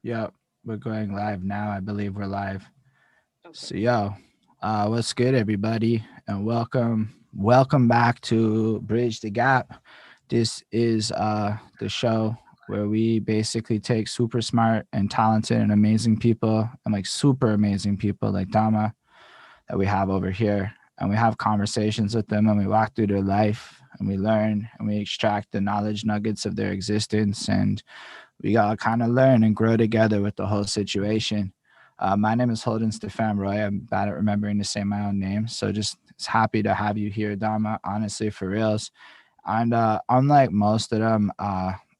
Yep, we're going live now. I believe we're live. Okay. So, what's good, everybody, and welcome back to Bridge the Gap. This is the show where we basically take super smart and talented and amazing people and like super amazing people like Dama that we have over here, and we have conversations with them and we walk through their life and we learn and we extract the knowledge nuggets of their existence, and we gotta kind of learn and grow together with the whole situation. My name is Holden Stefan Roy. I'm bad at remembering to say my own name, so just happy to have you here, Dharma. Honestly, for reals. And unlike most of them,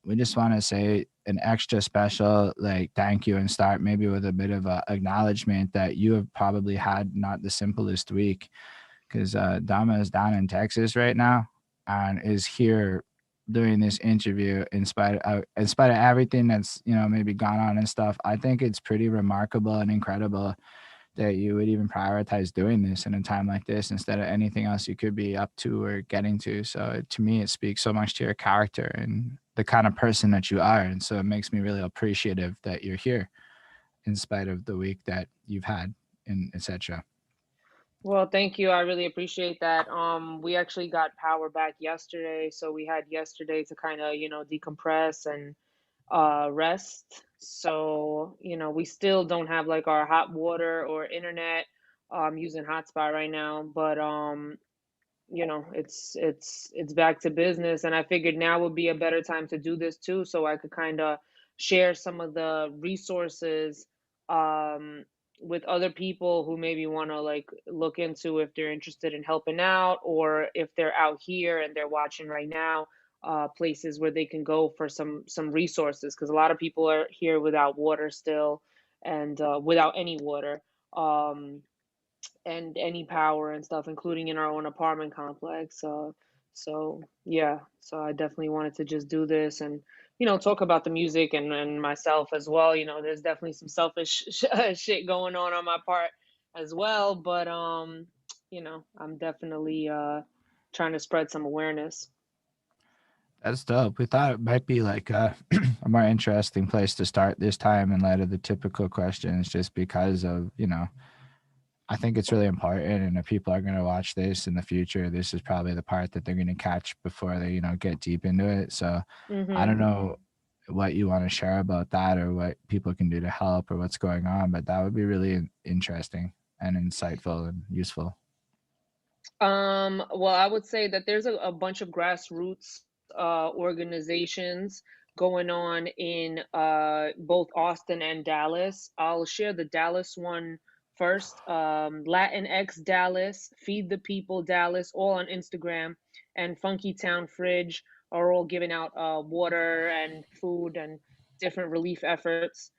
we just want to say an extra special like thank you and start maybe with a bit of a acknowledgement that you have probably had not the simplest week because Dama is down in Texas right now and is here doing this interview in spite of everything that's maybe gone on and stuff. I think it's pretty remarkable and incredible that you would even prioritize doing this in a time like this instead of anything else you could be up to or getting to. So to me, it speaks so much to your character and the kind of person that you are, and so it makes me really appreciative that you're here in spite of the week that you've had and etc. Well, thank you. I really appreciate that. We actually got power back yesterday, so we had yesterday to kind of, decompress and rest. So, we still don't have like our hot water or internet. I'm using hotspot right now, but it's back to business, and I figured now would be a better time to do this too, so I could kind of share some of the resources um with other people who maybe want to like look into if they're interested in helping out, or if they're out here and they're watching right now, places where they can go for some resources, because a lot of people are here without water still, and without any water. And any power and stuff, including in our own apartment complex. So yeah, so I definitely wanted to just do this and talk about the music and myself as well. There's definitely some selfish shit going on my part as well, but I'm definitely trying to spread some awareness. That's dope. We thought it might be like a more interesting place to start this time in light of the typical questions, just because of, I think it's really important. And if people are going to watch this in the future, this is probably the part that they're going to catch before they, get deep into it. So I Hmm. don't know what you want to share about that or what people can do to help or what's going on, but that would be really interesting and insightful and useful. Well, I would say that there's a bunch of grassroots organizations going on in both Austin and Dallas. I'll share the Dallas one first. Latinx Dallas, Feed the People Dallas, all on Instagram, and Funky Town Fridge are all giving out water and food and different relief efforts.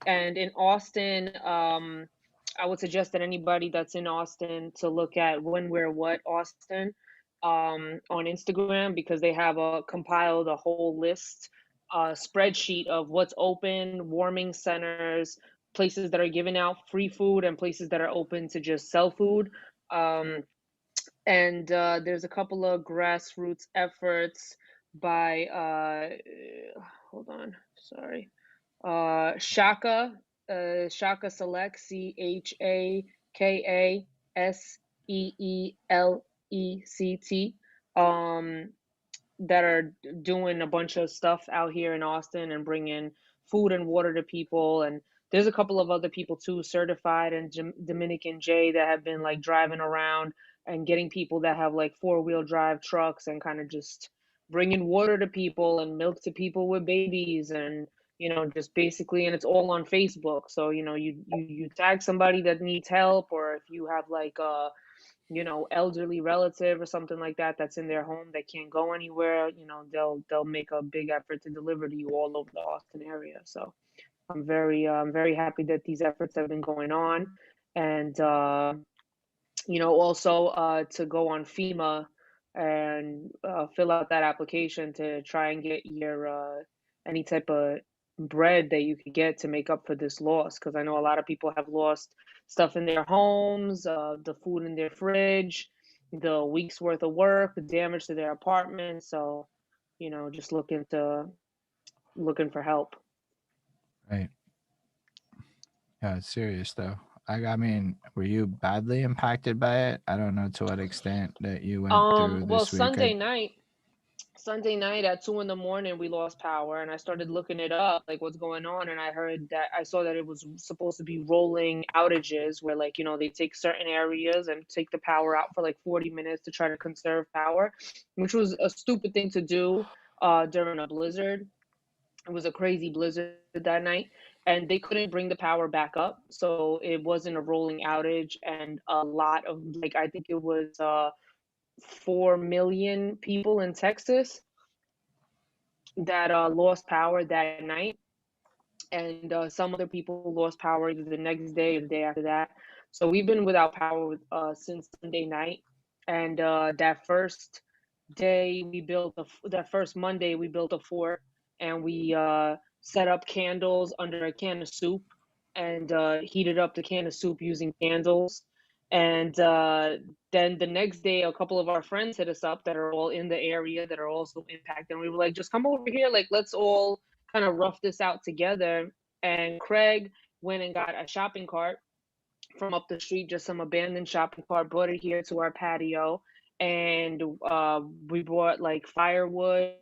And in Austin, I would suggest that anybody that's in Austin to look at When Where What Austin on Instagram, because they have compiled a whole list, spreadsheet of what's open, warming centers, places that are giving out free food, and places that are open to just sell food. Um, and there's a couple of grassroots efforts by hold on, sorry, Shaka, Shaka Select, Shakasellect, um, that are doing a bunch of stuff out here in Austin and bringing food and water to people. And there's a couple of other people too, certified and Dominican J, that have been like driving around and getting people that have like four-wheel drive trucks and kind of just bringing water to people and milk to people with babies, and just basically, and it's all on Facebook. So you tag somebody that needs help, or if you have like elderly relative or something like that that's in their home that can't go anywhere, they'll make a big effort to deliver to you all over the Austin area. So I'm very happy that these efforts have been going on. And also to go on FEMA and fill out that application to try and get your any type of bread that you could get to make up for this loss, because I know a lot of people have lost stuff in their homes, the food in their fridge, the week's worth of work, the damage to their apartment. So just looking for help. Right. Yeah, it's serious though. I mean, were you badly impacted by it? I don't know to what extent that you went through Well, this week. I Sunday night at 2 in the morning, we lost power, and I started looking it up, like what's going on, and I saw that it was supposed to be rolling outages, where like they take certain areas and take the power out for like 40 minutes to try to conserve power, which was a stupid thing to do during a blizzard. It was a crazy blizzard that night, and they couldn't bring the power back up, so it wasn't a rolling outage, and a lot of like I think it was 4 million people in Texas that lost power that night, and some other people lost power either the next day or the day after that. So we've been without power since Sunday night, and that first day we that first Monday we built a fort, and we set up candles under a can of soup, and heated up the can of soup using candles. And then the next day, a couple of our friends hit us up that are all in the area that are also impacted. And we were like, just come over here. Like, let's all kind of rough this out together. And Craig went and got a shopping cart from up the street, just some abandoned shopping cart, brought it here to our patio. And we brought like firewood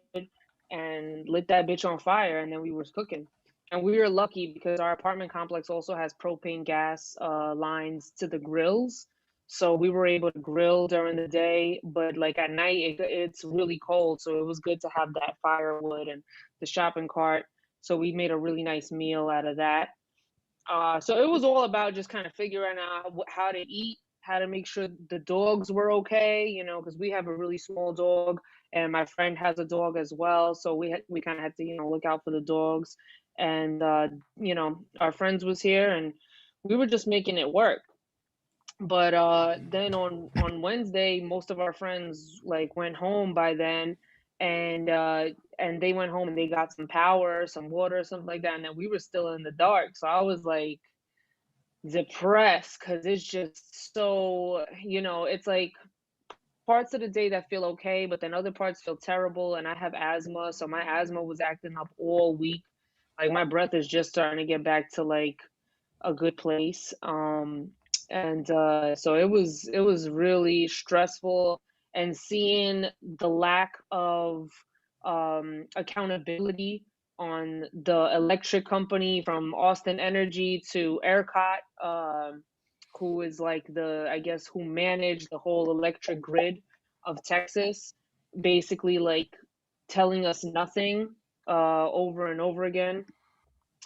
and lit that bitch on fire. And then we was cooking. And we were lucky because our apartment complex also has propane gas lines to the grills. So we were able to grill during the day, but like at night, it's really cold. So it was good to have that firewood and the shopping cart. So we made a really nice meal out of that. So it was all about just kind of figuring out how to eat, how to make sure the dogs were okay, because we have a really small dog, and my friend has a dog as well. So we kind of had to, look out for the dogs, and our friends was here, and we were just making it work. But then on Wednesday, most of our friends like went home by then, and they went home and they got some power, some water, something like that, and then we were still in the dark. So I was like depressed because it's just so, it's like parts of the day that feel okay, but then other parts feel terrible. And I have asthma, so my asthma was acting up all week. Like my breath is just starting to get back to like a good place. And so it was really stressful, and seeing the lack of accountability on the electric company from Austin Energy to ERCOT, who is like I guess, who manage the whole electric grid of Texas, basically like telling us nothing over and over again.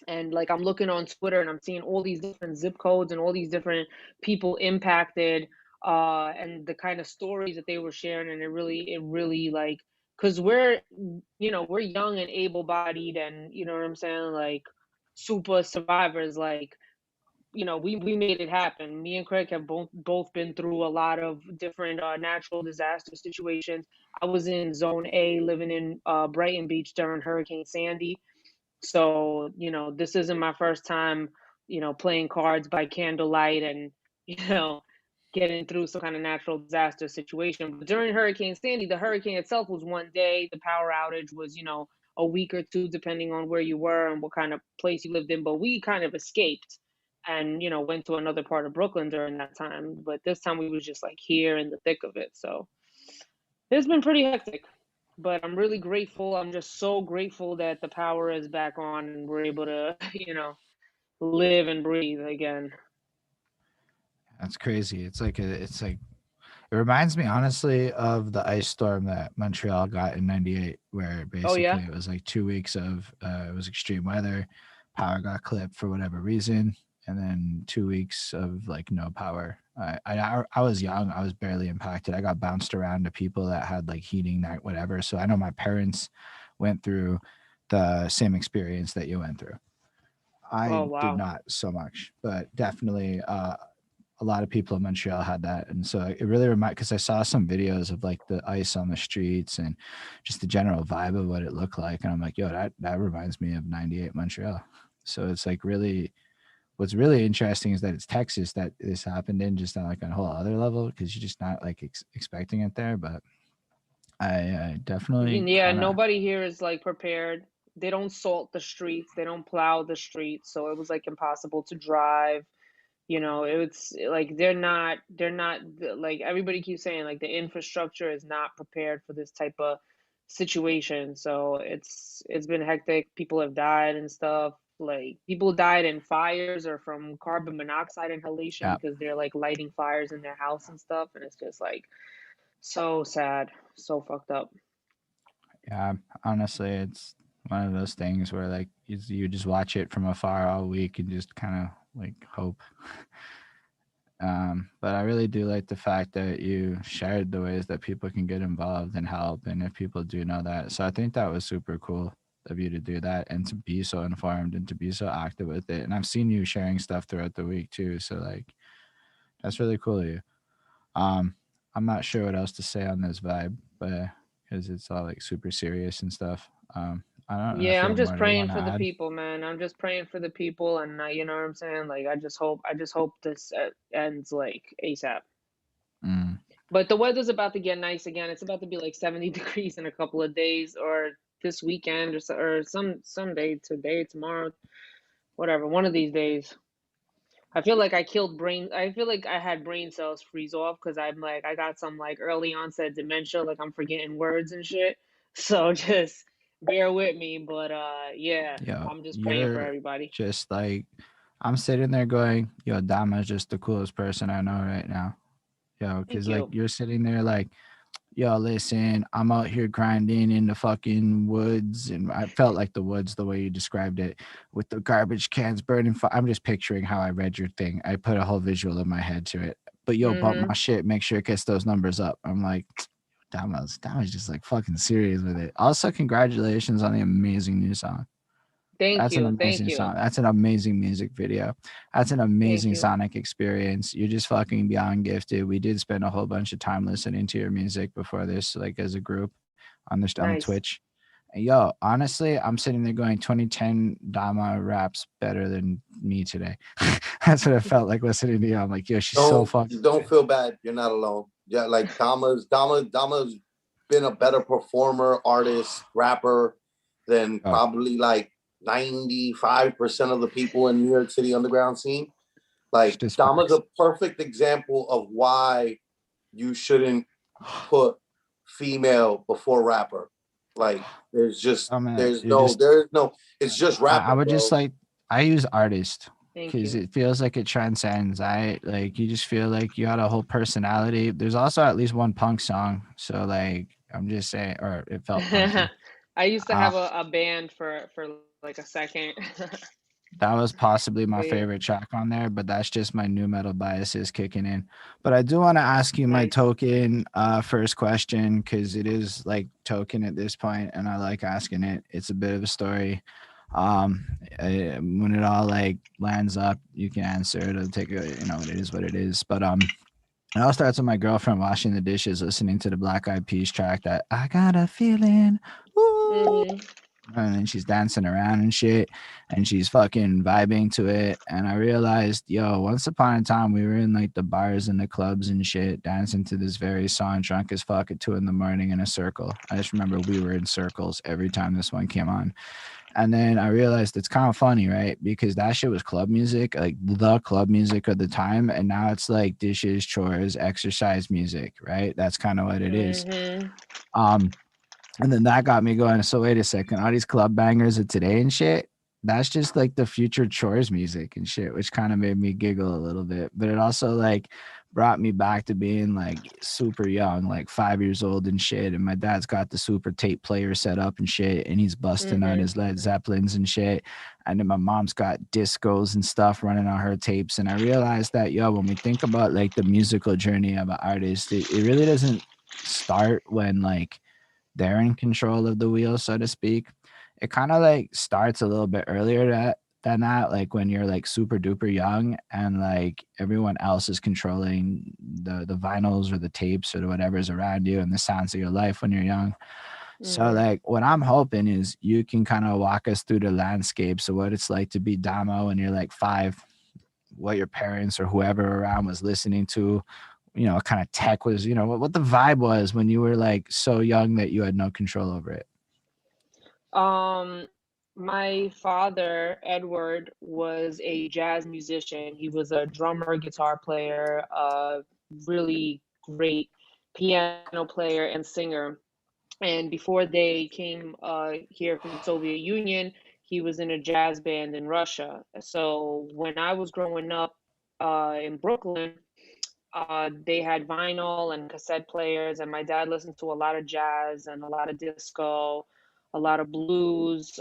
And like I'm looking on Twitter and I'm seeing all these different zip codes and all these different people impacted, and the kind of stories that they were sharing. And it really like, because we're young and able-bodied, and you know what I'm saying, like super survivors. Like, we made it happen. Me and Craig have both been through a lot of different natural disaster situations. I was in Zone A, living in Brighton Beach during Hurricane Sandy. So, this isn't my first time, playing cards by candlelight, and, you know, getting through some kind of natural disaster situation. But during Hurricane Sandy, the hurricane itself was one day. The power outage was, a week or two, depending on where you were and what kind of place you lived in. But we kind of escaped and, went to another part of Brooklyn during that time. But this time we was just like here in the thick of it. So it's been pretty hectic, but I'm really grateful. I'm just so grateful that the power is back on and we're able to, live and breathe again. That's crazy. It's like it reminds me honestly of the ice storm that Montreal got in '98, where Oh basically yeah. it was like 2 weeks of it was extreme weather, power got clipped for whatever reason, and then 2 weeks of like no power. I was young, I was barely impacted. I got bounced around to people that had like heating, that whatever. So I know my parents went through the same experience that you went through. I Oh did wow. not so much, but definitely a lot of people in Montreal had that, and so it really reminded, because I saw some videos of like the ice on the streets and just the general vibe of what it looked like, and I'm like, yo, that reminds me of '98 Montreal. So it's like really, what's really interesting is that it's Texas that this happened in, just on like a whole other level, because you're just not like expecting it there. But I definitely Yeah, kind of nobody here is like prepared. they don't salt the streets, they don't plow the streets, so it was like impossible to drive. You know, it's like they're not like everybody keeps saying like the infrastructure is not prepared for this type of situation. So it's been hectic. People have died and stuff. Like people died in fires or from carbon monoxide inhalation Yeah. because they're like lighting fires in their house and stuff. And it's just like so sad, so fucked up. Yeah, honestly, it's one of those things where like you just watch it from afar all week and just kind of like hope. But I really do like the fact that you shared the ways that people can get involved and help, and if people do know that. So I think that was super cool of you to do that and to be so informed and to be so active with it. And I've seen you sharing stuff throughout the week too. So like that's really cool of you. Um, I'm not sure what else to say on this vibe, but because it's all like super serious and stuff. I don't know if Yeah, you I'm have just more to praying want to for the add. people, man. I'm just praying for the people, and you know what I'm saying? Like, I just hope this ends like ASAP. Mm, But the weather's about to get nice again. It's about to be like 70 degrees in a couple of days, or this weekend, or some day today, tomorrow, whatever. One of these days. I feel like I killed brain. I feel like I had brain cells freeze off because I'm like I got some like early onset dementia, like I'm forgetting words and shit. So just bear with me, but yeah, yo, I'm just praying for you're everybody. just like, I'm sitting there going, yo, Dama's just the coolest person I know right now. Yo, Thank because like you. you're sitting there like, yo, listen, I'm out here grinding in the fucking woods. And I felt like the woods, the way you described it, with the garbage cans burning. I'm just picturing how I read your thing. I put a whole visual in my head to it. But yo, bump my Mm-hmm. shit, make sure it gets those numbers up. I'm like, that was just like fucking serious with it. Also, congratulations on the amazing new song. Thank That's an you. Thank amazing you. song. That's an amazing music video. That's an Thank amazing you. sonic experience. You're just fucking beyond gifted. We did spend a whole bunch of time listening to your music before this, like as a group on the Nice. Twitch. And yo, honestly, I'm sitting there going 2010 Dama raps better than me today. That's what it felt like listening to you. I'm like, yo, she's so fucking Don't good. feel bad. You're not alone. Yeah, like Dama's been a better performer, artist, rapper than Oh, probably like 95% of the people in New York City underground scene. it's Like just Dama's facts. a perfect example of why you shouldn't put female before rapper. Like I'm gonna, there's you're no just there's no it's just I rapper, would just bro. like, I use artist Thank because you. it feels like it transcends. I like, you just feel like you got a whole personality. There's also at least one punk song, so like I'm just saying, or it felt punky. I used to Uh, have a band for like a second. that was possibly my But yeah, favorite track on there, but that's just my new metal biases kicking in. But I do want to ask you my nice. token first question because it is like token at this point, and I like asking it. It's a bit of a story. When it all like lands up, you can answer it. It'll take a, it is what it is. But it all starts with my girlfriend washing the dishes, listening to the Black Eyed Peas track that I got a feeling. Ooh. Mm-hmm. And then she's dancing around and shit, and she's fucking vibing to it. And I realized, yo, once upon a time, we were in like the bars and the clubs and shit, dancing to this very song, drunk as fuck at 2 a.m. in a circle. I just remember we were in circles every time this one came on. And then I realized it's kind of funny, right? Because that shit was club music, like the club music of the time. And now it's like dishes, chores, exercise music, right? That's kind of what it is. Mm-hmm. Um, and then that got me going. So wait a second, all these club bangers of today and shit, that's just like the future chores music and shit, which kind of made me giggle a little bit. But it also like brought me back to being like super young, like 5 years old and shit. And my dad's got the super tape player set up and shit, and he's busting out Mm-hmm. his Led Zeppelins and shit. And then my mom's got discos and stuff running on her tapes. And I realized that, yo, when we think about like the musical journey of an artist, it really doesn't start when like they're in control of the wheel, so to speak. It kind of like starts a little bit earlier than that, like when you're like super duper young and like everyone else is controlling the vinyls or the tapes or whatever's around you and the sounds of your life when you're young. So Mm-hmm. like what I'm hoping is you can kind of walk us through the landscapes of what it's like to be Damo when you're like 5, what your parents or whoever around was listening to, what kind of tech was, what the vibe was when you were like so young that you had no control over it. My father, Edward, was a jazz musician. He was a drummer, guitar player, really great piano player and singer. And before they came here from the Soviet Union, he was in a jazz band in Russia. So when I was growing up in Brooklyn, they had vinyl and cassette players, and my dad listened to a lot of jazz and a lot of disco, a lot of blues.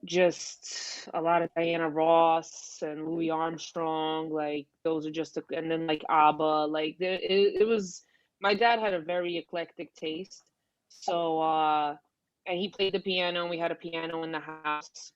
Just a lot of Diana Ross and Louis Armstrong, like those are just, and then like ABBA, like it was. My dad had a very eclectic taste, so and he played the piano, and we had a piano in the house,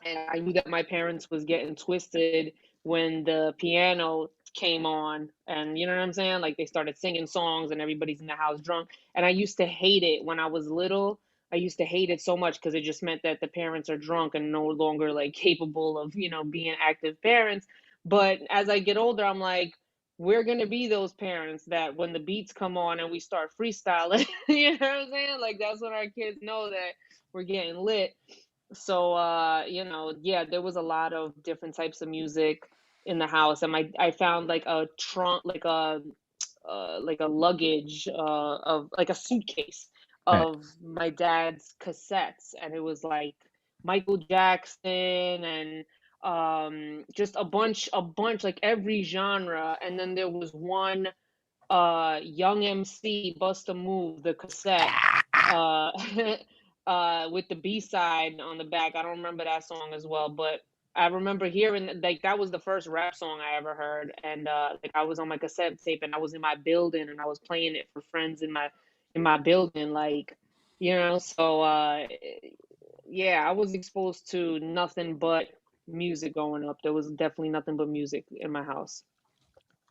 and I knew that my parents was getting twisted when the piano came on, and you know what I'm saying? Like they started singing songs and everybody's in the house drunk. And I used to hate it when I was little. I used to hate it so much because it just meant that the parents are drunk and no longer like capable of, being active parents. But as I get older, I'm like, we're gonna be those parents that when the beats come on and we start freestyling, you know what I'm saying? Like that's when our kids know that we're getting lit. So yeah, there was a lot of different types of music in the house, and I found like a trunk, like a luggage of like a suitcase Right. of my dad's cassettes, and it was like Michael Jackson and just a bunch like every genre. And then there was one Young MC Bust a Move, the cassette, uh with the B-side on the back. I don't remember that song as well, but I remember hearing like that was the first rap song I ever heard. And like I was on my cassette tape and I was in my building and I was playing it for friends in my building, like, so yeah, I was exposed to nothing but music growing up. There was definitely nothing but music in my house.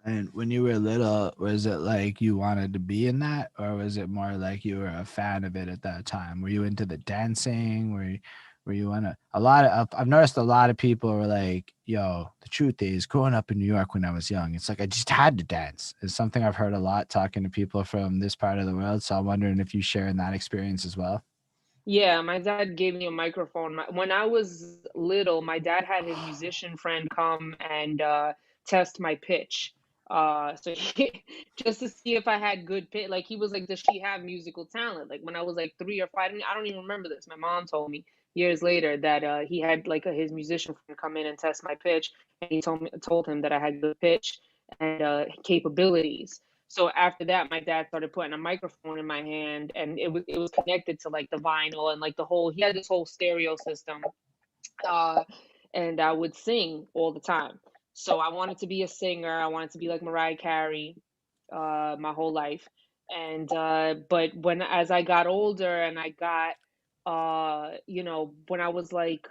And when you were little, was it like you wanted to be in that, or was it more like you were a fan of it at that time? Were you into the dancing? Were you on a lot of? I've noticed a lot of people were like, "Yo, the truth is, growing up in New York when I was young, it's like I just had to dance." It's something I've heard a lot talking to people from this part of the world. So I'm wondering if you share in that experience as well. Yeah, my dad gave me a microphone. When I was little, my dad had his musician friend come and test my pitch. So just to see if I had good pitch. Like he was like, "Does she have musical talent?" Like when I was like 3 or 5, I don't even remember this. My mom told me years later that he had like his musician friend come in and test my pitch, and he told him that I had good pitch and capabilities. So after that, my dad started putting a microphone in my hand, and it was connected to like the vinyl and like the whole. He had this whole stereo system, uh, and I would sing all the time. So I wanted to be a singer. I wanted to be like Mariah Carey, my whole life. And but when as I got older and I got, when I was like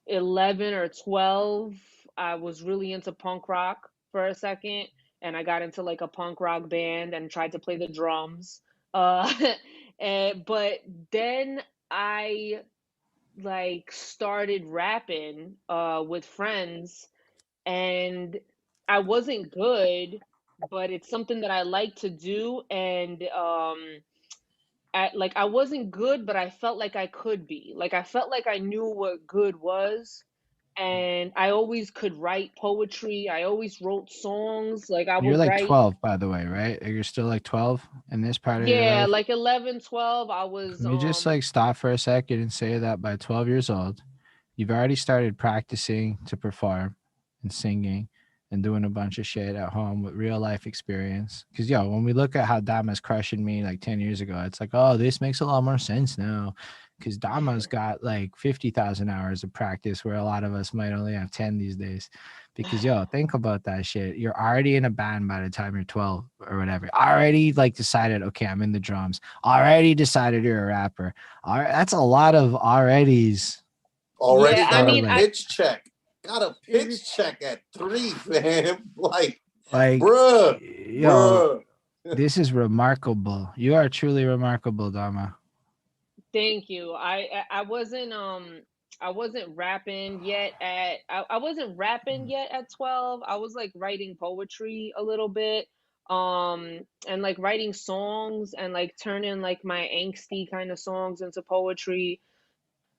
11 or 12, I was really into punk rock for a second, and I got into like a punk rock band and tried to play the drums. Uh, but then I like started rapping with friends, and I wasn't good, but it's something that I like to do. And like I wasn't good, but I felt like I could be. Like I felt like I knew what good was, and I always could write poetry. I always wrote songs. Like I You're would like write. 12, by the way, right? You're still like 12 in this part of your Yeah, life. like 11, 12. I was Can we just like stop for a second and say that by 12 years old, you've already started practicing to perform and singing and doing a bunch of shit at home with real life experience? Because, yo, when we look at how Dama's crushing me like 10 years ago, it's like, oh, this makes a lot more sense now. Because Dama's got like 50,000 hours of practice where a lot of us might only have 10 these days. Because, yo, think about that shit. You're already in a band by the time you're 12 or whatever. Already like decided, okay, I'm in the drums. Already decided you're a rapper. All right, that's a lot of already's. Already Yeah, I got a mean, Early. pitch check. Got a pitch check at 3, fam. Like, bruh, yo, bruh. this is remarkable. You are truly remarkable, Dama. thank you. I wasn't rapping yet at I wasn't rapping yet at 12. I was like writing poetry a little bit. And like writing songs and like turning like my angsty kind of songs into poetry.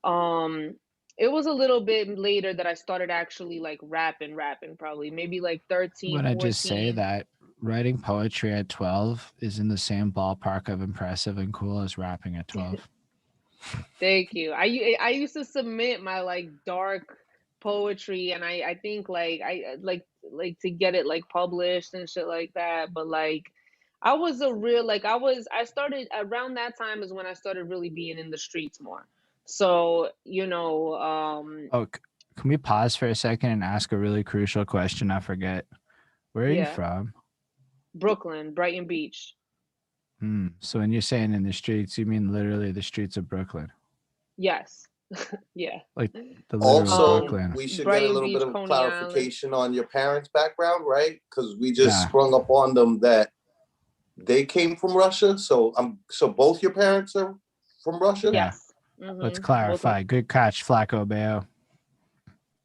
Um, it was a little bit later that I started actually like rapping probably maybe like 13, Would I just say 14. that writing poetry at 12 is in the same ballpark of impressive and cool as rapping at 12? Thank you. I used to submit my like dark poetry, and I think like like to get it like published and shit like that. But like I was a real like I started around that time is when I started really being in the streets more. So Oh, can we pause for a second and ask a really crucial question? I forget. Where are you yeah, from? Brooklyn, Brighton Beach. So when you're saying in the streets, you mean literally the streets of Brooklyn, Yes. Yeah. like the literal Also, Brooklyn. we should get a Brighton little bit Beach, of Coney Island. clarification on your parents' background, right? Because we just Yeah. sprung up on them that they came from Russia. So both your parents are from Russia. Yeah. Yes. Let's Both my clarify. Good catch, Flacco Bayo.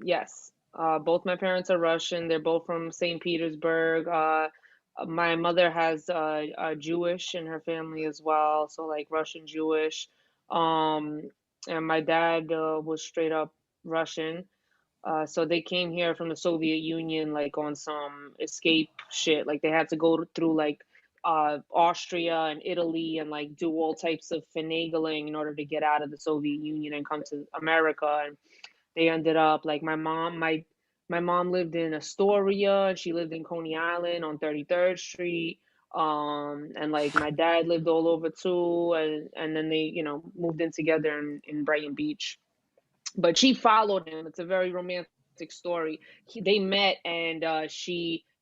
Yes. Both my parents are Russian. They're both from St. Petersburg. My mother has Jewish in her family as well, so like Russian Jewish. Um, and my dad was straight up Russian. So they came here from the Soviet Union like on some escape shit. Like they had to go through like Austria and Italy and like do all types of finagling in order to get out of the Soviet Union and come to America. And they ended up like my mom lived in Astoria and she lived in Coney Island on 33rd Street. And like my dad lived all over too, and then they moved in together in Brighton Beach. But she followed him. It's a very romantic story. They met, and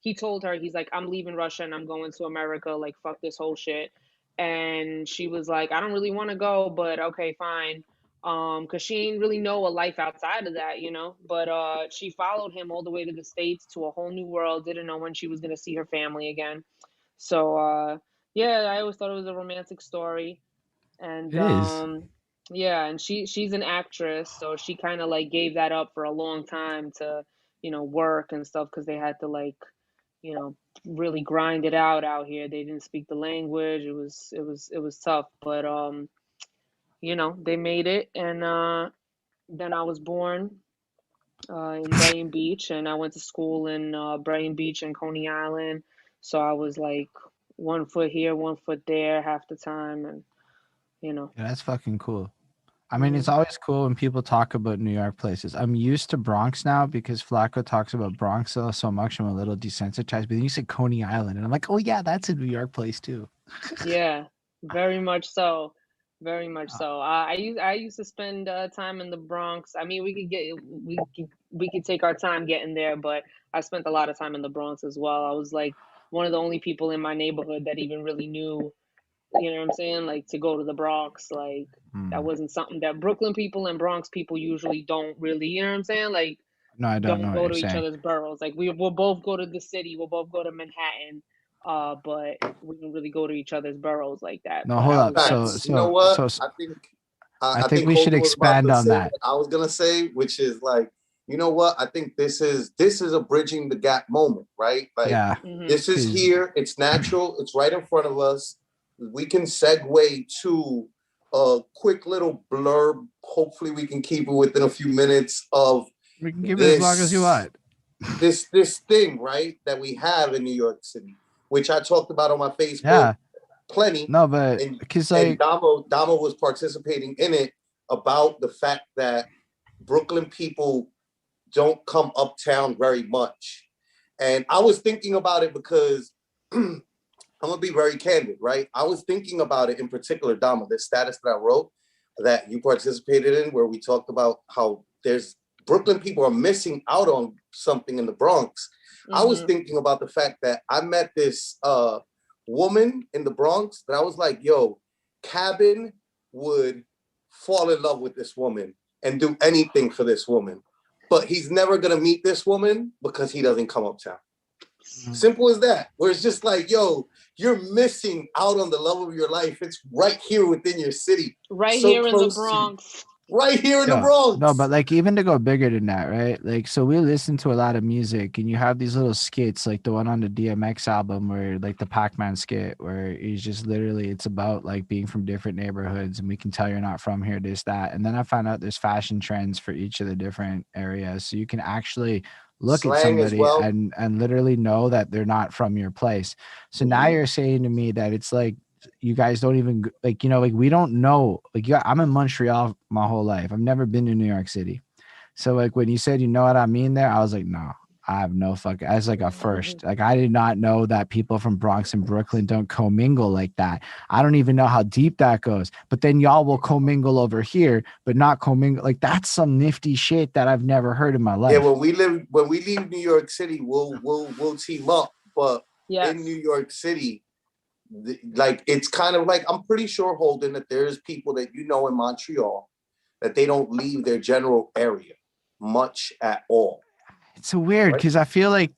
he told her, he's like, I'm leaving Russia and I'm going to America. Like, fuck this whole shit. And she was like, I don't really want to go, but okay, fine. Because she didn't really know a life outside of that. But she followed him all the way to the States to a whole new world. Didn't know when she was gonna see her family again. So yeah, I always thought it was a romantic story. And It is. yeah, and she's an actress, so she kind of like gave that up for a long time to work and stuff because they had to like you know really grind it out here. They didn't speak the language. It was tough, but they made it. And then I was born in Brighton Beach, and I went to school in Brighton Beach and Coney Island. So I was like one foot here, one foot there half the time. And you know Yeah, that's fucking cool. I mean, it's mm, always cool when people talk about New York places. I'm used to Bronx now because Flacco talks about Bronx so much. I'm a little desensitized. But then you said Coney Island, and I'm like, oh yeah, that's a New York place too. yeah, very much so. Very much Uh, so. I used to spend time in the Bronx. I mean, we could take our time getting there, but I spent a lot of time in the Bronx as well. I was like one of the only people in my neighborhood that even really knew, you know what I'm saying? Like to go to the Bronx, like that hmm. wasn't something that Brooklyn people and Bronx people usually don't really, you know what I'm saying? Like No, I don't know don't what go you're to each saying. other's boroughs. Like we'll both go to the city, we'll both go to Manhattan, but we don't really go to each other's boroughs like that. No, But hold I up. was like, So, Facts. You know so, what? so, I I think think we should Holden was about expand to on say that. what I was gonna say, which is like, you know what? I think this is a bridging the gap moment, right? Like Yeah, mm-hmm, this is because here, it's natural, it's right in front of us. We can segue to a quick little blurb. Hopefully we can keep it within a few minutes of we can give it as long as you this want. this thing, right, that we have in New York City, which I talked about on my Facebook Yeah, plenty, no, but and because and like, Damo was participating in it about the fact that Brooklyn people don't come uptown very much. And I was thinking about it because I'm gonna be very candid, right? I was thinking about it in particular, Dama, the status that I wrote that you participated in, where we talked about how there's Brooklyn people are missing out on something in the Bronx. I was mm-hmm. thinking about the fact that I met this woman in the Bronx that I was like, yo, Cabin would fall in love with this woman and do anything for this woman. But he's never gonna meet this woman because he doesn't come uptown. Simple as that. Where it's just like, yo, you're missing out on the love of your life. It's right here within your city, Right so here in the close to you. Bronx. right here in the Yeah, no, Bronx. but like even to go bigger than that, right? Like, so we listen to a lot of music, and you have these little skits, like the one on the DMX album, where like the Pac-Man skit, where he's just literally, it's about like being from different neighborhoods, and we can tell you're not from here, this, that, and then I found out there's fashion trends for each of the different areas, so you can actually look at Slang as somebody well. and literally know that they're not from your place. So now Mhm. you're saying to me that it's like you guys don't even like, like we don't know, like, yeah, I'm in Montreal my whole life. I've never been to New York City. So like when you said, you know what I mean there, I was like, no, I have no fucking, as like a first, like I did not know that people from Bronx and Brooklyn don't commingle like that. I don't even know how deep that goes, but then y'all will commingle over here, but not commingle. Like that's some nifty shit that I've never heard in my Yeah, life. when we leave New York City, we'll team up. But in New Yes. York City, like it's kind of like, I'm pretty sure, Holden, that there's people that you know in Montreal that they don't leave their general area much at all, It's so weird right? because I feel like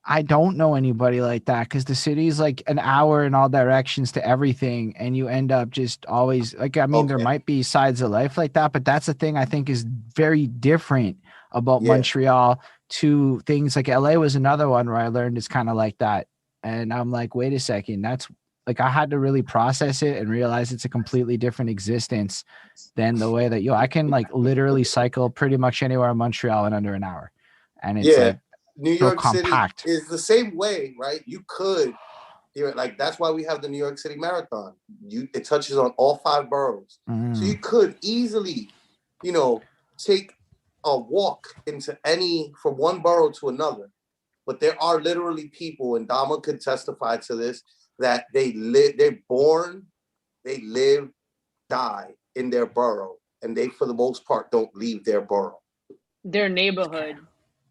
I don't know anybody like that because the city's like an hour in all directions to everything, and you end up just always like, I mean, there Okay, might be sides of life like that, but that's the thing I think is very different about yeah, Montreal to things like LA was another one where I learned it's kind of like that. And I'm like, wait a second, that's like I had to really process it and realize it's a completely different existence than the way that I can like literally cycle pretty much anywhere in Montreal in under an hour. And it's yeah. like New so York City compact. is the same way, right? You could, like that's why we have the New York City Marathon. It touches on all 5 boroughs, so Mm. you could easily, you know, take a walk into any from one borough to another. But there are literally people, and Dama could testify to this, that they're born, they live, die in their borough, and they, for the most part, don't leave their borough, Their neighborhood.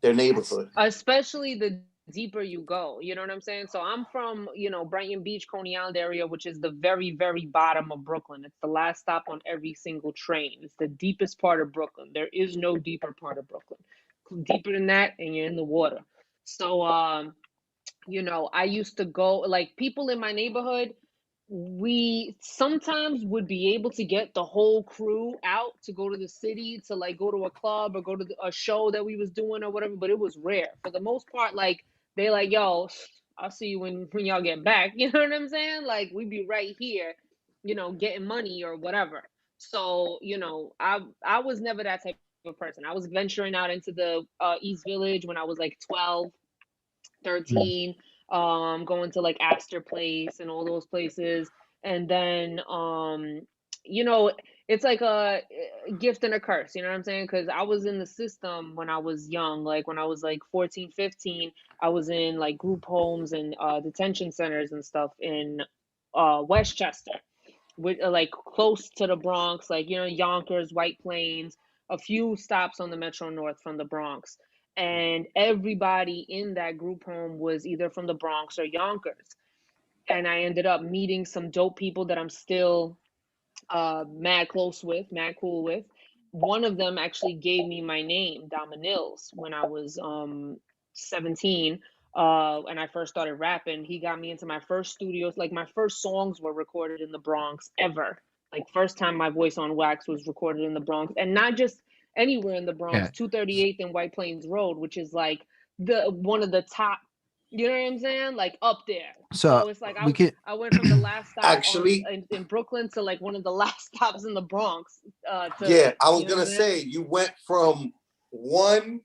their That's neighborhood. Especially the deeper you go. You know what I'm saying? So I'm from, Brighton Beach, Coney Island area, which is the very, very bottom of Brooklyn. It's the last stop on every single train. It's the deepest part of Brooklyn. There is no deeper part of Brooklyn. Deeper than that, and you're in the water. So, I used to go, like people in my neighborhood, we sometimes would be able to get the whole crew out to go to the city to like go to a club or go to a show that we was doing or whatever, but it was rare. For the most part, like they like, yo, I'll see you when y'all get back. You know what I'm saying? Like we'd be right here, getting money or whatever. So, I was never that type of person. I was venturing out into the East Village when I was like 12, mm. 13, going to like Astor Place and all those places. And then, you know, it's like a gift and a curse, you know what I'm saying? Because I was in the system when I was young, like when I was like 14, 15, I was in like group homes and detention centers and stuff in Westchester, with like close to the Bronx, like Yonkers, White Plains, a few stops on the Metro North from the Bronx, and everybody in that group home was either from the Bronx or Yonkers, and I ended up meeting some dope people that I'm still mad close with, mad cool with. One of them actually gave me my name, Dominils, when I was 17. And I first started rapping. He got me into my first studios. Like my first songs were recorded in the Bronx ever. Like first time my voice on wax was recorded in the Bronx, and not just anywhere in the Bronx. Yeah. 238th and White Plains Road, which is like the one of the top. You know what I'm saying? Like up there. So So it's like we could I went from the last stop Actually, in Brooklyn to like one of the last stops in the Bronx. yeah, To I was you know what I'm gonna saying? say you went from one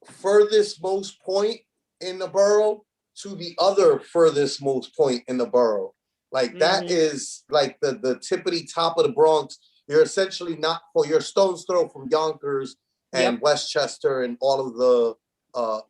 furthest most point in the borough to the other furthest most point in the borough. Like that Mm-hmm. is like the tippity top of the Bronx. You're essentially not for your stone's throw from Yonkers and Yep. Westchester and all of the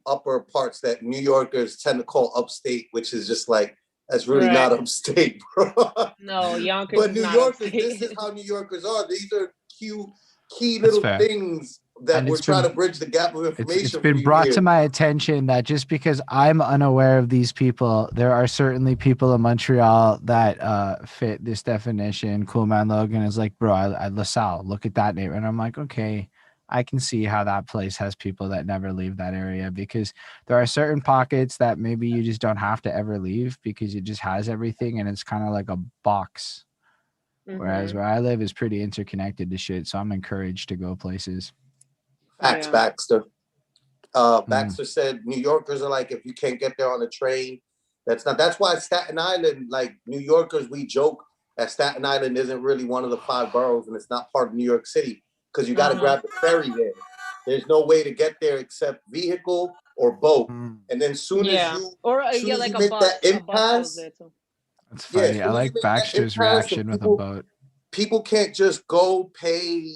upper parts that New Yorkers tend to call upstate, which is just like that's really Right. not upstate, bro. No, Yonkers But is New not Yorkers, this is upstate. how New Yorkers are. These are key That's little fair. things that And we're trying to bridge the gap of it's information for been you brought to here. my attention that just because I'm unaware of these people, there are certainly people in Montreal that fit this definition. Cool Man Logan is like, bro, I LaSalle, look at that name. And I'm like, okay, I can see how that place has people that never leave that area because there are certain pockets that maybe you just don't have to ever leave because it just has everything and it's kind of like a box. Whereas Mm-hmm. where I live is pretty interconnected to shit, so I'm encouraged to go places. Facts, Yeah. Baxter. Mm. Baxter said New Yorkers are like, if you can't get there on a train, that's why Staten Island, like New Yorkers, we joke that Staten Island isn't really one of the 5 boroughs and it's not part of New York City because you got to grab the ferry there. There's no way to get there except vehicle or boat. And then soon as Yeah. you Or soon yeah, as you like a make that bus. A bus goes impasse, there too. That's yeah, as funny. I soon as you like make that Baxter's impasse, and reaction with a boat. people can't just go pay,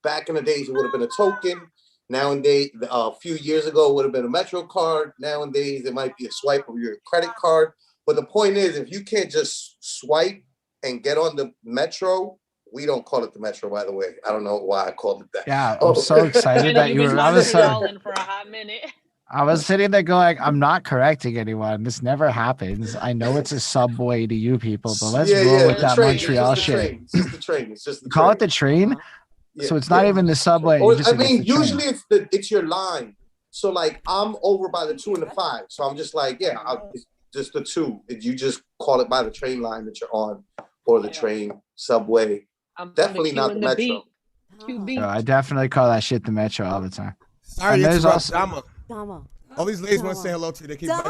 back in the days it would have been a token. Nowadays, a few years ago, it would have been a Metro card. Nowadays, it might be a swipe of your credit card. But the point is, if you can't just swipe and get on the Metro, we don't call it the Metro, by the way. I don't know why I called it that. Yeah, I'm so excited that You've you been were. Montrealing for a hot minute. I was sitting there going, I'm not correcting anyone. This never happens. I know it's a subway to you people, but let's roll with the that train. Montreal It's just the shit. train. It's just the train. It's just the Call train. it the train. So it's not even the subway. Or, You just I said it's mean, the train. usually it's your line. So like I'm over by the 2 and the 5. So I'm just like, it's just the 2. You just call it by the train line that you're on, or the train, subway. I'm Definitely not the Metro. QB. I definitely call that shit the Metro all the time. Sorry, And there's interrupt. also Dama. All these ladies want to say hello to you. They keep Dama.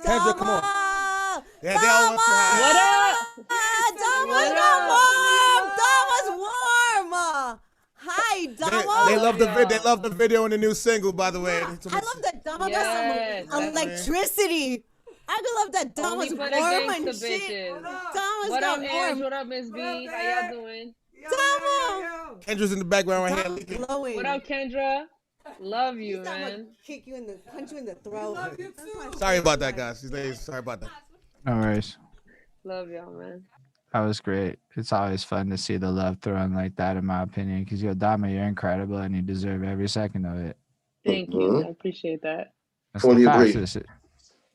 Kendra, come on. Yeah, they all want to say hi. What up? Dama's warm. Hi, Dama. They love the video and the new single, by the way. I love that Dama Yes, got some electricity. I love that Dama's Only for the warm and gangsta shit. bitches. Dama's What got up, Ange? warm. What up, Miss B? How y'all doing? Dama. Kendra's in the background right Dama's here. glowing. What up, Kendra? Love you, He's not gonna man. kick you punch you in the throat. Sorry about that, guys. These ladies, sorry about that. no worries. Love y'all, man. That was great. It's always fun to see the love thrown like that, in my opinion. Because Dama, you're incredible and you deserve every second of it. Thank you. I appreciate that. That's Totally the facts.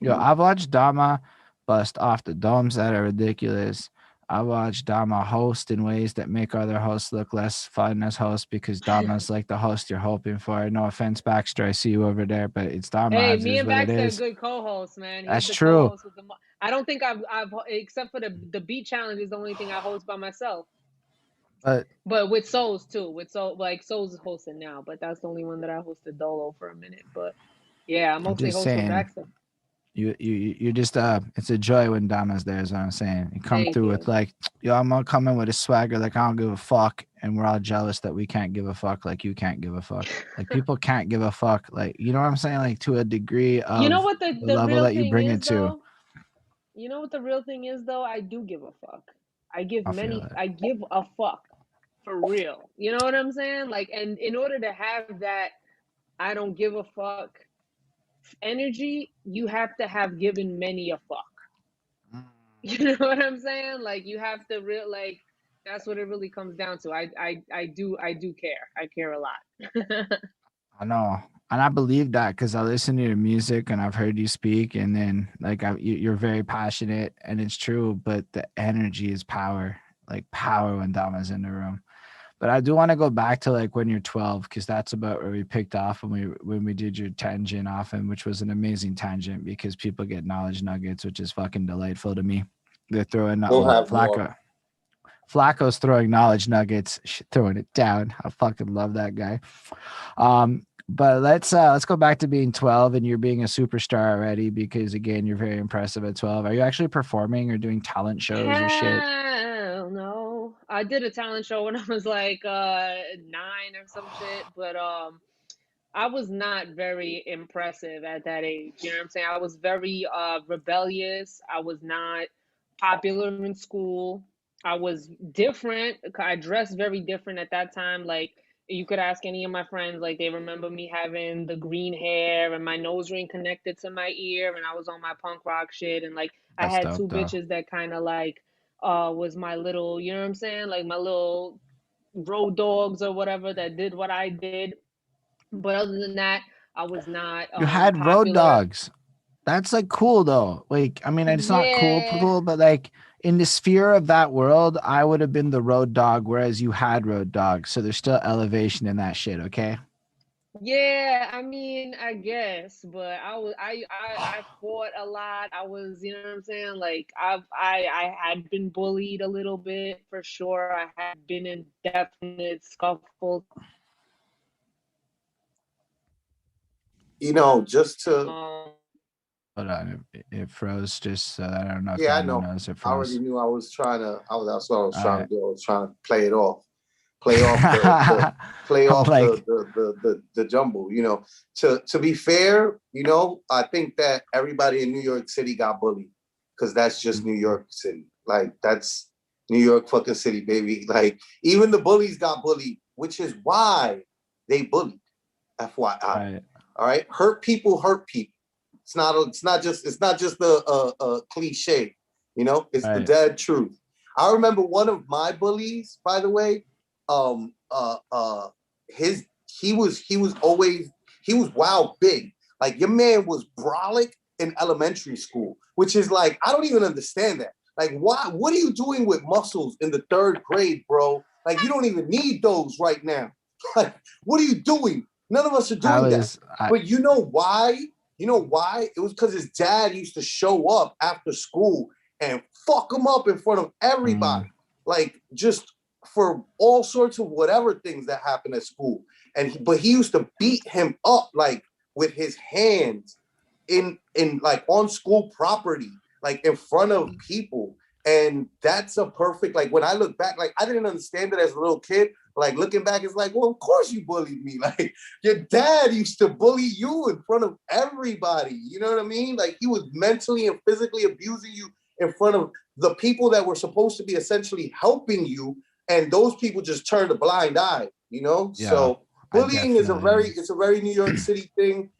agree. I've watched Dama bust off the domes that are ridiculous. I watched Dama host in ways that make other hosts look less fun as hosts because Dama's like the host you're hoping for. No offense, Baxter. I see you over there, but it's Dama. Hey, It me is and what it Baxter are is. good co-hosts, man. He's That's the true. co-host with I don't think I've except for the beat challenge is the only thing I host by myself. But with Souls too. With Souls is hosting now, but that's the only one that I hosted dolo for a minute. But yeah, I'm mostly just hosting saying, Baxter. you just it's a joy when Dama's there, is what I'm saying. You come Thank through you. with like, I'm gonna come in with a swagger like I don't give a fuck, and we're all jealous that we can't give a fuck like you can't give a fuck. Like people can't give a fuck, like, you know what I'm saying? Like to a degree of You know what the level real that you thing bring is, it to. though? You know what the real thing is, though? I do give a fuck. I give a fuck for real. You know what I'm saying? Like, and in order to have that I don't give a fuck energy, you have to have given many a fuck. You know what I'm saying? Like you have to like that's what it really comes down to. I do care. I care a lot. I know. And I believe that because I listen to your music and I've heard you speak, and then like you're very passionate, and it's true. But the energy is power, like power when Dama's in the room. But I do want to go back to like when you're 12, because that's about where we picked off when we did your tangent often, which was an amazing tangent because people get knowledge nuggets, which is fucking delightful to me. They're throwing We'll have more. Flacco's throwing knowledge nuggets, throwing it down. I fucking love that guy. But let's go back to being 12 and you're being a superstar already, because again, you're very impressive at 12. Are you actually performing or doing talent shows or shit? Hell no. I did a talent show when I was like 9 or some shit, but I was not very impressive at that age. You know what I'm saying? I was very rebellious. I was not popular in school. I was different. I dressed very different at that time. Like you could ask any of my friends, like they remember me having the green hair and my nose ring connected to my ear, and I was on my punk rock shit, and like I That's had dope, two though. bitches that kind of like was my little, you know what I'm saying? Like my little road dogs or whatever that did what I did. But other than that, I was not You had road popular. dogs. That's like cool though. Like, I mean, it's not Yeah. cool, but like in the sphere of that world, I would have been the road dog, whereas you had road dogs. So there's still elevation in that shit, okay? Yeah, I mean, I guess, but I fought a lot. I was, you know what I'm saying? Like I had been bullied a little bit for sure. I had been in definite scuffles. Just to Hold on, it froze. Just so that I don't know if yeah, I anyone know. knows, it I already froze. knew I was trying to. That's what I was All trying right. to do. I was trying to play off play I'm off like, the jumble. To be fair, I think that everybody in New York City got bullied because that's just New York City. Like that's New York fucking city, baby. Like even the bullies got bullied, which is why they bullied. FYI. right, All right, hurt people hurt people. It's not just a cliche. It's the right. dead truth. I remember one of my bullies, by the way. Um, his he was wild big. Like your man was brolic in elementary school, which is like I don't even understand that. Like, why? What are you doing with muscles in the third grade, bro? Like, you don't even need those right now. Like, what are you doing? None of us are I doing that. was, I, But you know why? You know why? It was because his dad used to show up after school and fuck him up in front of everybody. mm, Like, just for all sorts of whatever things that happen at school. But he used to beat him up like with his hands in like on school property, like in front of people. And that's a perfect, like when I look back, like I didn't understand it as a little kid. Like looking back, it's like, well, of course you bullied me. Like your dad used to bully you in front of everybody. You know what I mean? Like he was mentally and physically abusing you in front of the people that were supposed to be essentially helping you, and those people just turned a blind eye. yeah, So I bullying is definitely. it's a very New York City thing,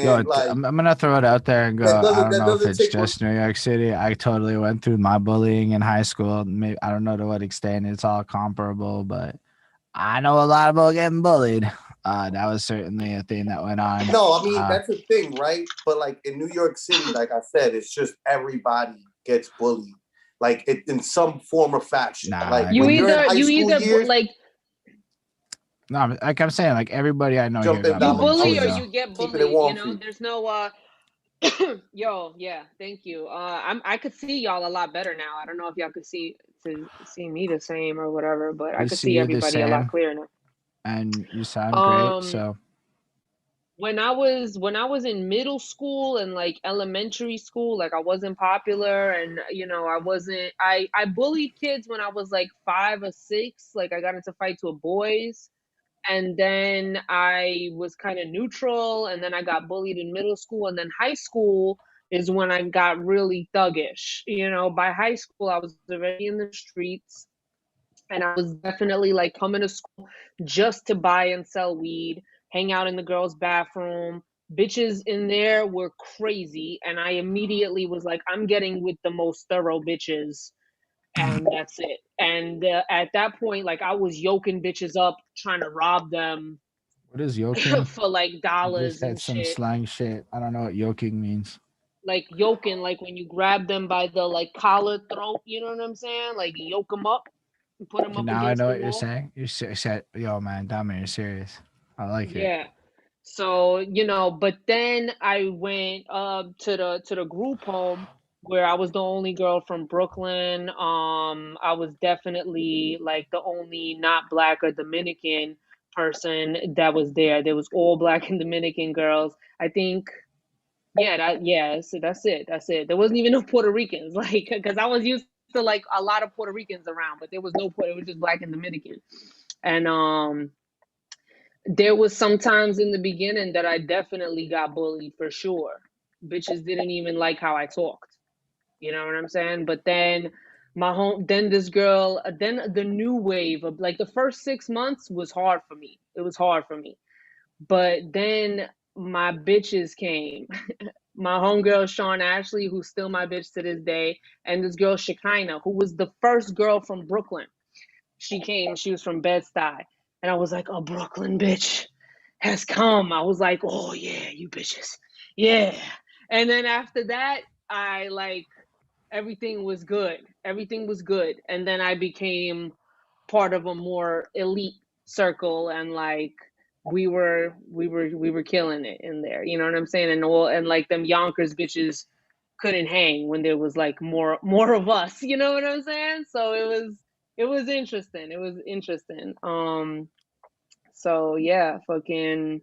Yo, and like I'm gonna throw it out there and go. I don't that know if doesn't it's take one. just New York City. I totally went through my bullying in high school. Maybe I don't know to what extent it's all comparable, but I know a lot about getting bullied. That was certainly a thing that went on. No, I mean Uh, that's a thing, right? But like in New York City, like I said, it's just everybody gets bullied, like in some form or fashion. nah, Like like You when you're in either high you school either years, like no, like I'm saying, like everybody I know here jump in, got you Dama. bullied I too, bully was or just though. you get keeping it bullied, warm for you. there's no yo, yeah, thank you. I could see y'all a lot better now. I don't know if y'all could see me the same or whatever, but I We could see see you the everybody a lot same, clearer now. and you sound great. Um So when I was in middle school and like elementary school, like I wasn't popular, and I wasn't I bullied kids when I was like 5 or 6. Like I got into fights with boys, and then I was kind of neutral, and then I got bullied in middle school, and then high school is when I got really thuggish. By high school I was already in the streets, and I was definitely like coming to school just to buy and sell weed, hang out in the girls' bathroom. Bitches in there were crazy, and I immediately was like, I'm getting with the most thorough bitches, and that's it. And at that point, like I was yoking bitches up, trying to rob them what is yoking? for like You just dollars had and some shit. slang shit. I don't know what yoking means. Like yoking, like when you grab them by the like collar throat, you know what I'm saying? Like yoke them up and put them Okay, up now I against know the what you're wall. saying. You said, yo, man, Dami, you're serious. I like it. Yeah. So, but then I went to the group home where I was the only girl from Brooklyn. I was definitely like the only not black or Dominican person that was there. There was all black and Dominican girls. I think, so that's it. That's it. There wasn't even no Puerto Ricans, like, because I was used to like a lot of Puerto Ricans around, but there was no Puerto, it was just black and Dominican. And there was some times in the beginning that I definitely got bullied for sure. Bitches didn't even like how I talked. You know what I'm saying? But then then this girl, then the new wave of like the first 6 months was hard for me. It was hard for me. But then my bitches came. My homegirl Sean Ashley, who's still my bitch to this day, and this girl Shekinah, who was the first girl from Brooklyn. She came, she was from Bed-Stuy. And I was like, a Brooklyn bitch has come. I was like, oh yeah, you bitches. Yeah. And then after that, I like everything was good. Everything was good. And then I became part of a more elite circle, and like we were killing it in there. You know what I'm saying? And like them Yonkers bitches couldn't hang when there was like more of us. You know what I'm saying? So it was interesting. It was interesting. So yeah, fucking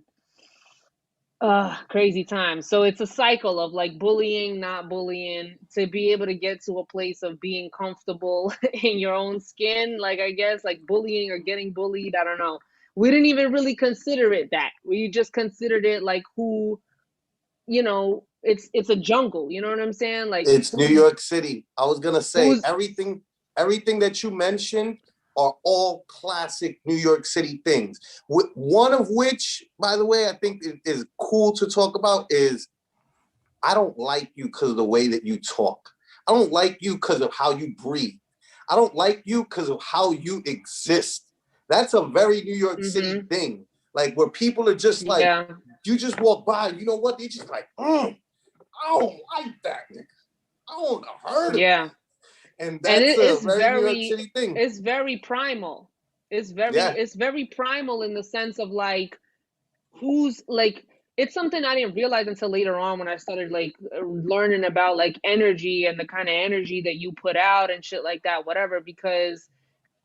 crazy times. So it's a cycle of like bullying, not bullying, to be able to get to a place of being comfortable in your own skin. Like, I guess like bullying or getting bullied, I don't know. We didn't even really consider it that. We just considered it like it's a jungle. You know what I'm saying? Like It's New York City. I was gonna say who's everything that you mentioned are all classic New York City things. One of which, by the way, I think is cool to talk about is I don't like you because of the way that you talk. I don't like you because of how you breathe. I don't like you because of how you exist. That's a very New York City thing. Like where people are just like, yeah. you just walk by, you know what? They just like, I don't like that nigga. I don't heard of Yeah. that. And And that's a very New York City thing. it's very primal. It's very primal in the sense of like who's like it's something I didn't realize until later on when I started like learning about like energy and the kind of energy that you put out and shit like that, whatever, because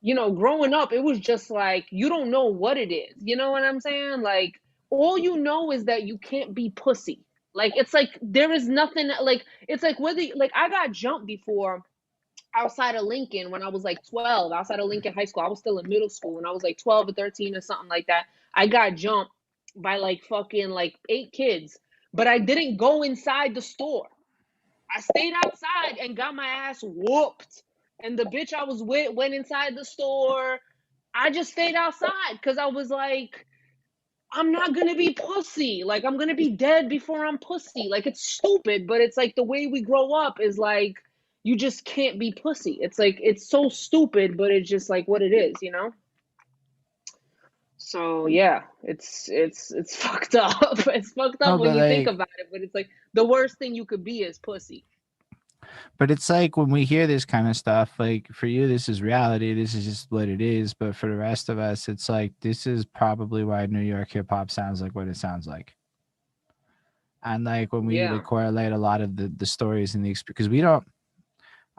growing up, it was just like you don't know what it is. You know what I'm saying? Like all you know is that you can't be pussy. Like it's like there is nothing like it's like whether like I got jumped before outside of Lincoln when I was like 12, outside of Lincoln High School. I was still in middle school when I was like 12 or 13 or something like that. I got jumped by like fucking like 8 kids, but I didn't go inside the store. I stayed outside and got my ass whooped. And the bitch I was with went inside the store. I just stayed outside because I was like, I'm not gonna be pussy. Like I'm gonna be dead before I'm pussy. Like it's stupid, but it's like the way we grow up is like you just can't be pussy. It's like it's so stupid, but it's just like what it is. So yeah, it's fucked up. It's fucked No, up when but you think like, about it, but it's like the worst thing you could be is pussy. but it's like when we hear this kind of stuff, like for you, this is reality. This is just what it is. But for the rest of us, it's like this is probably why New York hip hop sounds like what it sounds like. And like when we Yeah. like correlate a lot of the stories and the because we don't.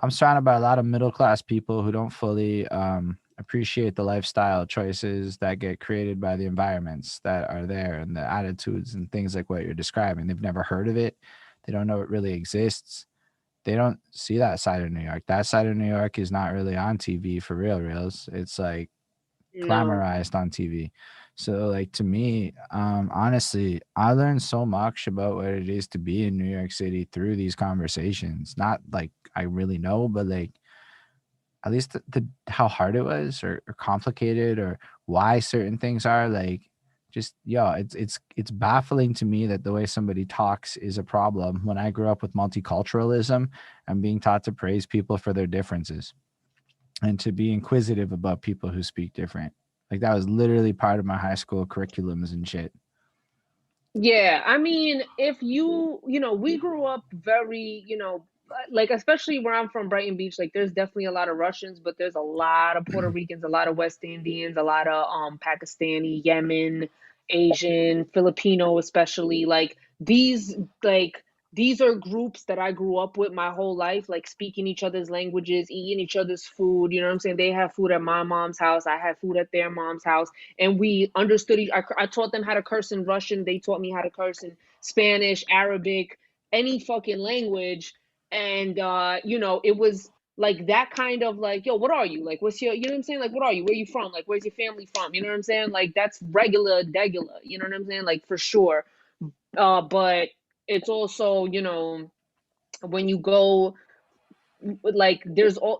I'm surrounded by a lot of middle class people who don't fully appreciate the lifestyle choices that get created by the environments that are there and the attitudes and things like what you're describing. They've never heard of it. They don't know it really exists. They don't see that side of New York. That side of New York is not really on TV for reals. It's like No. glamorized on TV. So like to me, honestly, I learned so much about what it is to be in New York City through these conversations. Not like I really know, but like at least the how hard it was or complicated or why certain things are like just it's baffling to me that the way somebody talks is a problem when I grew up with multiculturalism and being taught to praise people for their differences and to be inquisitive about people who speak different. Like that was literally part of my high school curriculums and shit. Yeah, I mean, if we grew up very, like especially where I'm from, Brighton Beach, like there's definitely a lot of Russians, but there's a lot of Puerto Ricans, a lot of West Indians, a lot of Pakistani, Yemen, Asian, Filipino, especially. These are groups that I grew up with my whole life, like speaking each other's languages, eating each other's food. You know what I'm saying? They have food at my mom's house. I had food at their mom's house, and we understood. I taught them how to curse in Russian. They taught me how to curse in Spanish, Arabic, any fucking language. And it was like that kind of like, yo, what are you? Like, what's your, you know what I'm saying? Like, what are you? Where you from? Like, where's your family from? You know what I'm saying? Like, that's regular, degular. You know what I'm saying? Like, for sure. But it's also, when you go like there's all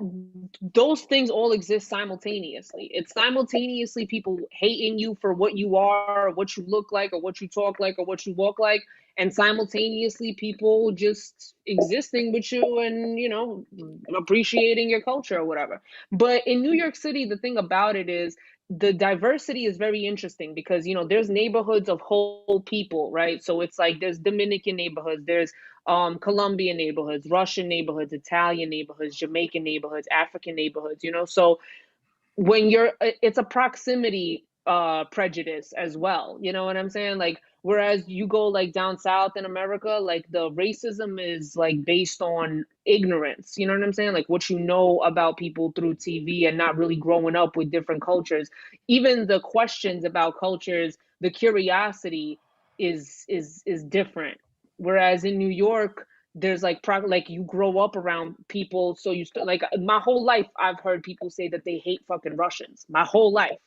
those things all exist simultaneously. It's simultaneously people hating you for what you are, or what you look like, or what you talk like, or what you walk like, and simultaneously people just existing with you and appreciating your culture or whatever. But in New York City, the thing about it is the diversity is very interesting because there's neighborhoods of whole people, right? So it's like there's Dominican neighborhoods, there's Colombian neighborhoods, Russian neighborhoods, Italian neighborhoods, Jamaican neighborhoods, African neighborhoods, so when it's a proximity prejudice as well. You know what I'm saying? Like, whereas you go like down south in America, like the racism is like based on ignorance. You know what I'm saying? Like what you know about people through TV and not really growing up with different cultures. Even the questions about cultures, the curiosity is different. Whereas in New York, there's like you grow up around people, so like my whole life I've heard people say that they hate fucking Russians. My whole life.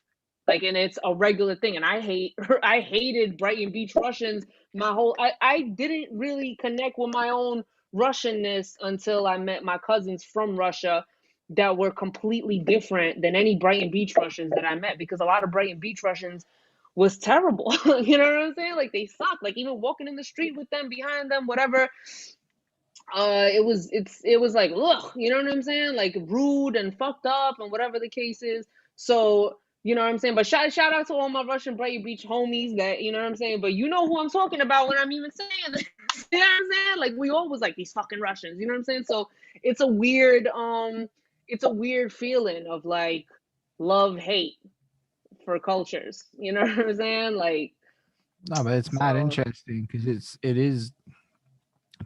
Like, and it's a regular thing. And I hated Brighton Beach Russians I didn't really connect with my own Russianness until I met my cousins from Russia that were completely different than any Brighton Beach Russians that I met, because a lot of Brighton Beach Russians was terrible. You know what I'm saying? Like, they suck. Like, even walking in the street with them, behind them, whatever, it was like, ugh, you know what I'm saying? Like, rude and fucked up and whatever the case is. So, you know what I'm saying? But shout out to all my Russian Brighton Beach homies that, you know what I'm saying? But you know who I'm talking about when I'm even saying this. You know what I'm saying? Like, we always like these fucking Russians, you know what I'm saying? So it's a weird feeling of like love hate for cultures. You know what I'm saying? Like, No, but it's mad so interesting because it is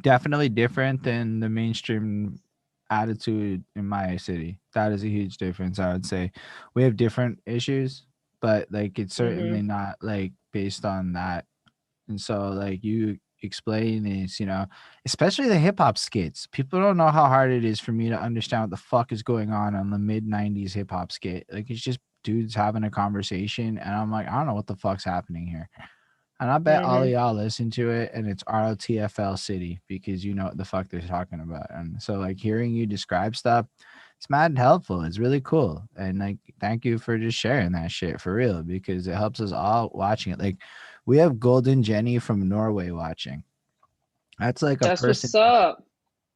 definitely different than the mainstream attitude in my city. That is a huge difference, I would say. We have different issues, but like it's certainly mhm. not like based on that. And so like you explain is, especially the hip hop skits. People don't know how hard it is for me to understand what the fuck is going on the mid 90s hip hop skit. Like it's just dudes having a conversation and I'm like, I don't know what the fuck's happening here. And I bet all of Mhm. y'all listen to it and it's ROTFL City because you know what the fuck they're talking about. And so like hearing you describe stuff, it's mad helpful. It's really cool. And like thank you for just sharing that shit for real because it helps us all watching it. Like we have Golden Jenny from Norway watching. That's like a That's person what's up.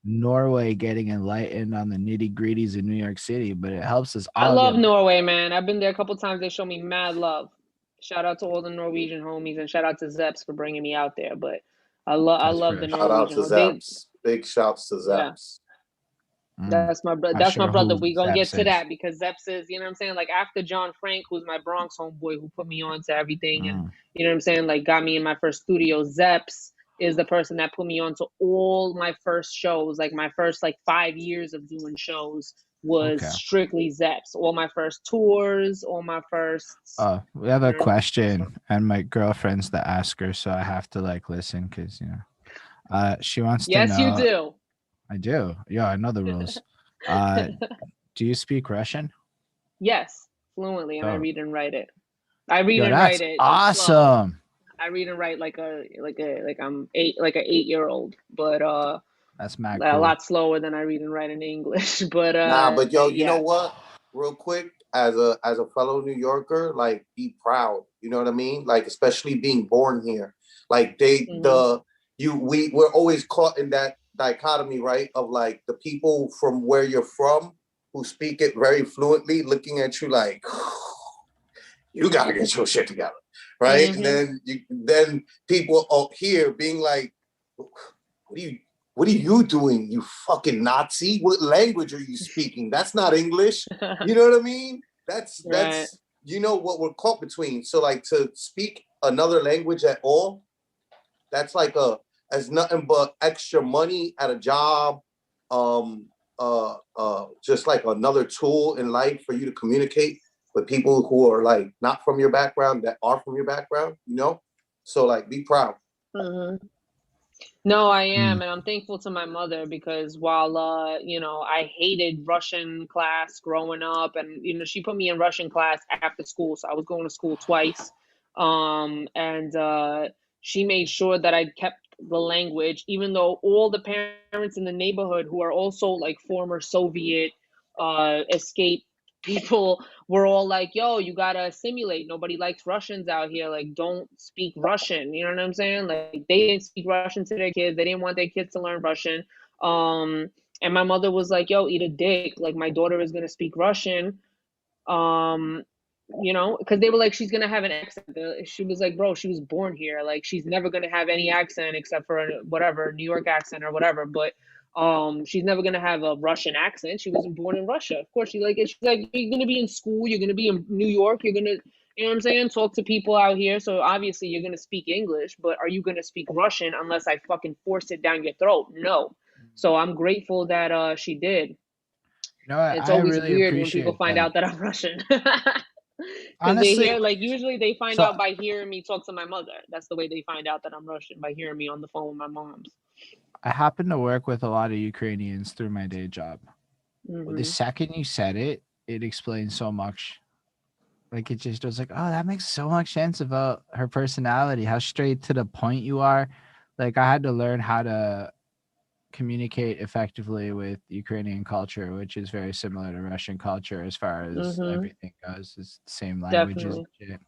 in Norway getting enlightened on the nitty-gritties in New York City, but it helps us I all get love Norway, man. I've been there a couple times. They show me mad love. Shout out to all the Norwegian homies, and shout out to Zeps for bringing me out there. But I that's love the fresh. Shout out Norwegian to They, Zaps. Big shouts to yeah, Zaps. Mm. Not that's my sure brother. who We gonna get Zeps to is. that because Zeps is, you know what I'm saying? Like, after John Frank, who's my Bronx homeboy, who put me on to everything, and Mm. you know what I'm saying? Like, got me in my first studio. Zeps is the person that put me on to all my first shows. Like, my first like 5 years of doing shows was Okay. strictly Zeps. All my first tours, all my firsts, We have you a know. question, and my girlfriend's the asker, so I have to like listen because she wants to Yes, you know. do. I do. Yeah, I know the rules. Uh, do you speak Russian? Yes, fluently, and I Oh, read and write it. I read yo, and write that's it slow. awesome. I read and write like I'm eight, like an 8 year old, but That's mad a cool. lot slower than I read and write in English. But Nah, but yo, you know yeah. what? Real quick, as a fellow New Yorker, like be proud. You know what I mean? Like especially being born here. Like Hmm. we're always caught in that dichotomy, right? Of like the people from where you're from who speak it very fluently, looking at you like you gotta get your shit together, right? And Hmm. then people out here being like, what are you what are you doing, you fucking Nazi? What language are you speaking? That's not English. You know what I mean? Right. That's what we're caught between. So like to speak another language at all, that's like as nothing but extra money at a job, um, just like another tool in life for you to communicate with people who are like not from your background that are from your background. So like be proud. Hmm. No, I Mm. am, and I'm thankful to my mother because while I hated Russian class growing up, and she put me in Russian class after school, so I was going to school twice. And she made sure that I kept the language, even though all the parents in the neighborhood who are also like former Soviet escape people were all like, yo, you gotta assimilate. Nobody likes Russians out here. Like, don't speak Russian. You know what I'm saying? Like, they didn't speak Russian to their kids. They didn't want their kids to learn Russian. And my mother was like, yo, eat a dick. Like, my daughter is gonna speak Russian. Um, because they were like, she's gonna have an accent. She was like, bro, she was born here. Like, she's never gonna have any accent except for whatever New York accent or whatever. But she's never gonna have a Russian accent. She wasn't born in Russia. Of course, she's like, you're gonna be in school. You're gonna be in New York. You're gonna You know what I'm saying? Talk to people out here. So obviously you're gonna speak English, but are you gonna speak Russian unless I fucking force it down your throat? No. So I'm grateful that she did. You know what? It's I always really weird when people appreciate find that. out that I'm Russian. Because they Honestly, hear, like, usually they find so out by hearing me talk to my mother. That's the way they find out that I'm Russian, by hearing me on the phone with my mom's. I happen to work with a lot of Ukrainians through my day job. The Hmm. second you said it, it explains so much. Like it just was like, oh, that makes so much sense about her personality, how straight to the point you are. Like I had to learn how to communicate effectively with Ukrainian culture, which is very similar to Russian culture as far as Hmm. everything goes. It's the same languages Definitely. and shit.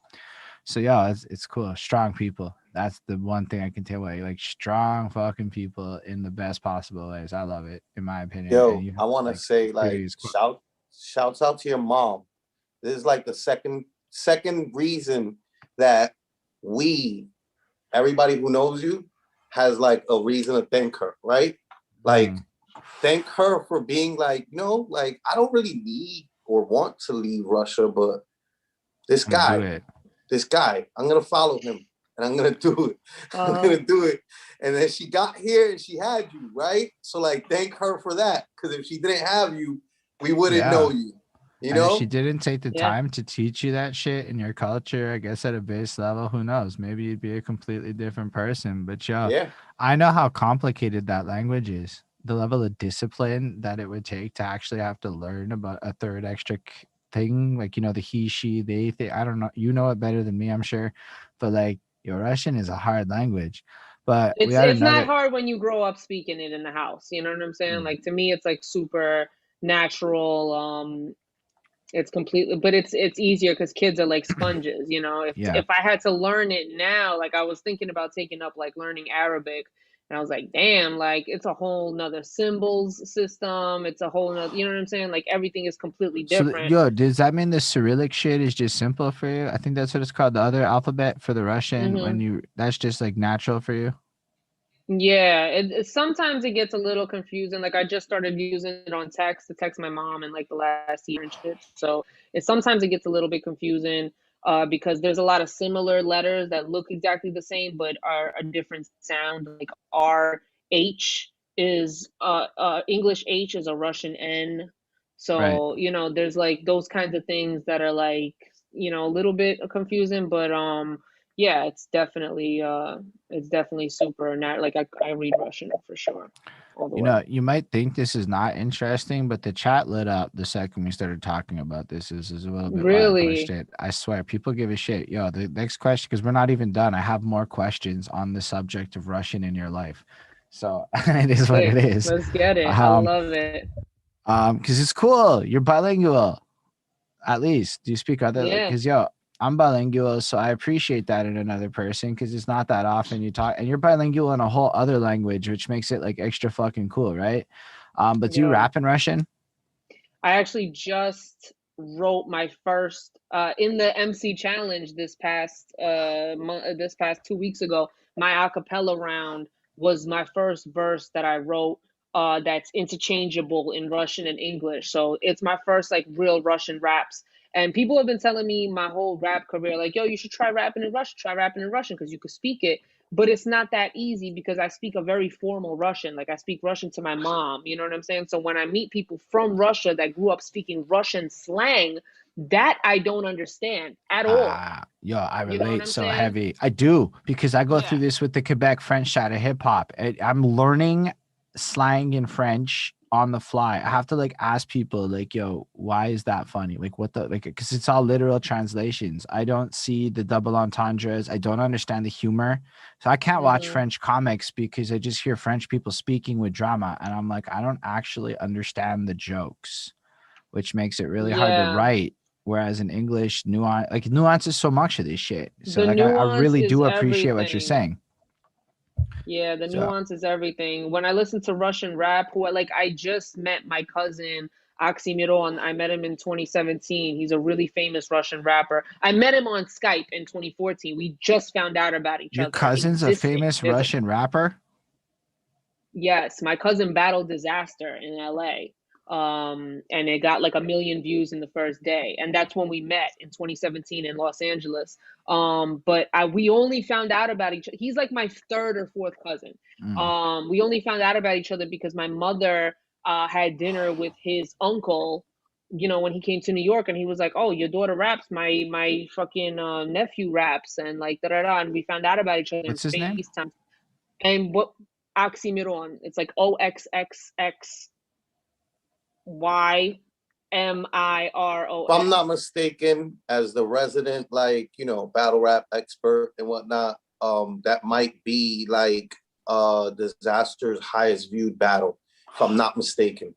So yeah, it's cool. Strong people. That's the one thing I can tell you. Like strong fucking people in the best possible ways. I love it, in my opinion. And Yo, you I want to like say Korea's shouts out to your mom. This is like the second reason that we, everybody who knows you, has like a reason to thank her, right? Like thank her for being like, like I don't really need or want to leave Russia, but this I'm gonna do guy, it. I'm gonna follow him and I'm gonna do it. I'm gonna do it. And then she got here and she had you, right? So like thank her for that. Because if she didn't have you, we wouldn't know Yeah. you. You And if she know? didn't take the Yeah. time to teach you that shit in your culture, I guess at a base level, who knows? Maybe you'd be a completely different person. But Yeah. I know how complicated that language is. The level of discipline that it would take to actually have to learn about a third extra thing, like the he, she, they thing. I don't know. You know it better than me, I'm sure. But like, your Russian is a hard language. But we had It's not another. hard when you grow up speaking it in the house. You know what I'm saying? Like to me, it's like super natural. It's completely, but it's easier because kids are like sponges. You know, Yeah. if I had to learn it now, like I was thinking about taking up like learning Arabic, and I was like, damn, like it's a whole nother symbols system. It's a whole nother, you know what I'm saying? Like everything is completely So, different. does that mean the Cyrillic shit is just simple for you? I think that's what it's called, the other alphabet for the Russian. Hmm. That's just like natural for you. Yeah, sometimes it gets a little confusing. Like I just started using it on text to text my mom in like the last year and shit. So sometimes it gets a little bit confusing because there's a lot of similar letters that look exactly the same but are a different sound. Like R H is English H is a Russian N. Right. So, there's like those kinds of things that are like, a little bit confusing, but yeah, it's definitely super not like I read Russian for sure all the way. You might think this is not interesting, but the chat lit up the second we started talking about this. This is a little bit why I pushed Really? it. I swear, people give a shit. Yo, the next question, because we're not even done. I have more questions on the subject of Russian in your life. So it is what it Sick. is. Let's get it. I Um, love it. because it's cool. You're bilingual. At least do you speak other like Yeah. because I'm bilingual, so I appreciate that in another person because it's not that often you talk and you're bilingual in a whole other language, which makes it like extra fucking cool, right? But do you Yeah. rap in Russian? I actually just wrote my first in the MC challenge this past 2 weeks ago. My acapella round was my first verse that I wrote that's interchangeable in Russian and English. So it's my first like real Russian raps. And people have been telling me my whole rap career, like, yo, you should try rapping in Russian, because you could speak it. But it's not that easy because I speak a very formal Russian. Like I speak Russian to my mom, you know what I'm saying? So when I meet people from Russia that grew up speaking Russian slang, that I don't understand at all. I You know what relate I'm so saying? heavy. I do because I go Yeah. through this with the Quebec French side of hip hop. I'm learning slang in French on the fly. I have to like ask people like, yo, why is that funny? Like what the like because it's all literal translations. I don't see the double entendres. I don't understand the humor. So I can't watch Hmm. French comics because I just hear French people speaking with drama and I'm like, I don't actually understand the jokes, which makes it really hard to Yeah. write. Whereas in English, nuance is so much of this shit. So The like I nuance really is do appreciate what you're everything. saying. Yeah, the So nuance is everything. When I listen to Russian rap, I just met my cousin Oxymiron. I met him in 2017. He's a really famous Russian rapper. I met him on Skype in 2014. We just found out about each your other cousin's a existing. famous Russian rapper? Yes, my cousin battled disaster in LA. and it got like 1 million views in the first day, and that's when we met in 2017 in Los Angeles. But we only found out about each other. He's like my third or fourth cousin. We only found out about each other because my mother had dinner with his uncle, you know, when he came to New York, and he was like, "Oh, your daughter raps. My fucking nephew raps," and like da da da. And we found out about each other in What's his name? FaceTime. And what Oxymiron? It's like OXXXYMIRO. If I'm not mistaken, as the resident, like, you know, battle rap expert and whatnot, that might be like Disaster's highest viewed battle, if I'm not mistaken.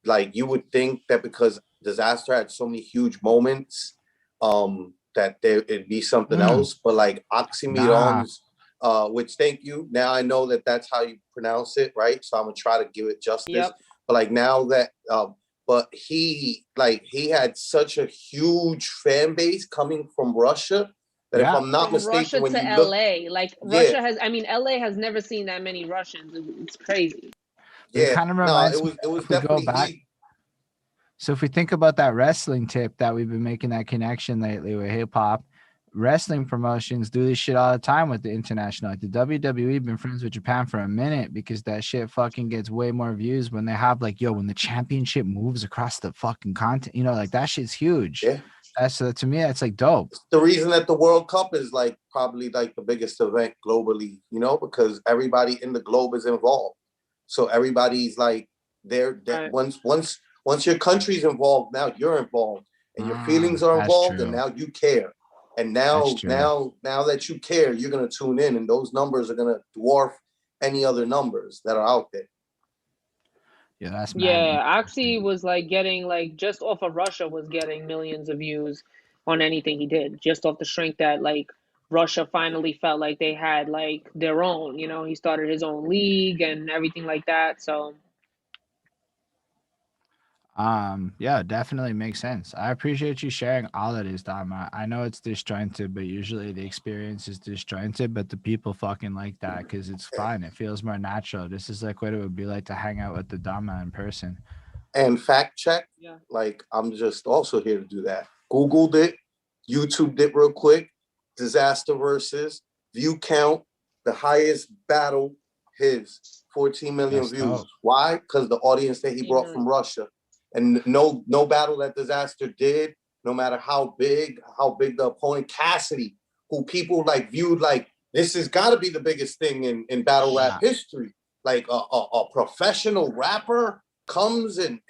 Like, you would think that because Disaster had so many huge moments, that it'd be something else, but like Oxymiron's, which, thank you. Now I know that that's how you pronounce it, right? So I'm gonna try to give it justice. Yep. But like now that, but he had such a huge fan base coming from Russia that if I'm not From mistaken, Russia when to you look, LA, like Russia has, I mean, LA has never seen that many Russians. It's crazy. It yeah, kind of no, reminds it me was if we go definitely back. So if we think about that wrestling tip that we've been making that connection lately with hip hop, wrestling promotions do this shit all the time with the international. Like the WWE been friends with Japan for a minute because that shit fucking gets way more views when they have like, yo, when the championship moves across the fucking continent, you know, like that shit's huge. Yeah. That's to me, that's like dope. It's the reason that the World Cup is like probably like the biggest event globally, you know, because everybody in the globe is involved. So everybody's like they're Right. once your country's involved, now you're involved and your feelings are That's involved, true. and now you care. And That's now true. that you care, you're gonna tune in, and those numbers are gonna dwarf any other numbers that are out there. Yeah, that's mad Yeah, Oxy interesting. was like getting like just off of Russia was getting millions of views on anything he did, just off the strength that like Russia finally felt like they had like their own, you know, he started his own league and everything like that. So Yeah, definitely makes sense. I appreciate you sharing all of this, Dom. I know it's disjointed, but usually the experience is disjointed, but the people fucking like that because it's fun. It feels more natural. This is like what it would be like to hang out with the Dama in person. And fact check, yeah. like I'm just also here to do that. Googled it, YouTubed it real quick. Disaster versus view count, the highest battle, his 14 million That's views. dope. Why? Because the audience that he brought from Russia. And no battle that Disaster did, no matter how big the opponent, Cassidy, who people like viewed like this has got to be the biggest thing in battle rap history. Like a professional rapper comes and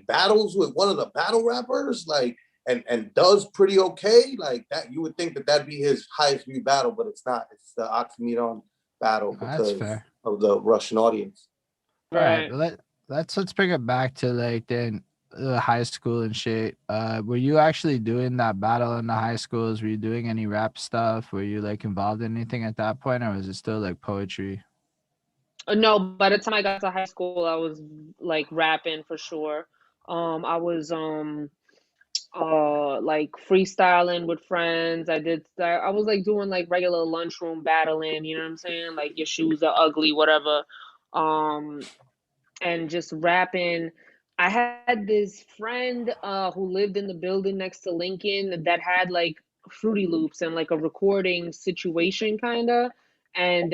battles with one of the battle rappers, like and does pretty okay, like that. You would think that that'd be his highest view battle, but it's not. It's the Oxymiron battle because of the Russian audience. Right. Let's bring it back to like then high school and shit. Were you actually doing that battle in the high schools? Were you doing any rap stuff? Were you like involved in anything at that point, or was it still like poetry? No, by the time I got to high school, I was like rapping for sure. I was like freestyling with friends. I was like doing like regular lunchroom battling, you know what I'm saying? Like your shoes are ugly, whatever. And just rapping. I had this friend who lived in the building next to Lincoln that had like Fruity Loops and like a recording situation kind of. And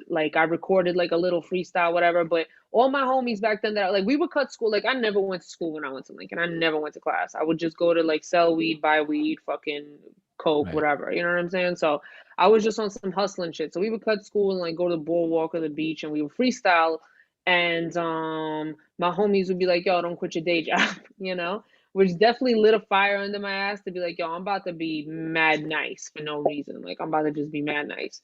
like I recorded like a little freestyle, whatever. But all my homies back then that like we would cut school. Like I never went to school when I went to Lincoln. I never went to class. I would just go to like sell weed, buy weed, fucking coke, whatever. You know what I'm saying? So I was just on some hustling shit. So we would cut school and like go to the boardwalk or the beach and we would freestyle, and my homies would be like, yo, don't quit your day job, you know, which definitely lit a fire under my ass to be like, yo, I'm about to be mad nice for no reason. Like I'm about to just be mad nice.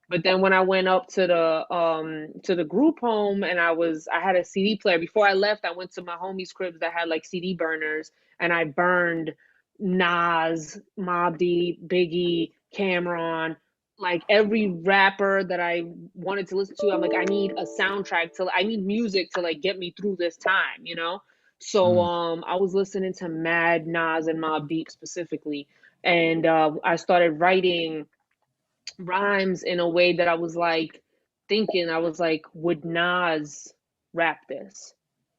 But then when I went up to the group home and I had a CD player. Before I left, I went to my homies' cribs that had like CD burners, and I burned Nas, Mobb Deep, Biggie, Cameron, like every rapper that I wanted to listen to. I'm like, I need a soundtrack I need music to like get me through this time, you know? So I was listening to Mad Nas and Mobb Deep specifically. And I started writing rhymes in a way that I was like thinking, I was like, would Nas rap this?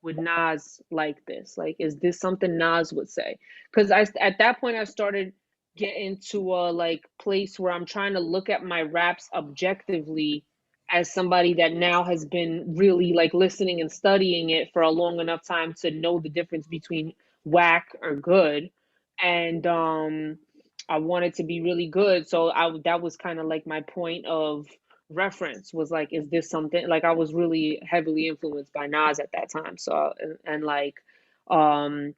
would Nas like this? Like, is this something Nas would say? Because at that point I started getting to a like place where I'm trying to look at my raps objectively as somebody that now has been really like listening and studying it for a long enough time to know the difference between whack or good. And I wanted to be really good. So that was kind of like my point of reference, was like, is this something, like I was really heavily influenced by Nas at that time. So and like um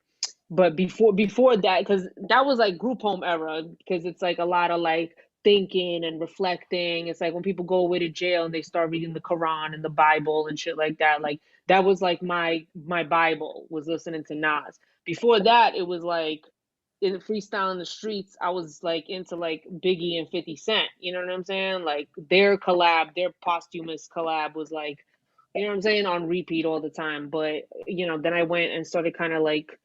but before that, because that was like group home era, because it's like a lot of like thinking and reflecting. It's like when people go away to jail and they start reading the Quran and the Bible and shit like that. Like that was like my Bible, was listening to Nas. Before that, it was like in freestyle in the streets. I was like into like Biggie and 50 Cent. You know what I'm saying? Like their collab, their posthumous collab was like, you know what I'm saying, on repeat all the time. But then I went and started kind of like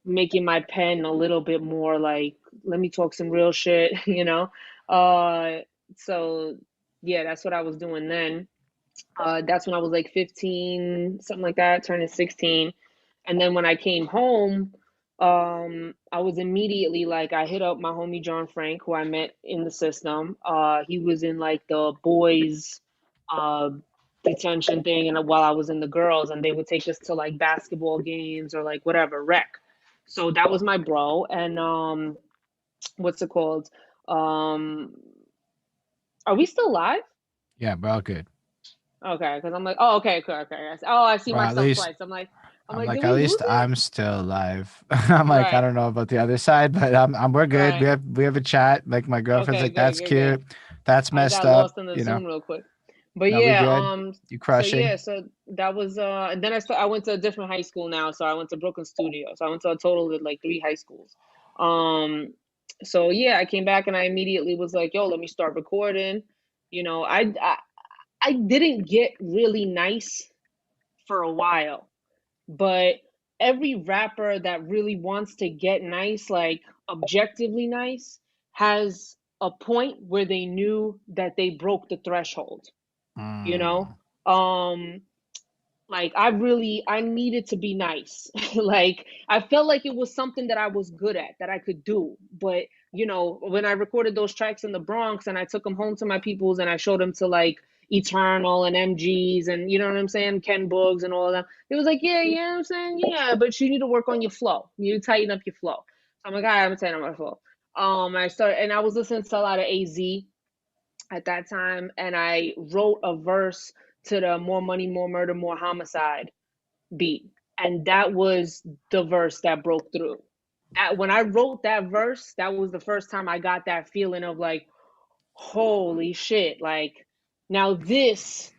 making my pen a little bit more like, let me talk some real shit. uh so yeah, that's what I was doing then. That's when I was like 15, something like that, turning 16. And then when I came home, I was immediately like, I hit up my homie John Frank, who I met in the system. He was in like the boys uh detention thing, and while I was in the girls, and they would take us to like basketball games or like whatever, rec. So that was my bro. And what's it called? Um are we still live? Yeah, bro, good. Okay, because I'm like, oh, okay, okay, okay. Oh, I see Well, at myself least twice. I'm I'm like, like, did at we lose least it? I'm still alive. I'm like, I Right, don't know about the other side, but we're good. right. We have a chat. Like my girlfriend's Okay, like, good, that's good, good. cute. That's I messed got up. lost in the Zoom real quick. But No, we yeah, good. You so crushing? yeah, so that was and then I went to a different high school now. So I went to Brooklyn Studio. So I went to a total of like 3 high schools. Um so yeah, I came back and I immediately was like, yo, let me start recording. I didn't get really nice for a while, but every rapper that really wants to get nice, like objectively nice, has a point where they knew that they broke the threshold, you know? Mm, Um, like I needed to be nice. Like I felt like it was something that I was good at, that I could do. But when I recorded those tracks in the Bronx and I took them home to my peoples and I showed them to like Eternal and MGs and you know what I'm saying, Ken Boogs and all of them, it was like, yeah, you know what I'm saying, yeah, but you need to work on your flow. You need to tighten up your flow. So I'm like, all right, I'm gonna tighten up my flow. I was listening to a lot of AZ at that time, and I wrote a verse to the More Money, More Murder, More Homicide beat. And that was the verse that broke through. That when I wrote that verse, that was the first time I got that feeling of like, holy shit, like now this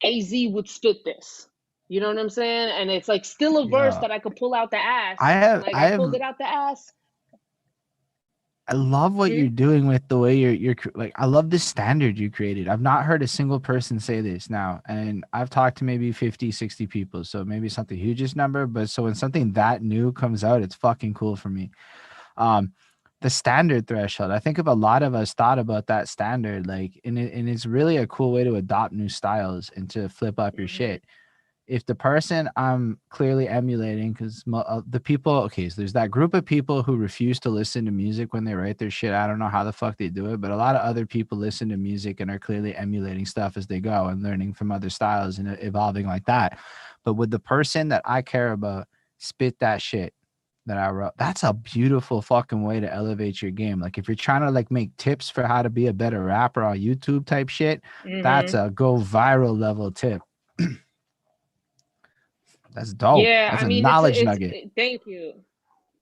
AZ would spit this. You know what I'm saying? And it's like still a verse yeah. that I could pull out the I ass. have Like I I have pulled it out the ass. I love what Hmm? you're doing with the way like, I love the standard you created. I've not heard a single person say this now. And I've talked to maybe 50, 60 people. So maybe it's not the hugest number, but so when something that new comes out, it's fucking cool for me. Um, the standard threshold. I think if a lot of us thought about that standard, like, and it's really a cool way to adopt new styles and to flip up your Hmm. shit. If the person I'm clearly emulating, because the people, okay, so there's that group of people who refuse to listen to music when they write their shit. I don't know how the fuck they do it, but a lot of other people listen to music and are clearly emulating stuff as they go and learning from other styles and evolving like that. But with the person that I care about, spit that shit that I wrote. That's a beautiful fucking way to elevate your game. Like if you're trying to like make tips for how to be a better rapper on YouTube type shit, that's Hmm. a go viral level tip. That's dope. Yeah, That's I a mean, knowledge nugget. thank you.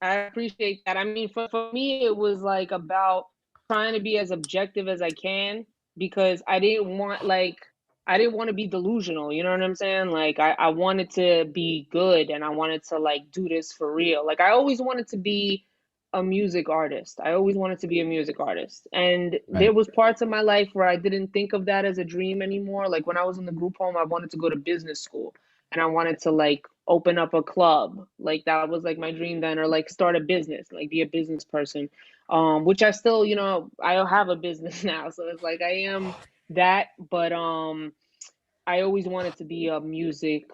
I appreciate that. I mean, for me, it was like about trying to be as objective as I can, because I didn't want to be delusional. You know what I'm saying? Like I wanted to be good, and I wanted to like do this for real. Like I always wanted to be a music artist. I always wanted to be a music artist. And there Right. was parts of my life where I didn't think of that as a dream anymore. Like when I was in the group home, I wanted to go to business school and I wanted to like open up a club. Like that was like my dream then, or like start a business, like be a business person. Which I still, I have a business now. So it's like I am that, but I always wanted to be a music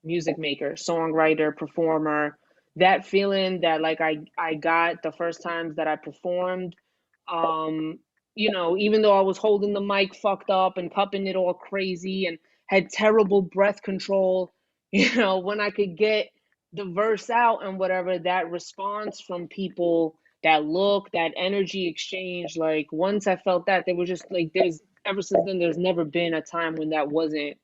music maker, songwriter, performer. That feeling that like I got the first times that I performed, um, even though I was holding the mic fucked up and cupping it all crazy and had terrible breath control, when I could get the verse out and whatever, that response from people, that look, that energy exchange, like once I felt that, they were just like, there's ever since then, there's never been a time when that wasn't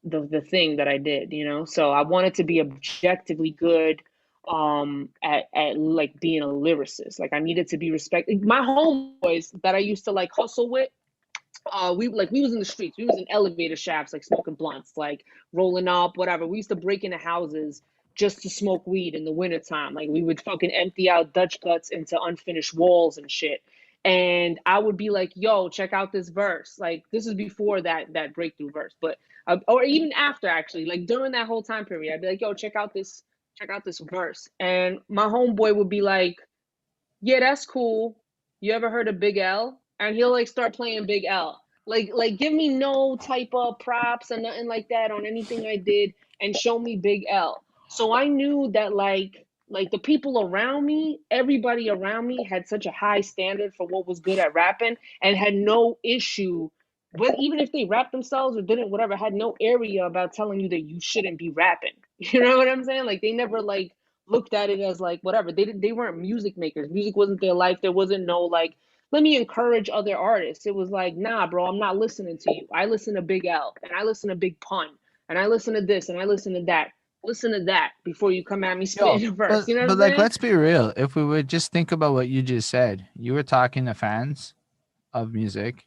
the thing that I did, So I wanted to be objectively good at like being a lyricist. Like I needed to be respected. My homeboys that I used to like hustle with, we was in the streets, we was in elevator shafts, like smoking blunts, like rolling up, whatever. We used to break into houses just to smoke weed in the wintertime. Like we would fucking empty out Dutch guts into unfinished walls and shit. And I would be like, yo, check out this verse. Like this is before that breakthrough verse, but or even after, actually, like during that whole time period, I'd be like, yo, check out this verse. And my homeboy would be like, yeah, that's cool. You ever heard of Big L? And he'll like start playing Big L. Like give me no type of props or nothing like that on anything I did and show me Big L. So I knew that like the people around me, everybody around me had such a high standard for what was good at rapping and had no issue with, even if they rapped themselves or didn't, whatever, had no area about telling you that you shouldn't be rapping. You know what I'm saying? Like they never like looked at it as like whatever. They weren't music makers. Music wasn't their life. There wasn't no like, let me encourage other artists. It was like, nah, bro, I'm not listening to you. I listen to Big L and I listen to Big Pun and I listen to this and I listen to that. Listen to that before you come at me spitting a verse. You know what I'm like, saying? let's be real. If we would just think about what you just said, you were talking to fans of music,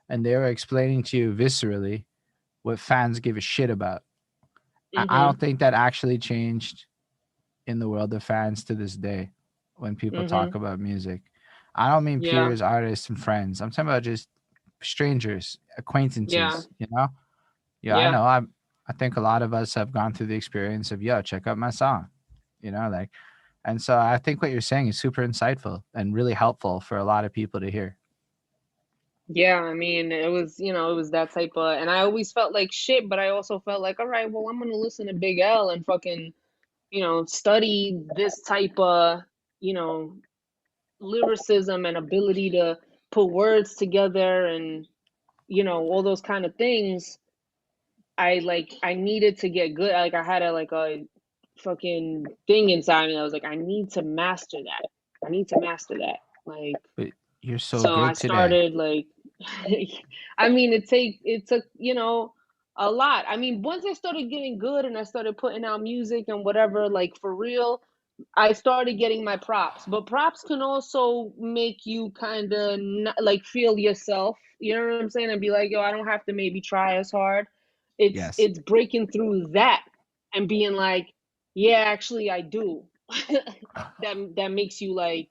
and they were explaining to you viscerally what fans give a shit about. I don't think that actually changed in the world of fans to this day when people talk about music. I don't mean Yeah. peers, artists, and friends. I'm talking about just strangers, acquaintances, Yeah. I know. I think a lot of us have gone through the experience of, yo, check out my song, like, and so I think what you're saying is super insightful and really helpful for a lot of people to hear. Yeah, I mean, it was, it was that type of, and I always felt like shit, but I also felt like, all right, well, I'm gonna listen to Big L and fucking, study this type of, you know, lyricism and ability to put words together and, all those kind of things. I needed to get good. Like I had a fucking thing inside me that was like, I need to master that. I need to master that. Like, But you're so so I good today. started like, I mean, it took, a lot. I mean, once I started getting good and I started putting out music and whatever, like for real, I started getting my props. But props can also make you kind of like feel yourself. You know what I'm saying? And be like, yo, I don't have to maybe try as hard. Yes. It's breaking through that and being like, yeah, actually I do. That makes you like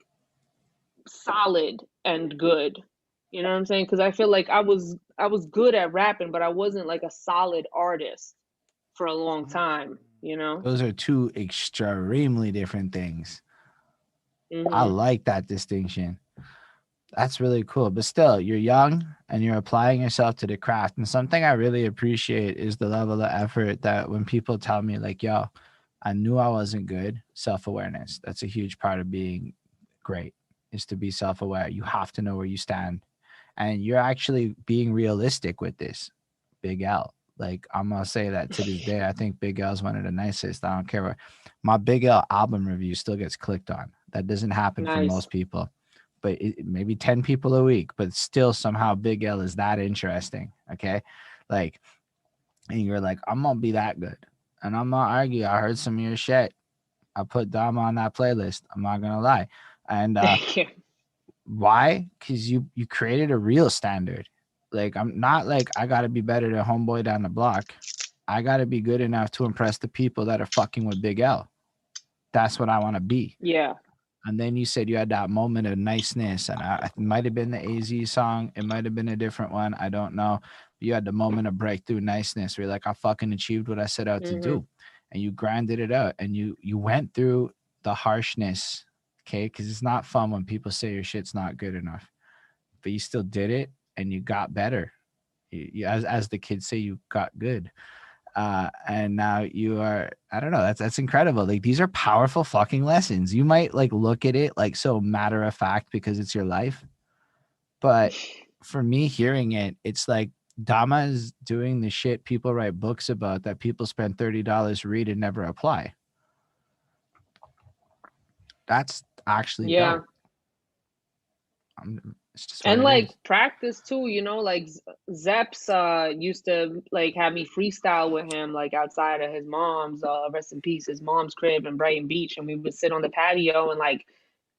solid and good. You know what I'm saying? Because I feel like I was good at rapping, but I wasn't like a solid artist for a long time. Those are two extremely different things. I Mm-hmm. like that distinction. That's really cool. But still, you're young and you're applying yourself to the craft. And something I really appreciate is the level of effort that when people tell me, like, yo, I knew I wasn't good, self awareness. That's a huge part of being great, is to be self aware. You have to know where you stand. And you're actually being realistic with this, Big L. Like, I'm going to say that to this day. I think Big L is one of the nicest. I don't care what. My Big L album review still gets clicked on. That doesn't happen for Nice. most people. But maybe 10 people a week, but still somehow Big L is that interesting. Okay. Like, and you're like, I'm going to be that good. And I'm not argue. I heard some of your shit. I put Dama on that playlist. I'm not going to lie. And Thank you. why? Because you created a real standard. Like, I'm not like, I got to be better than homeboy down the block. I got to be good enough to impress the people that are fucking with Big L. That's what I want to be. Yeah. And then you said you had that moment of niceness, and it might have been the AZ song. It might have been a different one. I don't know. But you had the moment of breakthrough niceness where you're like, I fucking achieved what I set out to do. And you grinded it out, and you went through the harshness, okay? Because it's not fun when people say your shit's not good enough. But you still did it, and you got better. You, as the kids say, you got good. And now you are, I don't know, that's incredible. Like these are powerful fucking lessons. You might like look at it like so matter of fact because it's your life, but for me hearing it, it's like Dama is doing the shit people write books about that people spend $30 to read and never apply. That's actually Yeah. dope. It's just And what it like is. practice too, you know, like Zeps used to like have me freestyle with him like outside of his mom's rest in peace, his mom's crib in Brighton Beach, and we would sit on the patio and like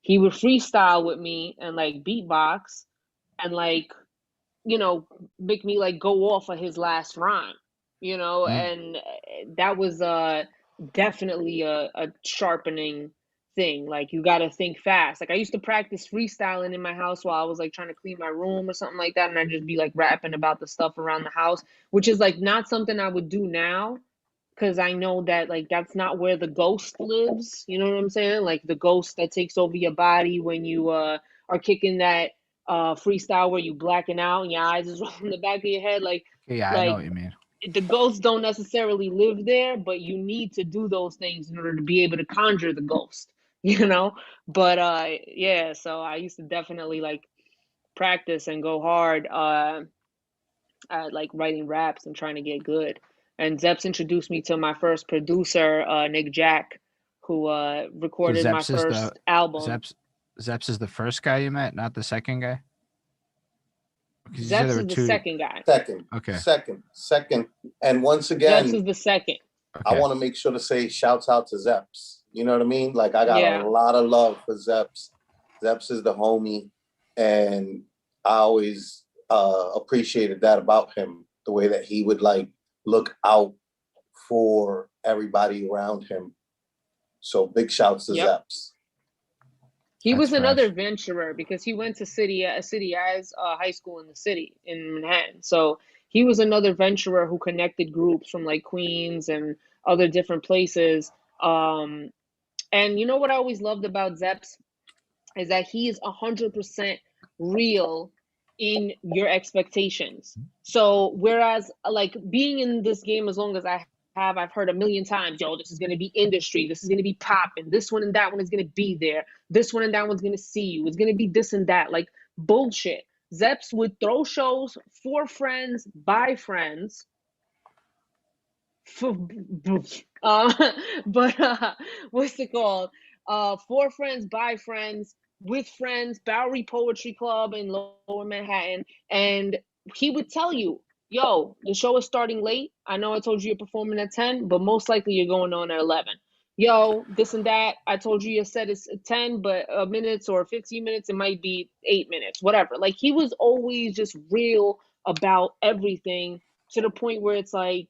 he would freestyle with me and like beatbox and like, you know, make me like go off of his last rhyme, you know, Mm. and that was definitely a sharpening thing. Like you got to think fast. Like I used to practice freestyling in my house while I was like trying to clean my room or something like that, and I'd just be like rapping about the stuff around the house, which is like not something I would do now because I know that like that's not where the ghost lives. You know what I'm saying? Like the ghost that takes over your body when you are kicking that freestyle where you blacking out and your eyes is rolling the back of your head. Yeah, I know Like what you mean. the ghosts don't necessarily live there, but you need to do those things in order to be able to conjure the ghost, you know? But yeah, so I used to definitely like practice and go hard at like writing raps and trying to get good. And Zeps introduced me to my first producer, Nick Jack, who So recorded my first album. Zeps is the first guy you met, not the second guy? Because you said Zeps there were is the two. second guy. Okay. Second. And once Zeps again, is the second. I Okay. want to make sure to say shouts out to Zeps. You know what I mean? Like I got Yeah. a lot of love for Zeps. Zeps is the homie, and I always appreciated that about him. The way that he would like look out for everybody around him. So big shouts to Yep. Zeps. He That's was another fresh. venturer because he went to city as high school in the city in Manhattan. So he was another venturer who connected groups from like Queens and other different places. And you know what I always loved about Zeps is that he is 100% real in your expectations. So whereas like being in this game as long as I've heard a million times, yo, this is gonna be industry, this is gonna be popping, this one and that one is gonna be there, this one and that one's gonna see you, it's gonna be this and that, like bullshit. Zeps would throw shows for friends, by friends, for, but what's it called? For friends, by friends, with friends, Bowery Poetry Club in Lower Manhattan, and he would tell you, "Yo, the show is starting late. I know I told you you're performing at 10, but most likely you're going on at 11. Yo, this and that. I told you your set is 10, but minutes or 15 minutes, it might be 8 minutes, whatever." Like he was always just real about everything to the point where it's like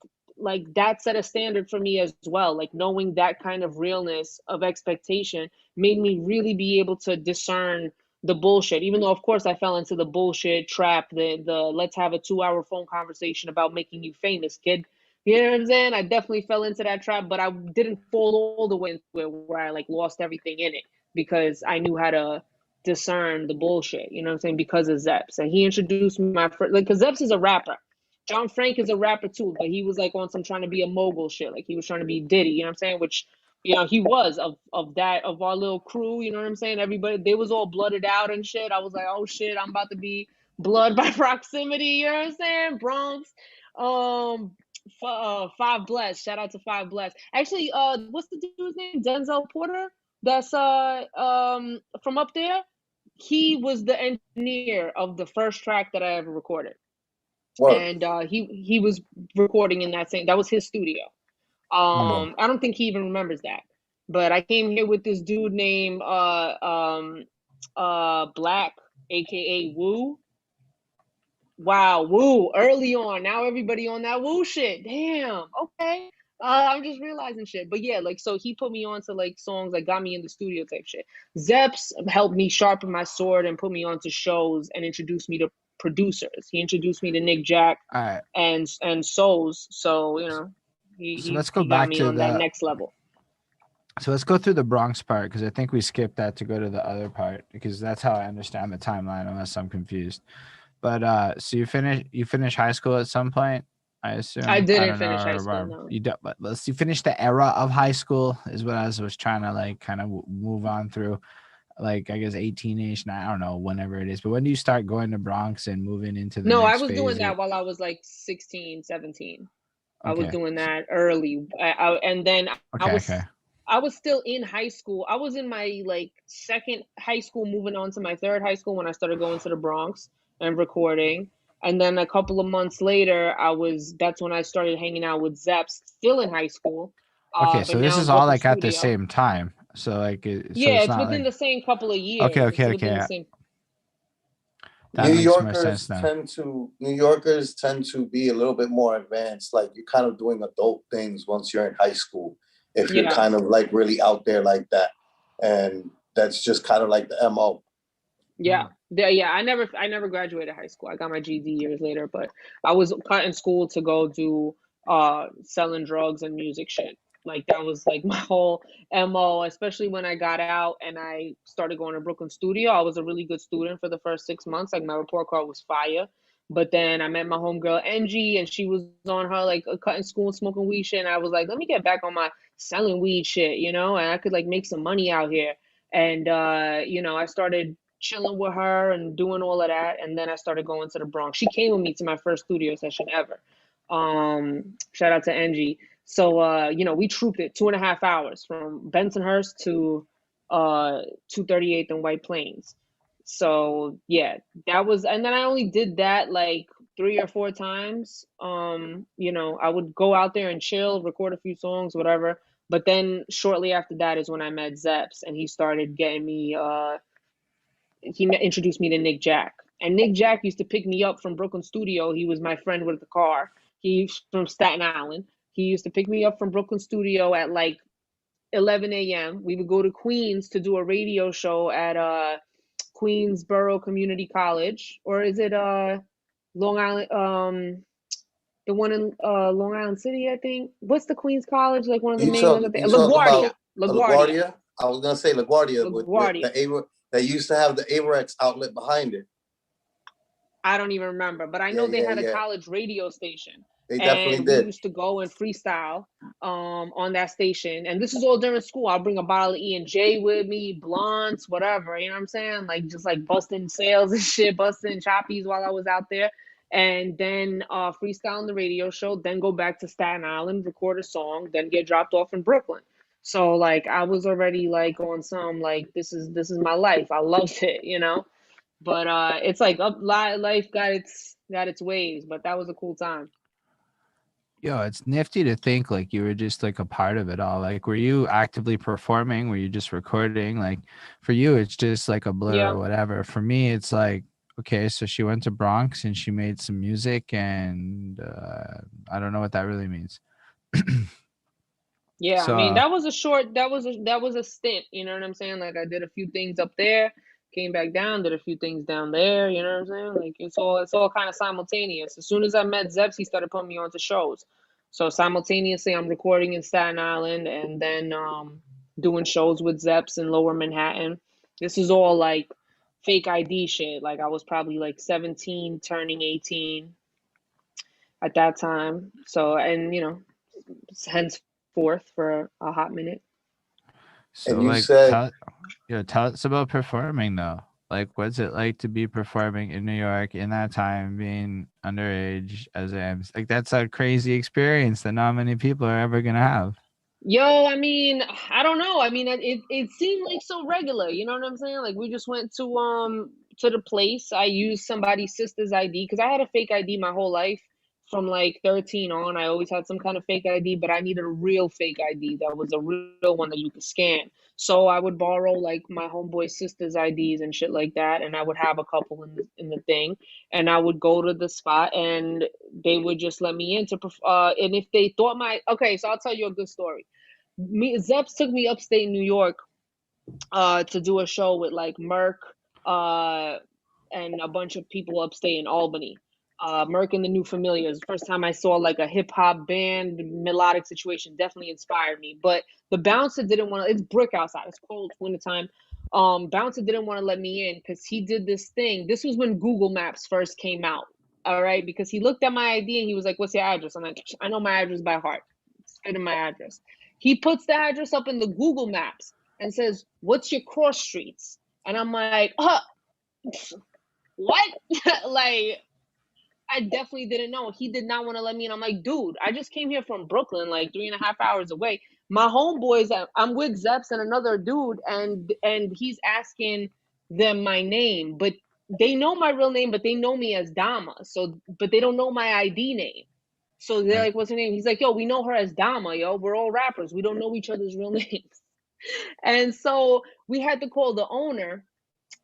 that set a standard for me as well. Like knowing that kind of realness of expectation made me really be able to discern the bullshit, even though of course I fell into the bullshit trap, the let's have a 2 hour phone conversation about making you famous, kid. You know what I'm saying? I definitely fell into that trap, but I didn't fall all the way into it where I like lost everything in it because I knew how to discern the bullshit, you know what I'm saying? Because of Zeps. And he introduced me my first, like, because Zeps is a rapper. John Frank is a rapper too, but he was like on some trying to be a mogul shit. Like he was trying to be Diddy, you know what I'm saying? Which, you know, he was of our little crew, you know what I'm saying? Everybody, they was all blooded out and shit. I was like, oh shit, I'm about to be blood by proximity, you know what I'm saying? Bronx. Five Bless. Shout out to Five Bless. Actually, what's the dude's name? Denzel Porter. That's from up there. He was the engineer of the first track that I ever recorded. Word. And he was recording in that was his studio. I don't think he even remembers that. But I came here with this dude named Black, aka Woo. Wow, Woo, early on. Now everybody on that Woo shit. Damn, okay. I'm just realizing shit. But yeah, like so he put me on to like songs that got me in the studio type shit. Zeps helped me sharpen my sword and put me onto shows and introduced me to producers. He introduced me to Nick Jack All right. and Souls. So, you know, So let's go he got back me to on that next level. So let's go through the Bronx part because I think we skipped that to go to the other part because that's how I understand the timeline unless I'm confused. But so you finish high school at some point I assume. I didn't don't finish know. high school, no. You don't, but let's see. Finish the era of high school is what I was trying to like kind of move on through. Like I guess 18ish. Now I don't know whenever it is, but when do you start going to Bronx and moving into the No, I next was phase? doing that while I was like 16, 17. I was Okay. doing that early. And then Okay. I was still in high school. I was in my like second high school, moving on to my third high school when I started going to the Bronx and recording. And then a couple of months later, that's when I started hanging out with Zeps, still in high school. Okay, But so this now in is all Brooklyn like at the studio. same time. So like, so Yeah, it's it's not within like the same couple of years. It's within the same. That New makes more Yorkers sense now. New Yorkers tend to be a little bit more advanced. Like you're kind of doing adult things once you're in high school. If you're Yeah. kind of like really out there like that, and that's just kind of like the MO. Yeah. Yeah, I never graduated high school. I got my GED years later, but I was cutting school to go do selling drugs and music shit. Like that was like my whole MO, especially when I got out and I started going to Brooklyn studio. I was a really good student for the first 6 months. Like my report card was fire. But then I met my homegirl Angie and she was on her like cutting school and smoking weed shit. And I was like, let me get back on my selling weed shit, you know, and I could like make some money out here. And I started chilling with her and doing all of that. And then I started going to the Bronx. She came with me to my first studio session ever. Shout out to Angie. So, we trooped it 2.5 hours from Bensonhurst to 238th and White Plains. So yeah, that was, and then I only did that like 3 or 4 times. I would go out there and chill, record a few songs, whatever. But then shortly after that is when I met Zeps and he started getting me, he introduced me to Nick Jack. And Nick Jack used to pick me up from Brooklyn studio. He was my friend with the car. He's from Staten Island. He used to pick me up from Brooklyn studio at like 11 a.m. We would go to Queens to do a radio show at Queensboro Community College, or is it Long Island? The one in Long Island City, I think. What's the Queens College? Like one of the main ones. LaGuardia. LaGuardia. I was gonna say LaGuardia, with LaGuardia. they used to have the Averex outlet behind it. I don't even remember, but I know they had a college radio station. They definitely and did. We used to go and freestyle on that station. And this is all during school. I'll bring a bottle of E&J with me, blunts, whatever. You know what I'm saying? Like just like busting sales and shit, busting choppies while I was out there. And then freestyle on the radio show, then go back to Staten Island, record a song, then get dropped off in Brooklyn. So like I was already like on some like this is my life. I loved it, you know. But it's like life got its ways, but that was a cool time. Yo, it's nifty to think like you were just like a part of it all. Like, were you actively performing? Were you just recording? Like, for you, it's just like a blur or whatever. For me, it's like, okay, so she went to Bronx and she made some music, and I don't know what that really means. Yeah, so, I mean, that was a stint. You know what I'm saying? Like, I did a few things up there, came back down, did a few things down there. You know what I'm saying? Like, it's all kind of simultaneous. As soon as I met Zeps, he started putting me onto shows. So simultaneously, I'm recording in Staten Island and then doing shows with Zeps in Lower Manhattan. This is all like fake ID shit. Like, I was probably like 17, turning 18 at that time. So, and henceforth for a hot minute. So, and you like, said, tell us about performing though. Like, what's it like to be performing in New York in that time, being underage as a MC? Like, that's a crazy experience that not many people are ever gonna have. Yo, I mean, I don't know. I mean, it seemed like so regular. You know what I'm saying? Like, we just went to the place. I used somebody's sister's ID because I had a fake ID my whole life. From like 13 on, I always had some kind of fake ID, but I needed a real fake ID that was a real one that you could scan. So I would borrow like my homeboy's sister's IDs and shit like that, and I would have a couple in the thing, and I would go to the spot, and they would just let me in to. And if they thought so I'll tell you a good story. Zeps took me upstate New York, to do a show with like Merc, and a bunch of people upstate in Albany. Merc and the New Familiars. First time I saw like a hip hop band, melodic situation, definitely inspired me. But the bouncer didn't want to. It's brick outside. It's cold. It's wintertime. Bouncer didn't want to let me in because he did this thing. This was when Google Maps first came out. All right, because he looked at my ID and he was like, "What's your address?" I'm like, "I know my address by heart. Spit in my address." He puts the address up in the Google Maps and says, "What's your cross streets?" And I'm like, what? Like, I definitely didn't know. He did not want to let me in. I'm like, dude, I just came here from Brooklyn, like 3.5 hours away. My homeboys, I'm with Zeps and another dude, and he's asking them my name, but they know my real name, but they know me as Dama. So, but they don't know my ID name. So they're Right. like, "What's her name?" He's like, "Yo, we know her as Dama, yo. We're all rappers. We don't know each other's real names." And so we had to call the owner.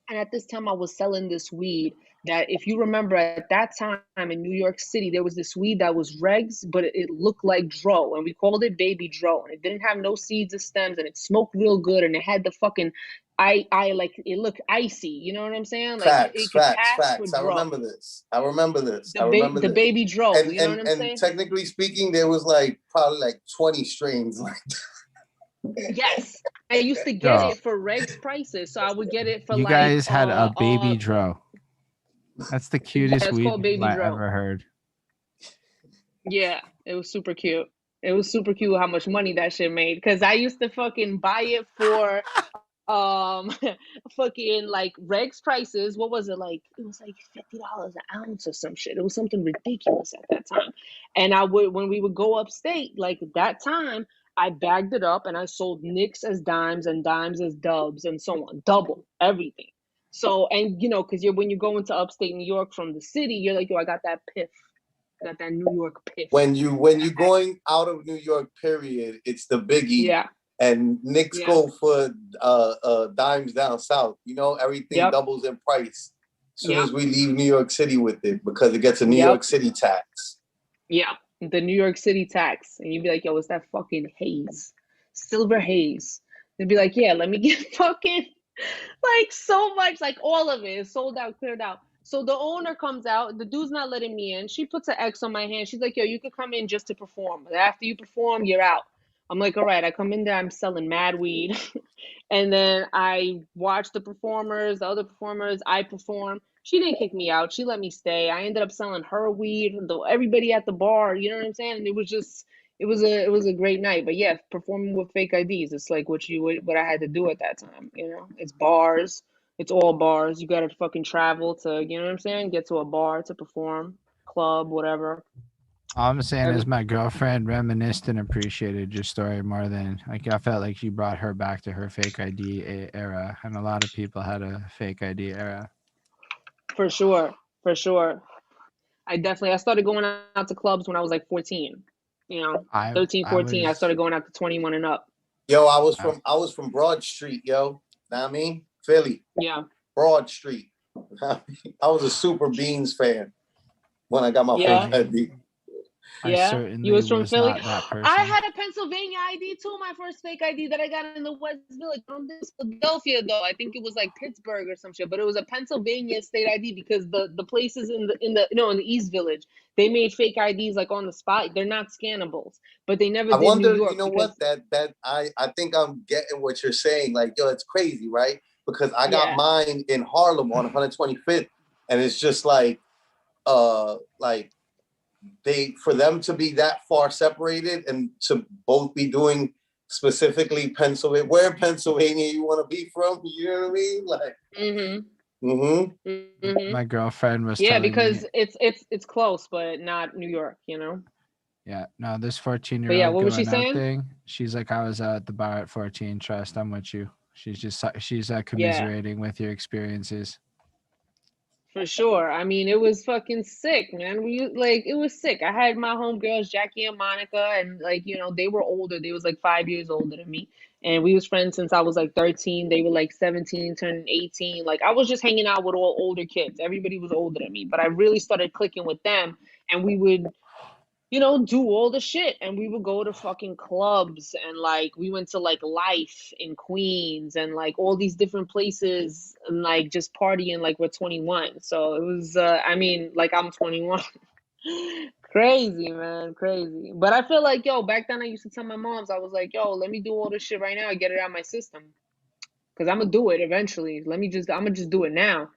And at this time, I was selling this weed that, if you remember, at that time in New York City, there was this weed that was regs, but it looked like dro, and we called it baby dro, and it didn't have no seeds or stems, and it smoked real good, and it had the fucking, I like, it looked icy. You know what I'm saying? Like Facts, it could facts, pass for facts. I dro, remember this. I remember this. I remember the this. baby dro. And You know what I'm and saying? technically speaking, there was like probably like 20 strains. Like, Yes. I used to get Yo, it for regs prices, so I would get it for you like guys had a baby dro. That's the yeah, cutest it's weed called name baby I dro. ever heard. Yeah, it was super cute. It was super cute how much money that shit made. Because I used to fucking buy it for um fucking like Regs prices. What was it like? It was like $50 an ounce or some shit. It was something ridiculous at that time. And I would, when we would go upstate, like that time, I bagged it up and I sold nicks as dimes and dimes as dubs and so on, double everything. So, and you know, because you're, when you go into upstate New York from the city, you're like, yo, I got that piff. Got that New York piff. when you going out of New York, period, it's the biggie. Yeah. And Knicks Yeah. go for dimes down south. You know, everything Yep. doubles in price as soon Yep. as we leave New York City with it, because it gets a New Yep. York City tax. Yeah. The New York City tax. And you'd be like, yo, it's that fucking haze. Silver haze. They'd be like, yeah, let me get fucking like so much, like all of it is sold out, cleared out. So the owner comes out, the dude's not letting me in. She puts an X on my hand. She's like, yo, you could come in just to perform. After you perform, you're out. I'm like, all right. I come in there, I'm selling mad weed. And then I watch the performers, the other performers, I perform. She didn't kick me out. She let me stay. I ended up selling her weed, everybody at the bar, you know what I'm saying? And it was just, it was a great night. But yeah, performing with fake IDs, it's like what I had to do at that time, you know? It's bars. It's all bars. You gotta fucking travel to, you know what I'm saying? Get to a bar to perform, club, whatever. All I'm saying is Everything. my girlfriend reminisced and appreciated your story more than, like, I felt like you brought her back to her fake ID era, and a lot of people had a fake ID era. For sure. For sure. I started going out to clubs when I was like 14, you know, I 13, I 14. I was started going out to 21 and up. Yo, I was from Broad Street, yo. Know what I mean? Philly. Yeah. Broad Street. I was a Super Beans fan when I got my Yeah. fake ID. I Yeah. certainly You was from was Philly? not that person. I had a Pennsylvania ID too, my first fake ID that I got in the West Village. I don't think it was Philadelphia though. I think it was like Pittsburgh or some shit, but it was a Pennsylvania state ID because the places in the East Village, they made fake IDs like on the spot. They're not scannables, but they never I did wonder, New York you know because what? I think I'm getting what you're saying. Like, yo, it's crazy, right? Because I got yeah. mine in Harlem on 125th, and it's just like for them to be that far separated and to both be doing specifically Pennsylvania, where Pennsylvania you want to be from, you know what I mean? Like, My girlfriend was Yeah, telling because me, it's close, but not New York, you know. yeah, no, this But 14-year-old yeah, what was she going out saying? thing. She's like, I was at the bar at 14. Trust, I'm with you. She's Yeah, commiserating with your experiences. for sure. I mean, it was fucking sick, man. It was sick. I had my homegirls, Jackie and Monica, and like, you know, they were older. They was like 5 years older than me. And we was friends since I was like 13. They were like 17, turning 18. Like I was just hanging out with all older kids. Everybody was older than me. But I really started clicking with them. And we would, you know, do all the shit. And we would go to fucking clubs and like we went to like Life in Queens and like all these different places and like just partying like we're 21. So it was I mean, like I'm 21. Crazy, man, crazy. But I feel like, yo, back then I used to tell my moms, I was like, yo, let me do all this shit right now and get it out of my system. Cause I'm gonna do it eventually. I'm gonna just do it now.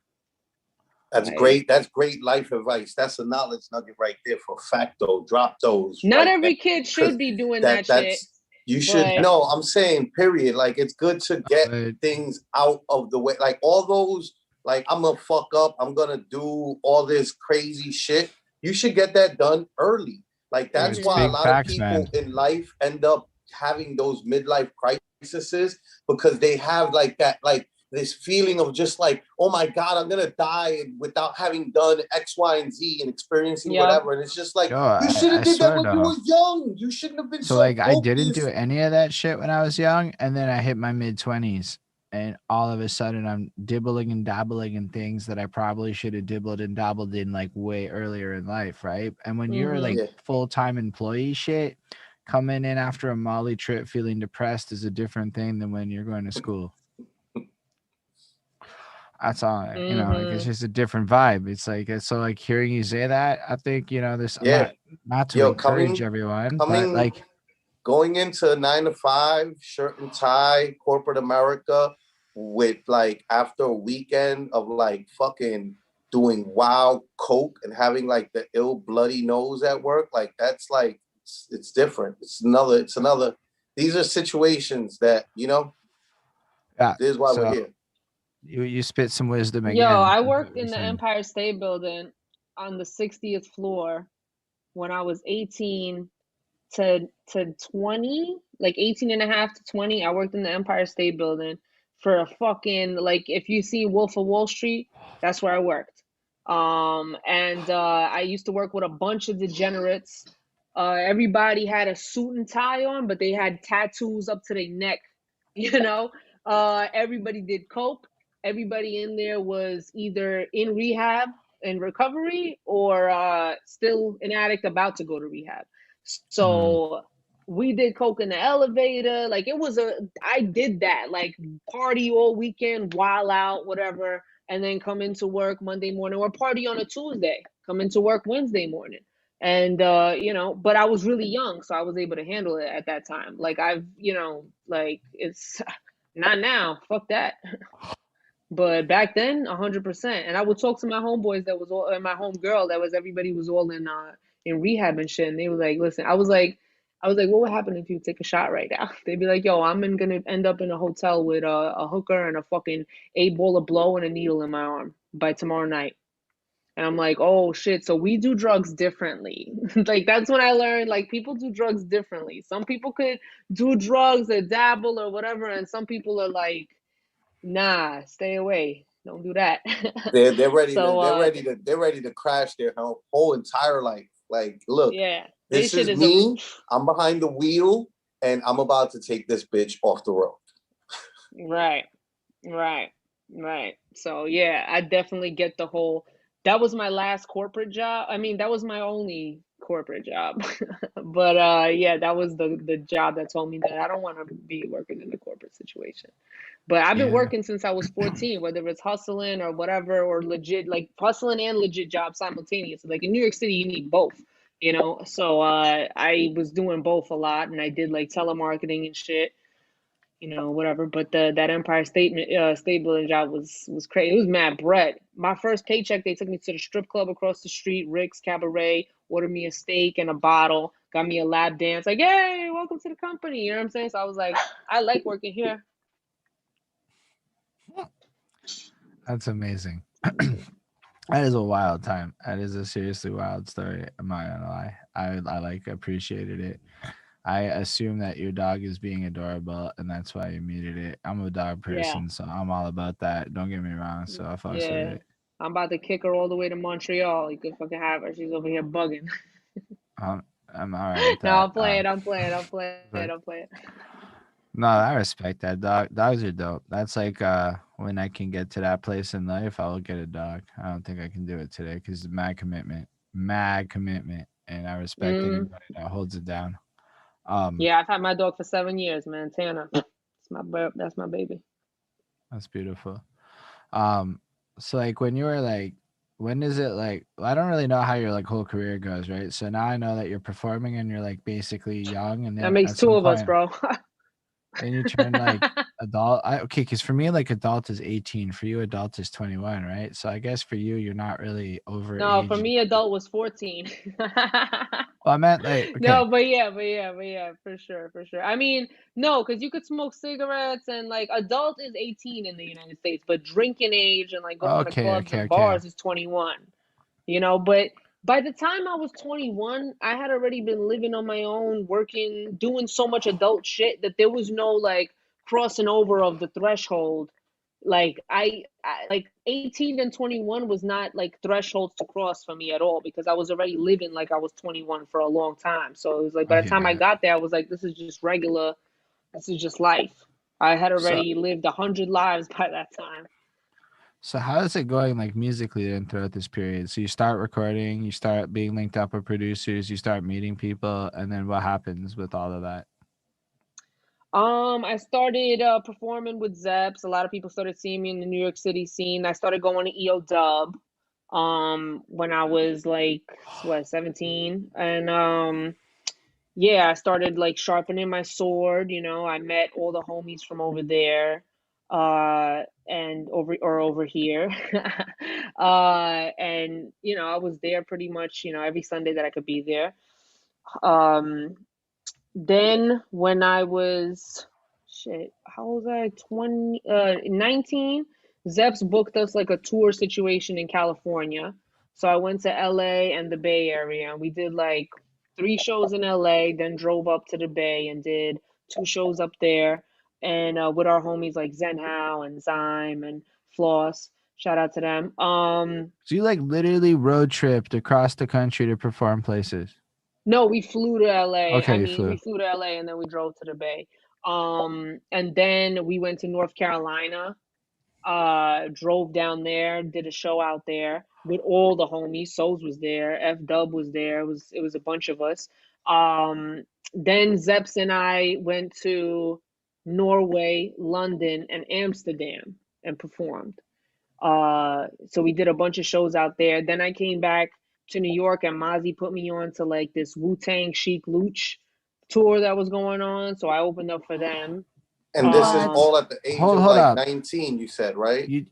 That's Like, great. That's great life advice. That's a knowledge nugget right there for facto. Drop those not right now. every kid should be doing that shit, That's you should but no, I'm saying period. Like it's good to get But things out of the way. Like all those, like I'm gonna fuck up, I'm gonna do all this crazy shit. You should get that done early. Like that's it's why a big lot of facts, people man. in life end up having those midlife crises because they have like that, like this feeling of just like, oh my God, I'm gonna die without having done X, Y, and Z and experiencing yeah. whatever. And it's just like Yo, you should I have did that swear when you though. were young. You shouldn't have been So so like I didn't do focused. any of that shit when I was young, and then I hit my mid-20s, and all of a sudden I'm dibbling and dabbling in things that I probably should have dibbled and dabbled in like way earlier in life, right? And when you're like Yeah. full-time employee shit, coming in after a Molly trip feeling depressed is a different thing than when you're going to school. That's all, like it's just a different vibe. It's like so like hearing you say that, I think this Yeah. not to Yo, encourage everyone, but coming like going into 9 to 5, shirt and tie, corporate America, with like after a weekend of like fucking doing wild coke and having like the ill bloody nose at work, like that's like it's different. It's another. These are situations that yeah. this is why we're So here. you spit some wisdom Yo, again. I Is what worked you're in the saying. Empire State Building on the 60th floor when I was 18 to 20, like 18 and a half to 20. I worked in the Empire State Building for a fucking, like, if you see Wolf of Wall Street, that's where I worked. And I used to work with a bunch of degenerates. Everybody had a suit and tie on, but they had tattoos up to their neck, you know? Everybody did coke. Everybody in there was either in rehab and recovery or still an addict about to go to rehab. So we did coke in the elevator. Like I did that, like party all weekend, while out, whatever, and then come into work Monday morning or party on a Tuesday, come into work Wednesday morning. And, but I was really young, so I was able to handle it at that time. Like like it's not now, fuck that. But back then, 100%. And I would talk to my homeboys that was all, and my homegirl that was, everybody was all in rehab and shit. And they were like, listen, I was like, what would happen if you take a shot right now? They'd be like, yo, gonna end up in a hotel with a hooker and a fucking 8 ball of blow and a needle in my arm by tomorrow night. And I'm like, oh shit, so we do drugs differently. Like that's when I learned, like, people do drugs differently. Some people could do drugs or dabble or whatever, and some people are like, nah, stay away. Don't do that. They're ready to So they're ready to crash their whole entire life. Like, look, yeah, they this shit is is me. I'm behind the wheel, and I'm about to take this bitch off the road. right, right. So yeah, I definitely get the whole. That was my last corporate job. I mean, that was my only corporate job. But yeah, that was the job that told me that I don't want to be working in a corporate situation. But I've been Yeah. working since I was 14, whether it's hustling or whatever, or legit, like hustling and legit jobs simultaneously. Like in New York City, you need both, So I was doing both a lot, and I did like telemarketing and shit, whatever. But that State Building job was crazy. It was mad bread. My first paycheck, they took me to the strip club across the street, Rick's Cabaret, ordered me a steak and a bottle, got me a lap dance, like, hey, welcome to the company. You know what I'm saying? So I was like, I like working here. That's amazing. That is a wild time. That is a seriously wild story. I'm not gonna lie. I like appreciated it. I assume that your dog is being adorable, and that's why you muted it. I'm a dog Yeah. person, so I'm all about that. Don't get me wrong. So I fucks with Yeah. it. I'm about to kick her all the way to Montreal. You could fucking have her. She's over here bugging. I'm all right with No, that. I'm playing. I'm playing. No, I respect that. Dogs are dope. That's like when I can get to that place in life, I will get a dog. I don't think I can do it today because mad commitment, and I respect anybody that holds it down. Yeah, I've had my dog for 7 years, man. Tana, that's my baby. That's beautiful. So like when you were like, when is it like? I don't really know how your like whole career goes, right? So now I know that you're performing and you're like basically young, and That then makes at two some of us, point, bro. Then you turn like adult. Okay, because for me, like adult is 18. For you, adult is 21, right? So I guess for you, you're not really over No, for age. me, adult was 14. Well, I meant like okay, No, but yeah, for sure, for sure. I mean, no, because you could smoke cigarettes and like adult is 18 in the United States, but drinking age and like going to okay, clubs okay, and okay. bars is 21. But by the time I was 21, I had already been living on my own, working, doing so much adult shit that there was no like crossing over of the threshold. Like I like 18 and 21 was not like thresholds to cross for me at all because I was already living like I was 21 for a long time. So it was like I by the hear time I that. got there, I was like, this is just regular, this is just life. I had So, already lived 100 lives by that time. so how is it going like musically then throughout this period? So you start recording, you start being linked up with producers, you start meeting people, and then what happens with all of that? I started performing with Zeps. A lot of people started seeing me in the New York City scene. I started going to EO Dub when I was like what 17. And yeah, I started like sharpening my sword, I met all the homies from over there and over here. And I was there pretty much, every Sunday that I could be there. Um then when I was how was I? 19, Zeps booked us like a tour situation in California. So I went to LA and the Bay Area and we did like 3 shows in LA, then drove up to the Bay and did 2 shows up there and with our homies like Zenhao and Zyme and Floss. Shout out to them. So you like literally road tripped across the country to perform places. No, we flew to LA. I Okay, you mean, flew. we flew to LA and then we drove to the Bay. And then we went to North Carolina, drove down there, did a show out there with all the homies. Souls was there, F Dub was there. It was a bunch of us. Then Zeps and I went to Norway, London, and Amsterdam and performed. So we did a bunch of shows out there. Then I came back to New York and Mozzie put me on to like this Wu-Tang Chic Luch tour that was going on. So I opened up for them. And this is What? Um, all at the age Hold of hold like up. 19, you said, right? You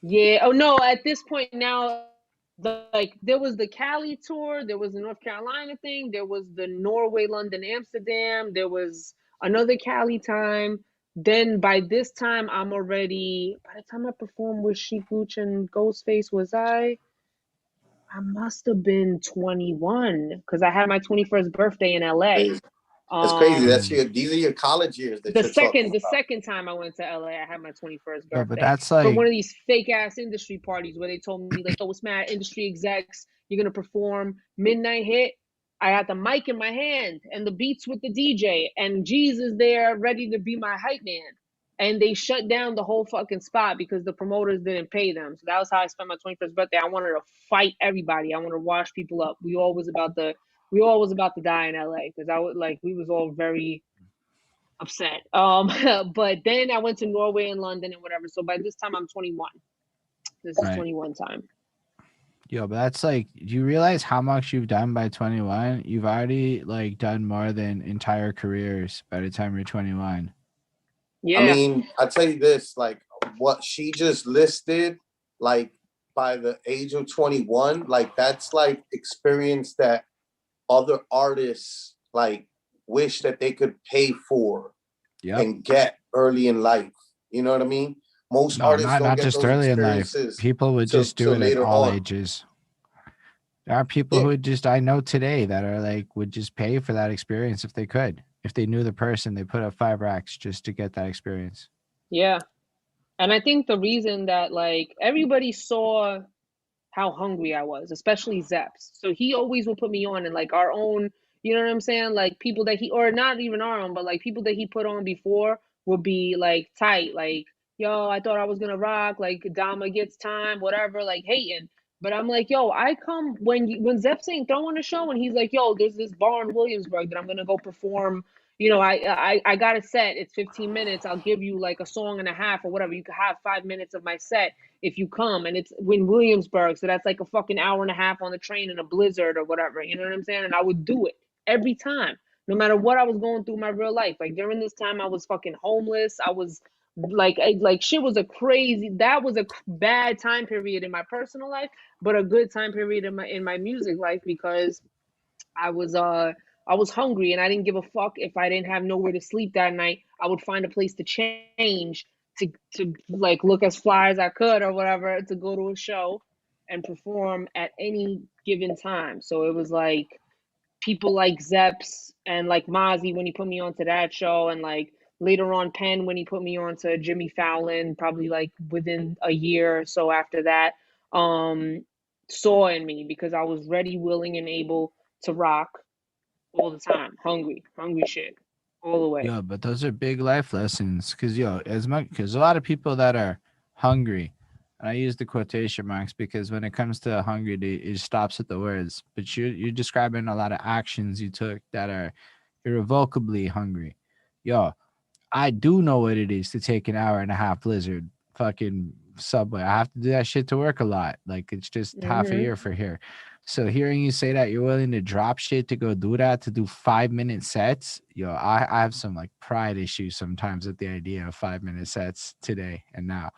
yeah. Oh no, at this point now, like there was the Cali tour, there was the North Carolina thing, there was the Norway, London, Amsterdam, there was another Cali time. Then by this time, by the time I performed with Chic Luch and Ghostface, I must have been 21 because I had my 21st birthday in LA. Crazy. That's crazy. Um, crazy. These are your college years that the you're talking second the about. second time I went to LA, I had my 21st Yo, but birthday that's for like one of these fake ass industry parties where they told me like, "Oh, it's mad industry execs. You're gonna perform midnight hit." I had the mic in my hand and the beats with the DJ, and G's is there ready to be my hype man. And they shut down the whole fucking spot because the promoters didn't pay them. So that was how I spent my 21st birthday. I wanted to fight everybody. I wanted to wash people up. We all was about to die in LA because I would like we was all very upset. But then I went to Norway and London and whatever. So by this time I'm 21. This is right. 21 time. Yo, but that's like, do you realize how much you've done by 21? You've already like done more than entire careers by the time you're 21. I Yeah. mean, I tell you this, like what she just listed, like by the age of 21, like that's like experience that other artists like wish that they could pay for Yep. and get early in life. You know what I mean? Most No, artists not don't not get just those early in life. experiences People would till just do it at later all on. ages. There are people Yeah. who would just, I know today, that are like, would just pay for that experience if they could. If they knew the person, they put up 5 racks just to get that experience. Yeah. And I think the reason that like everybody saw how hungry I was, especially Zeps. So he always would put me on and like our own, you know what I'm saying? Like people that or not even our own, but like people that he put on before would be like tight, like, yo, I thought I was gonna rock, like Dama gets time, whatever, like hating. But I'm like, yo, I come when Zeps ain't throwing a show and he's like, yo, there's this bar in Williamsburg that I'm gonna go perform. I got a set. It's 15 minutes. I'll give you like a song and a half or whatever. You could have 5 minutes of my set if you come, and it's in Williamsburg, so that's like a fucking hour and a half on the train in a blizzard or whatever, you know what I'm saying? And I would do it every time, no matter what I was going through in my real life. Like during this time, I was fucking homeless. I was like shit was a crazy. That was a bad time period in my personal life, but a good time period in my music life because I was uh I was hungry and I didn't give a fuck if I didn't have nowhere to sleep that night. I would find a place to change to like look as fly as I could or whatever to go to a show and perform at any given time. So it was like people like Zeps and like Mozzie when he put me onto that show, and like later on Penn when he put me on to Jimmy Fallon, probably like within a year or so after that, um, saw in me because I was ready, willing, and able to rock all the time. Hungry shit, all the way. Yo, but those are big life lessons. Cause as much because a lot of people that are hungry, and I use the quotation marks because when it comes to hungry, it stops at the words. But you're describing a lot of actions you took that are irrevocably hungry. Yo, I do know what it is to take an hour and a half blizzard fucking subway. I have to do that shit to work a lot. Like it's just half a Hmm. year for here. So hearing you say that you're willing to drop shit to go do that, to do 5 minute sets, I have some like pride issues sometimes with the idea of 5 minute sets today and now.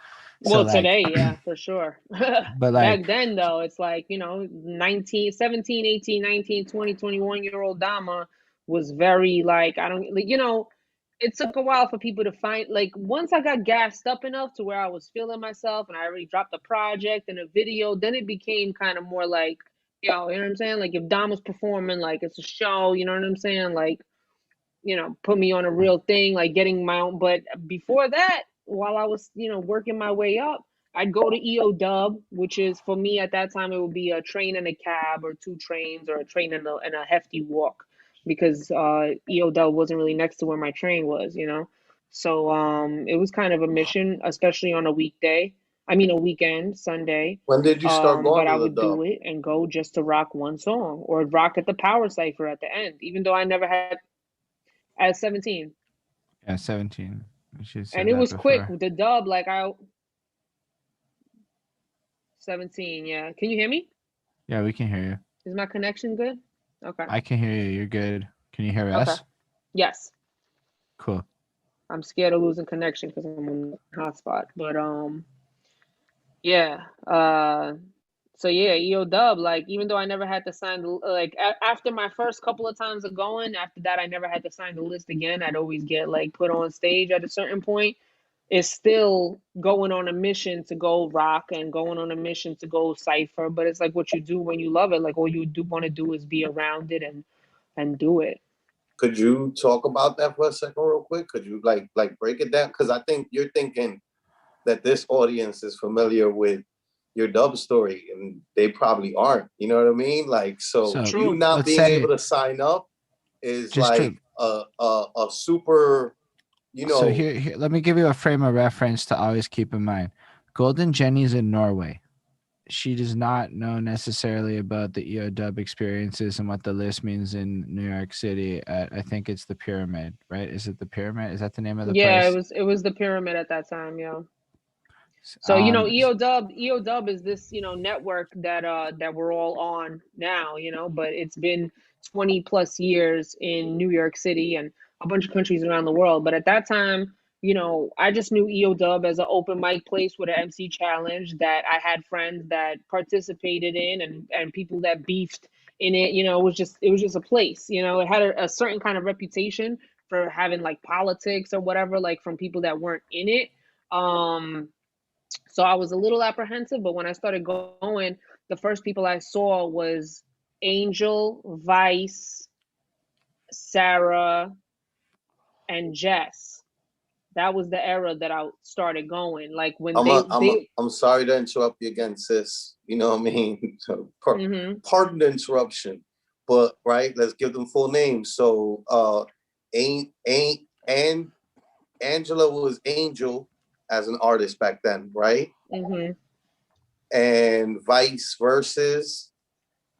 So Well, like, today, yeah, for sure. but Back like, then, though, it's like, 19, 17, 18, 19, 20, 21-year-old Dama was very like, I don't, like, it took a while for people to find, like, once I got gassed up enough to where I was feeling myself and I already dropped a project and a video, then it became kind of more like, you know what I'm saying? Like, if Dom was performing, like, it's a show, you know what I'm saying? Like, put me on a real thing, like getting my own. But before that, while I was, working my way up, I'd go to EO Dub, which is for me at that time, it would be a train and a cab or two trains or a train and a hefty walk because EO Dub wasn't really next to where my train was. So it was kind of a mission, especially on a weekday. I mean, a weekend, Sunday. When did you start But going I to the would dub? do it and go just to rock one song or rock at the Power Cipher at the end, even though I never had at 17. yeah, 17. We should have And said it that was quick. before. The dub, like 17, yeah. Can you hear me? Yeah, we can hear you. Is my connection good? Okay. I can hear you. You're good. Can you hear Okay. us? Yes. Cool. I'm scared of losing connection because I'm on the hotspot. But yeah. So yeah, EO Dub, like even though I never had to sign the like after my first couple of times of going, after that I never had to sign the list again. I'd always get like put on stage at a certain point. Is still going on a mission to go rock and going on a mission to go cipher, but it's like what you do when you love it. Like all you do want to do is be around it and do it. Could you talk about that for a second, real quick? Could you like break it down? Because I think you're thinking that this audience is familiar with your dub story, and they probably aren't. You know what I mean? Like, so So you True. not let's being able say to sign up is just to like a super, you so know. here, let me give you a frame of reference to always keep in mind. Golden Jenny's in Norway. She does not know necessarily about the EO dub experiences and what the list means in New York City. I think it's the Pyramid, right? Is it the Pyramid? Is that the name of the Yeah, it place? was it was the pyramid at that time, yeah. So, Um, EO Dub is this, network that we're all on now, but it's been 20 plus years in New York City and a bunch of countries around the world. But at that time, I just knew EO Dub as an open mic place with an MC challenge that I had friends that participated in and people that beefed in it. It was just a place. It had a certain kind of reputation for having like politics or whatever, like from people that weren't in it. Um so I was a little apprehensive, but when I started going, the first people I saw was Angel, Vice, Sarah, and Jess. That was the era that I started going. Like when I'm sorry to interrupt you again, sis. You know what I mean? So, hmm pardon the interruption, but right, let's give them full names. So, ain't and Angela was Angel as an artist back then, right? hmm And Vice Versus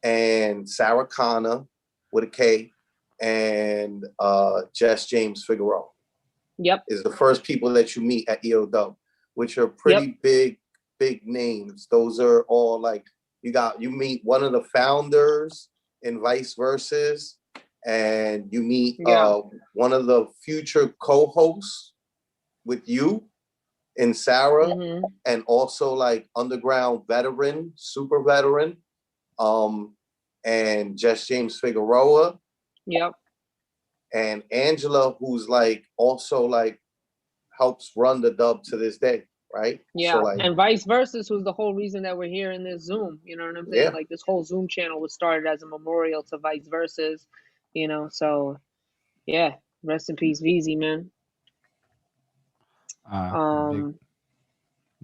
and Sarah Connor with a K and Jess James Figueroa Yep. is the first people that you meet at EO Dub, which are Yep. pretty big names. Those are all like you meet one of the founders in Vice Versus, and you meet Yeah. one of the future co-hosts with you in Sarah, Mm-hmm. and also like underground veteran, super veteran, and Jess James Figueroa, Yep. and Angela, who's like also like helps run the dub to this day, right? Yeah. So like, And vice versa was the whole reason that we're here in this Zoom. You know what I'm saying? yeah, Like this whole Zoom channel was started as a memorial to vice versa. You know, so yeah. Rest in peace, VZ, man. Big, no,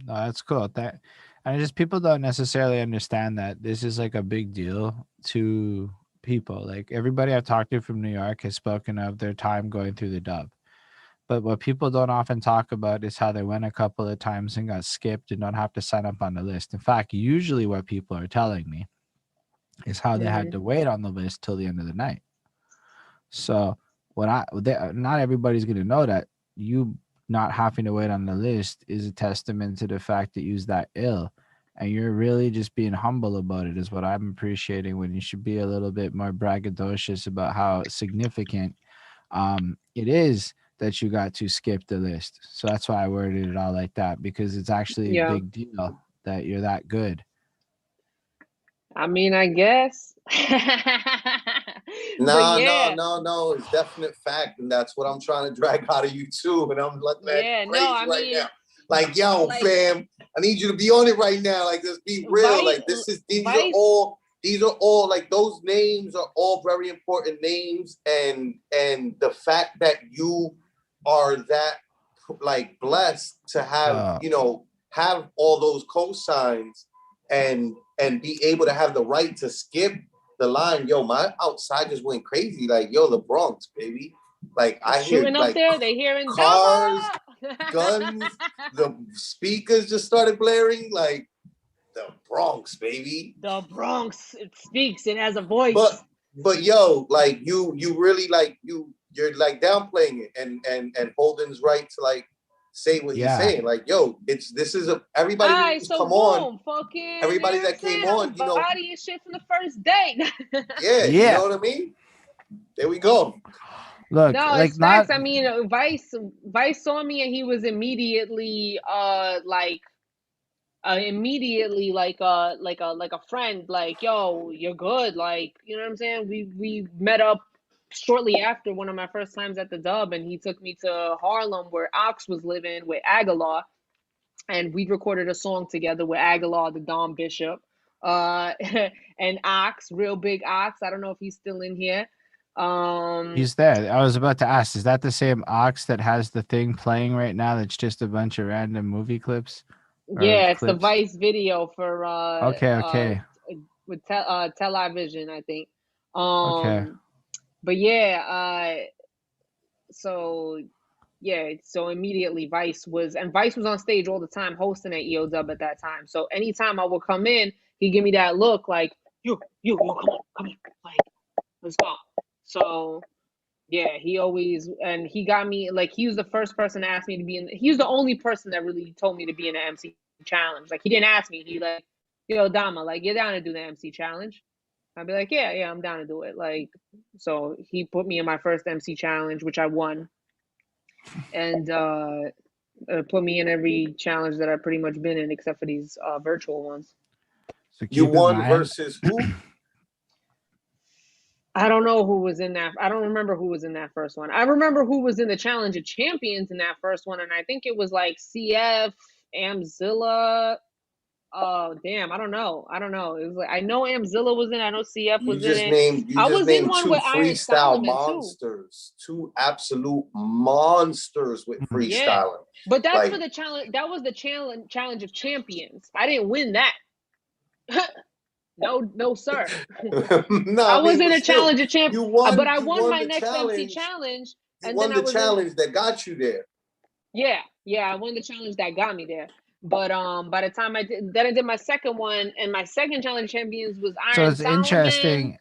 that's cool. That, and just people don't necessarily understand that this is like a big deal to people. Like everybody I've talked to from New York has spoken of their time going through the dub. But what people don't often talk about is how they went a couple of times and got skipped and don't have to sign up on the list. In fact, usually what people are telling me is how they had to wait on the list till the end of the night. So not everybody's going to know that you not having to wait on the list is a testament to the fact that you're that ill, and you're really just being humble about it is what I'm appreciating, when you should be a little bit more braggadocious about how significant it is that you got to skip the list. So that's why I worded it all like that, because it's actually a Yeah. big deal that you're that good. I mean, I guess. But yeah. No. It's definite fact, and that's what I'm trying to drag out of you too. And I'm like, man, Yeah, crazy no, I right mean, now. Like, yo, like, fam, I need you to be on it right now. Like, just be real. Vice, Like, these Vice, are all like, those names are all very important names, and the fact that you are that like blessed to have have all those cosigns and be able to have the right to skip the line. Yo, my outside just went crazy. Like, yo, the Bronx, baby. Like, I hear shooting up like there, they hearing cars, Dama! guns, the speakers just started blaring. Like, the Bronx, baby. The Bronx, it speaks, it has a voice. But yo, like you really like you're like downplaying it, and Holden's right to like say what he's saying. Like, yo, this is everybody who's come on, fucking everybody that came on, you know, body and shit from the first day. yeah, you know what I mean? There we go. Look, no, like it's not. facts. I mean, Vice saw me and he was immediately immediately like a friend, like, yo, you're good, like, you know what I'm saying? We met up shortly after one of my first times at the dub, and he took me to Harlem where Ox was living with Aguilar, and we recorded a song together with Aguilar, the Dom Bishop, and Ox, real big Ox. I don't know if he's still in here. He's there. I was about to ask, is that the same Ox that has the thing playing right now that's just a bunch of random movie clips? Yeah, it's the Vice video for okay. With television, I think. Okay. But yeah, so immediately Vice was on stage all the time hosting at EO Dub at that time. So anytime I would come in, he'd give me that look like, you, come on, like, let's go. So yeah, he got me, like, he was the first person to ask me to be he was the only person that really told me to be in the MC challenge. Like, he didn't ask me, he like, yo, Dama, like, you're down to do the MC challenge? I'd be like, yeah, I'm down to do it. Like, so he put me in my first MC challenge, which I won, and put me in every challenge that I've pretty much been in, except for these virtual ones. So you won versus who? I don't know who was in that. I don't remember who was in that first one. I remember who was in the Challenge of Champions in that first one, and I think it was like CF, Amzilla. Oh damn, I don't know. It was like, I know Amzilla was in. I know CF was in it. I was in one with Iron Solomon monsters, two absolute monsters with freestyling. Yeah. But that's like, for the challenge. That was the challenge of Champions. I didn't win that. No, sir. No, I was in a challenge of champions, but I won my next MC challenge. You won the challenge that got you there. Yeah, I won the challenge that got me there. But by the time I did my second one, and my second challenge champions was Iron Solomon. So it's interesting.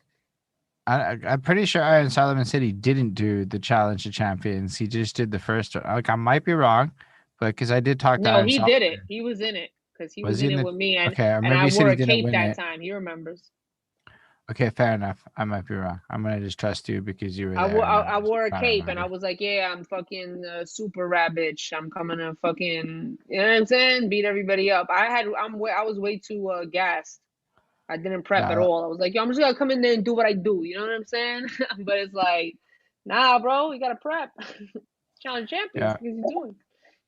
I'm pretty sure Iron Solomon said he didn't do the challenge of champions. He just did the first one. Like, I might be wrong, but because I did talk to Iron Solomon. No, he did it. He was in it. Because he was in it with me, and I wore a cape that time. He remembers. Okay, fair enough. I might be wrong. I'm gonna just trust you because you were I there. wore and I just wore a trying to cape and I remember. was like, yeah, I'm fucking super rat bitch. I'm coming to fucking, you know what I'm saying? Beat everybody up. I was way too gassed. I didn't prep at Yeah, all. I was like, yo, I'm just gonna come in there and do what I do. You know what I'm saying? But it's like, nah, bro, you gotta prep. Challenge champions, yeah, because you doing.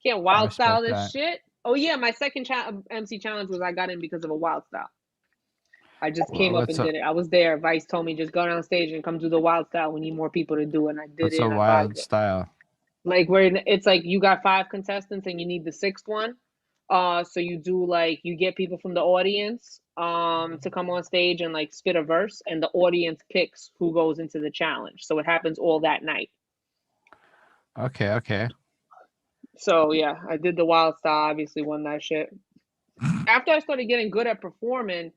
Can't I wild style respect this that. shit. Oh yeah, my second MC challenge was I got in because of a wild style. I just came up What's and a did it. I was there. Vice told me just go down stage and come do the wild style. We need more people to do it. And I did what's it a and I got wild it. style? Like where it's like you got 5 contestants and you need the sixth one. So you do like you get people from the audience to come on stage and like spit a verse, and the audience picks who goes into the challenge. So it happens all that night. Okay, okay. So yeah, I did the wild style. Obviously, won that shit. After I started getting good at performing,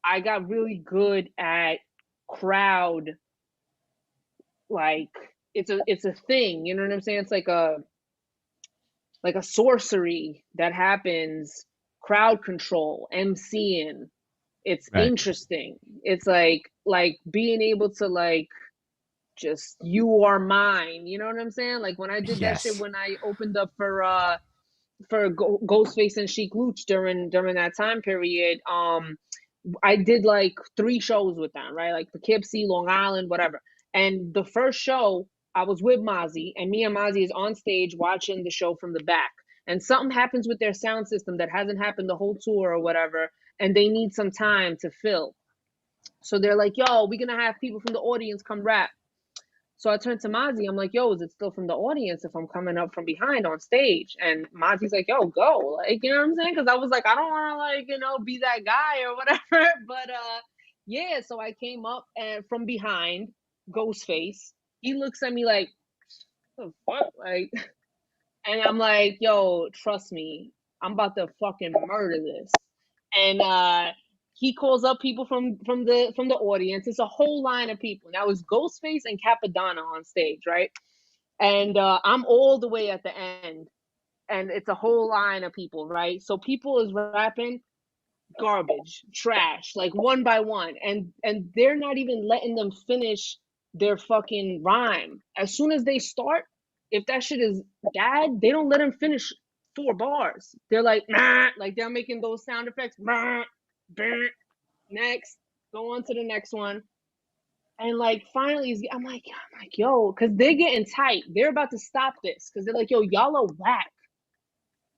I got really good at crowd. Like it's a thing. You know what I'm saying? It's like a sorcery that happens. Crowd control, MCing. It's Right. interesting. It's like being able to like just you are mine. You know what I'm saying? Like when I did that shit Yes. when I opened up for Ghostface and Sheik Luch during that time period. I did like 3 shows with them, right? Like Poughkeepsie, Long Island, whatever. And the first show, I was with Mozzie, and me and Mozzie is on stage watching the show from the back. And something happens with their sound system that hasn't happened the whole tour or whatever, and they need some time to fill. So they're like, yo, we're gonna have people from the audience come rap. So I turned to Mozzie. I'm like, yo, is it still from the audience if I'm coming up from behind on stage? And Mozzie's like, yo, go. Like, you know what I'm saying? Because I was like, I don't want to, like, be that guy or whatever. But yeah, so I came up and from behind, Ghostface. He looks at me like, what the fuck? Like, and I'm like, yo, trust me, I'm about to fucking murder this. And he calls up people from the audience. It's a whole line of people. Now it's Ghostface and Capadonna on stage, right? And I'm all the way at the end, and it's a whole line of people, right? So people is rapping garbage, trash, like one by one, and they're not even letting them finish their fucking rhyme. As soon as they start, if that shit is bad, they don't let them finish 4 bars. They're like, nah, like they're making those sound effects. Nah, bah, next, go on to the next one. And like finally, I'm like, yo, because they're getting tight. They're about to stop this because they're like, yo, y'all are whack.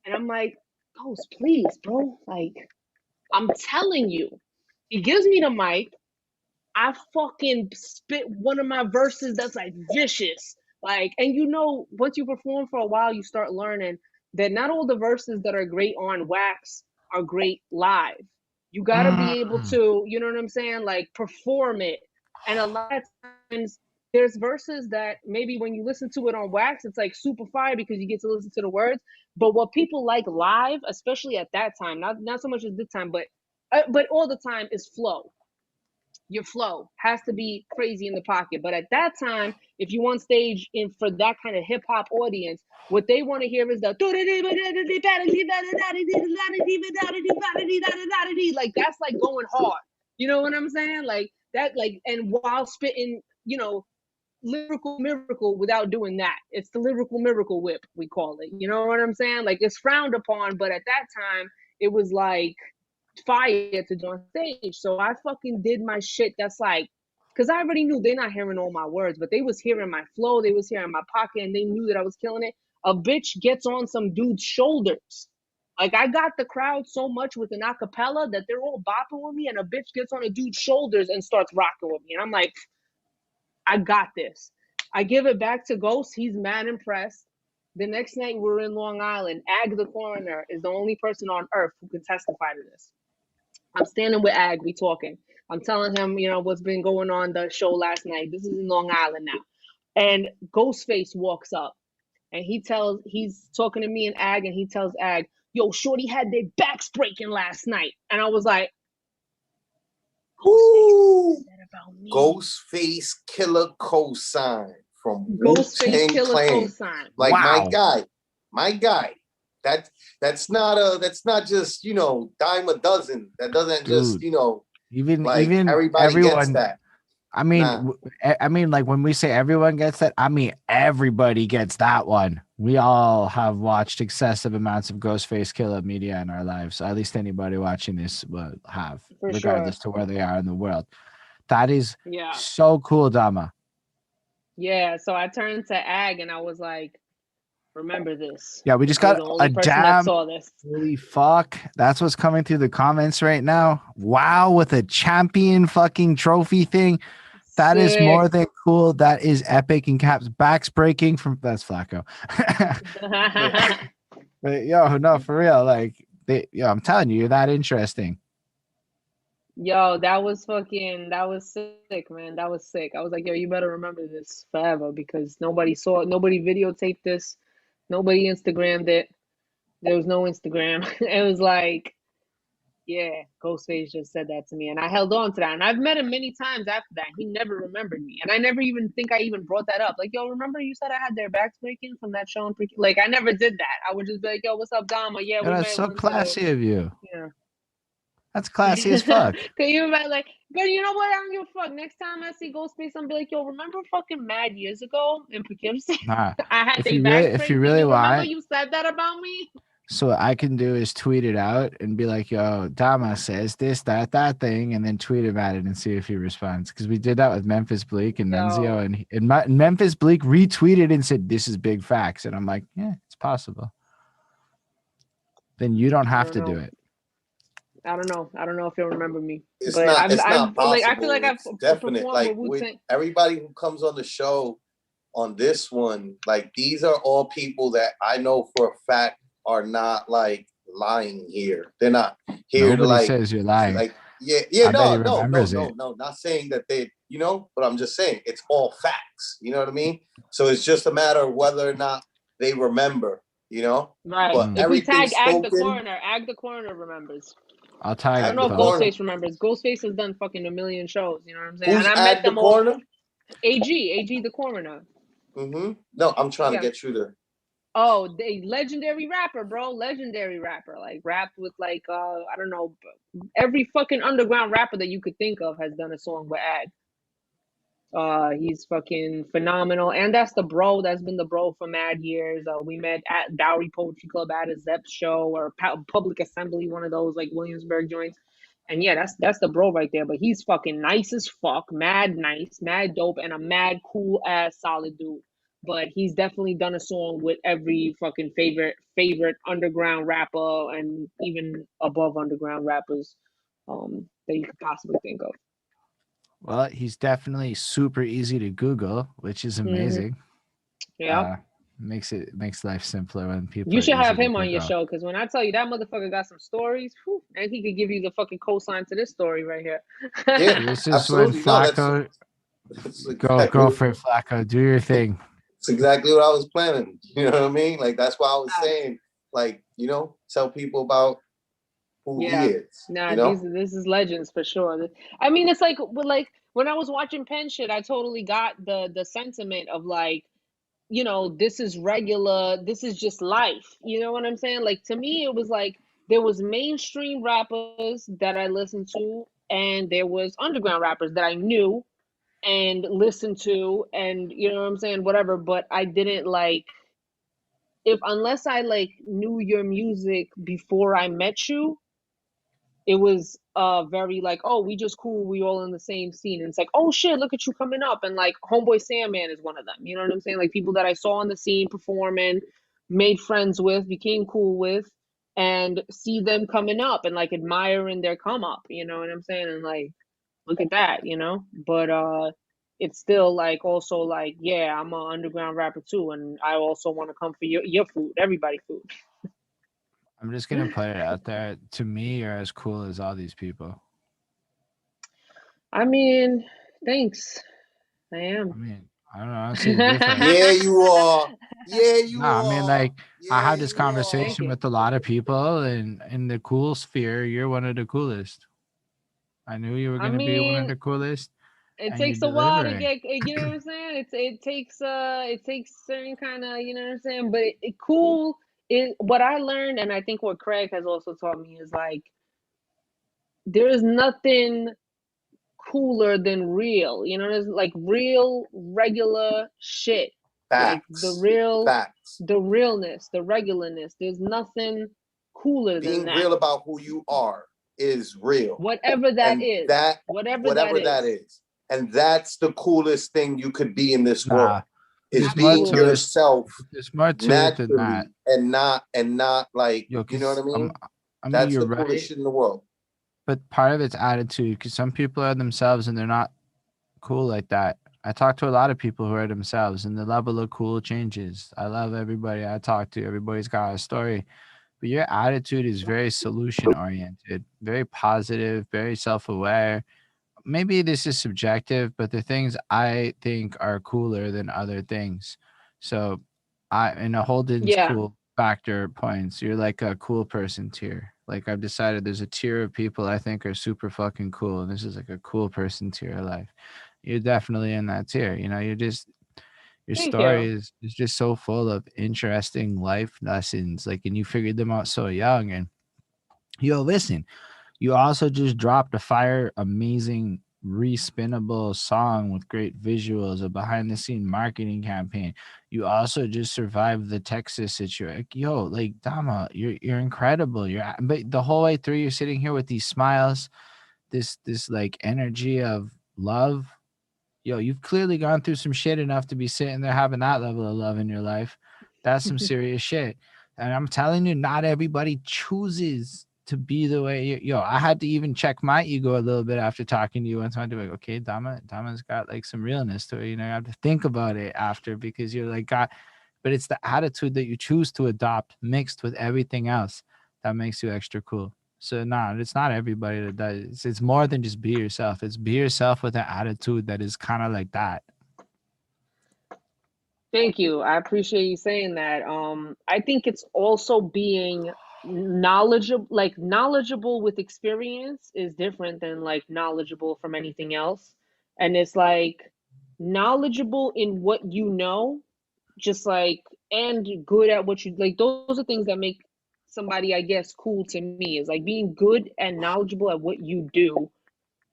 And I'm like, Ghost, please, bro. Like, I'm telling you. He gives me the mic. I fucking spit one of my verses that's like vicious. Like, and once you perform for a while, you start learning that not all the verses that are great on wax are great live. You gotta be able Mm. to, you know what I'm saying? Like perform it. And a lot of times there's verses that maybe when you listen to it on wax, it's like super fire because you get to listen to the words. But what people like live, especially at that time, not so much as this time, but all the time is flow. Your flow has to be crazy in the pocket. But at that time, if you on stage in for that kind of hip hop audience, what they want to hear is the like that's like going hard. You know what I'm saying? Like that, like, and while spitting, lyrical miracle without doing that. It's the lyrical miracle whip, we call it. You know what I'm saying? Like it's frowned upon, but at that time, it was like fire to do on stage. So I fucking did my shit. That's like, because I already knew they're not hearing all my words, but they was hearing my flow, they was hearing my pocket, and they knew that I was killing it. A bitch gets on some dude's shoulders. Like I got the crowd so much with an acapella that they're all bopping with me, and a bitch gets on a dude's shoulders and starts rocking with me. And I'm like, I got this. I give it back to Ghost. He's mad impressed. The next night we're in Long Island. Ag the coroner is the only person on earth who can testify to this. I'm standing with Ag, we talking. I'm telling him, what's been going on the show last night. This is in Long Island now. And Ghostface walks up and he's talking to me and Ag, and he tells Ag, yo, Shorty had their backs breaking last night. And I was like, Ooh, Ghostface said about me. Ghostface Killer cosign from Ghostface Wu-Tang Killer Clan. cosign. Like Wow. my guy. That's not just dime a dozen. That doesn't just Dude. Even Like even everybody gets everyone. that. I mean, Nah. I mean, like when we say everyone gets that, I mean everybody gets that one. We all have watched excessive amounts of Ghostface Killer media in our lives. At least anybody watching this will have, For sure. regardless to where they are in the world. That is Yeah. so cool, Dama. Yeah. So I turned to Ag and I was like, remember this. Yeah, we just You're got the a only person that damn saw this. holy fuck. That's what's coming through the comments right now. Wow, with a champion fucking trophy thing. That is Sick. more than cool. That is epic. And Cap's backs breaking from that's Flacco. But yo, no, for real. Like I'm telling you, you're that interesting. Yo, that was sick, man. That was sick. I was like, yo, you better remember this forever because nobody saw it, nobody videotaped this, nobody Instagrammed it. There was no Instagram. It was like, yeah, Ghostface just said that to me, and I held on to that. And I've met him many times after that. He never remembered me, and I never even think I even brought that up. Like, yo, remember you said I had their backs breaking from that show? Like, I never did that. I would just be like, yo, what's up, Dama? Yeah, Yo, we that's met so once at a, classy of you. yeah. That's classy as fuck. Can you imagine, like, but you know what? I don't give a fuck. Next time I see Ghostface, I'm be like, yo, remember fucking mad years ago in Poughkeepsie? Nah. I had If they you backs really breaking. You remember want, you said that about me? so what I can do is tweet it out and be like, yo, Dama says this, that thing, and then tweet him at it and see if he responds. Because we did that with Memphis Bleak and Nunzio, and Memphis Bleak retweeted and said, this is big facts. And I'm like, yeah, it's possible. Then you don't have to do it. I don't know. I don't know if you'll remember me. It's but not. It's not possible. Like, I feel like it's I've definite. performed Like with with Wu-Tang. everybody who comes on the show on this one, like these are all people that I know for a fact are not like lying here. They're not here Nobody to like says you're lying. Like I no, bet he remembers it. not saying that they, but I'm just saying it's all facts. You know what I mean? So it's just a matter of whether or not they remember. Right. But If we tag spoken, Ag the Coroner remembers. I'll tag. I don't know if Coroner. Ghostface remembers. Ghostface has done fucking a million shows. You know what I'm saying? Who's and I met them all. Coroner? AG the Coroner. No, I'm trying to get you to. Oh, the legendary rapper, bro. Legendary rapper. Like rapped with like I don't know, every fucking underground rapper that you could think of has done a song with Ag. He's fucking phenomenal, and that's the bro. That's been the bro for mad years. We met at Bowery Poetry Club at a Zep show or Public Assembly, one of those like Williamsburg joints. And yeah, that's the bro right there. But he's fucking nice as fuck, mad nice, mad dope, and a mad cool ass solid dude. But he's definitely done a song with every fucking favorite underground rapper and even above underground rappers that you could possibly think of. Well, he's definitely super easy to Google, which is amazing. Yeah. Makes life simpler when people. You should have him on your show because when I tell you that motherfucker got some stories, and he could give you the fucking cosign to this story right here. Yeah, this is absolutely. when Flacco go for it, Flacco. Do your thing. It's exactly what I was planning. You know what I mean? Like that's why I was saying, like, tell people about who he is. Nah, this is legends for sure. I mean, it's like when I was watching Penn shit, I totally got the sentiment of like, this is regular, this is just life. You know what I'm saying? Like to me, it was like there was mainstream rappers that I listened to, and there was underground rappers that I knew and listened to, and you know what I'm saying, whatever. But I didn't like unless I like knew your music before I met you. It was very like, oh, we just cool, we all in the same scene. And it's like, oh shit, look at you coming up. And like Homeboy Sandman is one of them. You know what I'm saying? Like people that I saw on the scene performing, made friends with, became cool with, and see them coming up and like admiring their come up. You know what I'm saying? And like, look at that, But it's still like also like, yeah, I'm an underground rapper too, and I also want to come for your food, everybody food. I'm just gonna put it out there. To me, you're as cool as all these people. I mean, thanks. I am. I mean, I don't know. I see the difference. Yeah, you are. Yeah, you are. I mean, like, I have this you conversation with a lot of people, and in the cool sphere, you're one of the coolest. I knew you were gonna be one of the coolest. It takes a while to get, you know what I'm saying? It takes certain kind of, you know what I'm saying? But cool is what I learned, and I think what Craig has also taught me is like, there is nothing cooler than real. You know, there's like real, regular shit. Like Facts. Facts. the realness, the regularness. There's nothing cooler than Being that. real about who you are is real. Whatever that and is. That whatever that is. And that's the coolest thing you could be in this world. Is there's being more to yourself There's more to it than that. naturally and not like, Yo, you know what I mean? I mean, That's you're the coolest right, shit in the world. but part of it's attitude because some people are themselves and they're not cool like that. I talk to a lot of people who are themselves, and the level of cool changes. I love everybody I talk to. Everybody's got a story, but your attitude is very solution oriented, very positive, very self aware. Maybe this is subjective, but the things I think are cooler than other things. So, I in a Holden's Yeah. cool factor points, you're like a cool person tier. Like I've decided there's a tier of people I think are super fucking cool, and this is like a cool person tier of life. You're definitely in that tier. You know, your Thank story you. is just so full of interesting life lessons. Like, and you figured them out so young. And yo, listen, you also just dropped a fire, amazing, respinnable song with great visuals, a behind the scene marketing campaign. You also just survived the Texas situation. Yo, like Dama, you're incredible. But the whole way through, you're sitting here with these smiles, this like energy of love. Yo, you've clearly gone through some shit enough to be sitting there having that level of love in your life. That's some serious shit. And I'm telling you, not everybody chooses to be the way yo, I had to even check my ego a little bit after talking to you one time. To like, okay, Dama's got like some realness to it. You know, I have to think about it after because you're like, God, but it's the attitude that you choose to adopt mixed with everything else that makes you extra cool. So it's not everybody that does. It's more than just be yourself. It's be yourself with an attitude that is kind of like that. Thank you. I appreciate you saying that. I think it's also being knowledgeable, like knowledgeable with experience is different than like knowledgeable from anything else. And it's like knowledgeable in what you know, just like, and good at what you like. Those are things that make somebody, I guess, cool to me, is like being good and knowledgeable at what you do,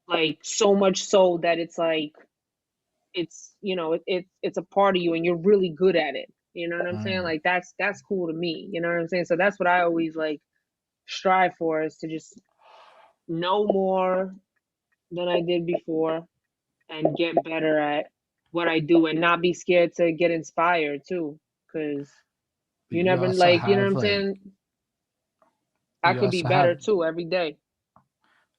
like so much so that it's like it's it's a part of you and you're really good at it. You know what I'm saying? Mm. Like that's cool to me. You know what I'm saying? So that's what I always like strive for, is to just know more than I did before and get better at what I do and not be scared to get inspired too. Cause But you you never also like, you know what have I'm like, saying? but I you could be also have better too every day.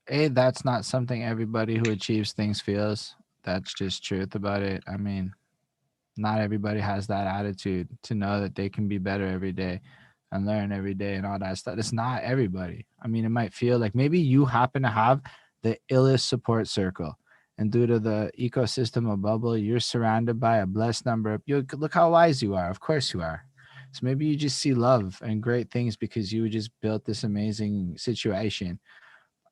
that's not something everybody who achieves things feels. That's just truth about it. I mean, not everybody has that attitude to know that they can be better every day and learn every day and all that stuff. It's not everybody. I mean, it might feel like maybe you happen to have the illest support circle. And due to the ecosystem of bubble, you're surrounded by a blessed number of you. Look how wise you are. Of course you are. So maybe you just see love and great things because you just built this amazing situation.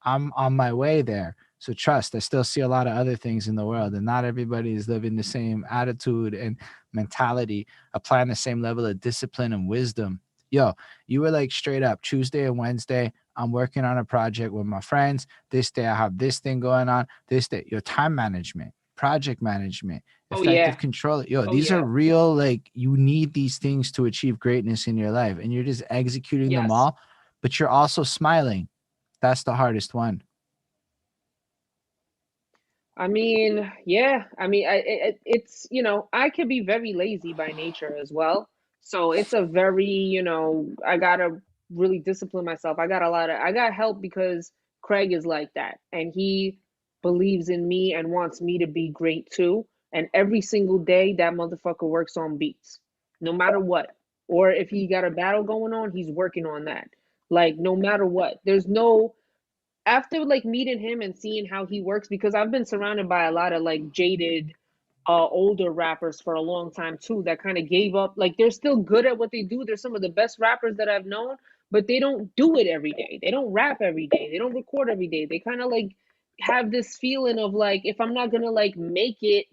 I'm on my way there. So trust, I still see a lot of other things in the world, and not everybody is living the same attitude and mentality, applying the same level of discipline and wisdom. Yo, you were like straight up Tuesday and Wednesday. I'm working on a project with my friends. This day I have this thing going on. This day, your time management, project management, Oh effective yeah. control. Yo, Oh these are yeah. real, like you need these things to achieve greatness in your life. And you're just executing them Yes. all, but you're also smiling. That's the hardest one. I mean, yeah. I mean, it's, I could be very lazy by nature as well. So it's a very, I gotta really discipline myself. I got help because Craig is like that, and he believes in me and wants me to be great too. And every single day, that motherfucker works on beats, no matter what. Or if he got a battle going on, he's working on that. Like no matter what, there's no after like meeting him and seeing how he works, because I've been surrounded by a lot of like jaded older rappers for a long time too, that kind of gave up. Like they're still good at what they do. They're some of the best rappers that I've known, but they don't do it every day. They don't rap every day. They don't record every day. They kind of like have this feeling of like, if I'm not gonna like make it,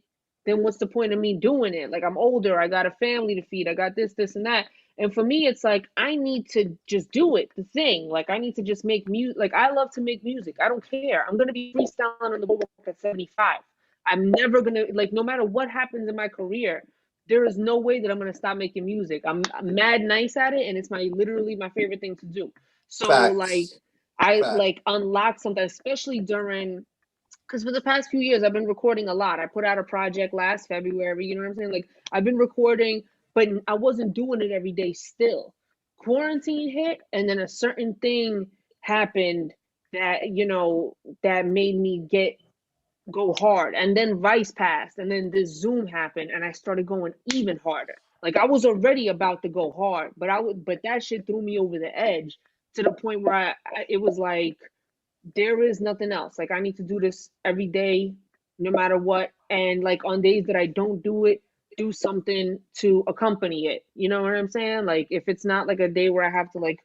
then what's the point of me doing it? Like I'm older, I got a family to feed, I got this and that. And for me, it's like I need to just do it, the thing. Like I need to just make music. Like I love to make music. I don't care. I'm gonna be freestyling on the boardwalk at 75. I'm never gonna like no matter what happens in my career, there is no way that I'm gonna stop making music. I'm mad nice at it, and it's my literally my favorite thing to do. So like Facts. I Facts. like unlock something, especially during because for the past few years I've been recording a lot. I put out a project last February, you know what I'm saying? Like I've been recording, but I wasn't doing it every day still. Quarantine hit and then a certain thing happened that, that made me go hard. And then Vice passed and then this Zoom happened and I started going even harder. Like I was already about to go hard, but that shit threw me over the edge to the point where it was like there is nothing else. Like I need to do this every day, no matter what. And like on days that I don't do it, do something to accompany it. You know what I'm saying? Like if it's not like a day where I have to like,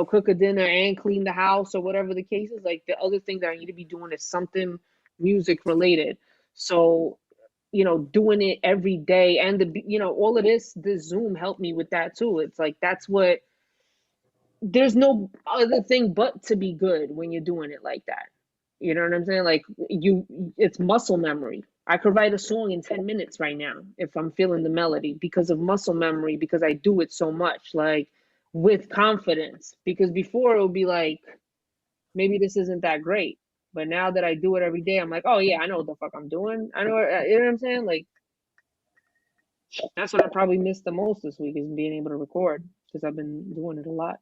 cook a dinner and clean the house or whatever the case is, like the other thing that I need to be doing is something music related. So, doing it every day and all of this Zoom helped me with that too. It's like that's what there's no other thing but to be good when you're doing it like that. You know what I'm saying? Like it's muscle memory. I could write a song in 10 minutes right now if I'm feeling the melody because of muscle memory, because I do it so much, like with confidence. Because before it would be like, maybe this isn't that great. But now that I do it every day, I'm like, oh yeah, I know what the fuck I'm doing. I know, you know what I'm saying? Like, that's what I probably missed the most this week is being able to record because I've been doing it a lot.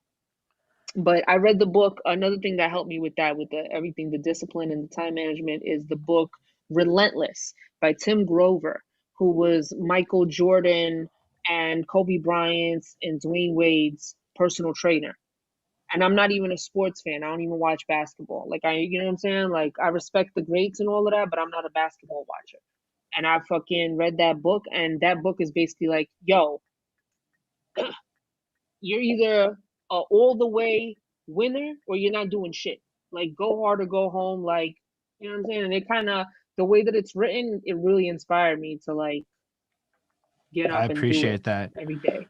But I read the book. Another thing that helped me with that, with everything, the discipline and the time management, is the book Relentless by Tim Grover, who was Michael Jordan and Kobe Bryant's and Dwayne Wade's personal trainer. And I'm not even a sports fan. I don't even watch basketball. Like you know what I'm saying? Like I respect the greats and all of that, but I'm not a basketball watcher. And I fucking read that book, and that book is basically like, yo, you're either a all the way winner or you're not doing shit. Like go hard or go home. Like you know what I'm saying. And it kind of the way that it's written, it really inspired me to like get I up and do it appreciate that. every day.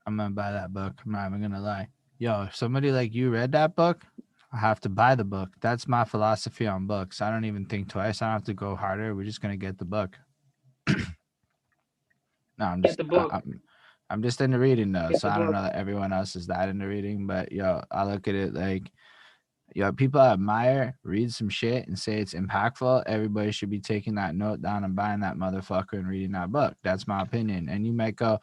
I'm gonna buy that book. I'm not even gonna lie. Yo, if somebody like you read that book, I have to buy the book. That's my philosophy on books. I don't even think twice. I don't have to go harder. We're just gonna get the book. No, I'm Get just the book. I'm just into reading though, Get so the I don't book. know that everyone else is that into reading, but yo, I look at it like people I admire read some shit and say it's impactful. Everybody should be taking that note down and buying that motherfucker and reading that book. That's my opinion. And you might go,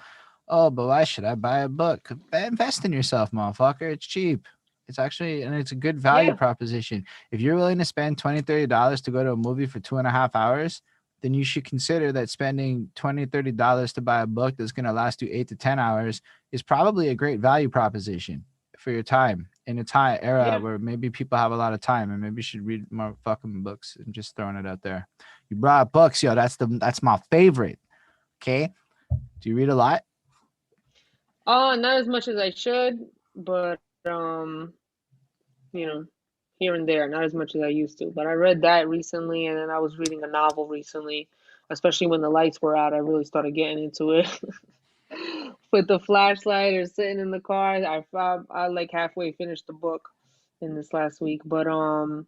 oh, but why should I buy a book? Invest in yourself, motherfucker. It's cheap. It's actually, and it's a good value Yeah. proposition. If you're willing to spend $20, $30 to go to a movie for 2.5 hours, then you should consider that spending $20, $30 to buy a book that's going to last you 8 to 10 hours is probably a great value proposition for your time in a time era Yeah. where maybe people have a lot of time and maybe you should read more fucking books and just throwing it out there. You brought up books, yo. That's my favorite. Okay. Do you read a lot? Not as much as I should, but here and there, not as much as I used to. But I read that recently, and then I was reading a novel recently, especially when the lights were out. I really started getting into it. With the flashlight or sitting in the car, I like halfway finished the book in this last week. But I'm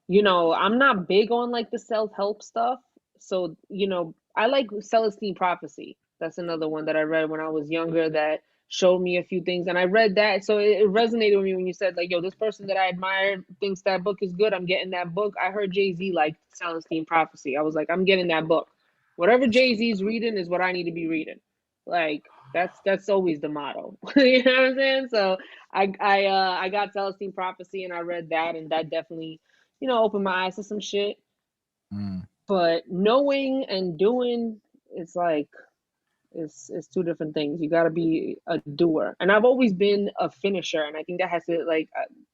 not big on like the self-help stuff. So, I like Celestine Prophecy. That's another one that I read when I was younger that showed me a few things. And I read that. So it resonated with me when you said, like, yo, this person that I admire thinks that book is good. I'm getting that book. I heard Jay-Z like Celestine Prophecy. I was like, I'm getting that book. Whatever Jay-Z's reading is what I need to be reading. Like, that's always the motto. You know what I'm saying? So I got Celestine Prophecy and I read that, and that definitely open my eyes to some shit. But knowing and doing, it's like, it's two different things. You got to be a doer. And I've always been a finisher. And I think that has to, like,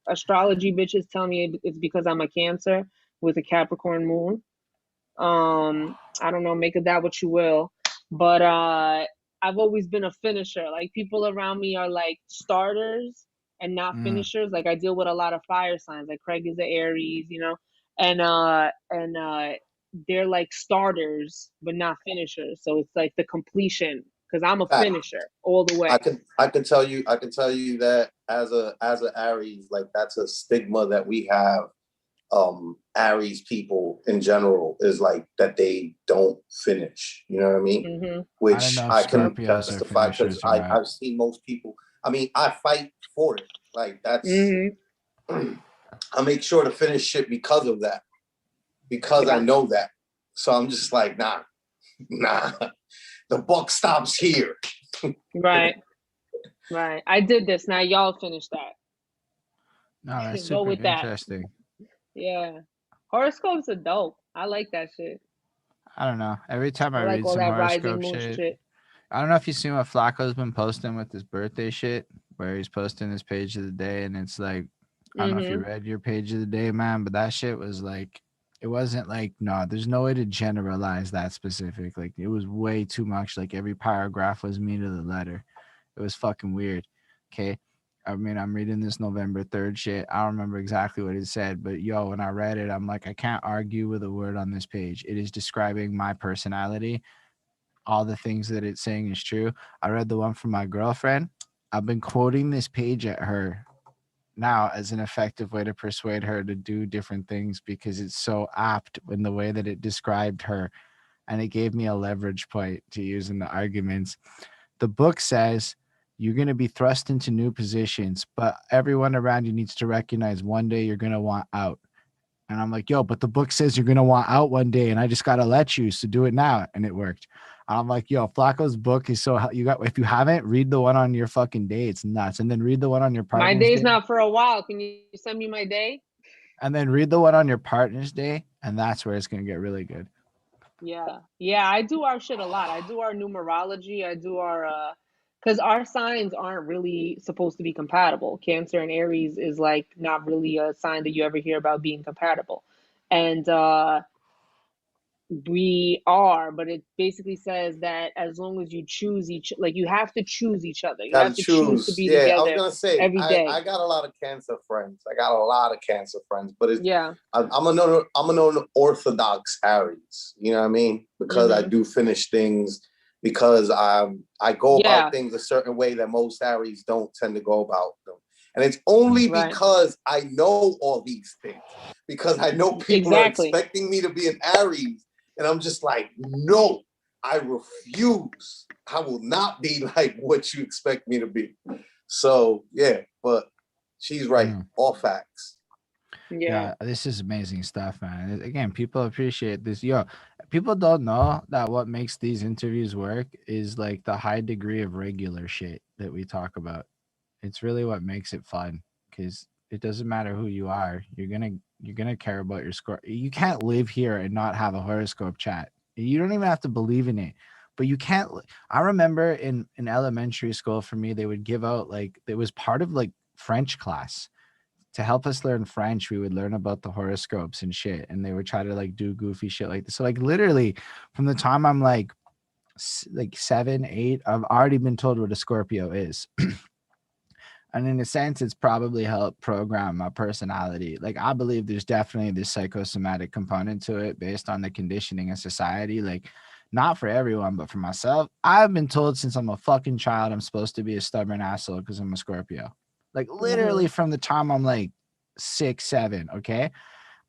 astrology bitches tell me it's because I'm a Cancer with a Capricorn moon. I don't know, make of that what you will. But I've always been a finisher. Like, people around me are like starters and not finishers. Like, I deal with a lot of fire signs. Like, Craig is an Aries, and they're like starters but not finishers. So it's like the completion because I'm a Fact. finisher all the way. I can tell you that as a Aries, like that's a stigma that we have. Aries people in general is like that they don't finish. You know what I mean? Mm-hmm. I don't Which know if I can Scorpios are justify because finishers or not. I've seen most people. I mean, I fight for it. Like that's Mm-hmm. I make sure to finish shit because of that. Because I know that. So I'm just like, nah. The buck stops here. Right. Right. I did this. Now y'all finish that. No, that's Go super with that. interesting. Yeah. Horoscopes are dope. I like that shit. I don't know. Every time I I like read all some that rising horoscope moon shit, shit. I don't know if you've seen what Flacco's been posting with his birthday shit, where he's posting his page of the day, and it's like, I don't know if you Mm-hmm. read your page of the day, man, but that shit was like, it wasn't like, no, there's no way to generalize that specific. Like, it was way too much. Like, every paragraph was me to the letter. It was fucking weird. Okay. I mean, I'm reading this November 3rd shit. I don't remember exactly what it said, but yo, when I read it, I'm like, I can't argue with a word on this page. It is describing my personality. All the things that it's saying is true. I read the one from my girlfriend. I've been quoting this page at her now as an effective way to persuade her to do different things because it's so apt in the way that it described her. And it gave me a leverage point to use in the arguments. The book says you're going to be thrust into new positions, but everyone around you needs to recognize one day you're going to want out. And I'm like, yo, but the book says you're going to want out one day, and I just got to let you. So do it now. And it worked. I'm like, yo, Flacco's book is so, you got, if you haven't, read the one on your fucking day. It's nuts. And then read the one on your My partner's day's day. not for a while. Can you send me my day? And then read the one on your partner's day. And that's where it's going to get really good. Yeah. Yeah, I do our shit a lot. I do our numerology. I do our because our signs aren't really supposed to be compatible. Cancer and Aries is like not really a sign that you ever hear about being compatible. And we are, but it basically says that as long as you choose like you have to choose each other. You Gotta have to choose to choose. be Yeah, I was together gonna say every day. I got a lot of cancer friends. But it's Yeah. I'm an orthodox Aries. You know what I mean? Because I do finish things. Because I go about things a certain way that most Aries don't tend to go about them. And it's only because I know all these things. Because I know people are expecting me to be an Aries. And I'm just like, no, I refuse. I will not be like what you expect me to be. So, yeah, but she's right. All facts. Yeah. This is amazing stuff, man. Again, people appreciate this. Yo, people don't know that what makes these interviews work is like the high degree of regular shit that we talk about. It's really what makes it fun because it doesn't matter who you are. You're gonna care about your score. You can't live here and not have a horoscope chat. You don't even have to believe in it, but you can't. I remember in elementary school for me, they would give out like it was part of like French class. To help us learn French, we would learn about the horoscopes and shit, and they would try to like do goofy shit like this. So like literally, from the time I'm like 7, 8, I've already been told what a Scorpio is. And in a sense, it's probably helped program my personality. Like, I believe there's definitely this psychosomatic component to it based on the conditioning of society. Like, not for everyone, but for myself, I've been told since I'm a fucking child, I'm supposed to be a stubborn asshole because I'm a Scorpio. Like, literally from the time I'm like 6, 7, okay?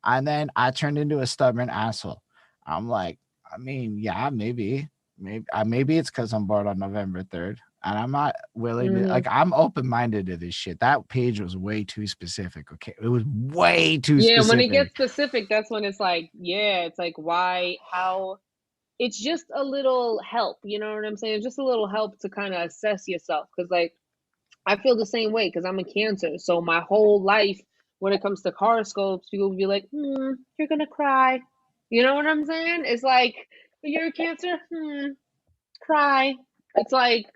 And then I turned into a stubborn asshole. I'm like, I mean, yeah, maybe it's because I'm born on November 3rd. And I'm not willing to, like, I'm open-minded to this shit. That page was way too specific, okay? It was way too specific. Yeah, when it gets specific, that's when it's like, it's like, why, how, it's just a little help, you know what I'm saying? It's just a little help to kind of assess yourself. Because, like, I feel the same way because I'm a Cancer. So my whole life, when it comes to horoscopes, people will be like, you're going to cry. You know what I'm saying? It's like, you're a Cancer? Cry. It's like,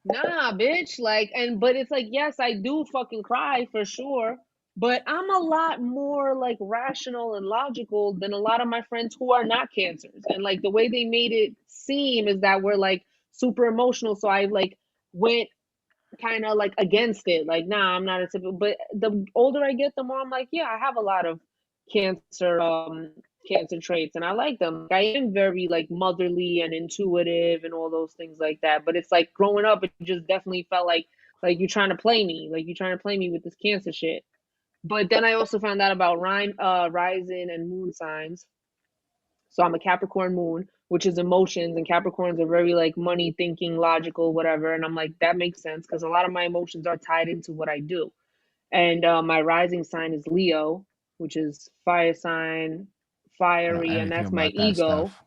nah, bitch. Like, but it's like, yes, I do fucking cry for sure. But I'm a lot more like rational and logical than a lot of my friends who are not Cancers. And like the way they made it seem is that we're like super emotional. So I like went kind of like against it. Like, nah, I'm not a typical. But the older I get, the more I'm like, yeah, I have a lot of Cancer Cancer traits, and I like them. Like, I am very like motherly and intuitive and all those things like that. But it's like growing up, it just definitely felt like you're trying to play me, like you're trying to play me with this Cancer shit. But then I also found out about rising and moon signs. So I'm a Capricorn moon, which is emotions, and Capricorns are very like money thinking, logical, whatever. And I'm like, that makes sense because a lot of my emotions are tied into what I do. And my rising sign is Leo, which is fire sign, I don't know fiery, and anything that's my about that ego. stuff.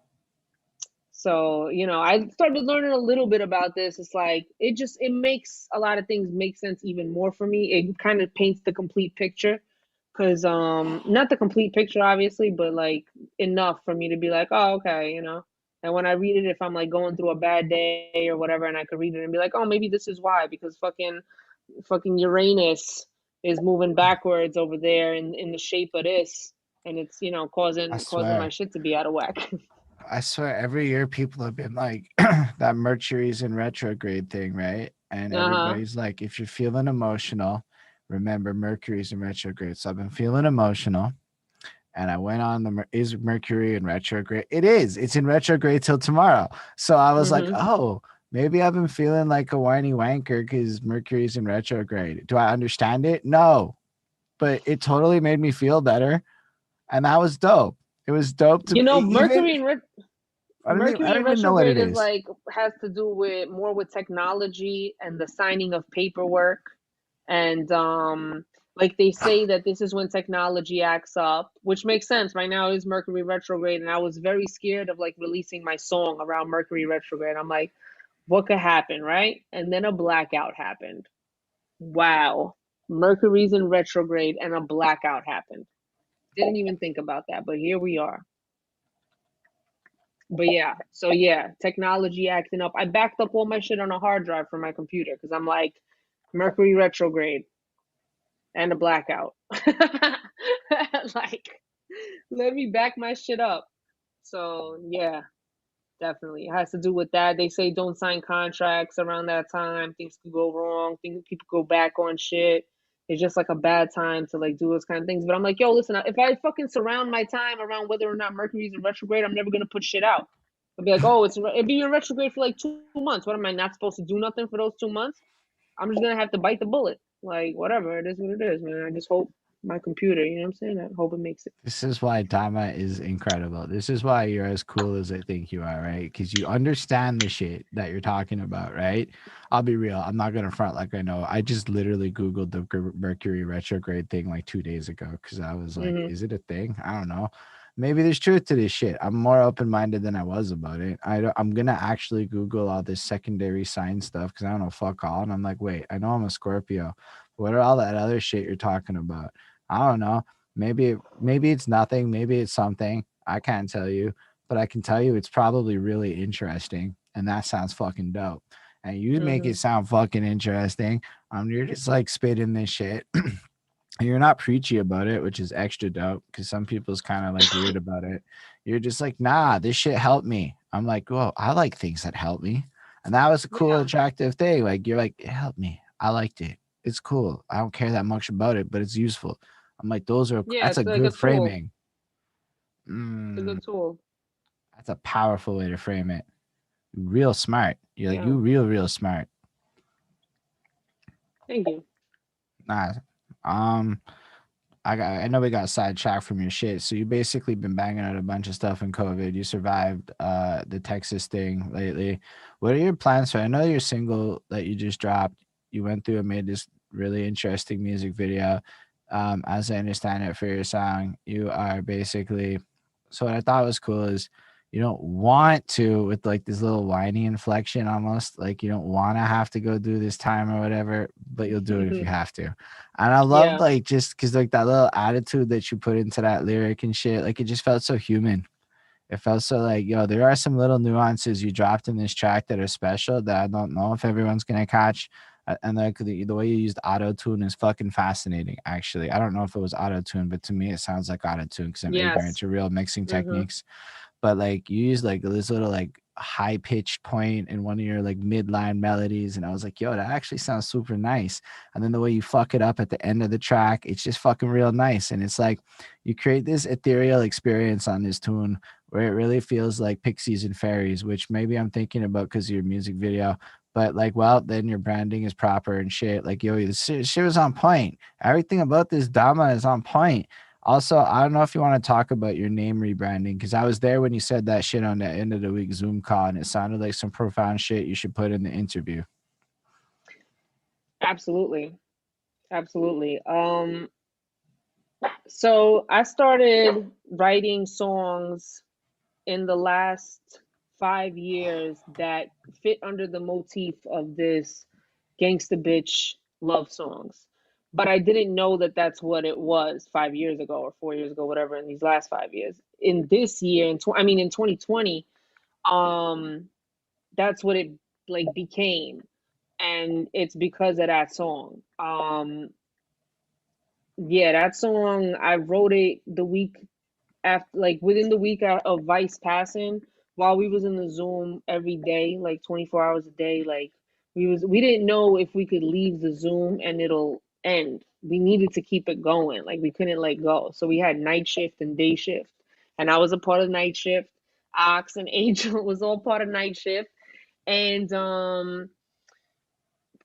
So, I started learning a little bit about this. It's like it makes a lot of things make sense even more for me. It kind of paints the complete picture. Cause not the complete picture obviously, but like enough for me to be like, oh, okay. And when I read it, if I'm like going through a bad day or whatever, and I could read it and be like, oh, maybe this is why, because fucking Uranus is moving backwards over there in the shape of this, and it's I causing my swear. shit to be out of whack. I swear every year people have been like that Mercury's in retrograde thing, right? And Uh-huh. everybody's like, if you're feeling emotional, remember Mercury's in retrograde. So I've been feeling emotional and I went on is Mercury in retrograde? It is. It's in retrograde till tomorrow. So I was like, Mm-hmm. oh, maybe I've been feeling like a whiny wanker because Mercury's in retrograde. Do I understand it? No, but it totally made me feel better. And that was dope. It was dope to even, I Mercury in don't even know what it retrograde is is. like has to do with more with technology and the signing of paperwork, and like they say that this is when technology acts up, which makes sense. Right now is Mercury retrograde, and I was very scared of like releasing my song around Mercury retrograde. I'm like, what could happen, right? And then a blackout happened. Wow. Mercury's in retrograde and a blackout happened. Didn't even think about that, but here we are. But yeah, so yeah, technology acting up. I backed up all my shit on a hard drive from my computer because I'm like, Mercury retrograde and a blackout. Like, let me back my shit up. So yeah, definitely. It has to do with that. They say don't sign contracts around that time. Things could go wrong. Things people go back on shit. It's just like a bad time to like do those kind of things. But I'm like, yo, listen, if I fucking surround my time around whether or not Mercury's in retrograde, I'm never gonna put shit out. I'll be like, oh, it'd be in retrograde for like 2 months. What am I not supposed to do nothing for those 2 months? I'm just gonna have to bite the bullet. Like whatever, it is what it is, man. I just hope my computer, you know what I'm saying? I hope it makes it. This is why Dama is incredible. This is why you're as cool as I think you are, right? Because you understand the shit that you're talking about, right? I'll be real. I'm not gonna front like I know. I just literally Googled the Mercury retrograde thing like 2 days ago because I was like, Mm-hmm. is it a thing? I don't know. Maybe there's truth to this shit. I'm more open minded than I was about it. I'm gonna actually Google all this secondary sign stuff because I don't know fuck all. And I'm like, wait, I know I'm a Scorpio. What are all that other shit you're talking about? I don't know. Maybe it's nothing, maybe it's something. I can't tell you, but I can tell you it's probably really interesting, and that sounds fucking dope. And you make Mm-hmm. it sound fucking interesting. You're just like spitting this shit. You're not preachy about it, which is extra dope because some people's kind of like weird about it. You're just like, nah, this shit helped me. I'm like, well, I like things that help me. And that was a cool, Yeah, attractive thing. Like, you're like, it helped me. I liked it. It's cool. I don't care that much about it, but it's useful. I'm like, yeah, that's a it's like a good tool. framing. It's a Mm, good tool. that's a powerful way to frame it. Real smart. You're like, Yeah. you real smart. Thank you. Nah. Um, I know we got sidetracked from your shit. So you basically been banging out a bunch of stuff in COVID. You survived the Texas thing lately. What are your plans for? I know your single that you just dropped. You went through and made this really interesting music video. As I understand it, for your song, you are basically. So what I thought was cool is you don't want to with like this little whiny inflection, almost like you don't want to have to go do this time or whatever, but you'll do it if you have to. And I love Yeah. like just because like that little attitude that you put into that lyric and shit, like it just felt so human. It felt so like, yo, there are some little nuances you dropped in this track that are special that I don't know if everyone's gonna catch. And like the way you used auto tune is fucking fascinating. Actually, I don't know if it was auto tune, but to me it sounds like auto tune because I'm ignorant Yes. to real mixing Mm-hmm. techniques. But like you use like this little like high pitched point in one of your like midline melodies, and I was like, yo, that actually sounds super nice. And then the way you fuck it up at the end of the track, it's just fucking real nice. And it's like you create this ethereal experience on this tune where it really feels like pixies and fairies, which maybe I'm thinking about because of your music video. But like, well, then your branding is proper and shit. Like, yo, this shit was on point. Everything about this Dama is on point. Also, I don't know if you want to talk about your name rebranding, because I was there when you said that shit on the end of the week Zoom call, and it sounded like some profound shit you should put in the interview. Absolutely. Absolutely. So I started writing songs in the last 5 years that fit under the motif of this gangsta bitch love songs. But I didn't know that that's what it was 5 years ago or 4 years ago, whatever, in these last 5 years. In this year, in 2020, that's what it like became. And it's because of that song. Yeah, that song, I wrote it the week after, like within the week of Vice passing, while we was in the Zoom every day, like 24 hours a day. Like we didn't know if we could leave the Zoom and it'll end. We needed to keep it going. Like we couldn't let go. So we had night shift and day shift. And I was a part of night shift. Ox and Angel was all part of night shift. And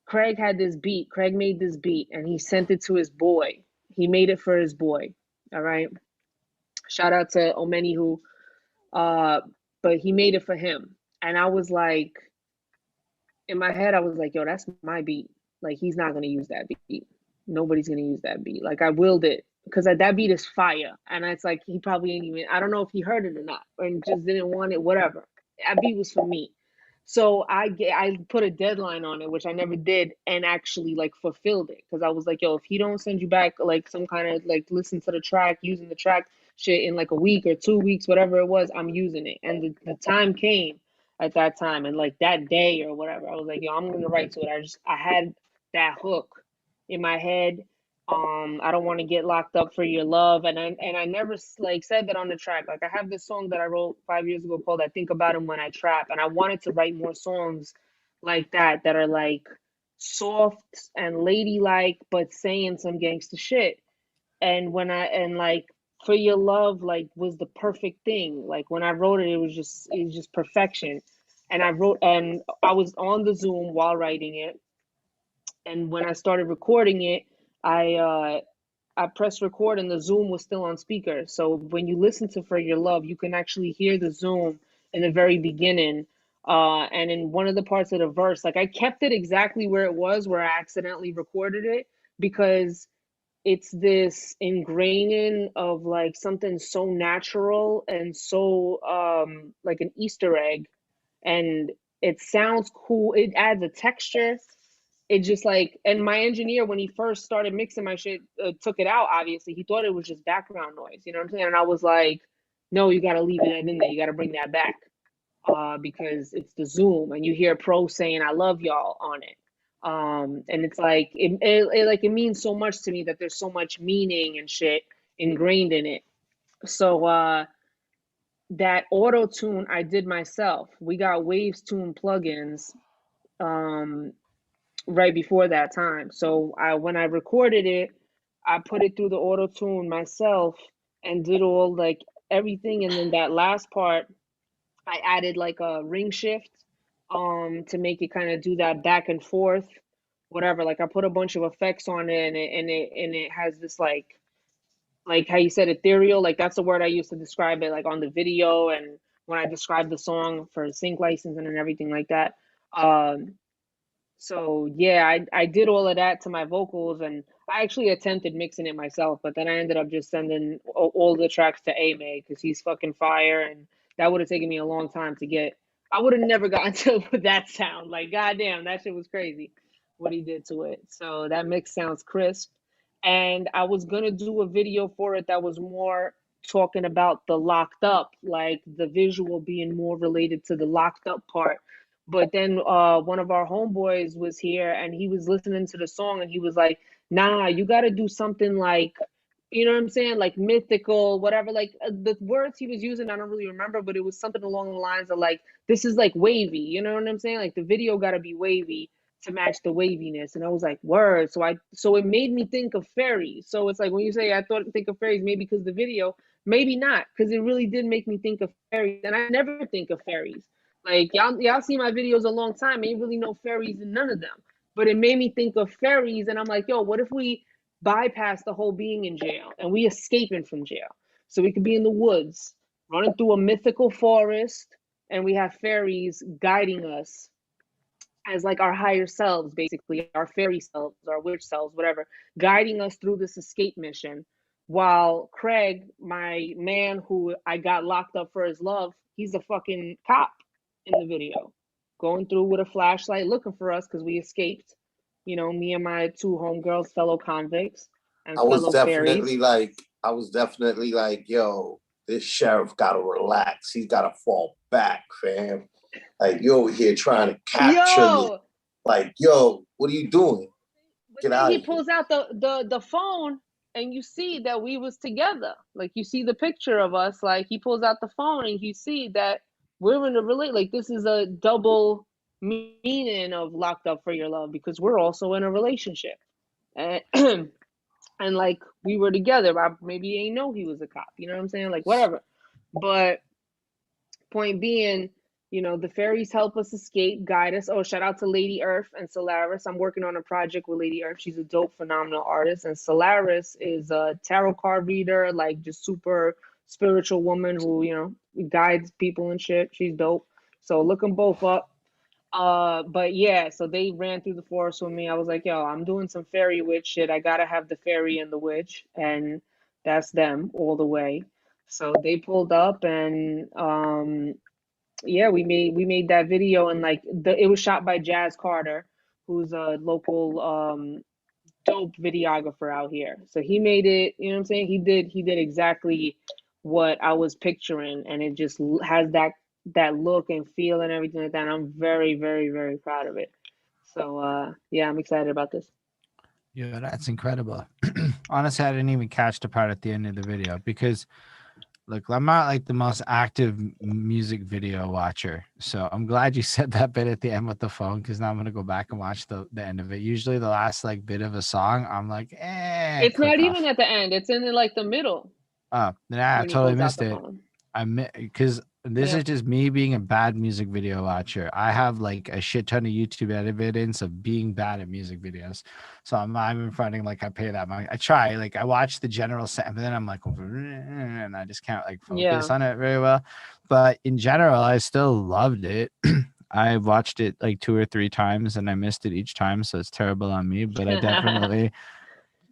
Craig had this beat. Craig made this beat and he sent it to his boy. He made it for his boy. All right. Shout out to Omeni who, but he made it for him. And I was like, in my head, I was like, yo, that's my beat. Like, he's not gonna use that beat. Nobody's gonna use that beat. Like, I willed it because that beat is fire. And it's like, he probably ain't even, I don't know if he heard it or not, or just didn't want it, whatever. That beat was for me. So I put a deadline on it, which I never did, and actually like fulfilled it because I was like, yo, if he don't send you back like some kind of like listen to the track, using the track shit in like a week or 2 weeks, whatever it was, I'm using it. And the time came at that time, and like that day or whatever, I was like, yo, I'm gonna write to it. I had that hook in my head. I don't want to get locked up for your love, and I never like said that on the track. Like I have this song that I wrote 5 years ago called "I Think About Him When I Trap," and I wanted to write more songs like that are like soft and ladylike, but saying some gangster shit. And like for your love, like was the perfect thing. Like when I wrote it, it was just perfection. And I was on the Zoom while writing it, and when I started recording it, I pressed record and the Zoom was still on speaker. So when you listen to For Your Love, you can actually hear the Zoom in the very beginning. And in one of the parts of the verse, like I kept it exactly where it was, where I accidentally recorded it, because it's this ingraining of like something so natural and so like an Easter egg. And it sounds cool. It adds a texture. It just like, and my engineer, when he first started mixing my shit, took it out. Obviously he thought it was just background noise, you know what I'm saying? And I was like, no, you got to leave it in there, you got to bring that back, because it's the Zoom and you hear Pro saying I love y'all on it. And it's like it means so much to me that there's so much meaning and shit ingrained in it. So that auto tune I did myself. We got Waves Tune plugins right before that time. So when I recorded it, I put it through the auto tune myself and did all like everything. And then that last part, I added like a ring shift to make it kind of do that back and forth, whatever. Like I put a bunch of effects on it, and it has this like how you said ethereal, like that's the word I used to describe it, like on the video and when I described the song for sync licensing and everything like that. So yeah, I did all of that to my vocals, and I actually attempted mixing it myself, but then I ended up just sending all the tracks to A-May because he's fucking fire, and that would have taken me a long time to get. I would have never gotten to that sound. Like goddamn, that shit was crazy what he did to it. So that mix sounds crisp, and I was gonna do a video for it that was more talking about the locked up, like the visual being more related to the locked up part. But then one of our homeboys was here and he was listening to the song and he was like, nah, you got to do something like you know what I'm saying? Like mythical, whatever. Like the words he was using, I don't really remember, but it was something along the lines of like, this is like wavy. You know what I'm saying? Like the video got to be wavy to match the waviness. And I was like, word. So it made me think of fairies. So it's like when you say think of fairies, maybe because the video, maybe not, because it really did make me think of fairies. And I never think of fairies. Like y'all see my videos a long time. I ain't really no fairies in none of them. But it made me think of fairies, and I'm like, yo, what if we bypass the whole being in jail and we escaping from jail? So we could be in the woods, running through a mythical forest, and we have fairies guiding us as like our higher selves, basically, our fairy selves, our witch selves, whatever, guiding us through this escape mission. While Craig, my man who I got locked up for his love, he's a fucking cop in the video, going through with a flashlight looking for us because we escaped. You know, me and my two homegirls, fellow convicts and fellow fairies. I was definitely like, yo, this sheriff gotta relax. He's gotta fall back, fam. Like, you over here trying to capture me. Like, yo, what are you doing? Get out of here. He pulls out the phone, and you see that we was together. Like, you see the picture of us. Like, he pulls out the phone, and you see that we're in a relate. Like, this is a double meaning of locked up for your love, because we're also in a relationship. And, and like, we were together. I maybe ain't know he was a cop. You know what I'm saying? Like, whatever. But point being, you know, the fairies help us escape, guide us. Oh, shout out to Lady Earth and Solaris. I'm working on a project with Lady Earth. She's a dope, phenomenal artist. And Solaris is a tarot card reader, like just super spiritual woman who, you know, guides people and shit. She's dope. So look them both up. But yeah, so they ran through the forest with me. I was like, yo, I'm doing some fairy witch shit. I gotta have the fairy and the witch, and that's them all the way. So they pulled up, and yeah, we made that video, and like it was shot by Jazz Carter, who's a local dope videographer out here. So he made it, you know what I'm saying? He did exactly what I was picturing, and it just has that look and feel and everything like that. And I'm very, very, very proud of it. So yeah, I'm excited about this. Yeah, that's incredible. Honestly, I didn't even catch the part at the end of the video because look, I'm not like the most active music video watcher. So I'm glad you said that bit at the end with the phone, because now I'm gonna go back and watch the end of it. Usually the last like bit of a song, I'm like, it's not even at the end, it's in like the middle. Oh, yeah, I totally missed it. Because this is just me being a bad music video watcher. I have like a shit ton of YouTube evidence of being bad at music videos. So I'm in fronting like I pay that money. I try, like I watch the general set, but then I'm like, and I just can't like focus on it very well. But in general, I still loved it. I watched it like 2 or 3 times and I missed it each time. So it's terrible on me, but I definitely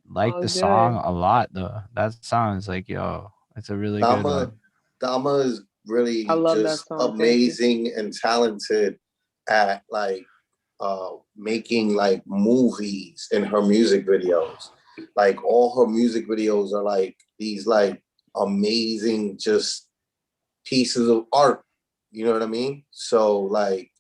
like the song a lot though. That song is like, yo, it's a really good one. Dama is really just amazing and talented at like making like movies in her music videos. Like all her music videos are like these like amazing just pieces of art. You know what I mean? So like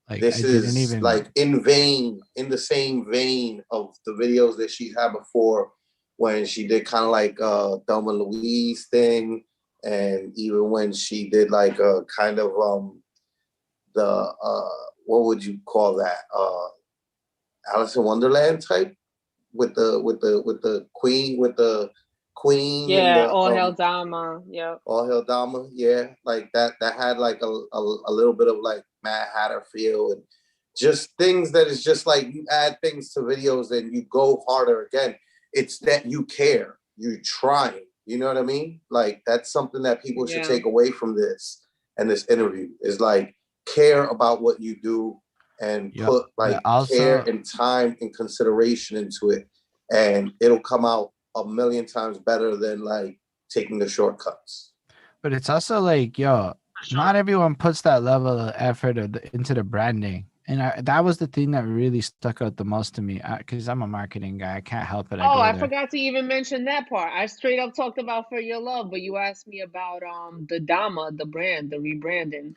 this is like in the same vein of the videos that she had before when she did kind of like Thelma and Louise thing. And even when she did like a kind of what would you call that? Alice in Wonderland type with the queen. Yeah, and All Hail Dama. Yeah. All Hail Dama. Yeah, like that had like a little bit of like Mad Hatter feel, and just things that is just like you add things to videos and you go harder again. It's that you care, you're trying. You know what I mean? Like that's something that people should take away from this and this interview is like care about what you do and put like care and time and consideration into it, and it'll come out a million times better than like taking the shortcuts. But it's also like, yo, not everyone puts that level of effort into the branding. And that was the thing that really stuck out the most to me, because I'm a marketing guy. I can't help it. I forgot to even mention that part. I straight up talked about For Your Love, but you asked me about the Dama, the brand, the rebranding.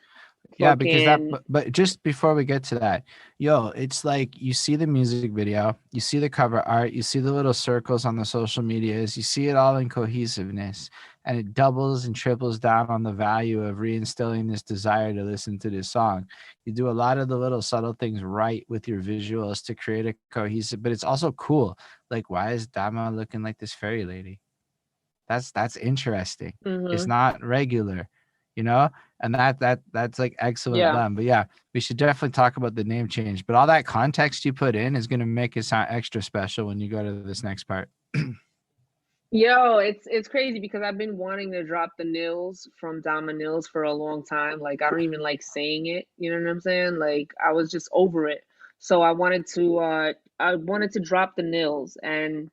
Yeah, because that, Fucking but just before we get to that, yo, it's like you see the music video, you see the cover art, you see the little circles on the social medias, you see it all in cohesiveness, and it doubles and triples down on the value of reinstilling this desire to listen to this song. You do a lot of the little subtle things right with your visuals to create a cohesive, but it's also cool. Like, why is Dama looking like this fairy lady? That's interesting. It's mhm. not regular, you know, and that's like excellent Yeah. done. But yeah, we should definitely talk about the name change. But all that context you put in is going to make it sound extra special when you go to this next part. Yo, it's crazy because I've been wanting to drop the nils from Dama Nils for a long time. Like I don't even like saying it, you know what I'm saying? Like I was just over it. So I wanted to drop the nils. And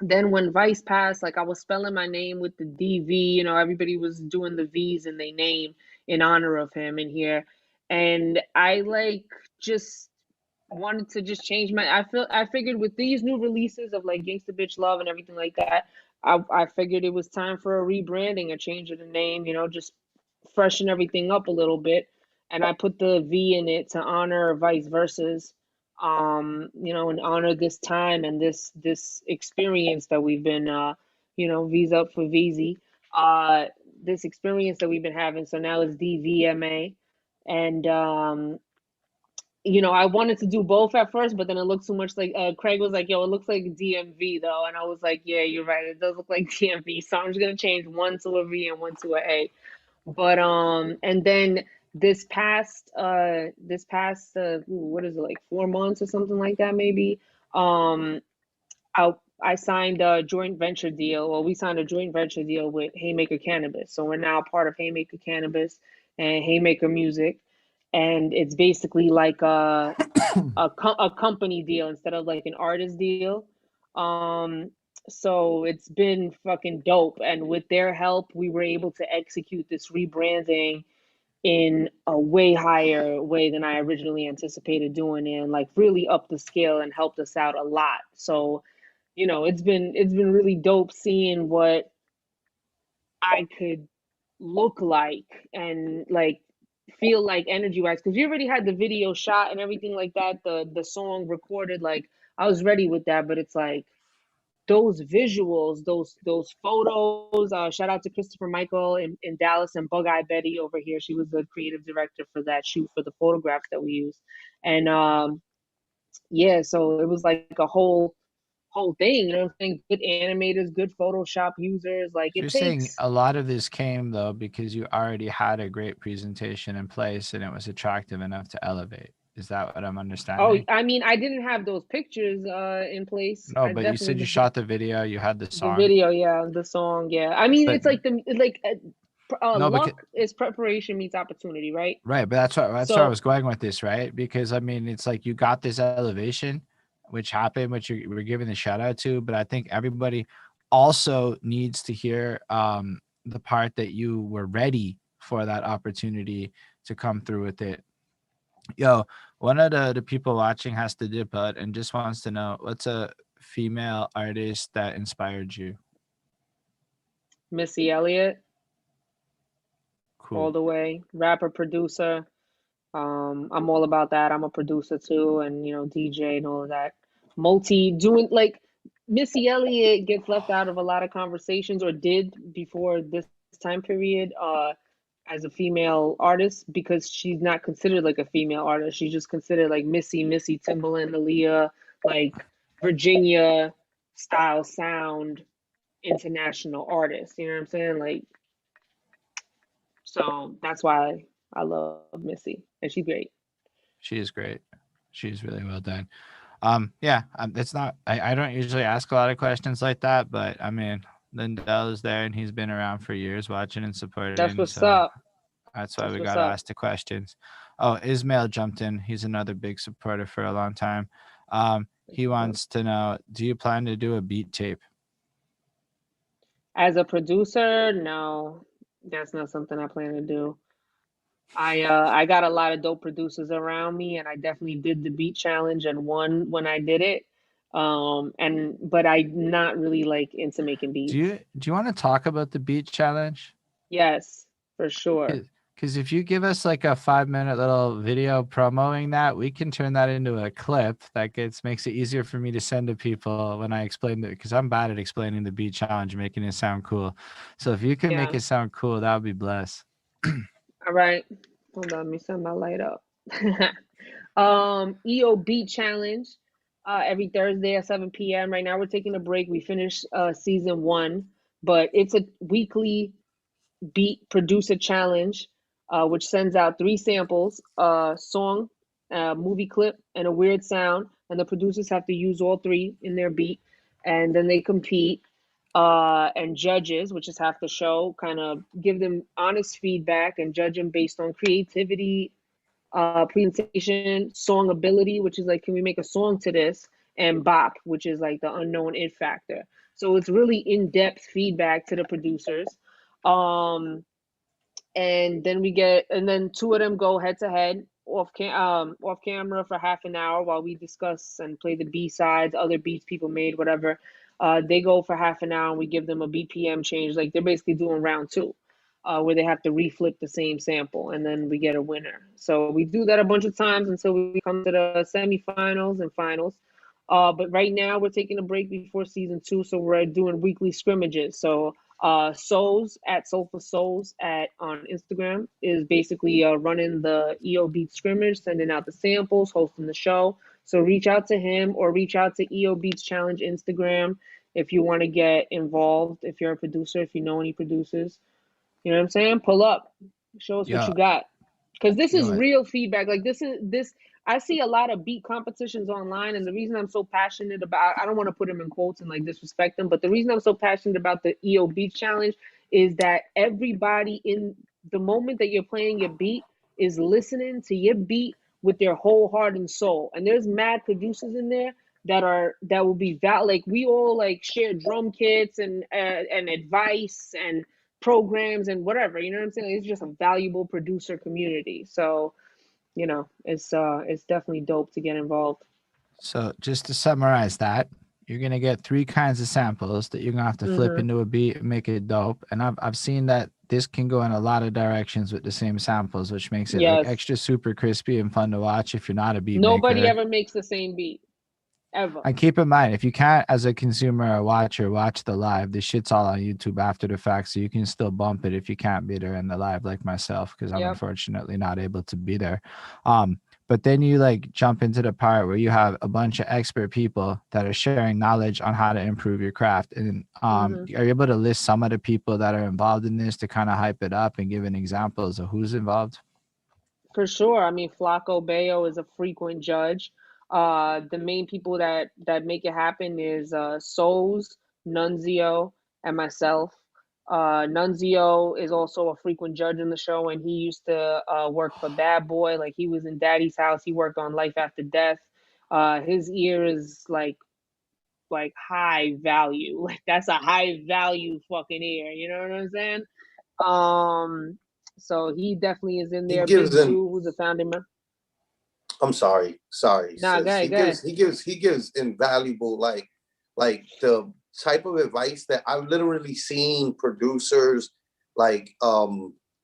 then when Vice passed, like I was spelling my name with the DV, you know, everybody was doing the V's in their name in honor of him in here. And I like just wanted to just change my I figured with these new releases of like Gangsta Bitch Love and everything like that, I figured it was time for a rebranding, a change of the name, you know, just freshen everything up a little bit. And I put the V in it to honor Vice Versus, you know, and honor this time and this experience that we've been you know, V's up for VZ. This experience that we've been having. So now it's DVMA. And you know, I wanted to do both at first, but then it looked too much like Craig was like, "Yo, it looks like DMV though," and I was like, "Yeah, you're right. It does look like DMV." So I'm just gonna change one to a V and one to a A. But and then this past what is it, like 4 months or something like that maybe, um I I signed a joint venture deal. Well, we signed a joint venture deal with Haymaker Cannabis. So we're now part of Haymaker Cannabis and Haymaker Music, and it's basically like a company deal instead of like an artist deal. Um, so it's been fucking dope, and with their help, we were able to execute this rebranding in a way higher way than I originally anticipated doing, and like really up the scale and helped us out a lot. So you know, it's been really dope seeing what I could look like and like feel like energy wise, because we already had the video shot and everything like that, the song recorded, like I was ready with that. But it's like those visuals, those photos. Shout out to Christopher Michael in Dallas and Bug Eye Betty over here. She was the creative director for that shoot for the photographs that we used. And yeah, so it was like a whole thing, you know what I'm saying? Good animators, good Photoshop users. Like So it you're saying takes. a lot of this came though because you already had a great presentation in place and it was attractive enough to elevate. Is that what I'm Oh, understanding? I mean, I didn't have those pictures in place. No, I but you definitely said you did shot the video, you had the the song, video, yeah, the song, yeah. I mean, but it's like no, because luck is preparation meets opportunity, right? right, but that's where I So, was going with this, right? Because I mean, it's like you got this elevation, which happened, which you were giving the shout out to, but I think everybody also needs to hear the part that you were ready for that opportunity to come through with it. Yo, one of the people watching has to dip out and just wants to know what's a female artist that inspired you. Missy Elliott, all Cool. the way, rapper, producer. I'm all about that. I'm a producer too, and you know, DJ and all of that. Multi doing like Missy Elliott gets left out of a lot of conversations, or did before this time period, as a female artist because she's not considered like a female artist. She's just considered like Missy Timbaland, Aaliyah, like Virginia style sound international artist. You know what I'm saying? Like, so that's why I love Missy, and she's great. She is great. She's really well done. Yeah, it's not. I don't usually ask a lot of questions like that, but I mean, Lindell is there and he's been around for years, watching and That's supporting. what's So up. that's why That's we what's got to up. ask the questions. Oh, Ismail jumped in. He's another big supporter for a long time. He wants to know: do you plan to do a beat tape? As a producer, no, that's not something I plan to do. I got a lot of dope producers around me, and I definitely did the beat challenge and won when I did it. And but I'm not really like into making Do beats. you want to talk about the beat challenge? Yes, for sure. Because if you give us like a 5-minute little video promoting that, we can turn that into a clip that makes it easier for me to send to people when I explain it. Because I'm bad at explaining the beat challenge, making it sound cool. So if you can make Yeah. it sound cool, that would be blessed. All right. Hold on, let me send my light up. EO Beat Challenge. Every Thursday at 7 p.m. Right now we're taking a break. We finished season 1, but it's a weekly beat producer challenge, which sends out 3 samples, a song, a movie clip, and a weird sound. And the producers have to use all 3 in their beat. And then they compete. And judges, which is half the show, kind of give them honest feedback and judge them based on creativity, presentation, song ability, which is like, can we make a song to this? And bop, which is like the unknown it factor. So it's really in-depth feedback to the producers. And then 2 of them go head to head off camera for half an hour while we discuss and play the B-sides, other beats people made, whatever. They go for half an hour and we give them a BPM change. Like they're basically doing round 2, where they have to reflip the same sample and then we get a winner. So we do that a bunch of times until we come to the semifinals and finals. But right now we're taking a break before season 2, so we're doing weekly scrimmages. So Souls at Soulful Souls on Instagram is basically running the EO Beats scrimmage, sending out the samples, hosting the show. So reach out to him or reach out to EO Beats Challenge Instagram if you want to get involved. If you're a producer, if you know any producers, you know what I'm saying? Pull up, show us what you got. Because this is real feedback. Like this. I see a lot of beat competitions online, and the reason I'm so passionate about, I don't want to put them in quotes and like disrespect them, but the reason I'm so passionate about the EO Beat Challenge is that everybody in the moment that you're playing your beat is listening to your beat with their whole heart and soul. And there's mad producers in there that will be like we all like share drum kits and advice and programs and whatever, you know what I'm saying? It's just a valuable producer community. So, you know, it's definitely dope to get involved. So just to summarize that, you're gonna get 3 kinds of samples that you're gonna have to flip into a beat and make it dope. And I've seen that this can go in a lot of directions with the same samples, which makes it like extra super crispy and fun to watch if you're not a beat Nobody maker. ever makes the same beat. Ever. And keep in mind, if you can't, as a consumer or watcher, watch the live, this shit's all on YouTube after the fact, so you can still bump it if you can't be there in the live, like myself, because I'm unfortunately not able to be there. But then you like jump into the part where you have a bunch of expert people that are sharing knowledge on how to improve your craft. And are you able to list some of the people that are involved in this to kind of hype it up and give an examples of who's involved? For sure. I mean, Flaco Bayo is a frequent judge. The main people that make it happen is Souls, Nunzio, and myself. Nunzio is also a frequent judge in the show, and he used to work for Bad Boy. Like he was in Daddy's House. He worked on Life After Death. His ear is like high value. Like that's a high value fucking ear. You know what I'm saying? So he definitely is in there. Big Sue, who's a founding member. I'm sorry. Nah, go ahead. He gives invaluable like the type of advice that I've literally seen producers like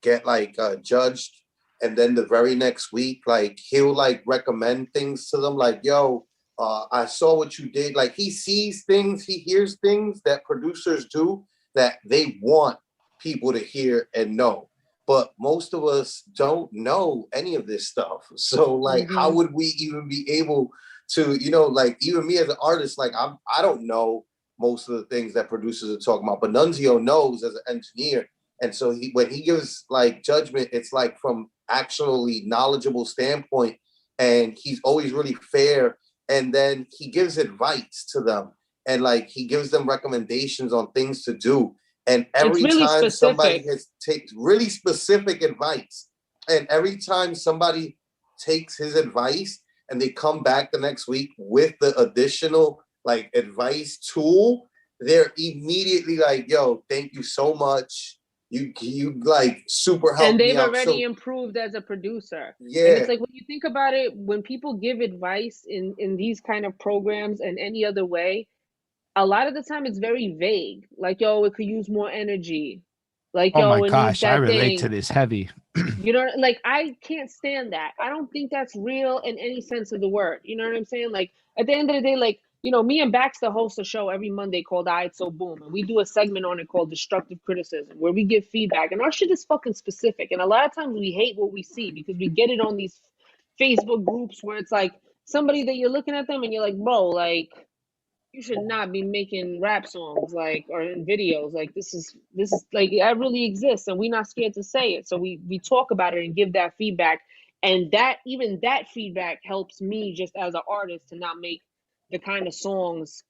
get like judged, and then the very next week like he'll like recommend things to them like, yo, I saw what you did. Like he sees things, he hears things that producers do that they want people to hear and know. But most of us don't know any of this stuff. So like, how would we even be able to, you know, like even me as an artist, like I don't know most of the things that producers are talking about, but Nunzio knows as an engineer. And so when he gives like judgment, it's like from actually knowledgeable standpoint, and he's always really fair. And then he gives advice to them, and like he gives them recommendations on things to do. And every time somebody takes really specific advice, and every time somebody takes his advice and they come back the next week with the additional like advice tool, they're immediately like, yo, thank you so much. You like super helped me out. And they've already improved as a producer. Yeah. And it's like when you think about it, when people give advice in these kind of programs and any other way, a lot of the time it's very vague. Like, yo, it could use more energy. Like, Oh my yo, it needs gosh, I that relate to thing. this heavy. You know, like I can't stand that. I don't think that's real in any sense of the word. You know what I'm saying? Like at the end of the day, like, you know, me and Baxter host a show every Monday called I So Boom. And we do a segment on it called Destructive Criticism, where we give feedback. And our shit is fucking specific. And a lot of times we hate what we see because we get it on these Facebook groups where it's like somebody that you're looking at them and you're like, bro, like you should not be making rap songs like or in videos. Like this is like that really exists and we're not scared to say it. So we talk about it and give that feedback. And that even that feedback helps me just as an artist to not make the kind of songs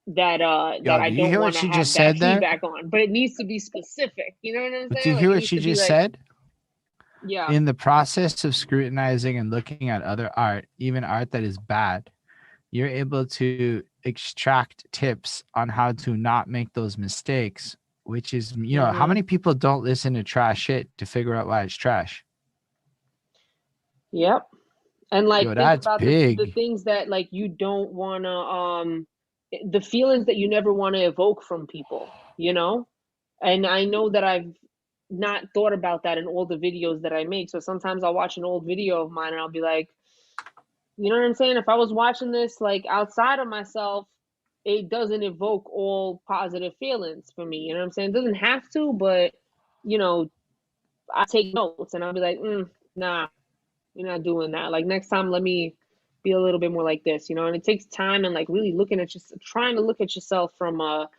that Yo, I do you don't hear what want to she have just that said there? feedback on. But it needs to be specific. You know what I'm But do saying? you Like hear it what needs she to be just like, said? yeah. In the process of scrutinizing and looking at other art, even art that is bad, you're able to extract tips on how to not make those mistakes, which is, you know, how Mhm. many people don't listen to trash shit to figure out why it's trash? Yep. And like Yo, think that's about the big. things that like you don't want to the feelings that you never want to evoke from people, you know? And I know that I've not thought about that in all the videos that I make. So sometimes I'll watch an old video of mine and I'll be like, you know what I'm saying? If I was watching this like outside of myself, it doesn't evoke all positive feelings for me. You know what I'm saying? It doesn't have to, but you know, I take notes and I'll be like, nah, you're not doing that. Like next time, let me be a little bit more like this, you know. And it takes time and like really looking at just trying to look at yourself from a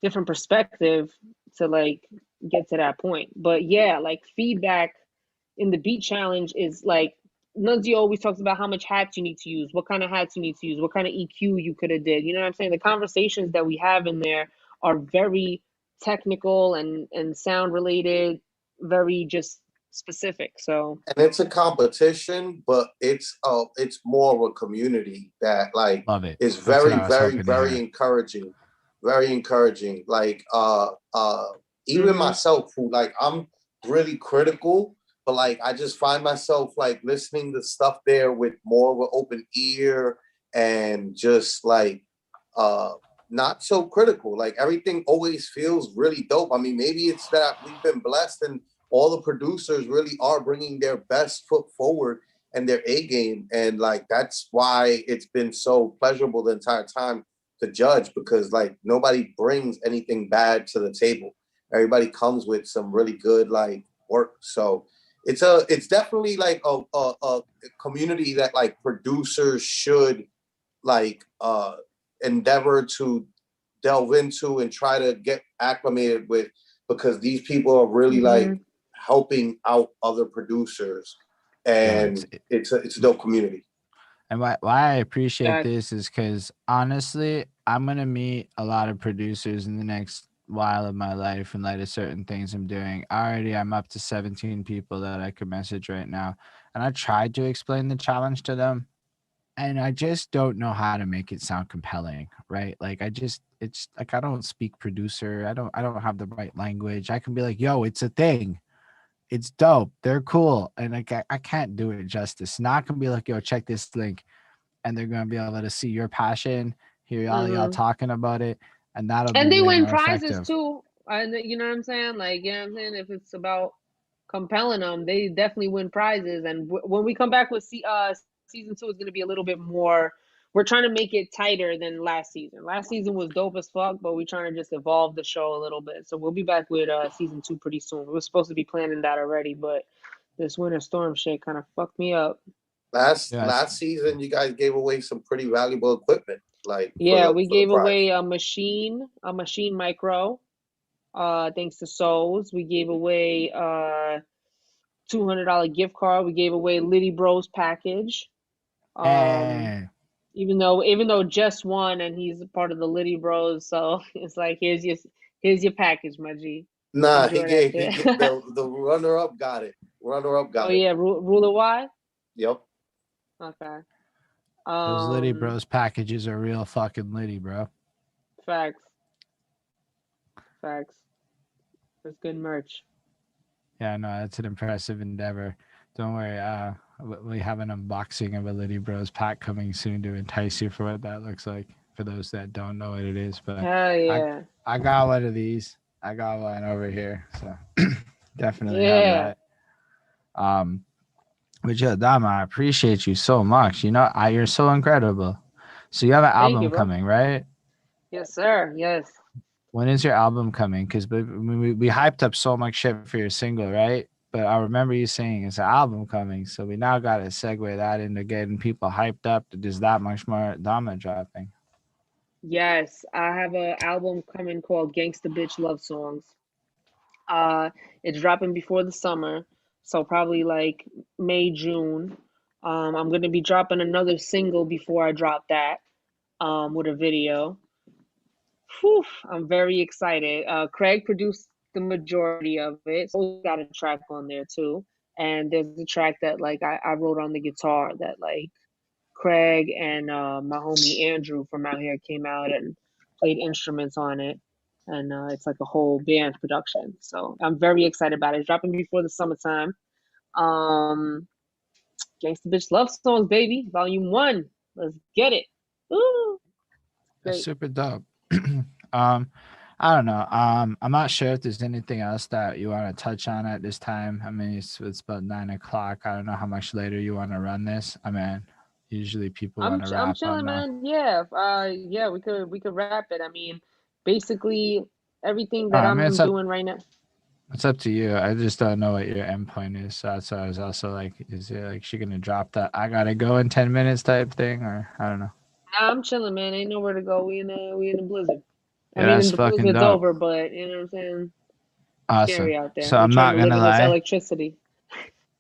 different perspective to like get to that point. But yeah, like feedback in the beat challenge is like Nunzio always talks about how much hats you need to use, what kind of hats you need to use, what kind of EQ you could have did. You know what I'm saying? The conversations that we have in there are very technical and sound related, very just specific. So And it's a competition, but it's more of a community that like Love it. is That's what very, I was very, hoping to very hear. encouraging. Very encouraging. Like even mhm. myself who like I'm really critical, but like I just find myself like listening to stuff there with more of an open ear and just like uh not so critical. Like everything always feels really dope. I mean, maybe it's that we've been blessed and all the producers really are bringing their best foot forward and their A game. And like, that's why it's been so pleasurable the entire time to judge, because like nobody brings anything bad to the table. Everybody comes with some really good like work. So it's definitely like a community that like producers should like endeavor to delve into and try to get acclimated with, because these people are really like Mhm. helping out other producers, Yo, and it's a dope community. and why I appreciate Facts. this is because honestly, I'm gonna meet a lot of producers in the next while of my life in light of certain things I'm doing. Already, I'm up to 17 people that I could message right now, and I tried to explain the challenge to them, and I just don't know how to make it sound compelling, right? Like it's like I don't speak producer. I don't have the right language. I can be like, yo, it's a thing. It's dope. They're cool. And like I can't do it justice. Not gonna be like, yo, check this link. And they're gonna be able to see your passion, hear all y'all Mhm. talking about it, and that'll be And they way win more prizes effective. too. And you know what I'm saying? Like, you know what I'm saying? If it's about compelling them, they definitely win prizes. And when we come back with season two, is going to be a little bit more. We're trying to make it tighter than last season. Last season was dope as fuck, but we're trying to just evolve the show a little bit. So we'll be back with season two pretty soon. We were supposed to be planning that already, but this winter storm shit kind of fucked me up. Yes. Last season, you guys gave away some pretty valuable equipment, like Yeah, we for the gave prize. away a machine micro. Thanks to Souls, we gave away $200 gift card. We gave away Liddy Bros package. Um, And even though Jess won and he's a part of the Liddy Bros, so it's like here's your package, my G. Nah, Enjoy that he shit. gave the runner up got it. Runner up Oh got it. yeah, ruler Y. Yep. Okay. those Liddy Bros packages are real fucking Liddy, bro. Facts, facts. That's good merch. Yeah, no, that's an impressive endeavor. Don't worry. We have an unboxing of a Liddy Bros pack coming soon to entice you for what that looks like. For those that don't know what it is, but Hell I yeah. I got one of these. I got one over here, so definitely have Yeah. that. Um, but yeah, Dama, I appreciate you so much. You know, you're so incredible. So you have an Thank you, album bro. coming, right? Yes, sir. Yes. When is your album coming? Because we hyped up so much shit for your single, right? But I remember you saying it's an album coming, so we now got to segue that into getting people hyped up that there's that much more Dama dropping. Yes. I have an album coming called Gangsta Bitch Love Songs. Uh, it's dropping before the summer, so probably like May, June. I'm gonna be dropping another single before I drop that, with a video. Whew, I'm very excited. Craig produced the majority of it, so he's got a track on there too. And there's a track that like I wrote on the guitar that like Craig and my homie Andrew from out here came out and played instruments on it. And it's like a whole band production. So I'm very excited about it. It's dropping before the summertime. Um, Gangsta Bitch Love Songs, baby, Volume 1. Let's get it. Ooh, That's great. super dope. um, I don't know. I'm not sure if there's anything else that you want to touch on at this time. I mean, it's about 9 o'clock. I don't know how much later you want to run this. I mean, usually people want to I'm wrap up chilling, now. man. Yeah. Yeah, we could wrap it. I mean, basically everything that I mean, I'm doing right now. it's up to you. I just don't know what your endpoint is. So that's why I was also like, is it like she gonna drop that I gotta go in 10 minutes type thing, or I don't know. Nah, I'm chilling, man. Ain't nowhere to go. We in the blizzard. I Yeah, mean, that's the fucking blizzard's dope. over, but you know what I'm saying? Awesome. Scary out there. So We're I'm trying not to live gonna in this lie. electricity.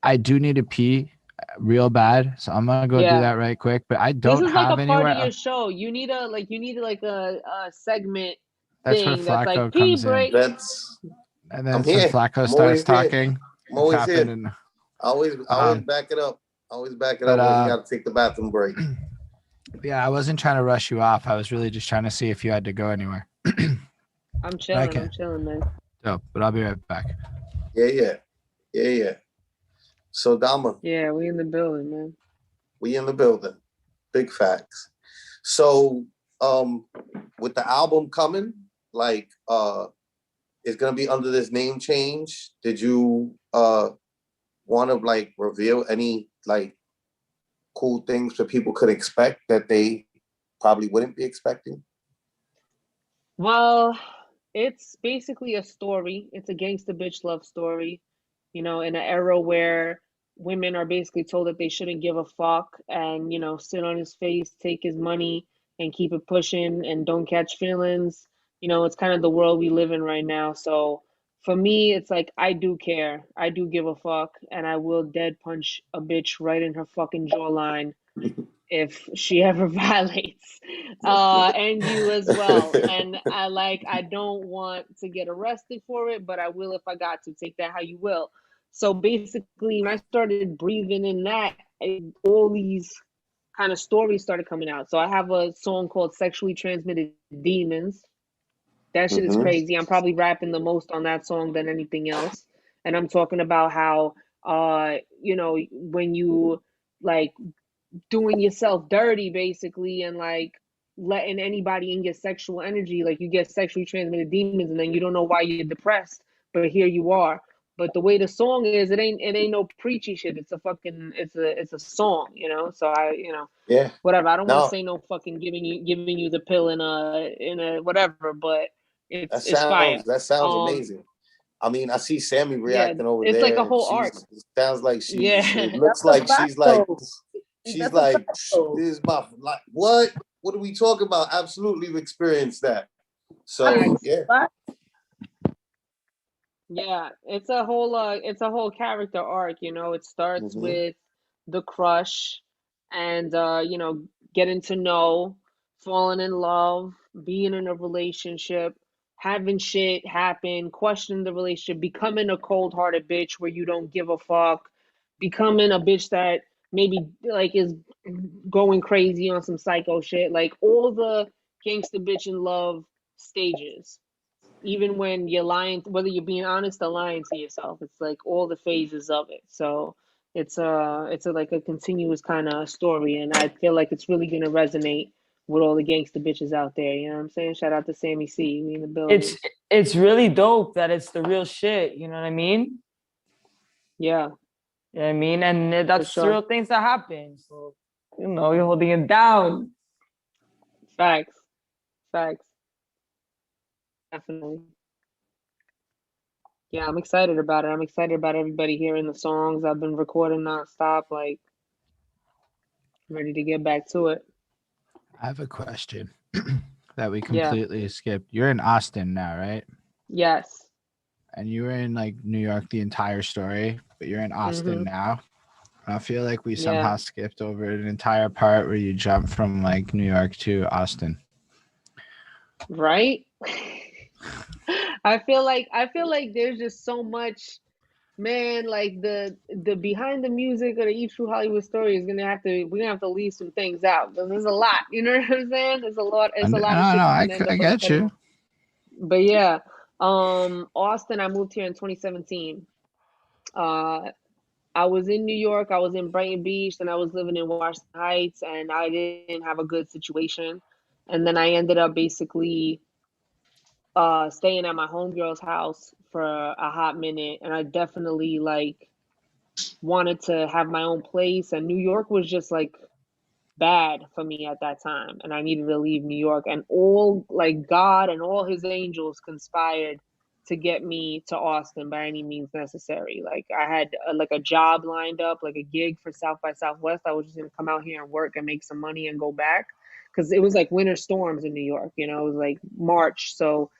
I do need to pee real bad, so I'm gonna go do Yeah. that right quick. But I This don't is like a have part anywhere. of your show. You need like a segment That's where thing that's like Flacco pee comes in, break. That's and I'm then here. Flacco I'm starts always here. talking. I'm It's always here. happening. I always Um, back it up. Always back it but up when we gotta take the bathroom break. yeah, I wasn't trying to rush you off. I was really just trying to see if you had to go anywhere. I'm But I chilling. I'm can. chilling, man. Dope. But I'll be right back. Yeah. So Dama, Yeah, we in the building, man. we in the building. Big facts. So with the album coming, like it's gonna be under this name change. Did you want to like reveal any like cool things that people could expect that they probably wouldn't be expecting? Well, it's basically a story. It's a gangster bitch love story, in an era where women are basically told that they shouldn't give a fuck and, sit on his face, take his money, and keep it pushing and don't catch feelings. It's kind of the world we live in right now. So for me, it's like I do care. I do give a fuck, and I will dead punch a bitch right in her fucking jawline if she ever violates, and you as well. And I don't want to get arrested for it, but I will if I got to. Take that how you will. So basically, when I started breathing in that, all these kind of stories started coming out. So I have a song called Sexually Transmitted Demons. That shit is Mm-hmm. crazy. I'm probably rapping the most on that song than anything else. And I'm talking about how when you like doing yourself dirty basically, and like letting anybody in your sexual energy, like you get sexually transmitted demons and then you don't know why you're depressed, but here you are. But the way the song is, it ain't no preachy shit. It's a fucking it's a song, so Yeah. whatever. I don't want to No, say no fucking giving you the pill in a whatever, but that it's fire. sounds amazing. I mean, I see Sammy Yeah, reacting over it's like there, a and whole arc. it sounds like Yeah. it looks That's a like fact, though. she's That's a like, fact, though. this is my, like, what are we talking about? Absolutely experienced that. So, Facts. yeah. Fact. Yeah, it's a whole character arc, It starts Mhm. with the crush and getting to know, falling in love, being in a relationship, having shit happen, questioning the relationship, becoming a cold-hearted bitch where you don't give a fuck, becoming a bitch that maybe like is going crazy on some psycho shit, like all the gangster bitch in love stages, even when you're lying, whether you're being honest or lying to yourself. It's like all the phases of it. So it's like a continuous kind of story, and I feel like it's really gonna resonate with all the gangster bitches out there. You know what I'm saying? Shout out to Sammy C. We in the building. It's really dope that it's the real shit. You know what I mean? Yeah, You know what I mean? And that's the sure. real things that happen. So, you know, you're holding it down. Facts. Definitely. Yeah, I'm excited about it. I'm excited about everybody hearing the songs. I've been recording nonstop, like ready to get back to it. I have a question that we Yeah. completely skipped. You're in Austin now, right? Yes. And you were in like New York the entire story, but you're in Austin now. And I feel like we somehow skipped over an entire part where you jumped from like New York to Austin. Right? I feel like there's just so much, man, like the behind the music of the Eat True Hollywood Story is we're gonna have to leave some things out because there's a lot, you know what I'm saying? There's a lot of shit that's gonna I end up get you. But yeah, Austin, I moved here in 2017. I was in New York, I was in Brighton Beach, then I was living in Washington Heights, and I didn't have a good situation. And then I ended up basically staying at my homegirl's house for a hot minute, and I definitely like wanted to have my own place, and New York was just like bad for me at that time, and I needed to leave New York, and all like God and all his angels conspired to get me to Austin by any means necessary. Like I had like a job lined up, like a gig for South by Southwest. I was just gonna come out here and work and make some money and go back because it was like winter storms in New York. You know, it was like March, so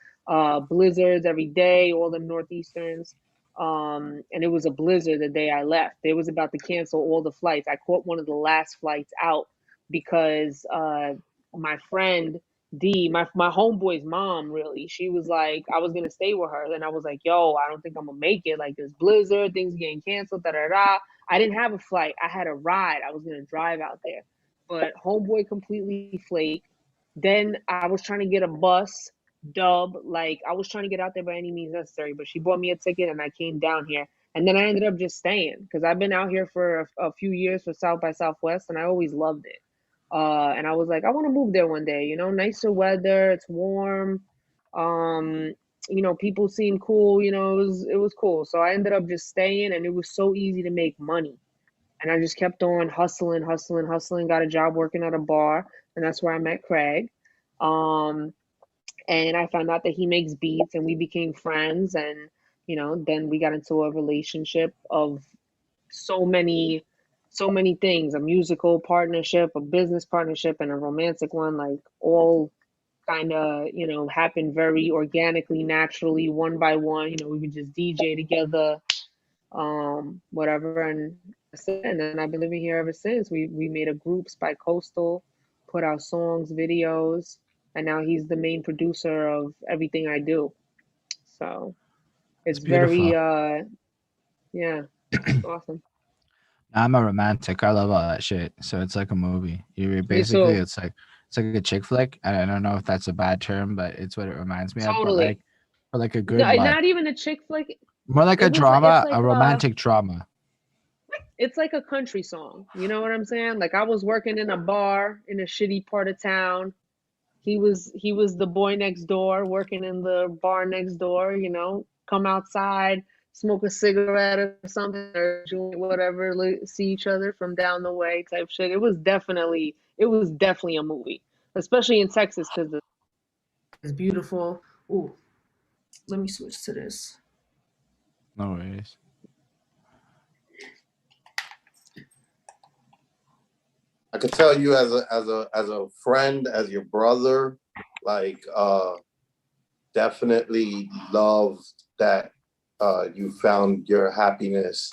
blizzards every day, all the northeasterns. And it was a blizzard the day I left. They was about to cancel all the flights. I caught one of the last flights out because my friend D, my homeboy's mom, really, she was like, I was gonna stay with her, and I was like, yo, I don't think I'm gonna make it. Like this blizzard, things getting canceled, da da da. I didn't have a flight. I had a ride. I was gonna drive out there, but homeboy completely flaked. Then I was trying to get a bus, dub, like I was trying to get out there by any means necessary. But she bought me a ticket, and I came down here. And then I ended up just staying because I've been out here for a few years for South by Southwest, and I always loved it. And I was like, I want to move there one day, you know, nicer weather, it's warm. You know, people seem cool, you know, it was cool. So I ended up just staying, and it was so easy to make money. And I just kept on hustling, got a job working at a bar, and that's where I met Craig. And I found out that he makes beats, and we became friends, and you know, then we got into a relationship of so many things, a musical partnership, a business partnership, and a romantic one, like all kind of, you know, happened very organically, naturally, one by one. You know, we would just DJ together, whatever, and that's it. And then I've been living here ever since. We made a group, Spy Coastal, put out songs, videos, and now he's the main producer of everything I do. So it's very yeah, it's awesome. I'm a romantic. I love all that shit. So it's like a movie. You're basically it's like a chick flick. I don't know if that's a bad term, but it's what it reminds me of. But like a good, not even a chick flick. More like a drama, a romantic drama. It's like a country song. You know what I'm saying? Like I was working in a bar in a shitty part of town. He was the boy next door working in the bar next door. You know, come outside, smoke a cigarette or something, or whatever, see each other from down the way type shit. It was definitely a movie, especially in Texas because it's beautiful. Ooh, let me switch to this. No worries. I could tell you as a friend, as your brother, like definitely love that you found your happiness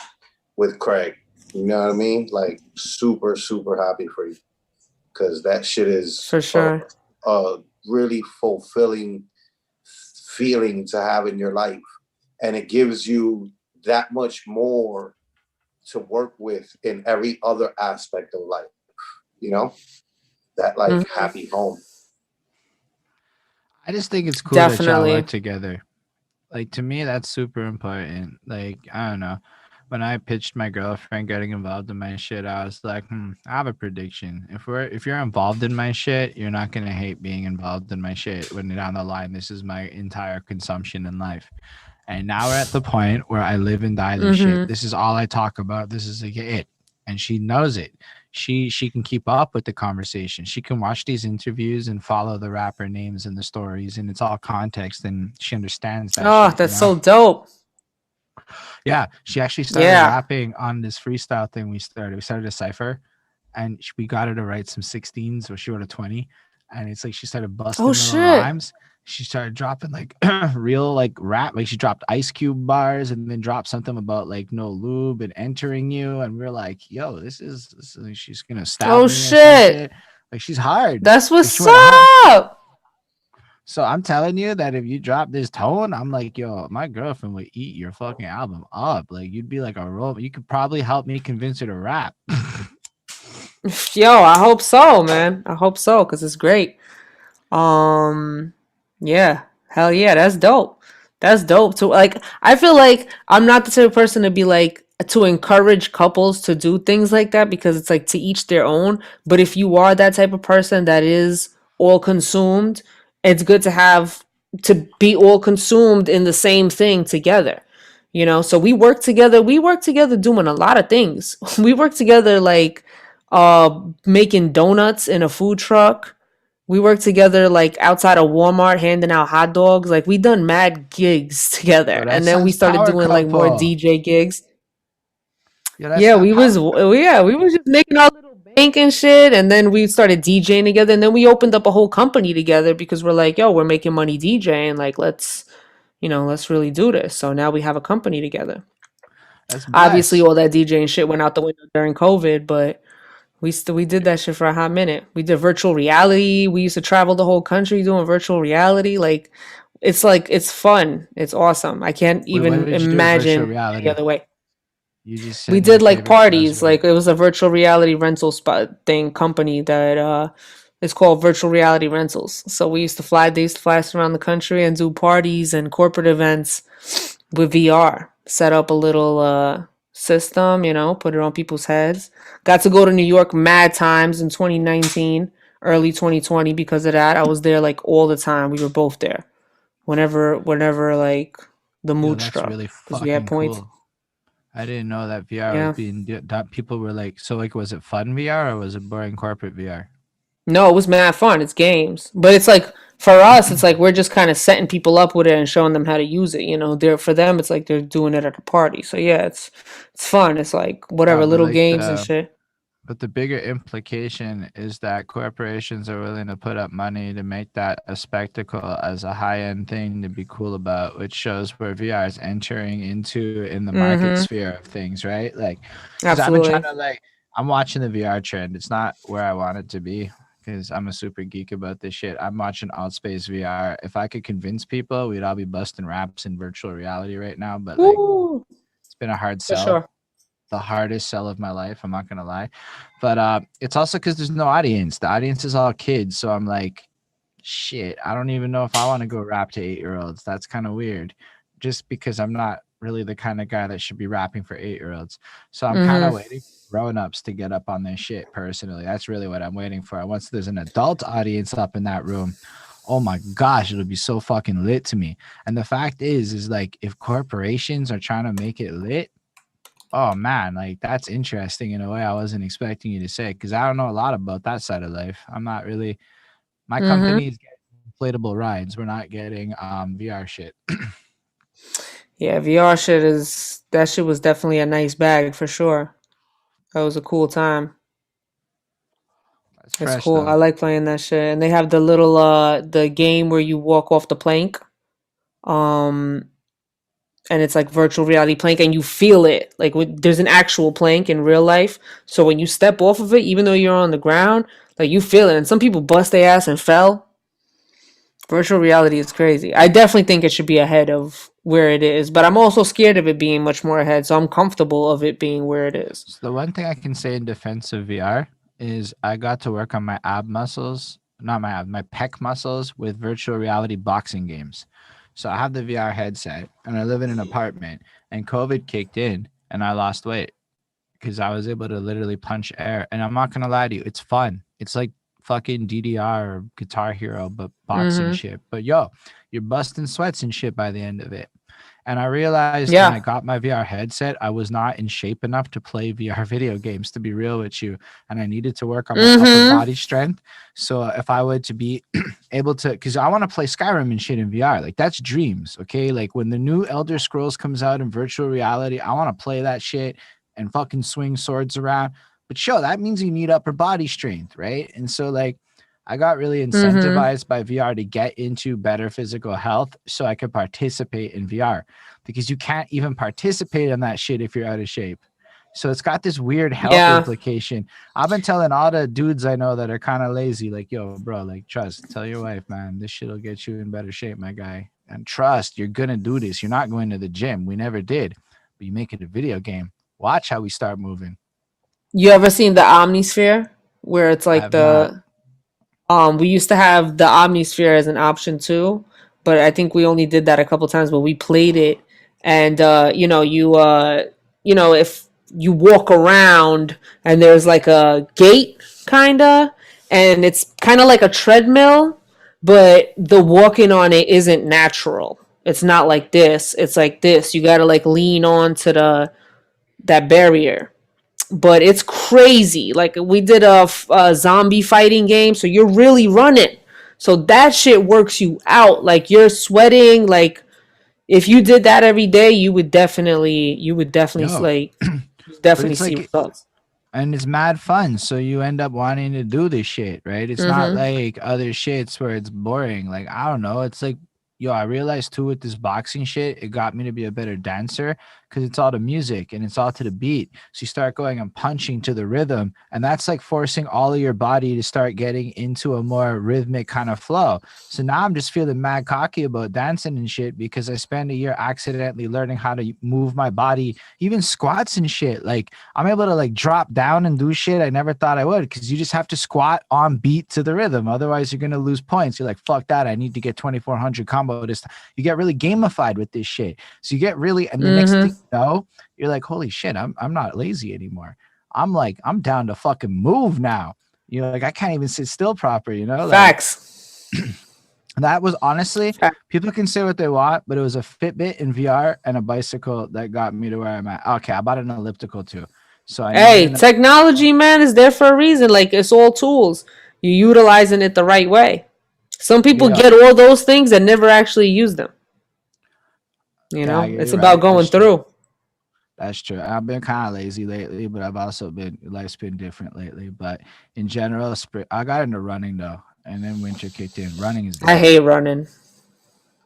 with Craig. You know what I mean? Like super, super happy for you. Because that shit is for sure a really fulfilling feeling to have in your life. And it gives you that much more to work with in every other aspect of life. You know, that like happy home. I just think it's cool that y'all work together. Like to me, that's super important. Like I don't know, when I pitched my girlfriend getting involved in my shit, I was like, I have a prediction. If you're involved in my shit, you're not gonna hate being involved in my shit when down the line. This is my entire consumption in life. And now we're at the point where I live and die this shit. Mm-hmm. This is all I talk about. This is like it. And she knows it. She can keep up with the conversation. She can watch these interviews and follow the rapper names and the stories, and it's all context, and she understands that Oh, shit, you that's know? so dope. Yeah, she actually started Yeah. rapping on this freestyle thing we started. We started a cipher, and we got her to write some 16s, or she wrote a 20, and it's like she started busting Oh little shit. rhymes. She started dropping like real like rap, like she dropped Ice Cube bars, and then dropped something about like no lube and entering you, and we're like, yo, this is like, she's gonna stab Oh me or some shit. shit. Like she's hard. That's Like she what's went hard. up. So I'm telling you that if you drop this tone, I'm like, yo, my girlfriend would eat your fucking album up. Like you'd be like a role. You could probably help me convince her to rap. Yo, I hope so, man. I hope so, because it's great. Yeah, hell yeah, that's dope. That's dope too. Like, I feel like I'm not the type of person to be like to encourage couples to do things like that because it's like to each their own. But if you are that type of person that is all consumed, it's good to have to be all consumed in the same thing together. So we work together. We work together doing a lot of things. We work together like making donuts in a food truck. We worked together like outside of Walmart handing out hot dogs. Like we done mad gigs together. Yo, that And then we sounds started power doing like more couple. DJ gigs. Yeah, that's Yeah, not power. we was just making our little bank and shit, and then we started DJing together, and then we opened up a whole company together because we're like, yo, we're making money DJing, like let's really do this. So now we have a company together. That's Obviously blessed. all that DJing shit went out the window during COVID, but we did that shit for a hot minute. We did virtual reality. We used to travel the whole country doing virtual reality. Like it's fun. It's awesome. I can't Wait, what even did you do with virtual imagine any reality? other way. You just We said your did like favorite parties. buzzword. Like it was a virtual reality rental spot thing company that it's called Virtual Reality Rentals. So they used to fly us around the country and do parties and corporate events with VR. Set up a little system, put it on people's heads. Got to go to New York mad times in 2019, early 2020 because of that. I was there like all the time. We were both there. Whenever like the Yo, mood that's struck really because we had fucking points. cool. I didn't know that VR was Yeah. that people were like, so like, was it fun VR or was it boring corporate VR? No, it was mad fun. It's games. But it's like for us, it's like we're just kind of setting people up with it and showing them how to use it. They're for them it's like they're doing it at a party. So yeah, it's fun. It's like No, whatever but little like games and shit. the bigger implication is that corporations are willing to put up money to make that a spectacle as a high end thing to be cool about, which shows where VR is entering into in the market Mhm. sphere of things, right? Like, because I've been trying Absolutely. to like, I'm watching the VR trend. It's not where I want it to be because I'm a super geek about this shit. I'm watching Outspace VR. If I could convince people, we'd all be busting raps in virtual reality right now. But like, Woo! it's been a hard For sell, sure. the hardest sell of my life. I'm not gonna lie, but it's also because there's no audience. The audience is all kids, so I'm like, shit. I don't even know if I want to go rap to 8-year-olds. That's kind of weird, just because I'm not really the kind of guy that should be rapping for 8-year-olds. So I'm kind of Mhm. waiting for grown-ups to get up on their shit. Personally, that's really what I'm waiting for. Once there's an adult audience up in that room, oh my gosh, it'll be so fucking lit to me. And the fact is like if corporations are trying to make it lit, oh man, like that's interesting in a way I wasn't expecting you to say because I don't know a lot about that side of life. I'm not really. My Mhm. company is getting inflatable rides. We're not getting VR shit. Yeah, VR shit was definitely a nice bag for sure. That was a cool time. That's It's fresh cool. though. I like playing that shit. And they have the game where you walk off the plank. Um and it's like virtual reality plank and you feel it. Like there's an actual plank in real life. So when you step off of it, even though you're on the ground, like you feel it. And some people bust their ass and fell. Virtual reality is crazy. I definitely think it should be ahead of where it is, but I'm also scared of it being much more ahead. So I'm comfortable of it being where it is. So the one thing I can say in defense of VR is I got to work on my ab muscles, not my ab, my pec muscles with virtual reality boxing games. So I have the VR headset and I live in an apartment and COVID kicked in and I lost weight because I was able to literally punch air. And I'm not gonna lie to you, it's fun. It's like fucking DDR or Guitar Hero, but boxing Mm-hmm. shit. But yo, you're busting sweats and shit by the end of it. And I realized when I Yeah. got my VR headset, I was not in shape enough to play VR video games, to be real with you. And I needed to work on my upper Mm-hmm. body strength. So if I were to be able to, because I want to play Skyrim and shit in VR, like that's dreams. Okay. Like when the new Elder Scrolls comes out in virtual reality, I want to play that shit and fucking swing swords around. But sure, that means you need upper body strength, right? And so like I got really Mm-hmm. incentivized by VR to get into better physical health so I could participate in VR because you can't even participate in that shit if you're out of shape. So it's got this weird health Yeah. implication. I've been telling all the dudes I know that are kind of lazy, like, yo, bro, like, trust, tell your wife, man, this shit'll get you in better shape, my guy. And trust, you're gonna do this. You're not going to the gym. We never did, but you make it a video game. Watch how we start moving. You ever seen the Omnisphere, where it's I like have not. the we used to have the Omnisphere as an option too, but I think we only did that a couple times. But we played it, and you know, if you walk around and there's like a gate, kinda, and it's kind of like a treadmill, but the walking on it isn't natural. It's not like this. It's like this. You gotta like lean on to the that barrier, but it's crazy. Like we did a zombie fighting game, so you're really running. So that shit works you out. Like you're sweating. Like if you did that every day, you would definitely Yo, like but definitely it's see like, results. and it's mad fun. So you end up wanting to do this shit, right? It's not Mm-hmm. like other shits where it's boring. Like, I don't know. It's like, yo, I realized too with this boxing shit, it got me to be a better dancer because it's all the music and it's all to the beat. So you start going and punching to the rhythm. And that's like forcing all of your body to start getting into a more rhythmic kind of flow. So now I'm just feeling mad cocky about dancing and shit because I spent a year accidentally learning how to move my body, even squats and shit. Like, I'm able to like drop down and do shit I never thought I would because you just have to squat on beat to the rhythm. Otherwise, you're gonna lose points. You're like, fuck that. I need to get 2400 combo this time. You get really gamified with this shit. So you get really, and the next thing Mm-hmm. you know, you're like, holy shit, I'm not lazy anymore. I'm like, I'm down to fucking move now. You know, like I can't even sit still proper, you know, like Facts. that was honestly, Fact. people can say what they want, but it was a Fitbit in VR and a bicycle that got me to where I'm at. Okay, I bought an elliptical too. So I needed Hey, an technology, man, is there for a reason. Like it's all tools. You're utilizing it the right way. Some people yeah, get all those things and never actually use them. yeah, It's you're about right. going That's true. through. That's true. I've been kind of lazy lately, but I've also been life's been different lately. But in general, I got into running though, and then winter kicked in. Running is I dope. hate running.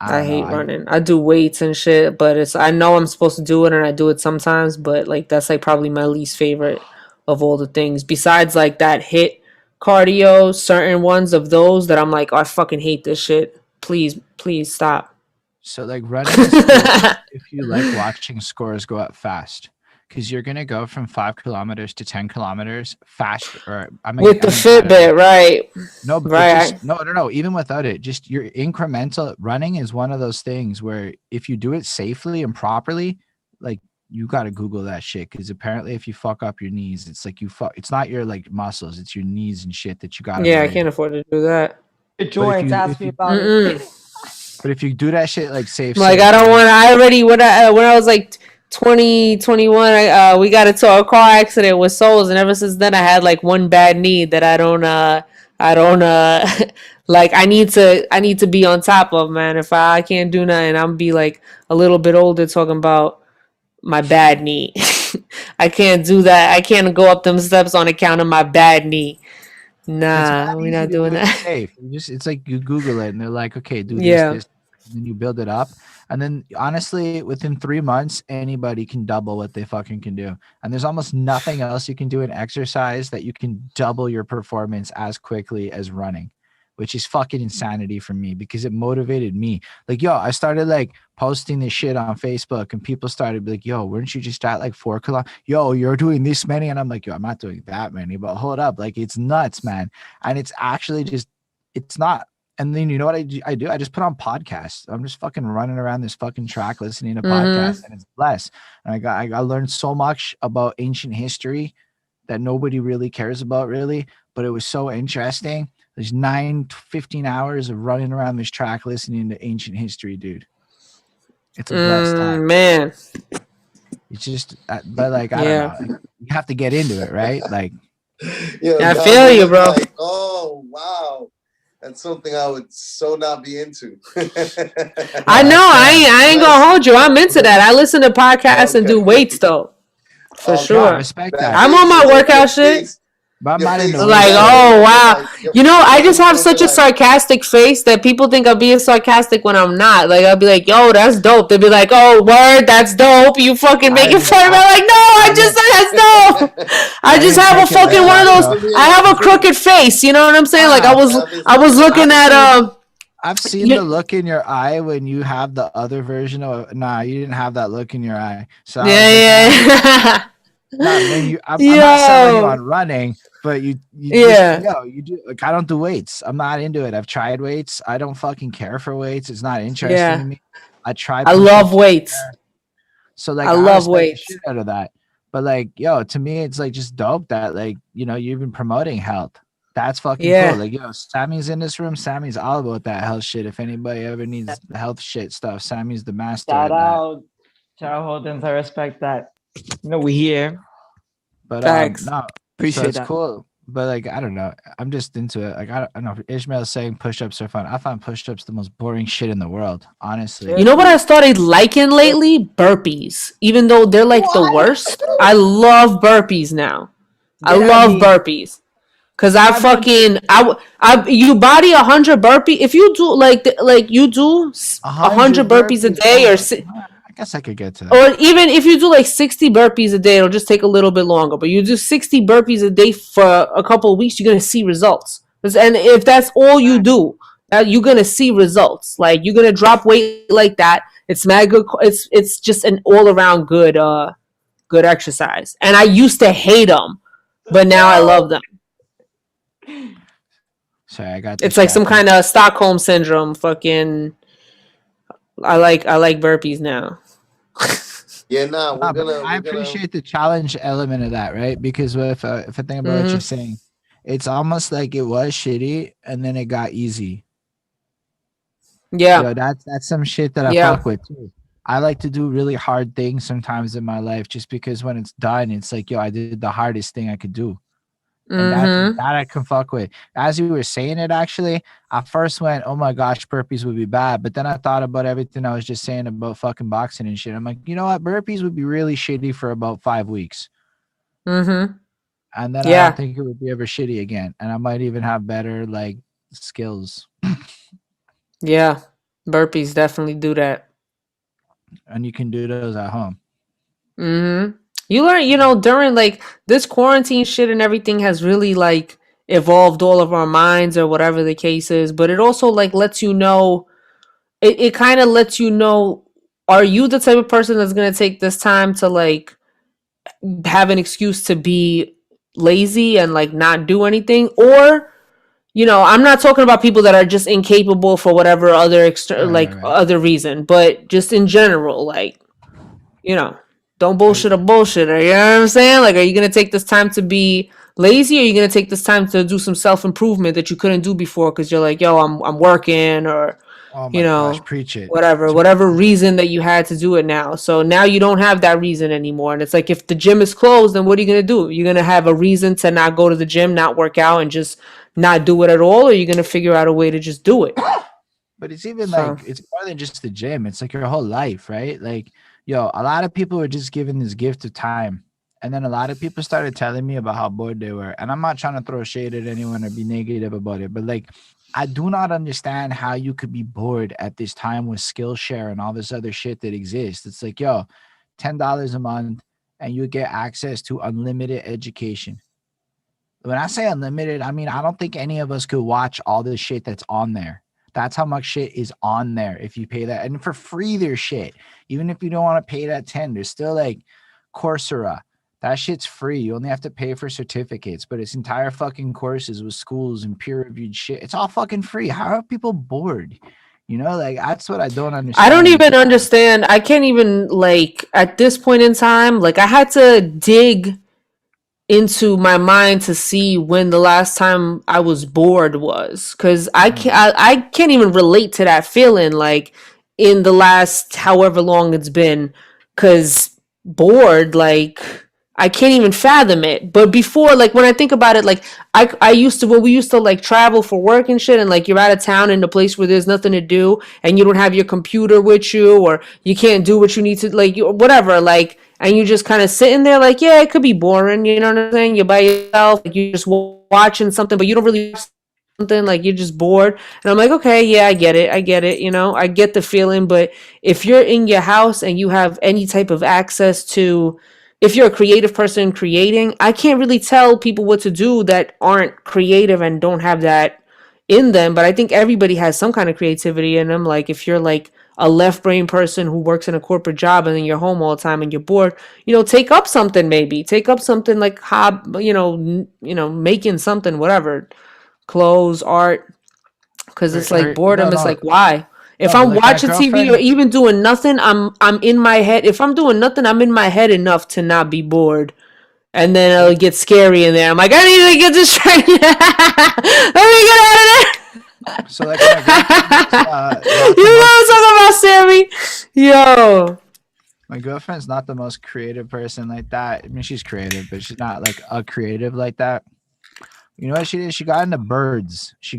I I don't know. hate running. I do weights and shit, but I know I'm supposed to do it and I do it sometimes, but like that's like probably my least favorite of all the things. Besides like that hit cardio, certain ones of those that I'm like, oh, I fucking hate this shit. Please stop. So like running is cool if you like watching scores go up fast, because you're gonna go from 5 kilometers to 10 kilometers fast. Or With I the mean, I don't know. Fitbit, right? No, but Right. just no. Even without it, just your incremental running is one of those things where if you do it safely and properly, like you got to Google that shit because apparently if you fuck up your knees, it's like you fuck. It's not your like muscles, it's your knees and shit that you got to Yeah, I worry can't about. afford to do that. But Joy to ask if me you about it. Mm-mm. but if you do that shit like Like I safe, don't right? want. I already when I was like 2021, we got into a car accident with souls, and ever since then I had like one bad knee that I don't like I need to be on top of, man. If I can't do nothing, I'm be like a little bit older talking about my bad knee. I can't do that. I can't go up them steps on account of my bad knee. It's mad Nah, we're easy not to do doing it that. safe. It's like you Google it and they're like, okay, do this, Yeah. this, and then you build it up. And then honestly, within 3 months, anybody can double what they fucking can do. And there's almost nothing else you can do in exercise that you can double your performance as quickly as running, which is fucking insanity for me because it motivated me. Like, yo, I started like posting this shit on Facebook and people started like, yo, weren't you just at like 4 kilometers? Yo, you're doing this many. And I'm like, yo, I'm not doing that many, but hold up. Like, it's nuts, man. And it's actually just, it's not And then you know what I do? I just put on podcasts. I'm just fucking running around this fucking track listening to Mm-hmm. podcasts, and it's blessed. And I learned so much about ancient history that nobody really cares about, really. But it was so interesting. There's 15 hours of running around this track listening to ancient history, dude. It's a blessed time. Man. It's just, but like, I don't know. Like, you have to get into it, right? Like, I feel you, bro. Like, oh, wow. That's something I would so not be into. I know. I ain't gonna hold you. I'm into that. I listen to podcasts and do weights though. For sure. I respect that. I'm on my workout shit. But I'm not into like, oh wow. You know, I just have such a sarcastic face that people think I'm being sarcastic when I'm not. Like, I'll be like, yo, that's dope. They'll be like, oh, word, that's dope. You fucking making fun of me. I'm like, no, I just said that's dope. I just have a fucking one of those. I have a crooked face. You know what I'm saying? Like, I was looking at I've seen the look in your eye when you have the other version of. Nah, you didn't have that look in your eye. So yeah. I'm not selling you on running, but you do. Like, I don't do weights. I'm not into it. I've tried weights. I don't fucking care for weights. It's not interesting to me. I love weights. So like, I love weights. Shit out of that. But like, yo, to me, it's like just dope that like, you know, you've been promoting health. That's fucking cool. Like, yo, Sammy's in this room. Sammy's all about that health shit. If anybody ever needs the health shit stuff, Sammy's the master. Shout out Holden. I respect that. You know, we here. But thanks. No, appreciate it's that. cool. But like, I don't know. I'm just into it. Like, I don't know. Ishmael's saying push-ups are fun. I find push-ups the most boring shit in the world, honestly. You know what I started liking lately? Burpees. Even though they're like the worst, I love burpees now. I love burpees. Cause you body 100 burpees. If you do like you do 100 burpees a day, or I guess I could get to that. Or even if you do like 60 burpees a day, it'll just take a little bit longer. But you do 60 burpees a day for a couple of weeks, you're gonna see results. And if that's all you do, you're gonna see results. Like, you're gonna drop weight like that. It's mad good. It's just an all around good exercise. And I used to hate them, but now I love them. Sorry, I got. It's like some kind of Stockholm syndrome. Fucking, I like burpees now. Yeah, I appreciate the challenge element of that, right? Because if I think about what you're saying, it's almost like it was shitty and then it got easy. Yeah, you know, that's some shit that I fuck with too. I like to do really hard things sometimes in my life, just because when it's done, it's like, yo, I did the hardest thing I could do. And that I can fuck with. As you were saying it, actually, I first went, oh my gosh, burpees would be bad. But then I thought about everything I was just saying about fucking boxing and shit. I'm like, you know what? Burpees would be really shitty for about 5 weeks. And then I don't think it would be ever shitty again. And I might even have better like skills. Yeah. Burpees definitely do that. And you can do those at home. You learn, you know, during like this quarantine shit and everything has really like evolved all of our minds, or whatever the case is. But it also like lets you know, it kind of lets you know, are you the type of person that's going to take this time to like have an excuse to be lazy and like not do anything? Or, you know, I'm not talking about people that are just incapable for whatever other other reason, but just in general, like, you know, don't bullshit a bullshitter. You know what I'm saying? Like, are you going to take this time to be lazy, or are you going to take this time to do some self-improvement that you couldn't do before because you're like, yo, I'm working, or, you know, preach it. Whatever reason that you had to do it now. So now you don't have that reason anymore. And it's like, if the gym is closed, then what are you going to do? You're going to have a reason to not go to the gym, not work out, and just not do it at all? Or you're going to figure out a way to just do it? But it's even like, it's more than just the gym. It's like your whole life, right? Like, yo, a lot of people were just given this gift of time. And then a lot of people started telling me about how bored they were. And I'm not trying to throw shade at anyone or be negative about it, but like, I do not understand how you could be bored at this time with Skillshare and all this other shit that exists. It's like, yo, $10 a month and you get access to unlimited education. When I say unlimited, I mean, I don't think any of us could watch all this shit that's on there. That's how much shit is on there if you pay that. And for free, there's shit. Even if you don't want to pay that 10, there's still like Coursera, That shit's free. You only have to pay for certificates, but it's entire fucking courses with schools and peer reviewed shit. It's all fucking free. How are people bored? You know, like that's what I don't understand. I don't even understand. I can't even, like, at this point in time, like, I had to dig into my mind to see when the last time I was bored was, because I can't even relate to that feeling, like, in the last however long it's been, because bored, like, I can't even fathom it. But before, like, when I think about it, like, I used to, when we used to, like, travel for work and shit, and, like, you're out of town in a place where there's nothing to do and you don't have your computer with you, or you can't do what you need to, like, whatever, like, and you just kind of sitting there, like, yeah, it could be boring, you know what I'm saying? You're by yourself, like, you're just watching something, but you don't really watch something, like, you're just bored. And I'm like, okay, yeah, I get it, you know, I get the feeling. But if you're in your house and you have any type of access to, if you're a creative person creating, I can't really tell people what to do that aren't creative and don't have that in them. But I think everybody has some kind of creativity in them. Like, if you're like a left brain person who works in a corporate job and then you're home all the time and you're bored, you know, take up something, maybe take up something like making something, whatever, clothes, art, because it's like boredom. It's like, why? If I'm watching TV or even doing nothing, I'm in my head. If I'm doing nothing, I'm in my head enough to not be bored. And then it'll get scary in there. I'm like, I need to get distracted. Let me get out of there. So like, you know what I'm talking about, Sammy? Yo. My girlfriend's not the most creative person like that. I mean, she's creative, but she's not like a creative like that. You know what she did? She got into birds. She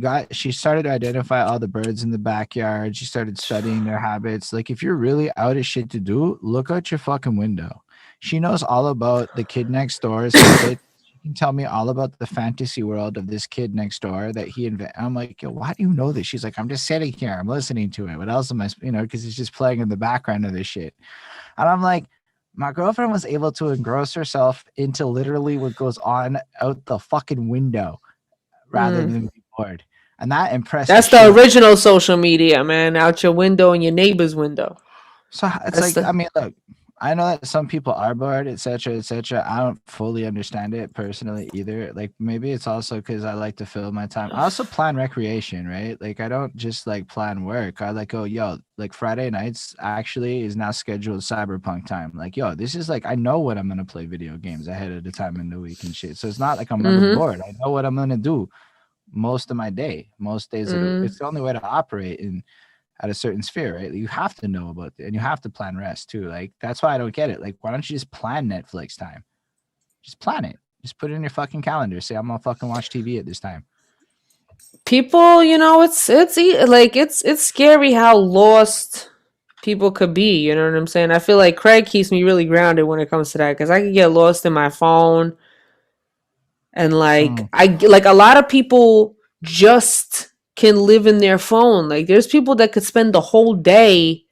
started to identify all the birds in the backyard. She started studying their habits. Like, if you're really out of shit to do, look out your fucking window. She knows all about the kid next door. She can tell me all about the fantasy world of this kid next door that he invented. I'm like, yo, why do you know this? She's like, I'm just sitting here. I'm listening to it. What else am I, because it's just playing in the background of this shit. And I'm like, my girlfriend was able to engross herself into literally what goes on out the fucking window rather than be bored. And that impressed me. That's the original social media, man. Out your window and your neighbor's window. So it's I mean, look, I know that some people are bored, etc., etc. I don't fully understand it personally either. Like, maybe it's also because I like to fill my time. I also plan recreation, right? Like, I don't just like plan work. I like, oh, yo, like Friday nights actually is now scheduled cyberpunk time. Like, yo, this is like, I know what I'm gonna play video games ahead of the time in the week and shit. So it's not like I'm never bored. I know what I'm gonna do most of my day, most days of it. It's the only way to operate in at a certain sphere, right? You have to know about it, and you have to plan rest too. Like, that's why I don't get it. Like, why don't you just plan Netflix time? Just plan it. Just put it in your fucking calendar. Say, I'm gonna fucking watch TV at this time. People, it's scary how lost people could be. You know what I'm saying? I feel like Craig keeps me really grounded when it comes to that, because I could get lost in my phone, and like a lot of people just can live in their phone. Like, there's people that could spend the whole day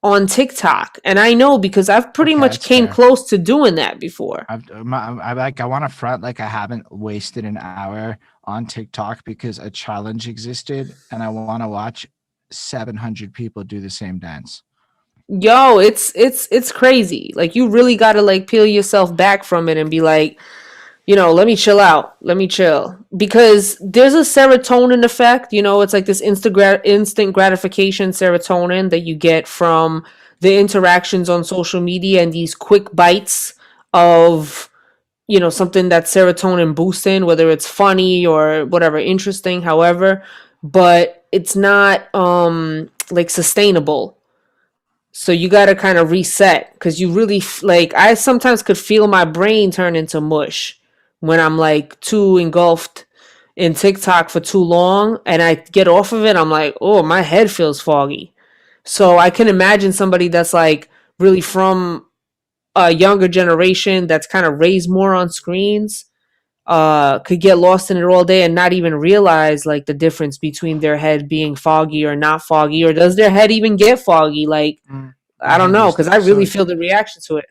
on TikTok, and I know because I've pretty much came close to doing that before. I want to front like I haven't wasted an hour on TikTok because a challenge existed, and I want to watch 700 people do the same dance. Yo, it's crazy. Like, you really got to like peel yourself back from it and be like, let me chill out. Let me chill. Because there's a serotonin effect. It's like this instant gratification serotonin that you get from the interactions on social media and these quick bites of, something that's serotonin boosting, whether it's funny or whatever, interesting, however. But it's not like sustainable. So you got to kind of reset, because you really I sometimes could feel my brain turn into mush when I'm like too engulfed in TikTok for too long, and I get off of it. I'm like, oh, my head feels foggy. So I can imagine somebody that's like really from a younger generation that's kind of raised more on screens could get lost in it all day and not even realize like the difference between their head being foggy or not foggy, or does their head even get foggy? Like, I don't know, because I really feel the reaction to it.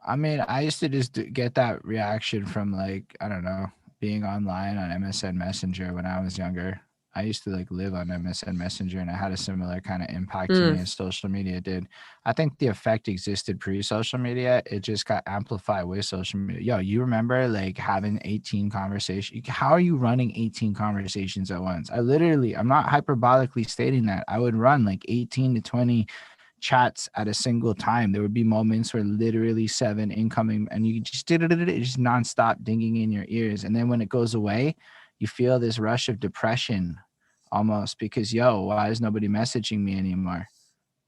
I mean, I used to just get that reaction from like, I don't know, being online on MSN Messenger when I was younger. I used to like live on MSN Messenger, and it had a similar kind of impact to me Mm. as social media did. I think the effect existed pre-social media. It just got amplified with social media. Yo, you remember like having 18 conversations? How are you running 18 conversations at once? I'm not hyperbolically stating that. I would run like 18 to 20 chats at a single time. There would be moments where literally 7 incoming, and you just did it just nonstop dinging in your ears. And then when it goes away, you feel this rush of depression almost because, yo, why is nobody messaging me anymore?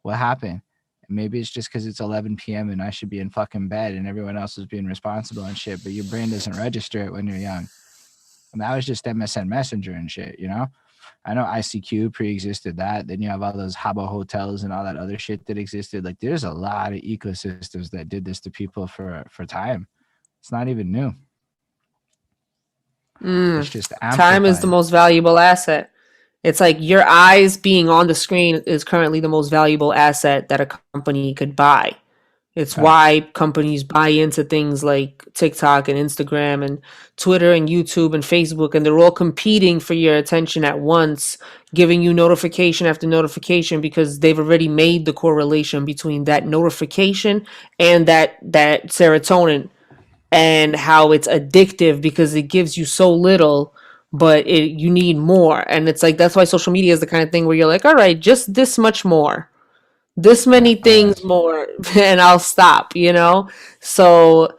What happened? And maybe it's just because it's 11 p.m. and I should be in fucking bed and everyone else is being responsible and shit, but your brain doesn't register it when you're young. And that was just MSN Messenger and shit, you know? I know ICQ pre-existed that. Then you have all those Habbo hotels and all that other shit that existed. Like there's a lot of ecosystems that did this to people for time. It's not even new. It's just Time is the amplified. most valuable asset. It's like your eyes being on the screen is currently the most valuable asset that a company could buy. It's why companies buy into things like TikTok and Instagram and Twitter and YouTube and Facebook, and they're all competing for your attention at once, giving you notification after notification because they've already made the correlation between that notification and that serotonin, and how it's addictive because it gives you so little, but you need more. And it's like that's why social media is the kind of thing where you're like, all right, just this much more, this many things more, and I'll stop, you know? So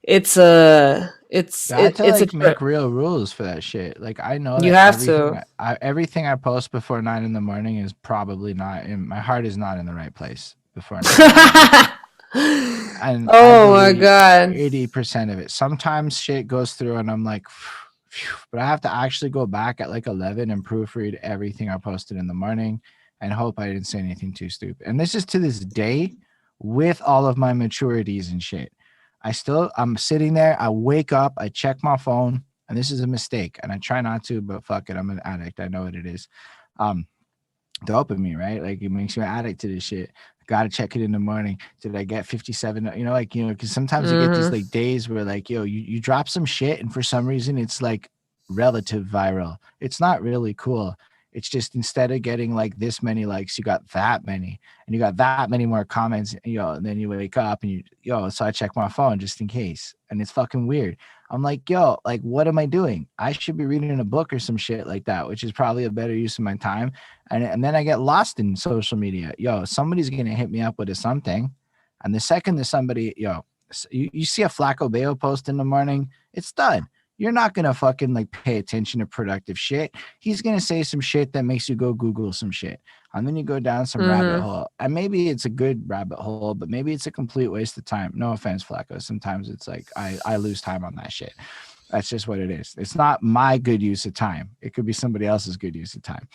it's a it's I had to it's a like make trip. real rules for that shit. Like I know You that have to. everything I post before 9 in the morning is probably not in my heart is not in the right place before 9 in the morning. And I Oh my delete god. 80% of it. Sometimes shit goes through and I'm like, phew, but I have to actually go back at like 11 and proofread everything I posted in the morning and hope I didn't say anything too stupid. And this is to this day with all of my maturities and shit. I'm sitting there, I wake up, I check my phone, and this is a mistake. And I try not to, but fuck it, I'm an addict. I know what it is. Dopamine, right? Like it makes you an addict to this shit. Gotta check it in the morning. Did I get 57? Because sometimes you get these like days where like, yo, you drop some shit and for some reason it's like relative viral. It's not really cool. It's just instead of getting like this many likes, you got that many, and you got that many more comments, and then you wake up and so I check my phone just in case. And it's fucking weird. I'm like, yo, like, what am I doing? I should be reading a book or some shit like that, which is probably a better use of my time. And then I get lost in social media. Yo, somebody's going to hit me up with a something. And the second that somebody, you see a Flacco Bayo post in the morning, it's done. You're not going to fucking like pay attention to productive shit. He's going to say some shit that makes you go Google some shit. And then you go down some rabbit hole. And maybe it's a good rabbit hole, but maybe it's a complete waste of time. No offense, Flacco. Sometimes it's like I lose time on that shit. That's just what it is. It's not my good use of time. It could be somebody else's good use of time.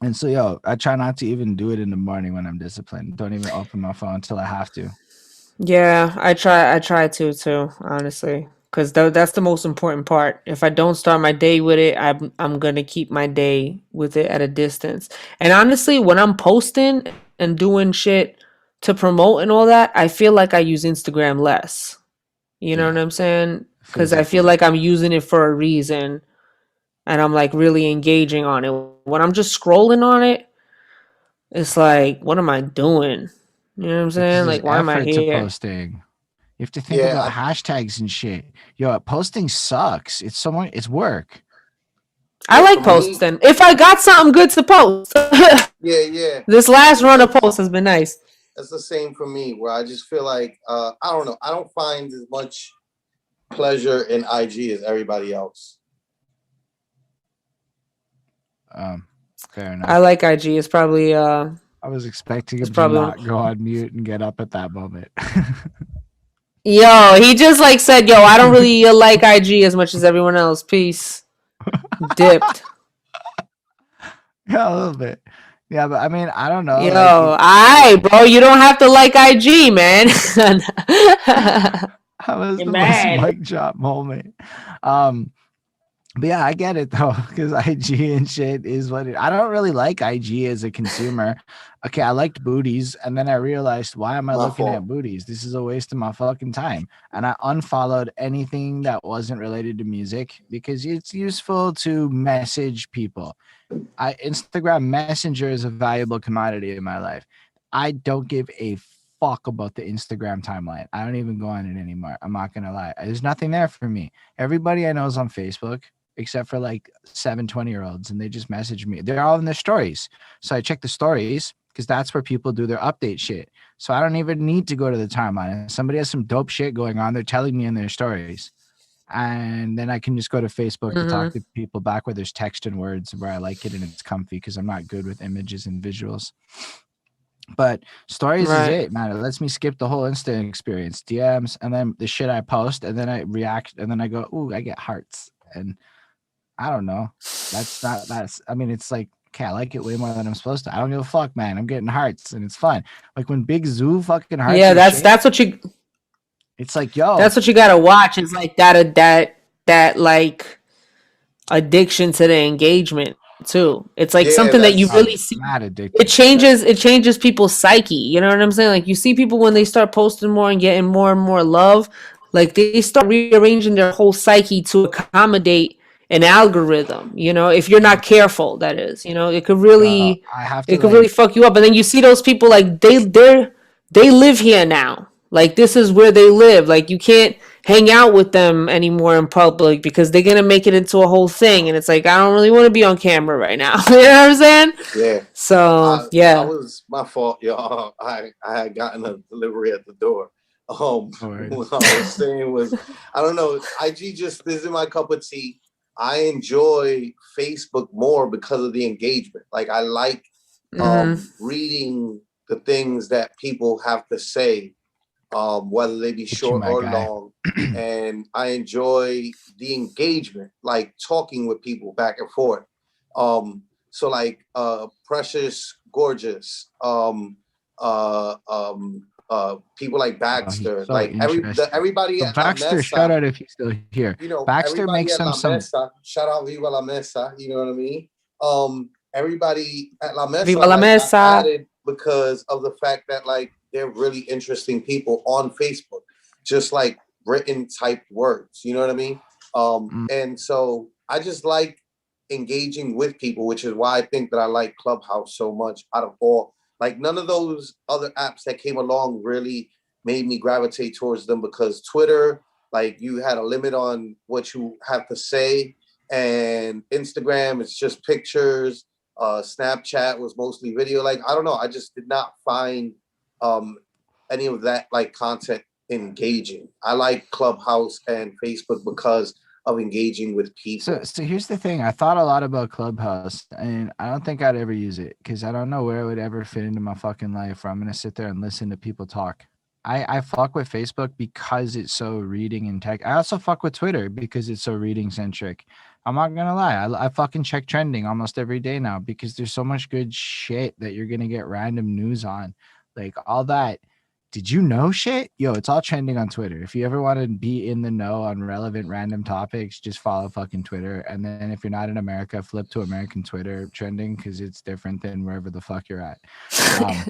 And so, I try not to even do it in the morning when I'm disciplined. Don't even open my phone until I have to. Yeah, I try to too, honestly, because that's the most important part. If I don't start my day with it, I'm gonna keep my day with it at a distance. And honestly, when I'm posting and doing shit to promote and all that, I feel like I use Instagram less. You know what I'm saying? Because I feel like I'm using it for a reason, and I'm like really engaging on it. When I'm just scrolling on it, it's like, what am I doing? You know what I'm saying? There's Like, why am I effort to here? posting. You have to think about hashtags and shit. Posting sucks. It's work. I like posting. If I got something good to post. Yeah. This last run of posts has been nice. That's the same for me, where I just feel like, I don't know. I don't find as much pleasure in IG as everybody else. Fair enough. I like IG. It's probably I was expecting him to not go on mute and get up at that moment. Yo, he just like said, yo, I don't really like IG as much as everyone else. Peace. Dipped. Yeah, a little bit. Yeah, but I mean, I don't know. Yo, bro, you don't have to like IG, man. That was the most mic drop moment. But yeah, I get it though, because IG and shit is what I don't really like IG as a consumer. Okay, I liked booties, and then I realized, why am I My looking fault. at booties? This is a waste of my fucking time. And I unfollowed anything that wasn't related to music because it's useful to message people. Instagram Messenger is a valuable commodity in my life. I don't give a fuck about the Instagram timeline. I don't even go on it anymore. I'm not gonna lie. There's nothing there for me. Everybody I know is on Facebook, except for like 7 20-year-olds, and they just message me. They're all in their stories. So I check the stories because that's where people do their update shit. So I don't even need to go to the timeline. If somebody has some dope shit going on, they're telling me in their stories. And then I can just go to Facebook to talk to people back where there's text and words where I like it and it's comfy because I'm not good with images and visuals. But stories is Right. it, man. It lets me skip the whole instant experience, DMs, and then the shit I post, and then I react, and then I go, ooh, I get hearts. And I don't know. I mean, it's like, okay, I like it way more than I'm supposed to. I don't give a fuck, man. I'm getting hearts and it's fun. Like when Big Zoo fucking hearts Yeah, your that's shit, that's what you it's like, yo, that's what you gotta watch. Is like that like addiction to the engagement too. It's like Yeah, something that you that's I'm really see. mad It addicted. changes that's it changes people's psyche. You know what I'm saying? Like you see people when they start posting more and getting more and more love, like they start rearranging their whole psyche to accommodate an algorithm. You know, if you're not careful, that is. You know, I have it to could really like, fuck you up. And then you see those people like they live here now. Like this is where they live. Like you can't hang out with them anymore in public because they're gonna make it into a whole thing. And it's like I don't really want to be on camera right now. You know what I'm saying? yeah. So I yeah. was my fault, y'all. I had gotten a delivery at the door. or What I was saying was, I don't know. IG just isn't my cup of tea. I enjoy Facebook more because of the engagement. Like I like Mm-hmm. reading the things that people have to say, whether they be get you, short my or guy. long. And I enjoy the engagement, like talking with people back and forth. So like Precious, Gorgeous, people like Oh, he's Baxter, so like interesting. everybody So at La Baxter, shout Mesa, out if he's still here. Baxter everybody makes at La some Mesa, shout out Viva La Mesa, you know what I mean? Everybody at La Mesa, Viva la like I mesa. added because of the fact that like they're really interesting people on Facebook, just like written typed words, you know what I mean? mm, And so I just like engaging with people, which is why I think that I like Clubhouse so much out of all. Like none of those other apps that came along really made me gravitate towards them because Twitter, like you had a limit on what you have to say, and Instagram, it's just pictures. Snapchat was mostly video. Like I don't know, I just did not find um, any of that like content engaging. I like Clubhouse and Facebook because of engaging with so people. so here's the thing. I thought a lot about Clubhouse, and I don't think I'd ever use it because I don't know where it would ever fit into my fucking life. Where I'm gonna sit there and listen to people talk. I fuck with Facebook because it's so reading and tech. I also fuck with Twitter because it's so reading centric. I'm not gonna lie. I fucking check trending almost every day now because there's so much good shit that you're gonna get random news on, like all that. Did you know shit? Yo, it's all trending on Twitter. If you ever want to be in the know on relevant random topics, just follow fucking Twitter. And then if you're not in America, flip to American Twitter trending because it's different than wherever the fuck you're at. Um,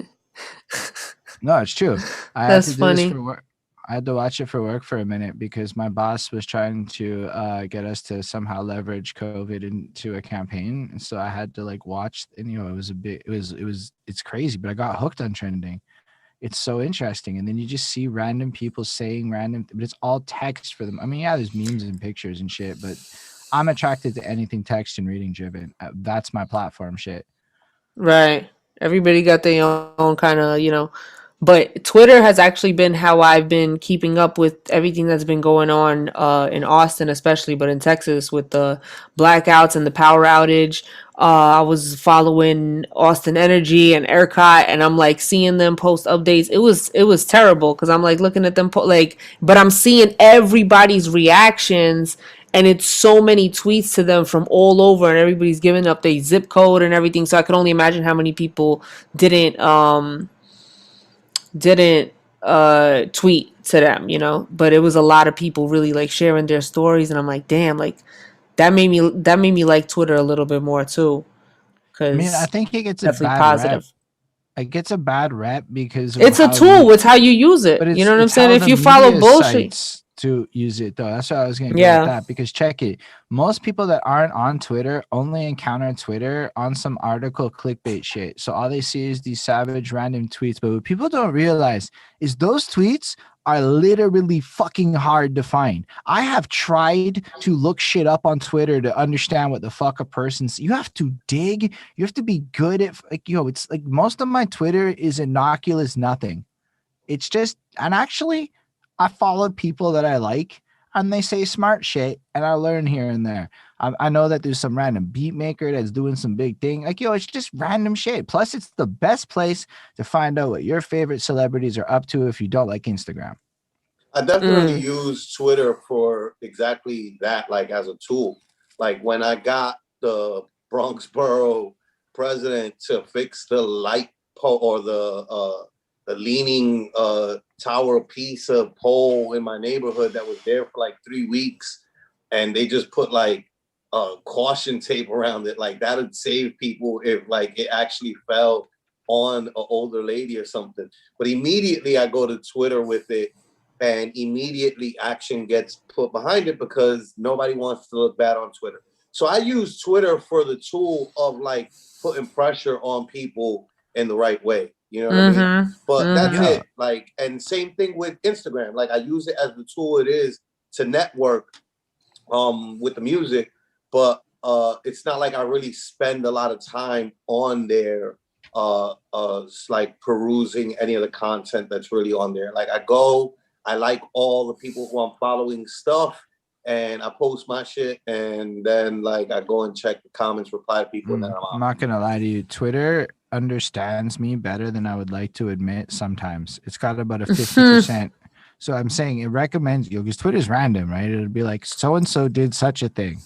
no, it's true. I had to That's do this funny. for work. I had to watch it for work for a minute because my boss was trying to get us to somehow leverage COVID into a campaign. And so I had to like watch, and it was a bit, it's crazy, but I got hooked on trending. It's so interesting. And then you just see random people saying random, but it's all text for them. I mean, yeah, there's memes and pictures and shit, but I'm attracted to anything text and reading driven. That's my platform shit. Right. Everybody got their own kind of, but Twitter has actually been how I've been keeping up with everything that's been going on in Austin, especially, but in Texas with the blackouts and the power outage. I was following Austin Energy and ERCOT, and I'm like seeing them post updates. It was terrible because I'm like looking at them but I'm seeing everybody's reactions, and it's so many tweets to them from all over, and everybody's giving up their zip code and everything. So I can only imagine how many people didn't tweet to them, but it was a lot of people really like sharing their stories, and I'm like, damn, like that made me like Twitter a little bit more too, I mean, I because think it gets a definitely bad rep. positive. It gets a bad rep because of It's a how tool. It's how you use but it. You know what I'm it's saying? how If the you follow media bullshit, sites to use it though. That's what I was gonna go with yeah. that because check it. Most people that aren't on Twitter only encounter Twitter on some article clickbait shit. So all they see is these savage random tweets. But what people don't realize is those tweets are literally fucking hard to find. I have tried to look shit up on Twitter to understand what the fuck a person's. You have to dig. You have to be good at like it's like most of my Twitter is innocuous nothing. It's just, and actually, I follow people that I like, and they say smart shit, and I learn here and there. I know that there's some random beat maker that's doing some big thing. Like, it's just random shit. Plus, it's the best place to find out what your favorite celebrities are up to if you don't like Instagram. I definitely Mm. use Twitter for exactly that, like as a tool. Like when I got the Bronx Borough president to fix the light pole or the leaning tower piece of pole in my neighborhood that was there for like 3 weeks, and they just put like caution tape around it. Like that would save people if like it actually fell on an older lady or something. But immediately I go to Twitter with it, and immediately action gets put behind it because nobody wants to look bad on Twitter. So I use Twitter for the tool of like putting pressure on people in the right way. You know what I mean? Mm-hmm. But that's Mm-hmm. Yeah. it. Like, and same thing with Instagram. Like I use it as the tool it is to network with the music, but it's not like I really spend a lot of time on there like perusing any of the content that's really on there. Like I like all the people who I'm following stuff, and I post my shit, and then like I go and check the comments, reply to people, and then I'm I'm out. not gonna lie to you. Twitter understands me better than I would like to admit. Sometimes it's got about a 50%. So I'm saying it recommends you because Twitter's random, right? It'll be like so and so did such a thing,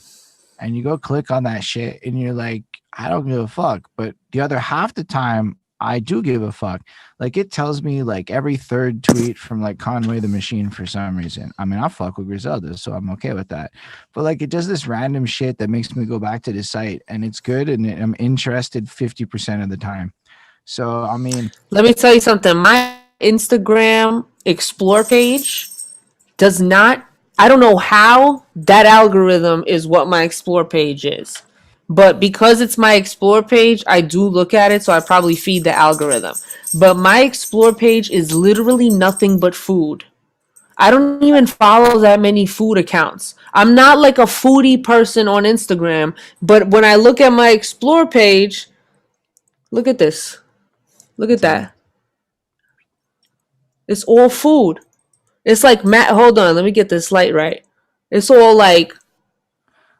and you go click on that shit, and you're like, I don't give a fuck. But the other half the time, I do give a fuck. Like it tells me like every third tweet from like Conway the Machine for some reason. I mean, I fuck with Griselda, so I'm okay with that. But like it does this random shit that makes me go back to the site, and it's good, and I'm interested 50% of the time. So I mean, Let me tell you something. My Instagram explore page does not, I don't know how that algorithm is what my explore page is. But because it's my explore page, I do look at it, so I probably feed the algorithm. But my explore page is literally nothing but food. I don't even follow that many food accounts. I'm not like a foodie person on Instagram, but when I look at my explore page, look at this. Look at so, that. It's all food. It's like Matt. Hold on, let me get this light right. It's all like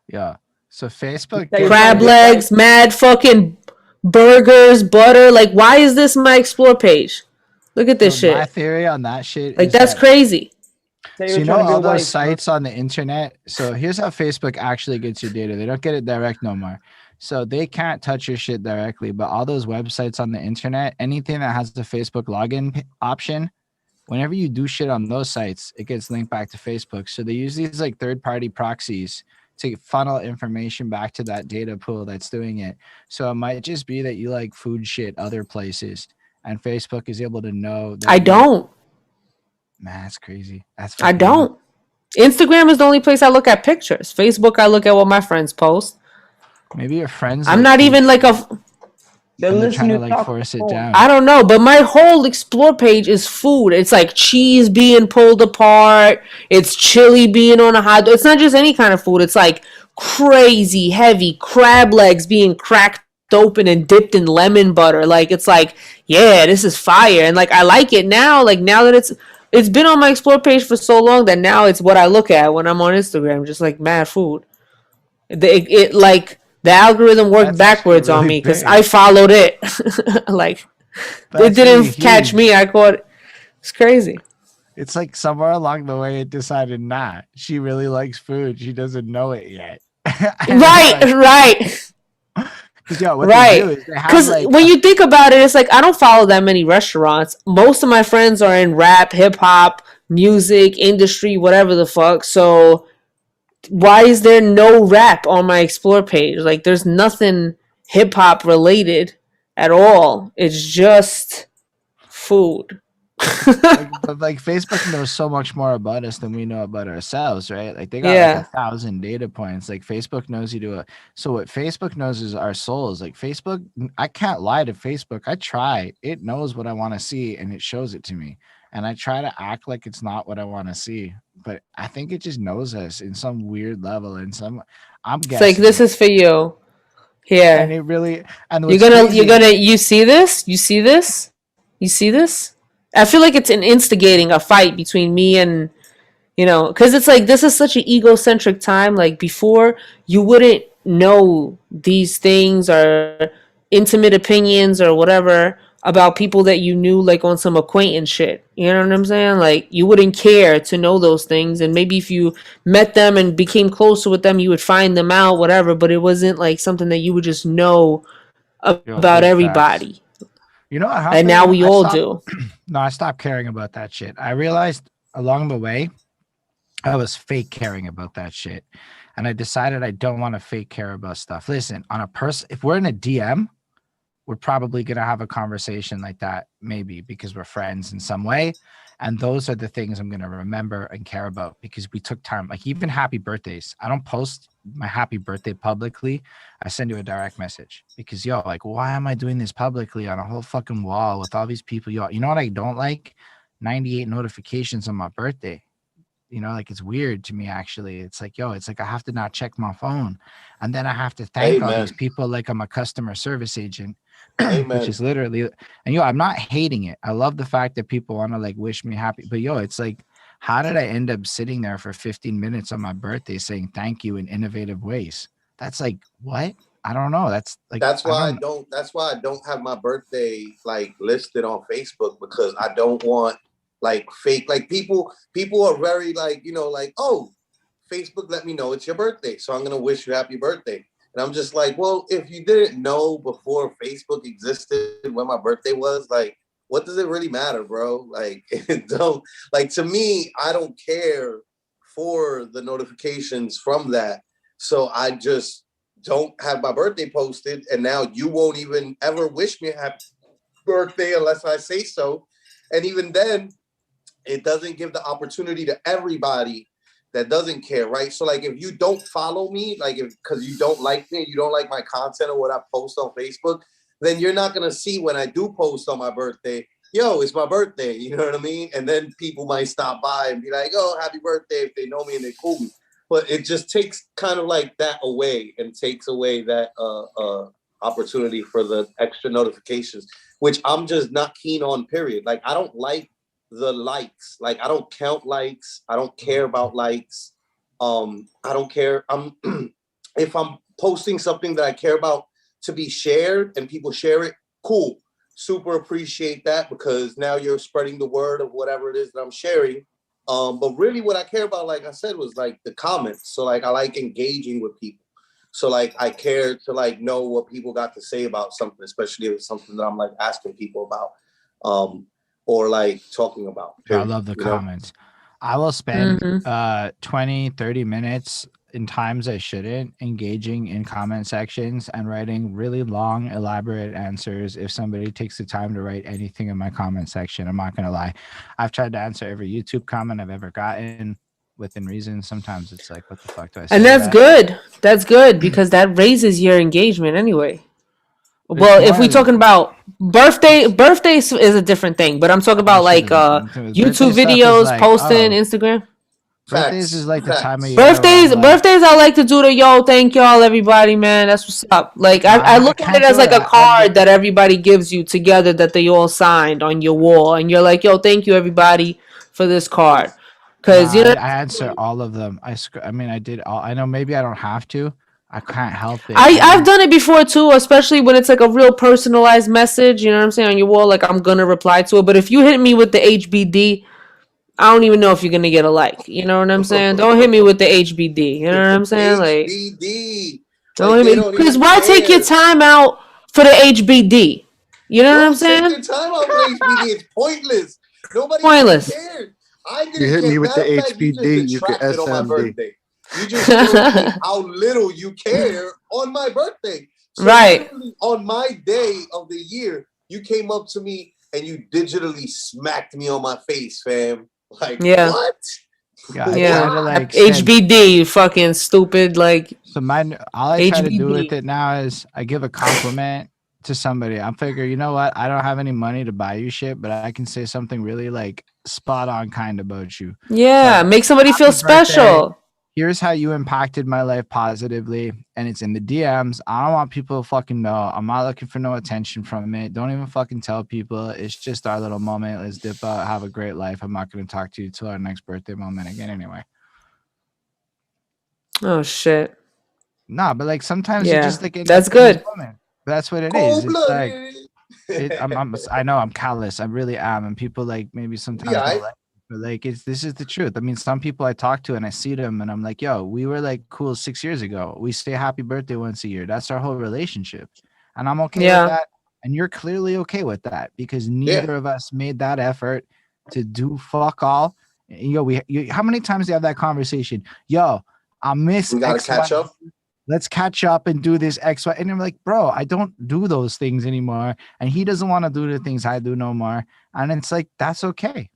yeah. So Facebook So you're gives trying crab to you get legs, mad fucking burgers, butter. Like, why is this my explore page? Look at this so my shit. theory on that shit Like, is that's that crazy. Say so you're you know trying to all get those white, bro. sites on the internet. So here's how Facebook actually gets your data. They don't get it direct no more. So they can't touch your shit directly. But all those websites on the internet, anything that has the Facebook login option, whenever you do shit on those sites, it gets linked back to Facebook. So they use these like third-party proxies to funnel information back to that data pool that's doing it. So it might just be that you like food shit other places, and Facebook is able to know that I you. don't. Man, that's crazy. That's I fucking nuts. don't. Instagram is the only place I look at pictures. Facebook, I look at what my friends post. Maybe your friends I'm like not food even like shit, a. They're and they're trying listening to to like talk on force the it phone. down. I don't know, but my whole explore page is food. It's like cheese being pulled apart. It's chili being on a hot dog. It's not just any kind of food. It's like crazy heavy crab legs being cracked open and dipped in lemon butter. Like it's like, yeah, this is fire. And like I like it now. Like now that it's been on my explore page for so long that now it's what I look at when I'm on Instagram, just like mad food. It like the algorithm worked That's actually backwards on really me because I big. followed it. Like it That's really didn't catch huge. me. I caught it. It's crazy. It's like somewhere along the way it decided not. She really likes food. She doesn't know it yet. And it's Right, like, right, because yeah, what they do right. is they have Because like when you think about it, it's like I don't follow that many restaurants. Most of my friends are in rap, hip hop, music industry, whatever the fuck. So why is there no rap on my explore page? Like there's nothing hip hop related at all. It's just food. But like Facebook knows so much more about us than we know about ourselves, right? Like they got like Yeah. 1,000 data points. Like Facebook knows you to a so what Facebook knows is our souls. Like Facebook, I can't lie to Facebook. I try. It knows what I want to see and it shows it to me. And I try to act like it's not what I want to see. But I think it just knows us in some weird level. And some I'm It's like this guessing. is for you. And Here. it really and You're what's gonna you're crazy. gonna you see this? You see this? You see this? I feel like it's an instigating a fight between me and because it's like this is such an egocentric time. Like before, you wouldn't know these things or intimate opinions or whatever about people that you knew like on some acquaintance shit. You know what I'm saying? Like you wouldn't care to know those things, and maybe if you met them and became closer with them, you would find them out, whatever. But it wasn't like something that you would just know Yo, about big facts. everybody, You know what and now happened? we I all stopped do. no, I stopped caring about that shit. I realized along the way I was fake caring about that shit. And I decided I don't want to fake care about stuff. Listen, on a person, if we're in a DM, we're probably going to have a conversation like that, maybe because we're friends in some way. And those are the things I'm going to remember and care about because we took time. Like even happy birthdays. I don't post my happy birthday publicly. I send you a direct message because, yo, like, why am I doing this publicly on a whole fucking wall with all these people? Yo, you know what I don't like? 98 notifications on my birthday. Like it's weird to me actually. It's like, yo, it's like I have to not check my phone. And then I have to thank all these Amen. people like I'm a customer service agent, which Amen. is literally and I'm not hating it. I love the fact that people want to like wish me happy. But it's like, how did I end up sitting there for 15 minutes on my birthday saying thank you in innovative ways? That's like what? I don't know. That's like That's I why I don't don't. That's why I don't have my birthday like listed on Facebook because I don't want like fake. Like people are very like like oh, Facebook let me know it's your birthday, so I'm gonna wish you happy birthday. And I'm just like, well, if you didn't know before Facebook existed when my birthday was, like, what does it really matter, bro? Like, it don't like to me, I don't care for the notifications from that. So I just don't have my birthday posted, and now you won't even ever wish me a happy birthday unless I say so. And even then, it doesn't give the opportunity to everybody that doesn't care, right? So like if you don't follow me, like if because you don't like me, you don't like my content or what I post on Facebook, then you're not gonna see when I do post on my birthday, yo, it's my birthday, you know what I mean? And then people might stop by and be like, oh, happy birthday if they know me and they cool me. But it just takes kind of like that away and takes away that opportunity for the extra notifications, which I'm just not keen on, period. Like I don't like the likes. Like I don't count likes. I don't care about likes. I don't care. If I'm posting something that I care about to be shared and people share it, cool. Super appreciate that because now you're spreading the word of whatever it is that I'm sharing. But really what I care about, like I said, was like the comments. So like I like engaging with people. So like I care to like know what people got to say about something, especially if it's something that I'm like asking people about. Or like talking about. I Period, love the comments. I will spend Hmm. 20, 30 minutes in times I shouldn't engaging in comment sections and writing really long, elaborate answers if somebody takes the time to write anything in my comment section. I'm not going to lie. I've tried to answer every YouTube comment I've ever gotten within reason. Sometimes it's like, what the fuck do I say And to that's that? good. That's good because that raises your engagement anyway. It's Well, if we more, talking about it's birthdays is a different thing, but I'm talking that about shit like is nothing to it. Birthday YouTube stuff is videos, like, posting, oh, Instagram. birthdays is Facts. like the time of Facts. year where I'm like, Birthdays I like to do the thank y'all everybody, man. That's what's up. Like nah, I I look at it can't as do it. like a card that everybody gives you together that they all signed on your wall, and you're like, yo, thank you everybody for this card, Nah, because you know I answer all of them. I mean, I did all. I know maybe I don't have to. I can't help it. I've done it before too, especially when it's like a real personalized message. You know what I'm saying on your wall, like I'm gonna reply to it. But if you hit me with the HBD, I don't even know if you're gonna get a like. You know what I'm saying? Don't hit me with the HBD. You know what I'm saying? Like HBD. don't Like hit they me don't because even why take your care. time out for the HBD? You know what I'm Don't take saying? your time out for HBD. It's pointless. Nobody even Pointless. cared. I You didn't hit me care. with the Matter of fact, you just HBD, you get detracted on my SMD. birthday. You just showed me how little you care on my birthday. So Right. on my day of the year, you came up to me and you digitally smacked me on my face, fam. Like, Yeah. what? Yeah, I Yeah. try to like HBD, you fucking stupid. Like, So all I try to do with HBD. it now is I give a compliment to somebody. I'm figure, you know what? I don't have any money to buy you shit, but I can say something really like spot on kind about you. Yeah. So, Make somebody feel happy birthday. special. Here's how you impacted my life positively, and it's in the DMs. I don't want people to fucking know. I'm not looking for no attention from it. Don't even fucking tell people. It's just our little moment. Let's dip out, have a great life. I'm not going to talk to you till our next birthday moment again anyway. Oh shit. Nah, but like sometimes you Yeah. just like end That's up in this good. moment. That's what it is. It's like Cold-blooded. I know I'm callous. I really am, and people like maybe sometimes Yeah, don't like it, but like this is the truth. I mean, some people I talk to and I see them, and I'm like, yo, we were like cool 6 years ago. We say happy birthday once a year. That's our whole relationship, and I'm okay with Yeah. that. And you're clearly okay with that because Yeah. neither of us made that effort to do fuck all. Yo, how many times do you have that conversation? Yo, I miss we gotta X, catch Y, up. let's catch up and do this X, Y. And I'm like, bro, I don't do those things anymore. And he doesn't want to do the things I do no more. And it's like, that's okay.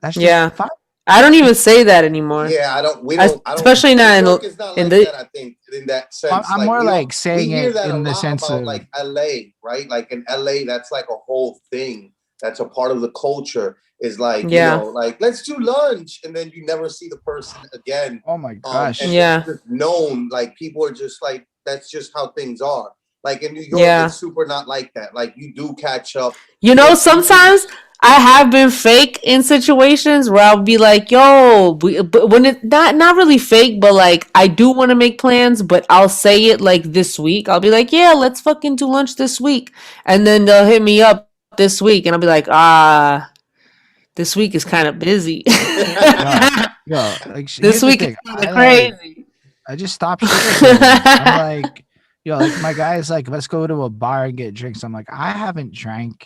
That's just Yeah. fine. I don't even say that anymore. Yeah, I don't. Especially not New York is not in like the that. I think in that sense, I'm more like saying we hear it that a in the lot sense about of like LA, right? Like in LA, that's like a whole thing. That's a part of the culture. Is like Yeah. like let's do lunch, and then you never see the person again. oh my gosh. And Yeah. it's just known, like people are just like that's just how things are. Like in New York, Yeah. it's super not like that. Like you do catch up. You know, If you- sometimes I have been fake in situations where I'll be like, "Yo," but when it not really fake, but like I do want to make plans, but I'll say it like this week. I'll be like, "Yeah, let's fucking do lunch this week," and then they'll hit me up this week, and I'll be like, this week is kind of busy. Yo, like This here's the week is thing. kind of crazy. I just stopped sugarcoating. I'm like, yo, like my guy is like, let's go to a bar and get drinks. I'm like, I haven't drank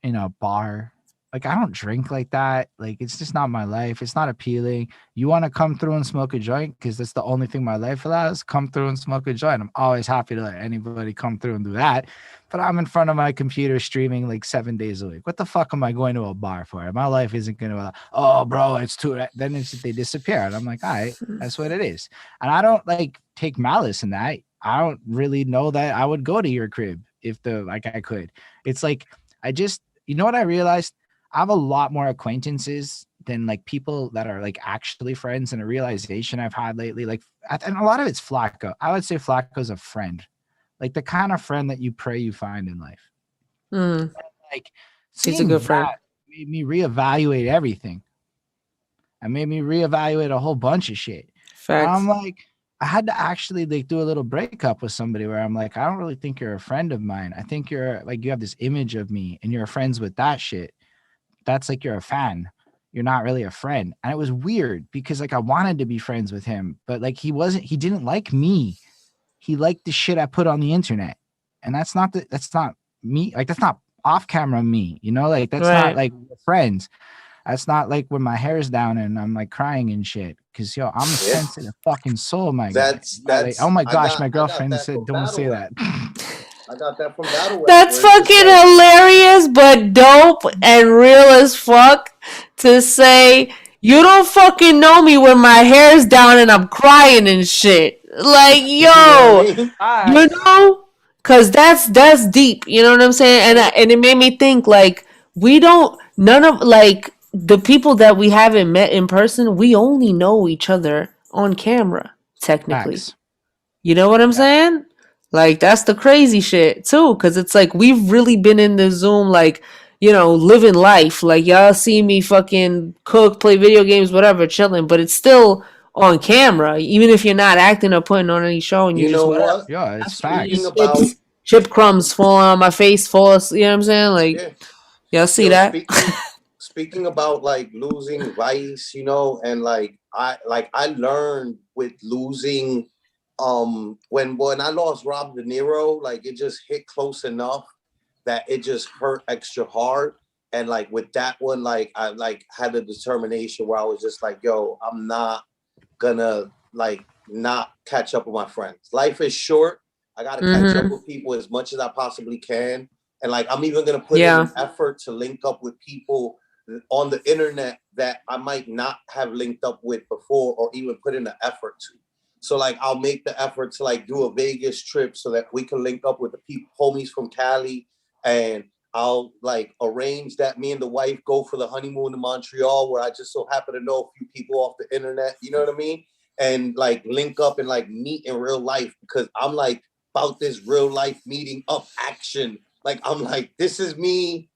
in a bar. Like, I don't drink like that. Like, it's just not my life. It's not appealing. You want to come through and smoke a joint because that's the only thing my life allows. Come through and smoke a joint. I'm always happy to let anybody come through and do that. But I'm in front of my computer streaming like 7 days a week. What the fuck am I going to a bar for? My life isn't going to, oh, bro, it's too, then they disappear. And I'm like, all right, that's what it is. And I don't like take malice in that. I don't really know that I would go to your crib if I could. It's like, you know what I realized? I have a lot more acquaintances than like people that are like actually friends, and a realization I've had lately, like, and a lot of it's Flacco. I would say Flacco's a friend, like the kind of friend that you pray you find in life. Mm. Like, He's a good friend. Made me reevaluate everything. It made me reevaluate a whole bunch of shit. Facts. I'm like, I had to actually like do a little breakup with somebody where I'm like, I don't really think you're a friend of mine. I think you're like, you have this image of me and you're friends with that shit. That's like, you're a fan. You're not really a friend. And it was weird because like I wanted to be friends with him, but like he didn't like me. He liked the shit I put on the internet. And that's not me. Like, that's not off camera me, like that's Right. not like friends. That's not like when my hair's down and I'm like crying and shit. Cause I'm a sensitive fucking soul, my guy. That's Like, oh my gosh, my I got girlfriend that said, from don't say Battle that. I got that from Battle Rap, That's where it's just fucking like, hilarious, but dope and real as fuck to say, you don't fucking know me when my hair's down and I'm crying and shit. Like, you know what yo, I mean? you know? Cause that's deep, you know what I'm saying? And it made me think like none of like the people that we haven't met in person, we only know each other on camera, technically. Facts. You know what I'm saying? Like, that's the crazy shit too, because it's like we've really been in the Zoom, like, living life. Like, y'all see me fucking cook, play video games, whatever, chilling, but it's still on camera, even if you're not acting or putting on any show and You you're just know whatever. what? Yeah, it's Speaking facts. about Chip crumbs falling on my face, you know what I'm saying? Like, y'all see that? speaking about like losing Vice, and like I learned with losing when I lost Rob De Niro, like it just hit close enough that it just hurt extra hard. And like with that one, like I like had a determination where I was just like, yo, I'm not gonna like not catch up with my friends. Life is short. I gotta catch up with people as much as I possibly can. And like I'm even gonna put in an effort to link up with people on the internet that I might not have linked up with before or even put in the effort to. So like I'll make the effort to like do a Vegas trip so that we can link up with the people homies from Cali, and I'll like arrange that me and the wife go for the honeymoon to Montreal, where I just so happen to know a few people off the internet, you know what I mean? And like link up and like meet in real life, because I'm like about this real life meeting up action. Like I'm like, this is me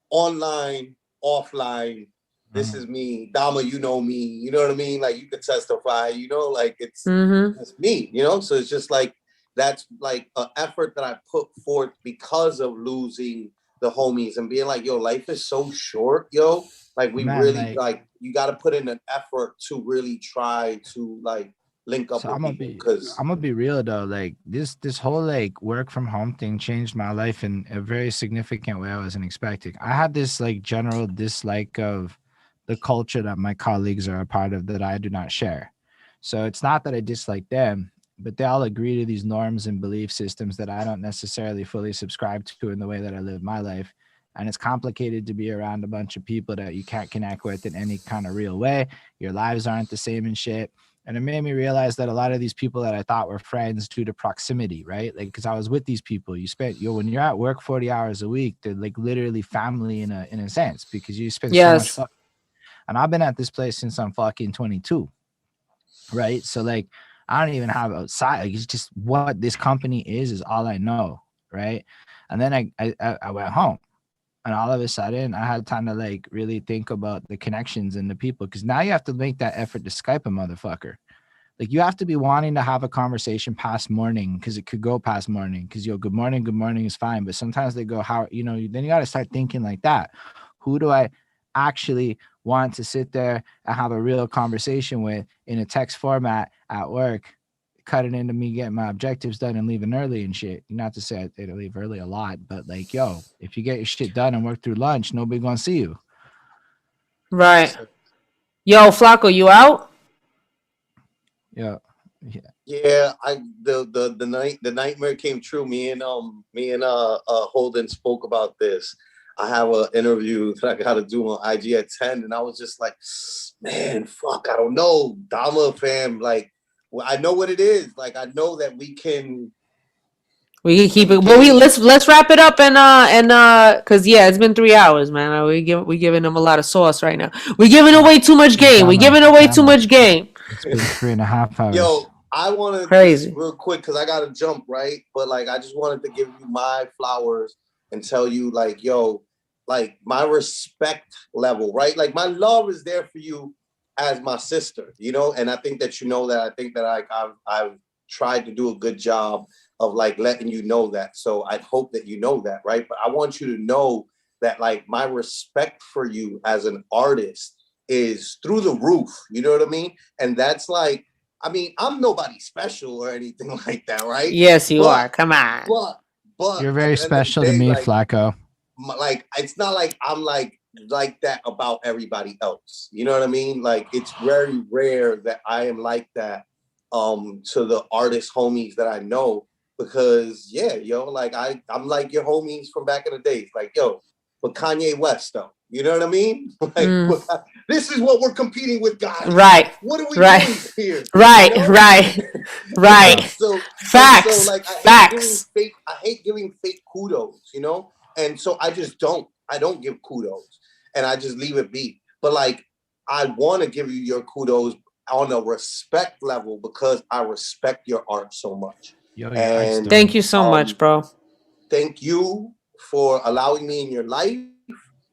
online, offline. This is me. Dama, you know me. You know what I mean? Like you could testify, you know, like it's me, you know? So it's just like, that's like an effort that I put forth because of losing the homies and being like, yo, life is so short, yo. Like we really like you got to put in an effort to really try to like link up with people. Because I'm gonna be real though, like this whole like work from home thing changed my life in a very significant way I wasn't expecting. I had this like general dislike of the culture that my colleagues are a part of that I do not share. So it's not that I dislike them, but they all agree to these norms and belief systems that I don't necessarily fully subscribe to in the way that I live my life. And it's complicated to be around a bunch of people that you can't connect with in any kind of real way. Your lives aren't the same and shit. And it made me realize that a lot of these people that I thought were friends due to proximity, right? Like, because I was with these people, you spent, when you're at work 40 hours a week, they're like literally family in a sense, because you spend so much fun. And I've been at this place since I'm fucking 22, right? So like, I don't even have a side. Like, it's just what this company is all I know, right? And then I went home, and all of a sudden I had time to like really think about the connections and the people, because now you have to make that effort to Skype a motherfucker. Like you have to be wanting to have a conversation past morning, because it could go past morning, because good morning is fine, but sometimes they go how, you know, then you got to start thinking like that. Who do I actually want to sit there and have a real conversation with in a text format at work, cut it into me getting my objectives done and leaving early and shit? Not to say I leave early a lot, but like, yo, if you get your shit done and work through lunch, nobody gonna see you. Right. Yo, Flacco, you out? Yeah. Yeah, the nightmare came true. Me and Holden spoke about this. I have an interview that I got to do on IG at 10, and I was just like, man, fuck, I don't know, Dama fam, like, well, I know what it is. Like, I know that we can keep it, but let's wrap it up and because it's been 3 hours, man. We giving them a lot of sauce right now. We giving away too much game. We giving away t 3.5 hours. Yo, I want to crazy real quick because I got to jump, right? But like, I just wanted to give you my flowers and tell you, like, yo, like my respect level, right? Like my love is there for you as my sister, you know? And I think that you know that. I think that I've tried to do a good job of like letting you know that. So I hope that you know that, right? But I want you to know that like my respect for you as an artist is through the roof, you know what I mean? And that's like, I mean, I'm nobody special or anything like that, right? Yes, you are. Come on. But you're very special to me, like, Flacco. Like, it's not like I'm like that about everybody else. You know what I mean? Like, it's very rare that I am like that to the artist homies that I know, because like I'm like your homies from back in the days. Like, yo, but Kanye West though. You know what I mean? Like, this is what we're competing with, guys. Right. What are we doing here? Right. You know? Right. So facts. So, like, I hate giving fake kudos, you know? And so I don't give kudos, and I just leave it be. But like, I want to give you your kudos on a respect level because I respect your art so much. And thank you so much, bro. Thank you for allowing me in your life.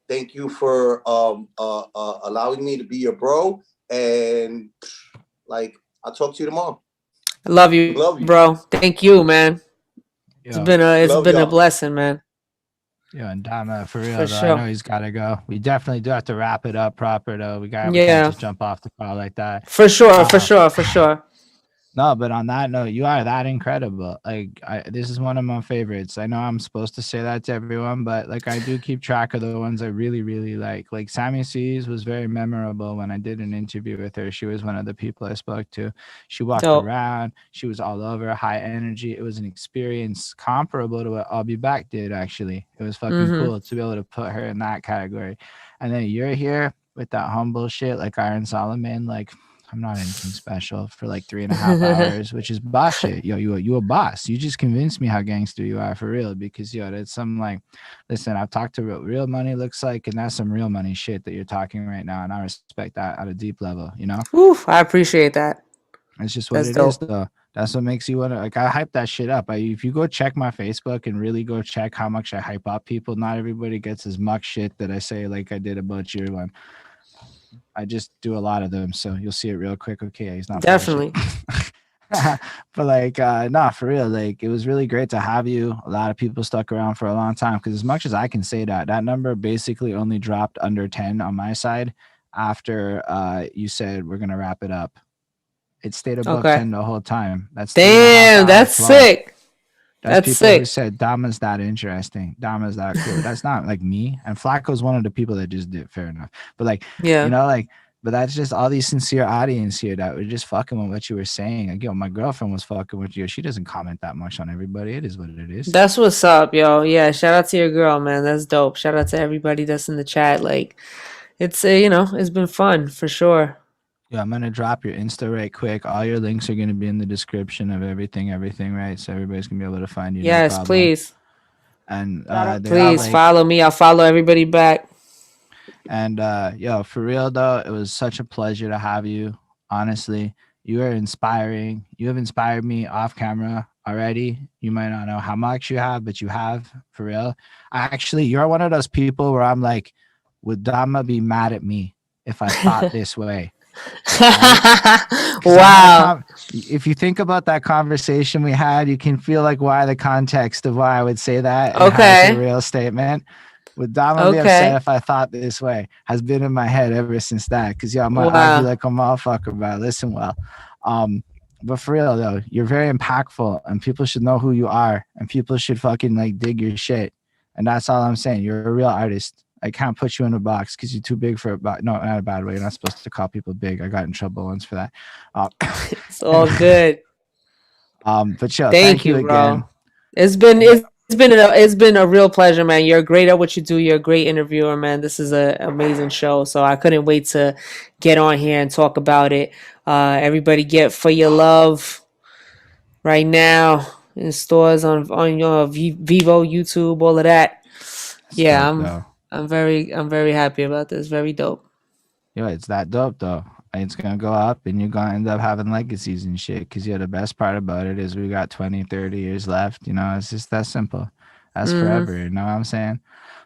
Thank you for allowing me to be your bro. And like, I'll talk to you tomorrow. I love you, bro. Thank you, man. It's been a blessing, man. Yeah, and Dama, for real, though, I know he's got to go. We definitely do have to wrap it up proper, though. We can't just jump off the call like that. For sure. No, but on that note, you are that incredible. Like, this is one of my favorites. I know I'm supposed to say that to everyone, but like, I do keep track of the ones I really, really like. Like, Sammy C's was very memorable when I did an interview with her. She was one of the people I spoke to. She walked Dope. around. She was all over, high energy. It was an experience comparable to what I'll Be Back did. Actually, it was fucking Mm-hmm. cool to be able to put her in that category. And then you're here with that humble shit, like Iron Solomon, like. I'm not anything special for like 3.5 hours, which is boss shit. Yo, you a boss. You just convinced me how gangster you are for real. Because yo, that's some like, listen, I've talked to what real money looks like, and that's some real money shit that you're talking right now, and I respect that at a deep level. You know, Whew, I appreciate that. it's just what That's it is, dope. though. That's what makes you wanna like. I hype that shit up. If you go check my Facebook and really go check how much I hype up people, not everybody gets as much shit that I say like I did about your one. I just do a lot of them, so you'll see it real quick. Okay, he's not full of shit. Definitely. But like, nah, for real, like it was really great to have you. A lot of people stuck around for a long time because, as much as I can say that number basically only dropped under 10 on my side after you said we're gonna wrap it up. It stayed above Okay. 10 the whole time. That's 3.5 hours Damn, that's flowing. sick. That's That's people who sick. said Dama's that interesting. Dama's that cool. That's not like me. And Flacco's one of the people that just did. Fair enough. But like, Yeah. like, but that's just all these sincere audience here that were just fucking with what you were saying. Like, yo, my girlfriend was fucking with you. She doesn't comment that much on everybody. It is what it is. That's what's up, yo. Yeah, shout out to your girl, man. That's dope. Shout out to everybody that's in the chat. Like, it's it's been fun for sure. Yeah, I'm gonna drop your Insta right quick. All your links are gonna be in the description of everything, right? So everybody's gonna be able to find you, no Yes, problem. please. And Shout out there's Please like, follow me. I'll follow everybody back. and yo, for real though, it was such a pleasure to have you. Honestly, you are inspiring. You have inspired me off camera already. You might not know how much you have, but you have for real. Actually, you're one of those people where I'm like, would Dama be mad at me if I thought this way? Right? 'Cause I had a Wow. if you think about that conversation we had, you can feel like why the context of why I would say that and how it's a Okay. real statement. Would Dama be upset Okay. if I thought this way? Has been in my head ever since that. Because yeah, I might argue Wow. like a motherfucker, but I listen well. Um, but for real though, you're very impactful, and people should know who you are, and people should fucking like dig your shit. And that's all I'm saying. You're a real artist. I can't put you in a box because you're too big for a box. No, not a bad way. You're not supposed to call people big. I got in trouble once for that. Uh, It's all good. but yo, Thank thank you you, again. bro. It's been a real pleasure, man. You're great at what you do. You're a great interviewer, man. This is an amazing show. So I couldn't wait to get on here and talk about it. Everybody get For Your Love right now in stores on your Vivo, YouTube, all of that. It's Yeah, dope I'm though. I'm very happy about this. Very dope. Yo, it's that dope though. It's gonna go up and you're gonna end up having legacies and shit. Cause yeah, the best part about it is we got 20, 30 years left. You know, it's just that simple. That's Mm-hmm. forever, you know what I'm saying?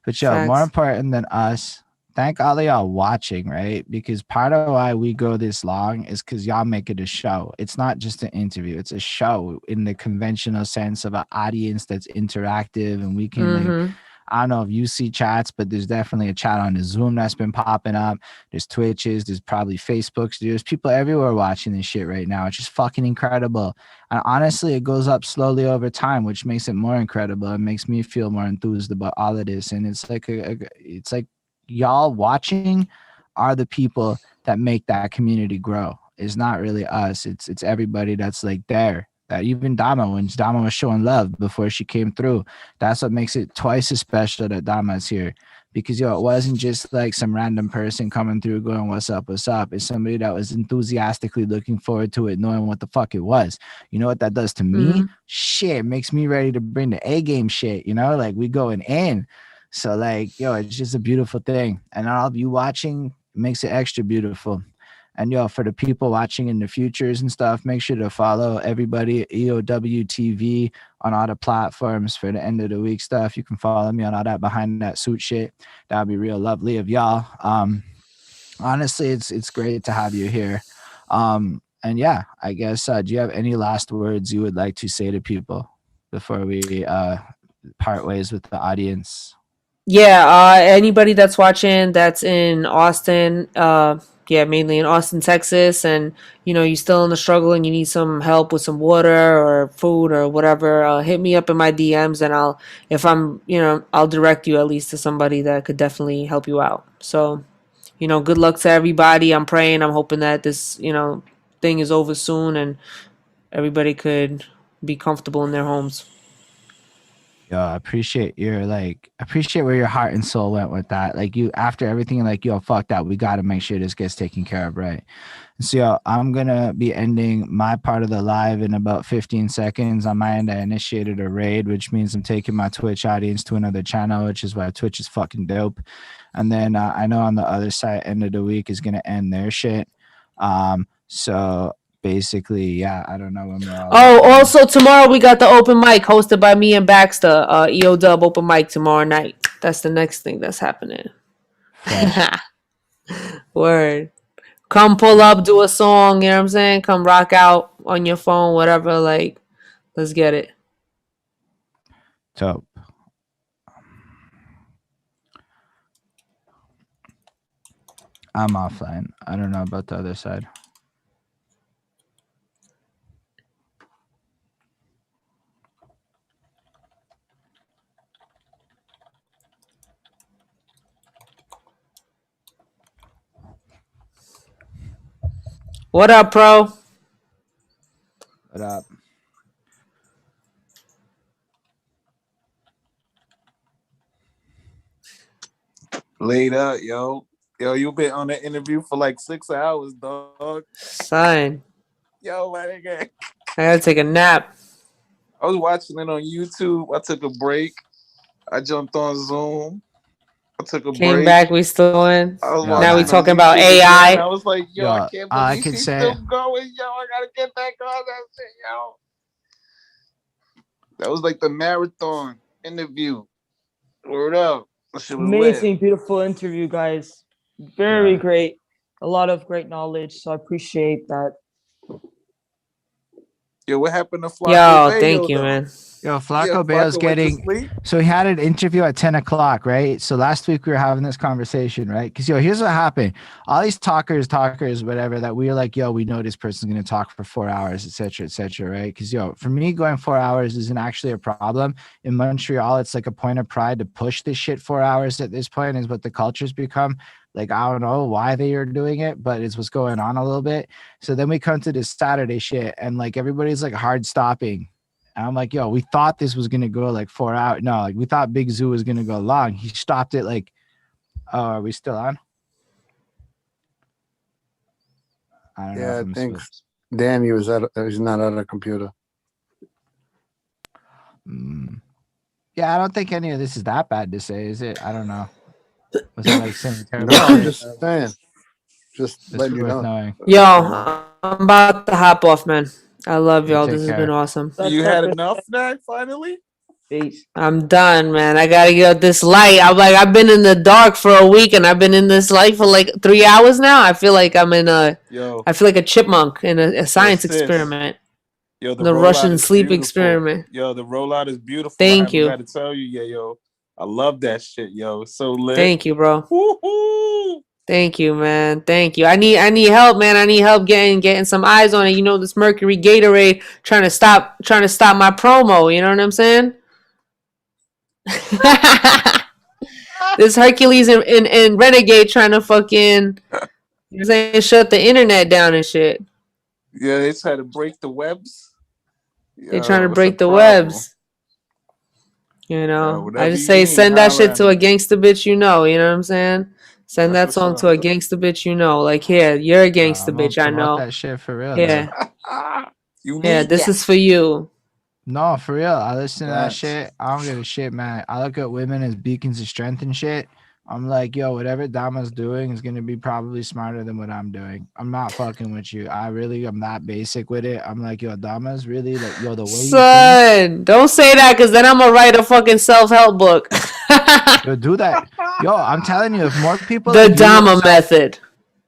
But yo, more Facts. important than us, thank all of y'all watching, right? Because part of why we go this long is because y'all make it a show. It's not just an interview, it's a show in the conventional sense of an audience that's interactive, and we can like, Mm-hmm. I don't know if you see chats, but there's definitely a chat on the Zoom that's been popping up. There's Twitches, there's probably Facebooks, there's people everywhere watching this shit right now. It's just fucking incredible. And honestly, it goes up slowly over time, which makes it more incredible. It makes me feel more enthused about all of this. And it's like it's like y'all watching are the people that make that community grow. It's not really us. It's everybody that's like there. That even Dama, when Dama was showing love before she came through, that's what makes it twice as special that Dama's here. Because yo, it wasn't just like some random person coming through going, what's up, what's up? It's somebody that was enthusiastically looking forward to it, knowing what the fuck it was. You know what that does to me? Mm-hmm. Shit, it makes me ready to bring the A game shit, you know, like we going in. So like, yo, it's just a beautiful thing. And all of you watching makes it extra beautiful. And yo, for the people watching in the futures and stuff, make sure to follow everybody at EOWTV on all the platforms for the end of the week stuff. You can follow me on all that behind that suit shit. That would be real lovely of y'all. Honestly, it's great to have you here. And yeah, I guess do you have any last words you would like to say to people before we part ways with the audience? Yeah, anybody that's watching that's in Austin, yeah, mainly in Austin, Texas, and you're still in the struggle and you need some help with some water or food or whatever, hit me up in my DMs and I'll direct you at least to somebody that could definitely help you out. So, good luck to everybody. I'm praying, I'm hoping that this, thing is over soon and everybody could be comfortable in their homes. Yo, I appreciate where your heart and soul went with that. Like you, after everything, like, yo, fuck that. We got to make sure this gets taken care of, right? So, yo, I'm going to be ending my part of the live in about 15 seconds. On my end, I initiated a raid, which means I'm taking my Twitch audience to another channel, which is why Twitch is fucking dope. And then I know on the other side, end of the week is going to end their shit. So basically, yeah, I don't know when we're all also tomorrow we got the open mic hosted by me and Baxter. EO Dub open mic tomorrow night. That's the next thing that's happening. Word. Come pull up, do a song, you know what I'm saying? Come rock out on your phone, whatever, like, let's get it. Dope. I'm offline. I don't know about the other side. What up, pro? What up? Laid up, yo. Yo, you been on that interview for like 6 hours, dog. Son. Yo, my nigga. I gotta take a nap. I was watching it on YouTube. I took a break. I jumped on Zoom. I took a Came break. back, we still in. I was Now we watching talking on about YouTube AI. again. I was like, yo, I can't I believe could he's say- still going. Yo, I gotta get back on that shit, yo. That was like the marathon interview. Word up. That shit was lit. Amazing, beautiful interview, guys. Very great. A lot of great knowledge. So I appreciate that. Yo, what happened to Flacco Yo, Bayo, thank you, though? man. Yo, Flacco Yeah, Bale's Flacco went to getting. sleep? So he had an interview at 10 o'clock, right? So last week we were having this conversation, right? Because, yo, here's what happened. All these talkers, whatever, that we were like, yo, we know this person's going to talk for 4 hours, et cetera, right? Because, yo, for me, going 4 hours isn't actually a problem. In Montreal, it's like a point of pride to push this shit 4 hours at this point is what the culture's become. Like, I don't know why they are doing it, but it's what's going on a little bit. So then we come to this Saturday shit and like everybody's like hard stopping. And I'm like, yo, we thought this was going to go like 4 hours. No, like we thought Big Zoo was going to go long. He stopped it like, oh, are we still on? I don't know. Yeah, if I I'm think supposed- Dan, he was not at a computer. Yeah, I don't think any of this is that bad to say, is it? I don't know. Was it like saying terrible? No, I'm shit? just saying. Just It's letting you worth know. knowing. Yo, I'm about to hop off, man. I love y'all. Take This has care. been awesome. You had enough now, finally? Peace. I'm done, man. I gotta get out this light. I've been in the dark for a week and I've been in this light for like 3 hours now. I feel like I'm in I feel like a chipmunk in a science sis. experiment. Yo, The rollout Russian is sleep beautiful. experiment. Yo, the rollout is beautiful. Thank you. I gotta tell you, yeah, yo. I love that shit, yo. It's so lit. Thank you, bro. Woo-hoo! Thank you, man. Thank you. I need help, man. I need help getting some eyes on it. You know, this Mercury Gatorade trying to stop my promo. You know what I'm saying? This Hercules and Renegade trying to fucking, you know what I'm saying, shut the internet down and shit. Yeah, they try to break the webs. They trying to what's break the the problem? webs. You know, whatever I just you say need, send that holla shit at to a me. gangsta bitch you know. You know what I'm saying? Send That's that what's song to a gangsta bitch you know. Like, here, you're a gangsta I'm gonna bitch. I promote know. that shit for real. Yeah, You yeah. need This that. is for you. No, for real. I listen to that Facts. shit. I don't give a shit, man. I look at women as beacons of strength and shit. I'm like, yo, whatever Dama's doing is gonna be probably smarter than what I'm doing. I'm not fucking with you. I really am that basic with it. I'm like, yo, Dama's really like, yo, the way you think, Son, don't say that because then I'm gonna write a fucking self-help book. yo, do that. Yo, I'm telling you, if more people The like you, Dama method.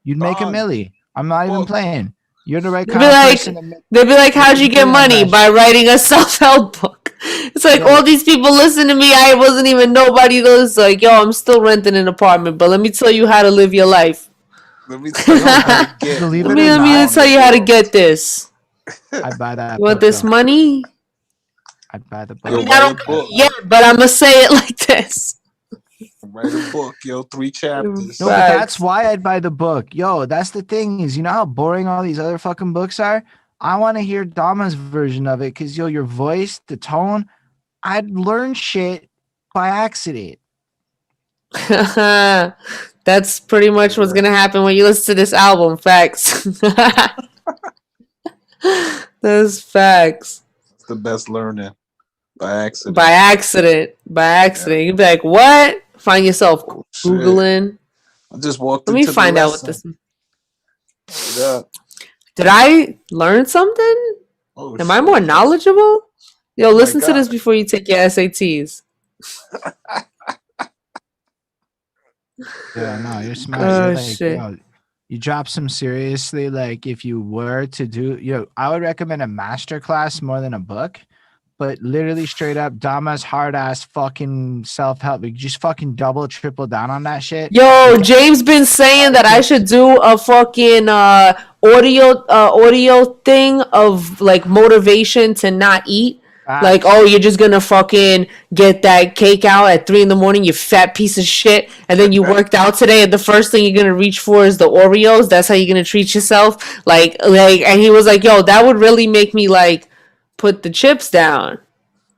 you'd make a Dog. milli. I'm not even Well, playing. You're the right They'd kind be of like, person to make. they'd be like, how'd you get Yeah, money? man. By writing a self-help book. It's like Yeah. all these people listen to me. I wasn't even nobody. Those like, yo, I'm still renting an apartment, but let me tell you how to live your life. Let me tell you how to get Believe what it Let me or we let me not, found tell in you how to world. get this. I'd buy that You want book this though. money? I'd buy the I Yo, book. mean, I write a don't book. yeah, but I'm gonna say it like this. Write a book, yo. 3 chapters. No, but that's Facts. why I'd buy the book. Yo, that's the thing is, you know how boring all these other fucking books are? I want to hear Dama's version of it because, yo, your voice, the tone, I'd learn shit by accident. That's pretty much what's gonna happen when you listen to this album. Facts. That's facts. It's the best learning by By accident. accident. By Yeah. accident. You'd be like, what? Find yourself Oh shit. Googling. I just walked Let me into the find out what lesson. this. Yeah. Did I learn something? Oh Am I shit. more knowledgeable? Yo, Oh my listen to this god. before you take your SATs. Yeah, no, you're smart. You're Oh like, shit. yo, you drop some seriously. Like, if you were to do, I would recommend a master class more than a book. But literally, straight up, Dama's hard ass fucking self help. You just fucking double, triple down on that shit. Yo, You get James been saying that I should do a fucking audio thing of like motivation to not eat. Like, facts. oh, you're just gonna fucking get that cake out at 3 a.m, you fat piece of shit, and then you worked out today, and the first thing you're gonna reach for is the Oreos. That's how you're gonna treat yourself. And he was like, yo, that would really make me like put the chips down.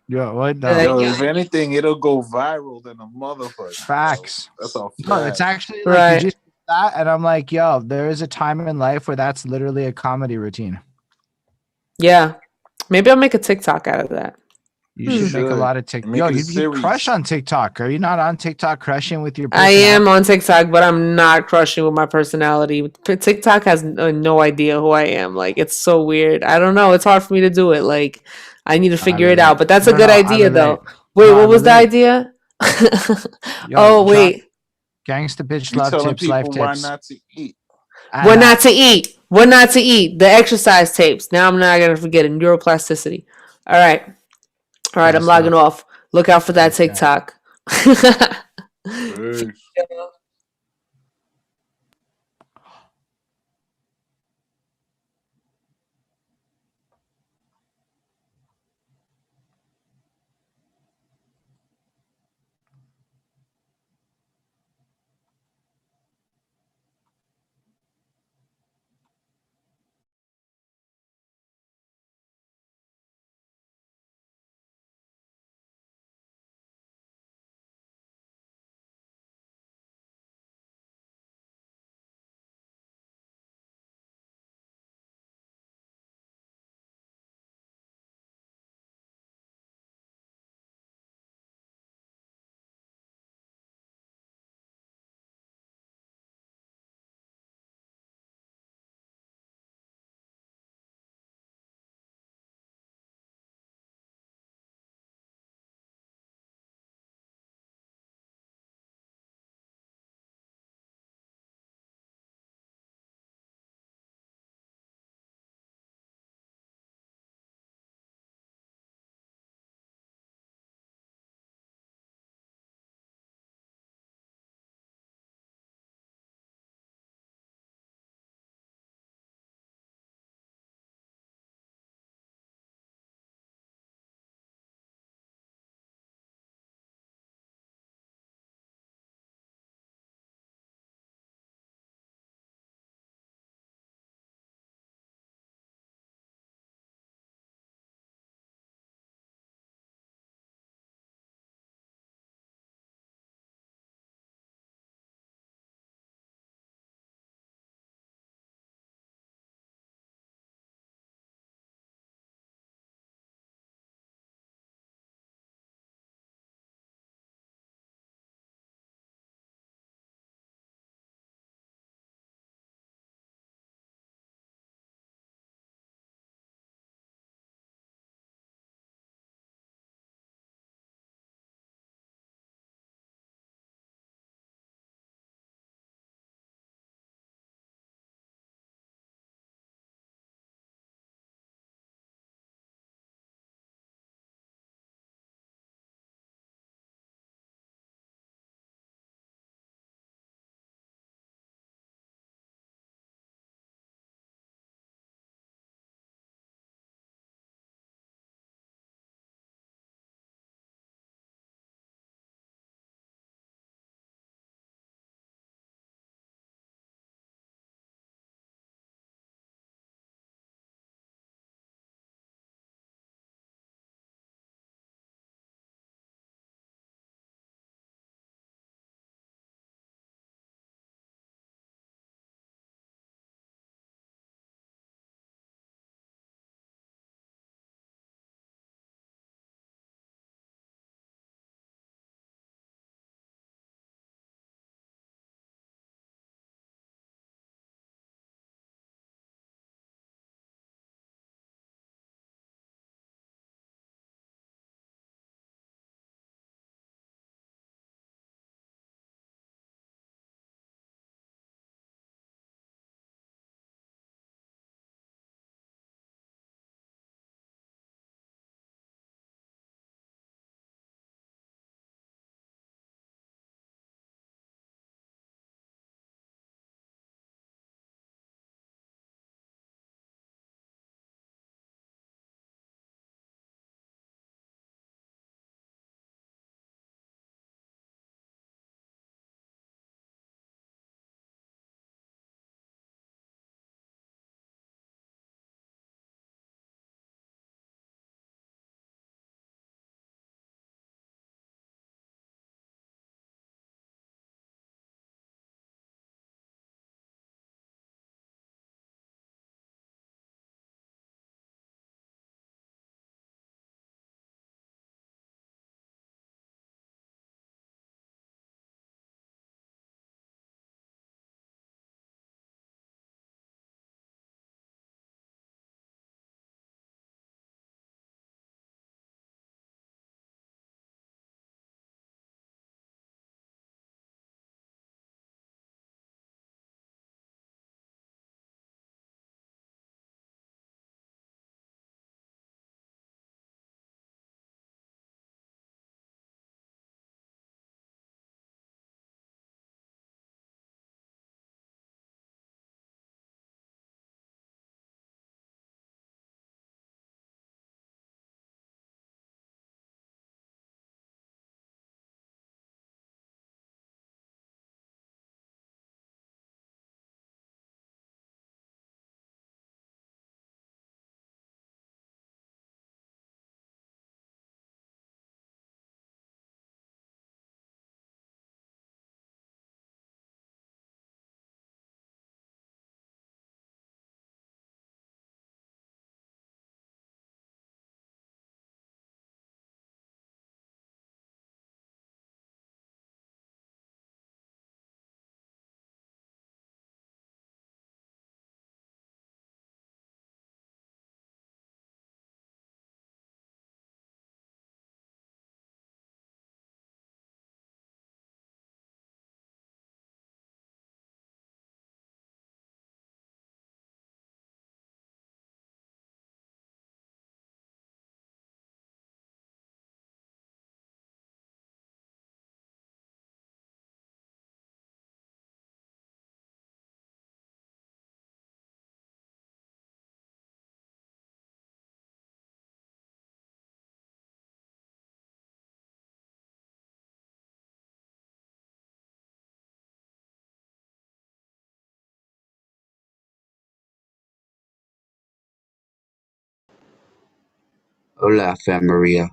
Yo, what? Like, No, Yo, if anything, it'll go viral than a motherfucker. Bro. facts. That's a No, it's fact. actually like you right. just did that, and I'm like, yo, there is a time in life where that's literally a comedy routine. Yeah. Maybe I'll make a TikTok out of that. You should make a Should lot of TikTok. make Yo, it a you crush series. on TikTok. Are you not on TikTok crushing with your I am personality? on TikTok, but I'm not crushing with my personality. TikTok has no idea who I am. Like, it's so weird. I don't know. It's hard for me to do it. Like, I need to I figure it out. relate. But that's a No, good no, I idea, relate. though. Wait, No, I what was the relate. idea? Yo, Oh, drop wait. gangsta bitch You love telling tips, life people why tips. not to eat. What And not to eat. What not to eat. The exercise tapes. Now I'm not going to forget it. Neuroplasticity. All right. All right. good I'm logging stuff. off. Look out for that Peace out. TikTok. Peace. Hola, Fam Maria.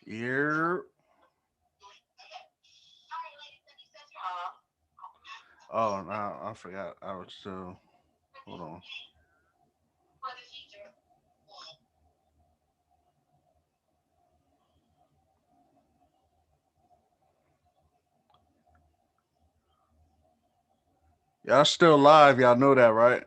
Yeah. Oh, no, I forgot. I was still. Hold on. Y'all still live. Y'all know that, right?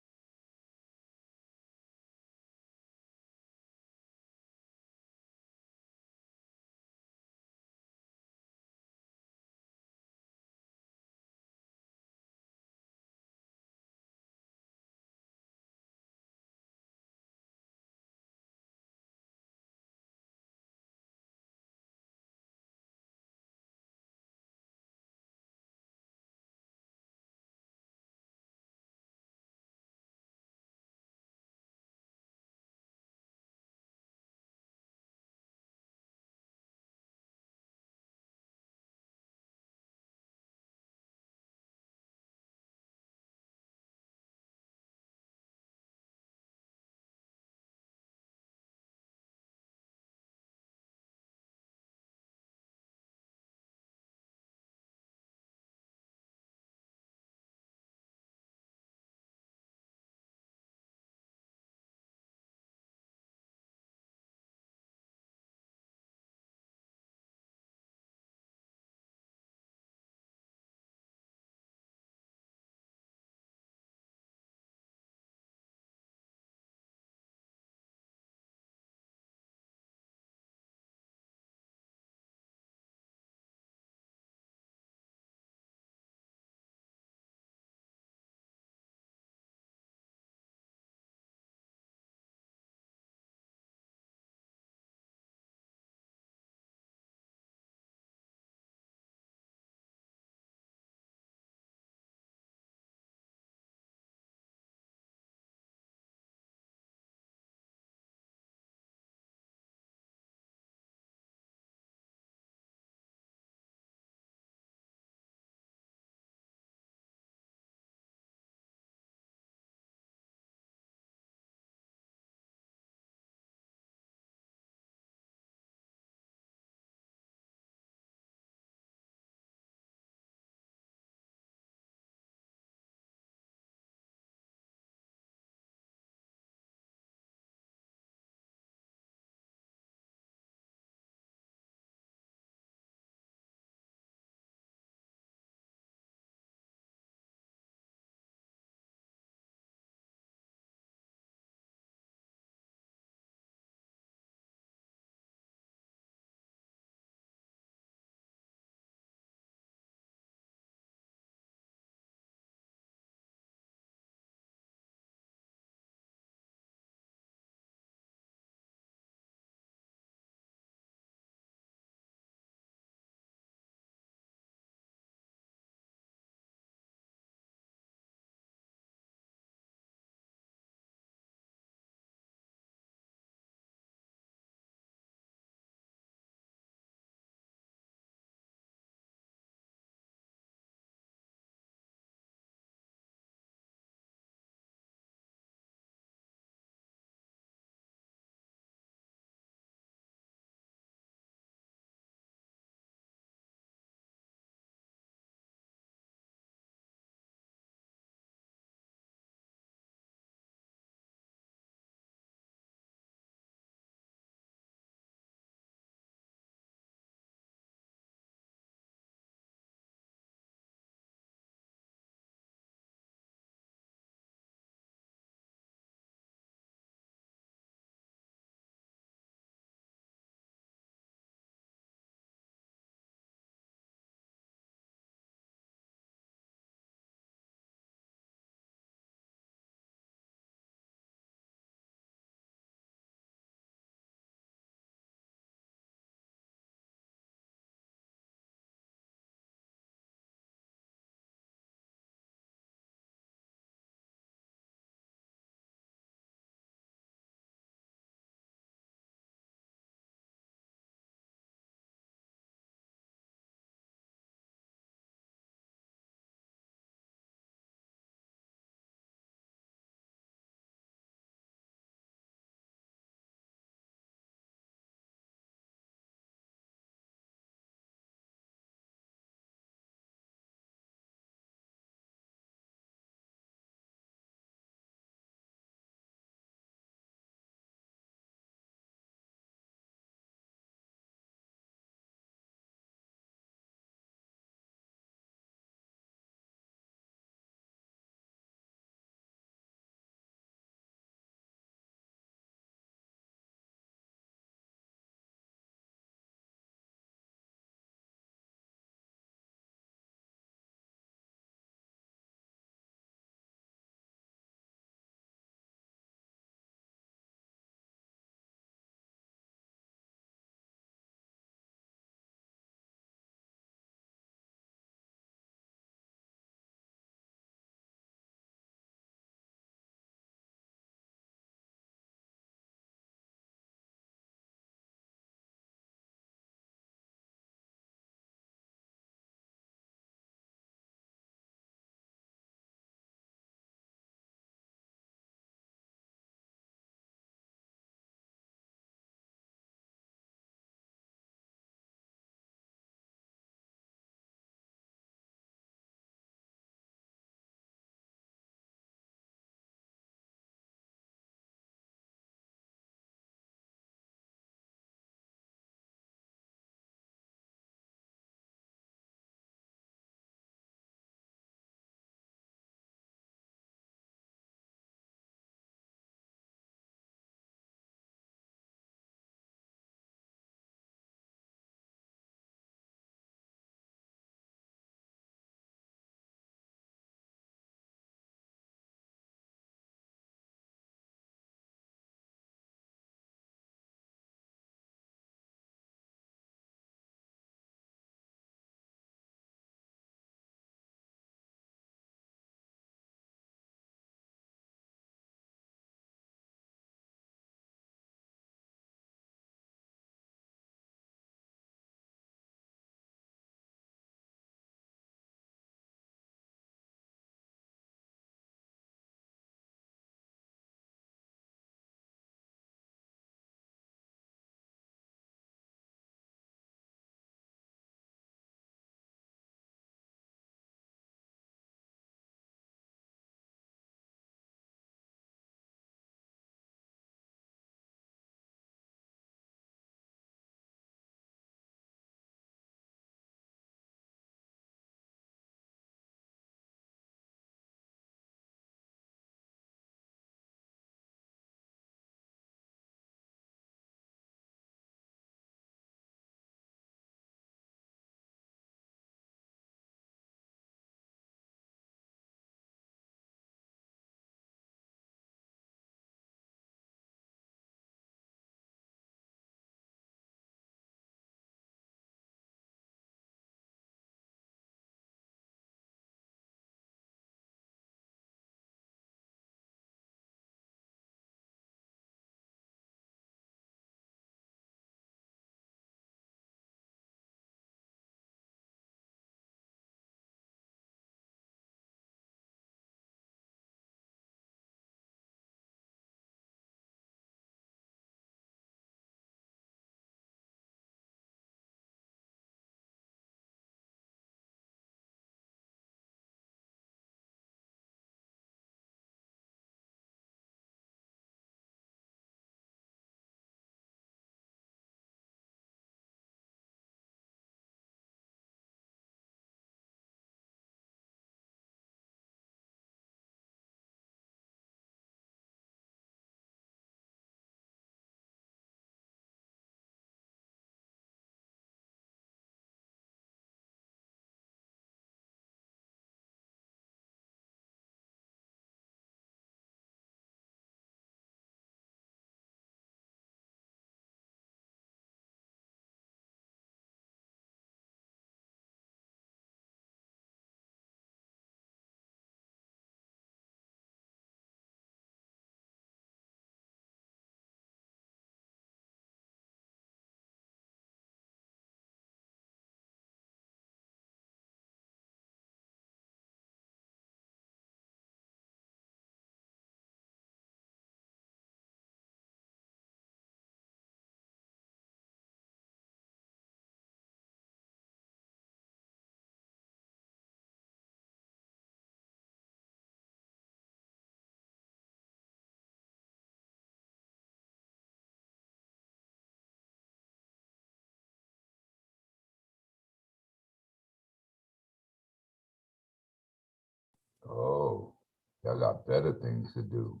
Y'all got better things to do.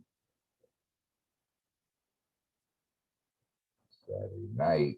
Saturday night.